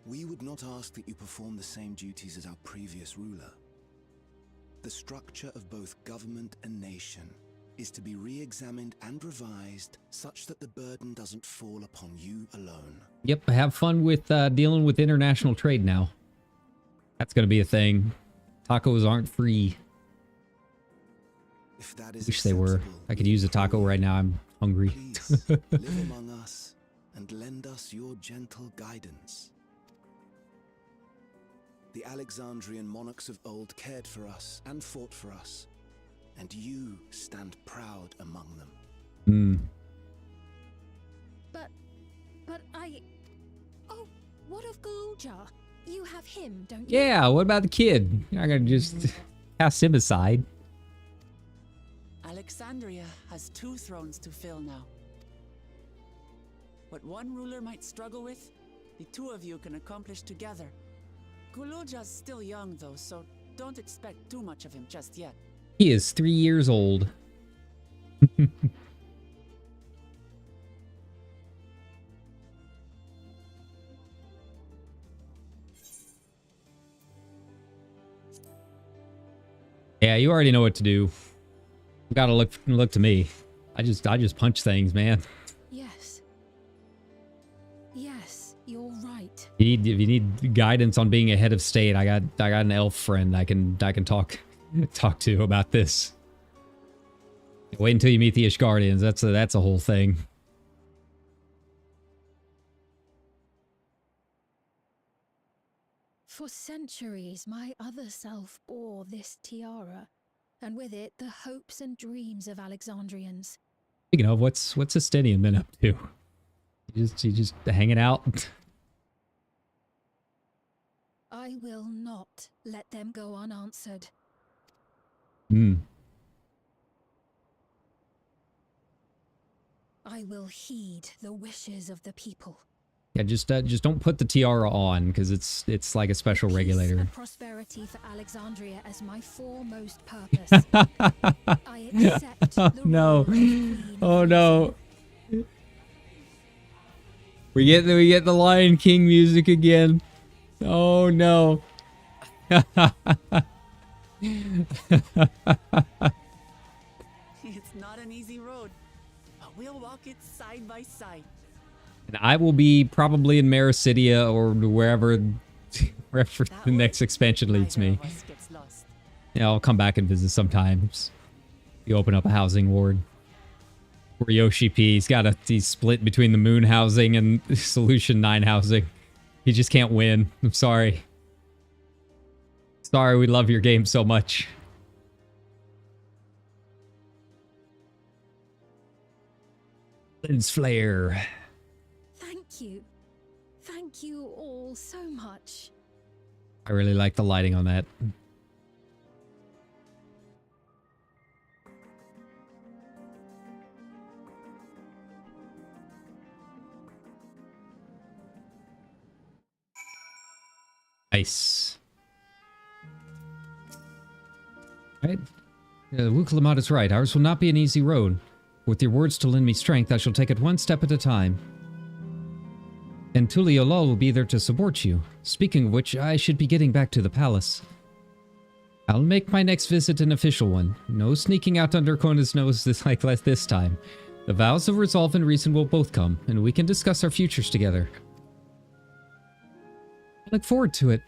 We would not ask that you perform the same duties as our previous ruler. The structure of both government and nation is to be re-examined and revised such that the burden doesn't fall upon you alone. Yep, have fun with dealing with international trade now. That's gonna be a thing. Tacos aren't free. If that is Wish they were. I could use a taco right now. I'm hungry. please live among us and lend us your gentle guidance. The Alexandrian monarchs of old cared for us and fought for us, and you stand proud among them. But I... Oh, what of Galuja? You have him, don't you? Yeah, what about the kid? You're not gonna just cast him aside. Alexandria has 2 thrones to fill now. What one ruler might struggle with, the 2 of you can accomplish together. Guluja's still young though, so don't expect too much of him just yet. He is 3 years old. Yeah, you already know what to do. You gotta look to me. I just punch things, man. Yes. Yes, you're right. If you need guidance on being a head of state, I got an elf friend I can talk to about this. Wait until you meet the Ishgardians. That's a whole thing. For centuries, my other self bore this tiara, and with it the hopes and dreams of Alexandrians. Speaking of, what's Estinian been up to? You just hanging out? I will not let them go unanswered. I will heed the wishes of the people. Yeah, just don't put the tiara on, because it's like a special regulator. And prosperity for Alexandria as my foremost purpose. I accept the No. role of Queen Oh of no. We get the Lion King music again. Oh no. It's not an easy road, but we'll walk it side by side. And I will be probably in Maricidia or wherever the next expansion leads me. Yeah, I'll come back and visit sometimes. You open up a housing ward. Where Yoshi P, he's split between the Moon housing and Solution 9 housing. He just can't win. I'm sorry. Sorry, we love your game so much. Lens flare. Thank you. Thank you all so much. I really like the lighting on that. Nice. Right. Wuklamat is right. Ours will not be an easy road. With your words to lend me strength, I shall take it one step at a time. And Tuliolol will be there to support you. Speaking of which, I should be getting back to the palace. I'll make my next visit an official one. No sneaking out under Kona's nose like this time. The vows of resolve and reason will both come, and we can discuss our futures together. I look forward to it.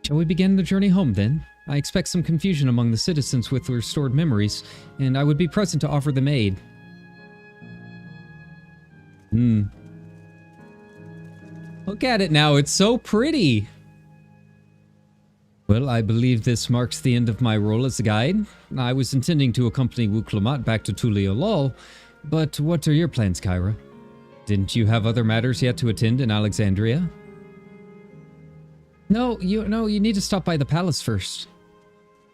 Shall we begin the journey home, then? I expect some confusion among the citizens with restored memories, and I would be present to offer them aid. Look at it now, it's so pretty! Well, I believe this marks the end of my role as a guide. I was intending to accompany Wuklamat back to Tuliolol, but what are your plans, Kyra? Didn't you have other matters yet to attend in Alexandria? No, you need to stop by the palace first.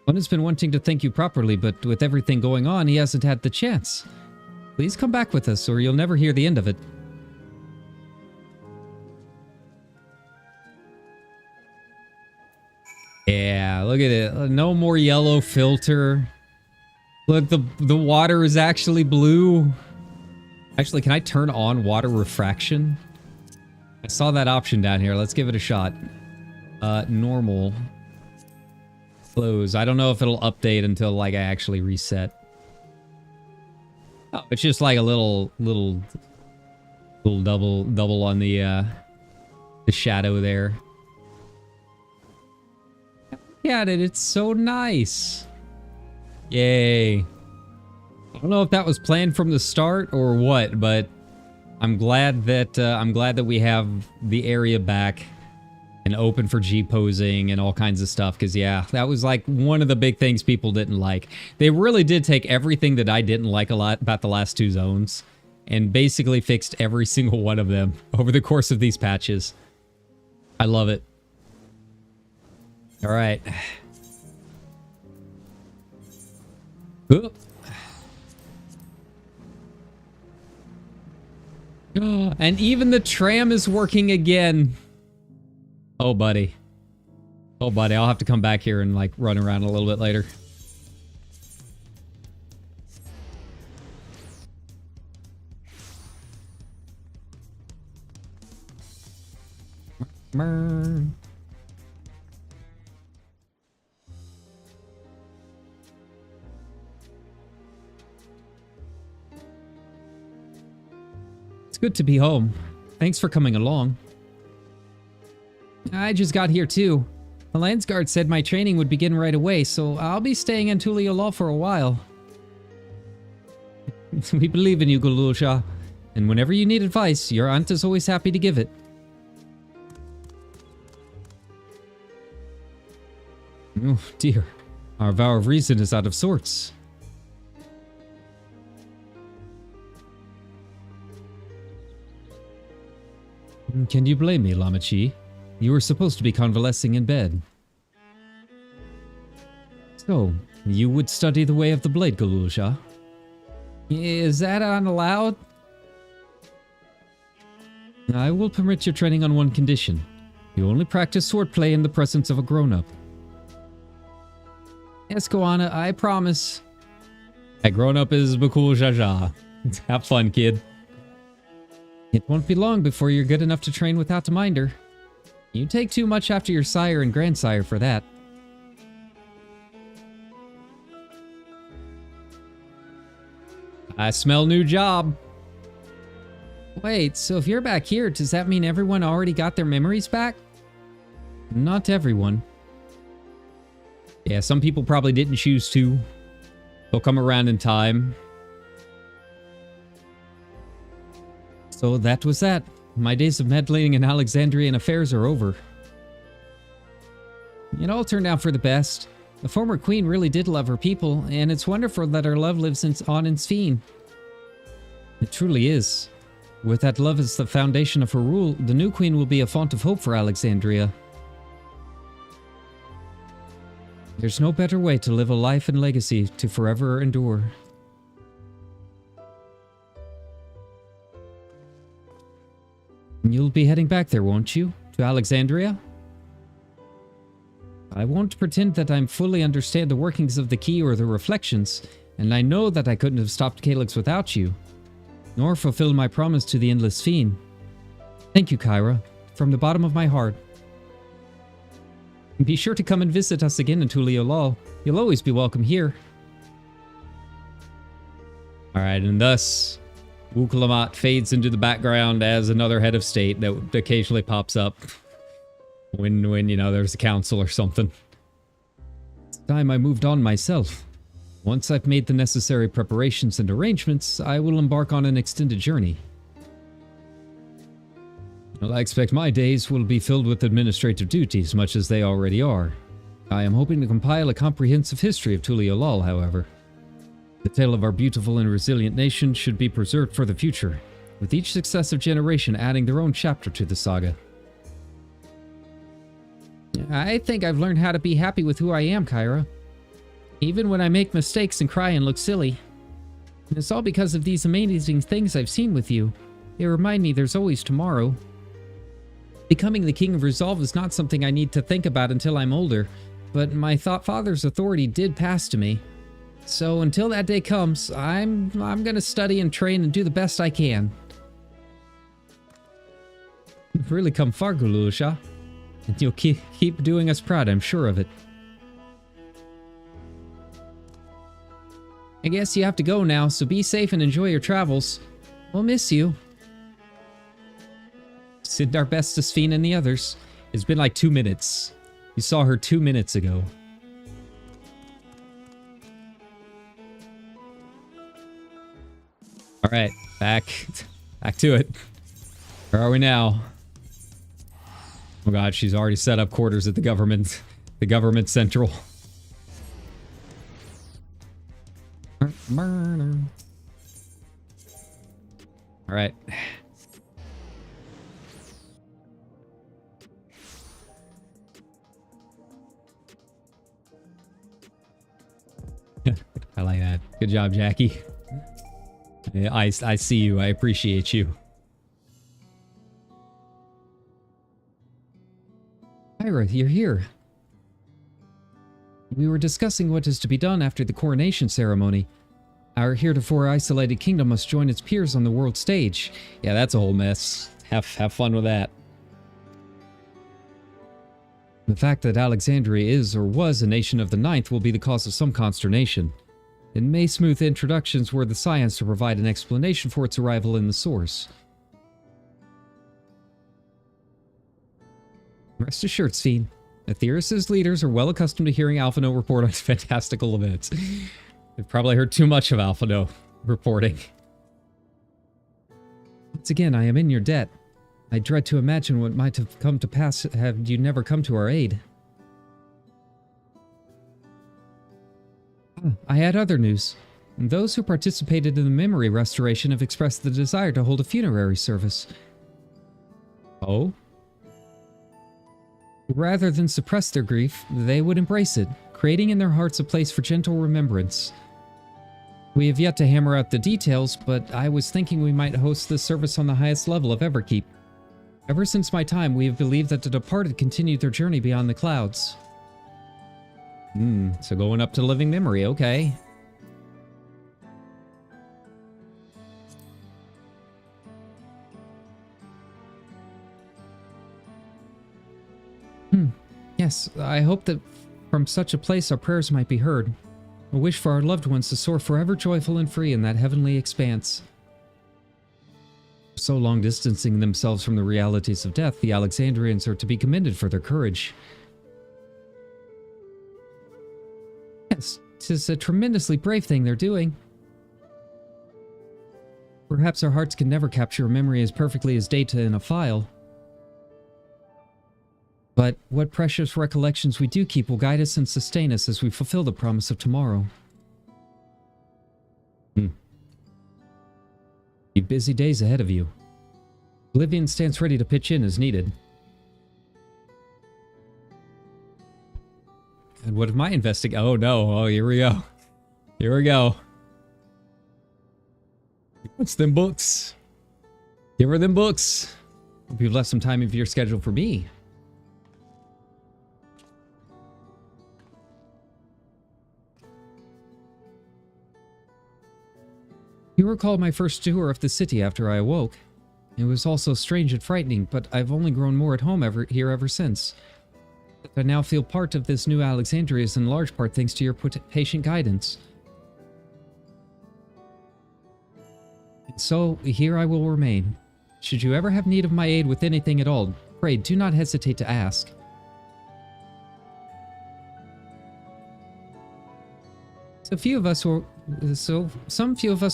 One has been wanting to thank you properly, but with everything going on, he hasn't had the chance. Please come back with us, or you'll never hear the end of it. Yeah, look at it. No more yellow filter. Look, the water is actually blue. Actually, can I turn on water refraction? I saw that option down here. Let's give it a shot. Normal. Close. I don't know if it'll update until like I actually reset. Oh, it's just like a little double on the shadow there. Yeah, dude, it's so nice. Yay. I don't know if that was planned from the start or what, but I'm glad that we have the area back and open for G-posing and all kinds of stuff, because yeah, that was like one of the big things people didn't like. They really did take everything that I didn't like a lot about the last two zones and basically fixed every single one of them over the course of these patches. I love it. All right. And even the tram is working again. Oh, buddy. Oh, buddy. I'll have to come back here and, like, run around a little bit later. It's good to be home. Thanks for coming along. I just got here too. The Landsguard said my training would begin right away, so I'll be staying in Tuliyollal for a while. We believe in you, Gulusha, and whenever you need advice, your aunt is always happy to give it. Oh dear, our vow of reason is out of sorts. Can you blame me, Lamachi? You were supposed to be convalescing in bed. So, you would study the way of the blade, Gulusha? Is that unallowed? I will permit your training on one condition. You only practice swordplay in the presence of a grown-up. Yes, Koana, I promise. That grown-up is Bakul Jaja. Have fun, kid. It won't be long before you're good enough to train without a minder. You take too much after your sire and grandsire for that. I smell new job. Wait, so if you're back here, does that mean everyone already got their memories back? Not everyone. Yeah, some people probably didn't choose to. They'll come around in time. So that was that. My days of meddling in Alexandrian affairs are over. It all turned out for the best. The former queen really did love her people, and it's wonderful that her love lives on in Sphene. It truly is. With that love as the foundation of her rule, the new queen will be a font of hope for Alexandria. There's no better way to live a life and legacy to forever endure. You'll be heading back there, won't you? To Alexandria? I won't pretend that I fully understand the workings of the key or the reflections, and I know that I couldn't have stopped Calyx without you, nor fulfilled my promise to the Endless Fiend. Thank you, Kyra, from the bottom of my heart. Be sure to come and visit us again in Tuliyollal. You'll always be welcome here. Alright, and thus, Wukalamat fades into the background as another head of state that occasionally pops up when you know, there's a council or something. It's time I moved on myself. Once I've made the necessary preparations and arrangements, I will embark on an extended journey. Well, I expect my days will be filled with administrative duties, much as they already are. I am hoping to compile a comprehensive history of Tuliyollal, however. The tale of our beautiful and resilient nation should be preserved for the future, with each successive generation adding their own chapter to the saga. I think I've learned how to be happy with who I am, Kyra. Even when I make mistakes and cry and look silly. And it's all because of these amazing things I've seen with you. They remind me there's always tomorrow. Becoming the King of Resolve is not something I need to think about until I'm older, but my father's authority did pass to me. So until that day comes, I'm gonna study and train and do the best I can. You've really come far, Gulusha. And you'll keep doing us proud, I'm sure of it. I guess you have to go now, so be safe and enjoy your travels. We'll miss you. Send our best to Sphene and the others. It's been like 2 minutes. You saw her 2 minutes ago. Alright, back to it. Where are we now? Oh god, she's already set up quarters at the government central. Alright. I like that. Good job, Jackie. I see you. I appreciate you. Ira, you're here. We were discussing what is to be done after the coronation ceremony. Our heretofore isolated kingdom must join its peers on the world stage. Yeah, that's a whole mess. Have fun with that. The fact that Alexandria is or was a nation of the Ninth will be the cause of some consternation. It may smooth introductions were the science to provide an explanation for its arrival in the source. Rest assured, Sven. Aetheris' leaders are well accustomed to hearing Alphino report on fantastical events. They've probably heard too much of Alphino reporting. Once again, I am in your debt. I dread to imagine what might have come to pass had you never come to our aid. I had other news. Those who participated in the memory restoration have expressed the desire to hold a funerary service. Oh? Rather than suppress their grief, they would embrace it, creating in their hearts a place for gentle remembrance. We have yet to hammer out the details, but I was thinking we might host this service on the highest level of Everkeep. Ever since my time, we have believed that the departed continued their journey beyond the clouds. So going up to living memory, okay. Yes, I hope that from such a place our prayers might be heard. A wish for our loved ones to soar forever joyful and free in that heavenly expanse. So long distancing themselves from the realities of death, the Alexandrians are to be commended for their courage. Yes, 'tis a tremendously brave thing they're doing. Perhaps our hearts can never capture a memory as perfectly as data in a file. But what precious recollections we do keep will guide us and sustain us as we fulfill the promise of tomorrow. Be busy days ahead of you. Oblivion stands ready to pitch in as needed. And what of my investigation? Oh no, oh here we go. Here we go. What's them books? Give her them books. Hope you've left some time of your schedule for me. You recall my first tour of the city after I awoke. It was also strange and frightening, but I've only grown more at home here ever since. I now feel part of this new Alexandria is in large part thanks to your patient guidance. And so, here I will remain. Should you ever have need of my aid with anything at all, pray do not hesitate to ask. Some few of us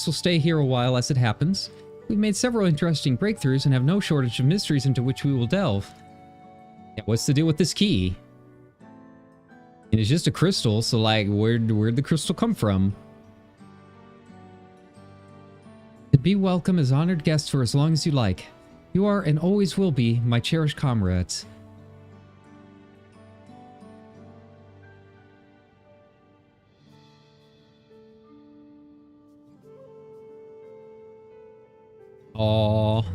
will stay here a while as it happens. We've made several interesting breakthroughs and have no shortage of mysteries into which we will delve. Yeah, what's the deal with this key? And it's just a crystal, so like, where'd the crystal come from? Be welcome as honored guests for as long as you like. You are and always will be my cherished comrades. Aww.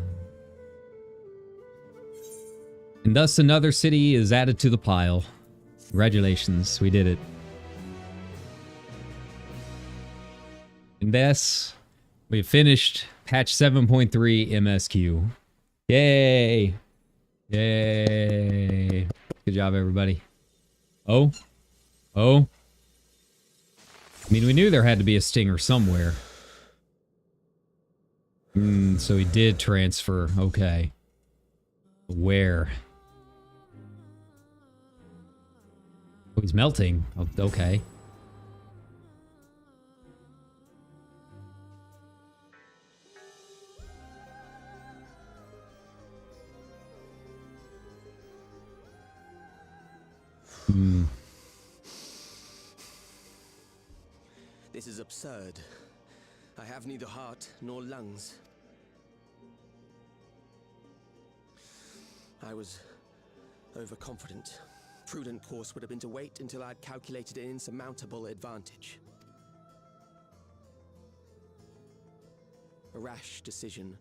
And thus another city is added to the pile. Congratulations, we did it. And thus, we've finished patch 7.3 MSQ. Yay! Yay! Good job, everybody. Oh? Oh? I mean, we knew there had to be a stinger somewhere. So he did transfer. Okay. Where? Oh, he's melting. Oh, okay. This is absurd. I have neither heart nor lungs. I was overconfident. Prudent course would have been to wait until I'd calculated an insurmountable advantage. A rash decision.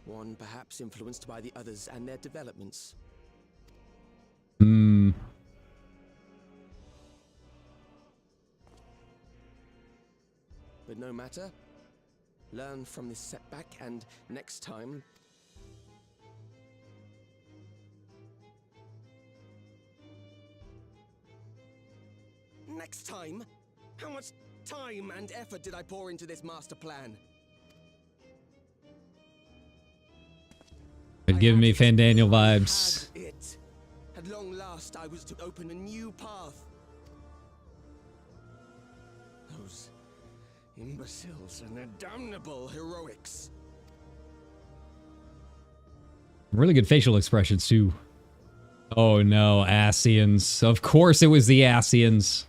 One perhaps influenced by the others and their developments. Hmm. But no matter. Learn from this setback and next time... Next time? How much time and effort did I pour into this master plan? It giving me Fandaniel vibes. It. At long last, I was to open a new path. Those imbeciles and their damnable heroics. Really good facial expressions too. Oh no, Asians. Of course it was the Asians.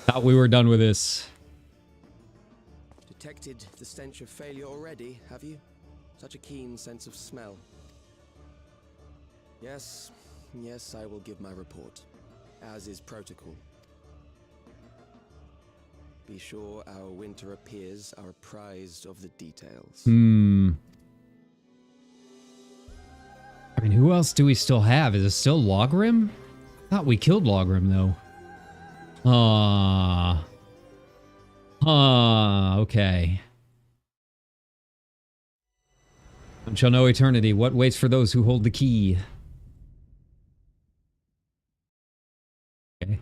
Thought we were done with this. Detected the stench of failure already, have you? Such a keen sense of smell. Yes, I will give my report, as is protocol. Be sure our winter peers are apprised of the details. I mean, who else do we still have? Is it still Logrim? Thought we killed Logrim, though. Okay. One shall know eternity. What waits for those who hold the key? Okay.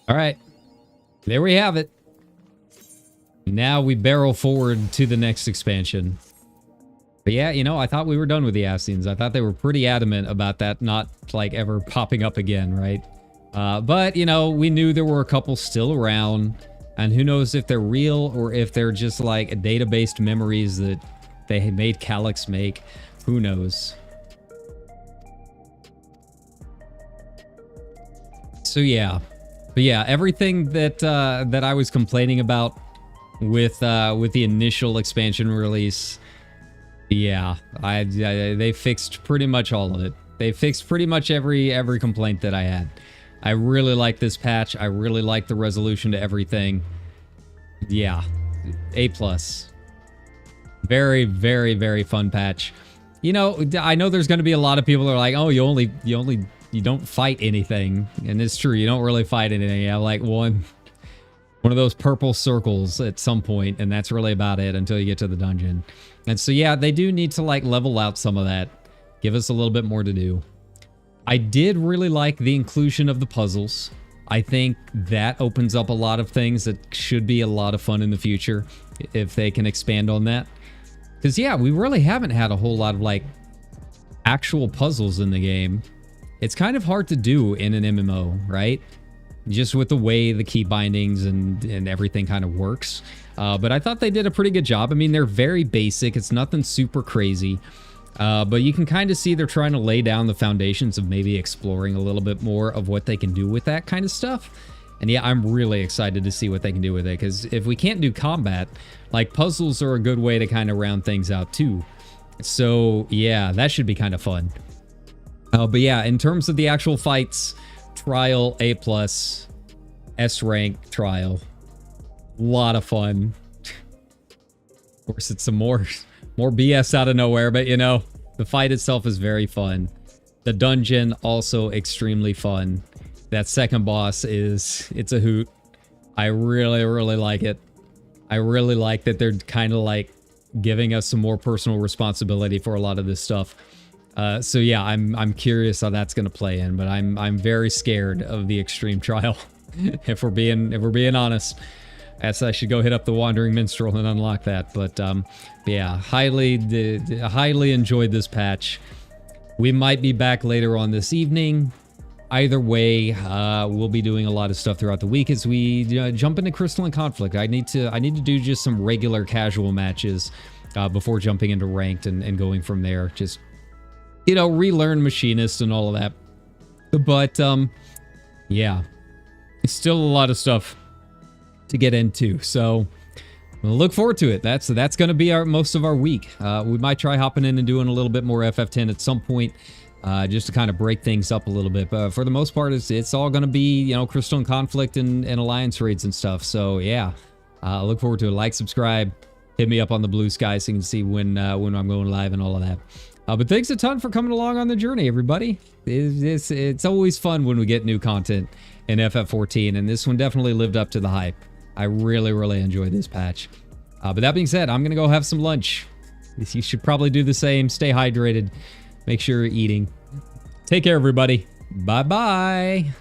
All right. There we have it. Now we barrel forward to the next expansion. But yeah, you know, I thought we were done with the Asians. I thought they were pretty adamant about that not, like, ever popping up again, right? But, you know, we knew there were a couple still around. And who knows if they're real or if they're just, like, database memories that they had made Calyx make. Who knows? So, yeah. But yeah, everything that that I was complaining about with the initial expansion release, yeah, they fixed pretty much all of it. They fixed pretty much every complaint that I had. I really like this patch. I really like the resolution to everything. Yeah, A+. Very, very, very fun patch. You know, I know there's going to be a lot of people that are like, oh, you don't fight anything. And it's true, you don't really fight anything. You have like one of those purple circles at some point, and that's really about it until you get to the dungeon. And so yeah, they do need to like level out some of that. Give us a little bit more to do. I did really like the inclusion of the puzzles. I think that opens up a lot of things that should be a lot of fun in the future if they can expand on that. Because yeah, we really haven't had a whole lot of like actual puzzles in the game. It's kind of hard to do in an MMO, right? Just with the way the key bindings and everything kind of works. But I thought they did a pretty good job. I mean, they're very basic. It's nothing super crazy. But you can kind of see they're trying to lay down the foundations of maybe exploring a little bit more of what they can do with that kind of stuff. And yeah, I'm really excited to see what they can do with it. Because if we can't do combat, like puzzles are a good way to kind of round things out too. So yeah, that should be kind of fun. But yeah, in terms of the actual fights, Trial A+, S rank Trial, a lot of fun. Of course, it's some more BS out of nowhere, but you know, the fight itself is very fun. The dungeon also extremely fun. That second boss it's a hoot. I really, really like it. I really like that they're kind of like giving us some more personal responsibility for a lot of this stuff. So yeah, I'm curious how that's gonna play in, but I'm very scared of the extreme trial. if we're being honest, I should go hit up the Wandering Minstrel and unlock that. But yeah, highly enjoyed this patch. We might be back later on this evening. Either way, we'll be doing a lot of stuff throughout the week as we jump into Crystalline Conflict. I need to do just some regular casual matches before jumping into ranked and going from there. Just you know, relearn machinist and all of that. But, yeah. It's still a lot of stuff to get into, so we'll look forward to it. That's going to be most of our week. We might try hopping in and doing a little bit more FF10 at some point, just to kind of break things up a little bit. But for the most part, it's all going to be, you know, Crystal and Conflict and Alliance raids and stuff. So yeah, I look forward to it. Like, subscribe, hit me up on the Blue Sky so you can see when I'm going live and all of that. But thanks a ton for coming along on the journey, everybody. It's always fun when we get new content in FF14, and this one definitely lived up to the hype. I really, really enjoyed this patch. But that being said, I'm going to go have some lunch. You should probably do the same. Stay hydrated. Make sure you're eating. Take care, everybody. Bye-bye.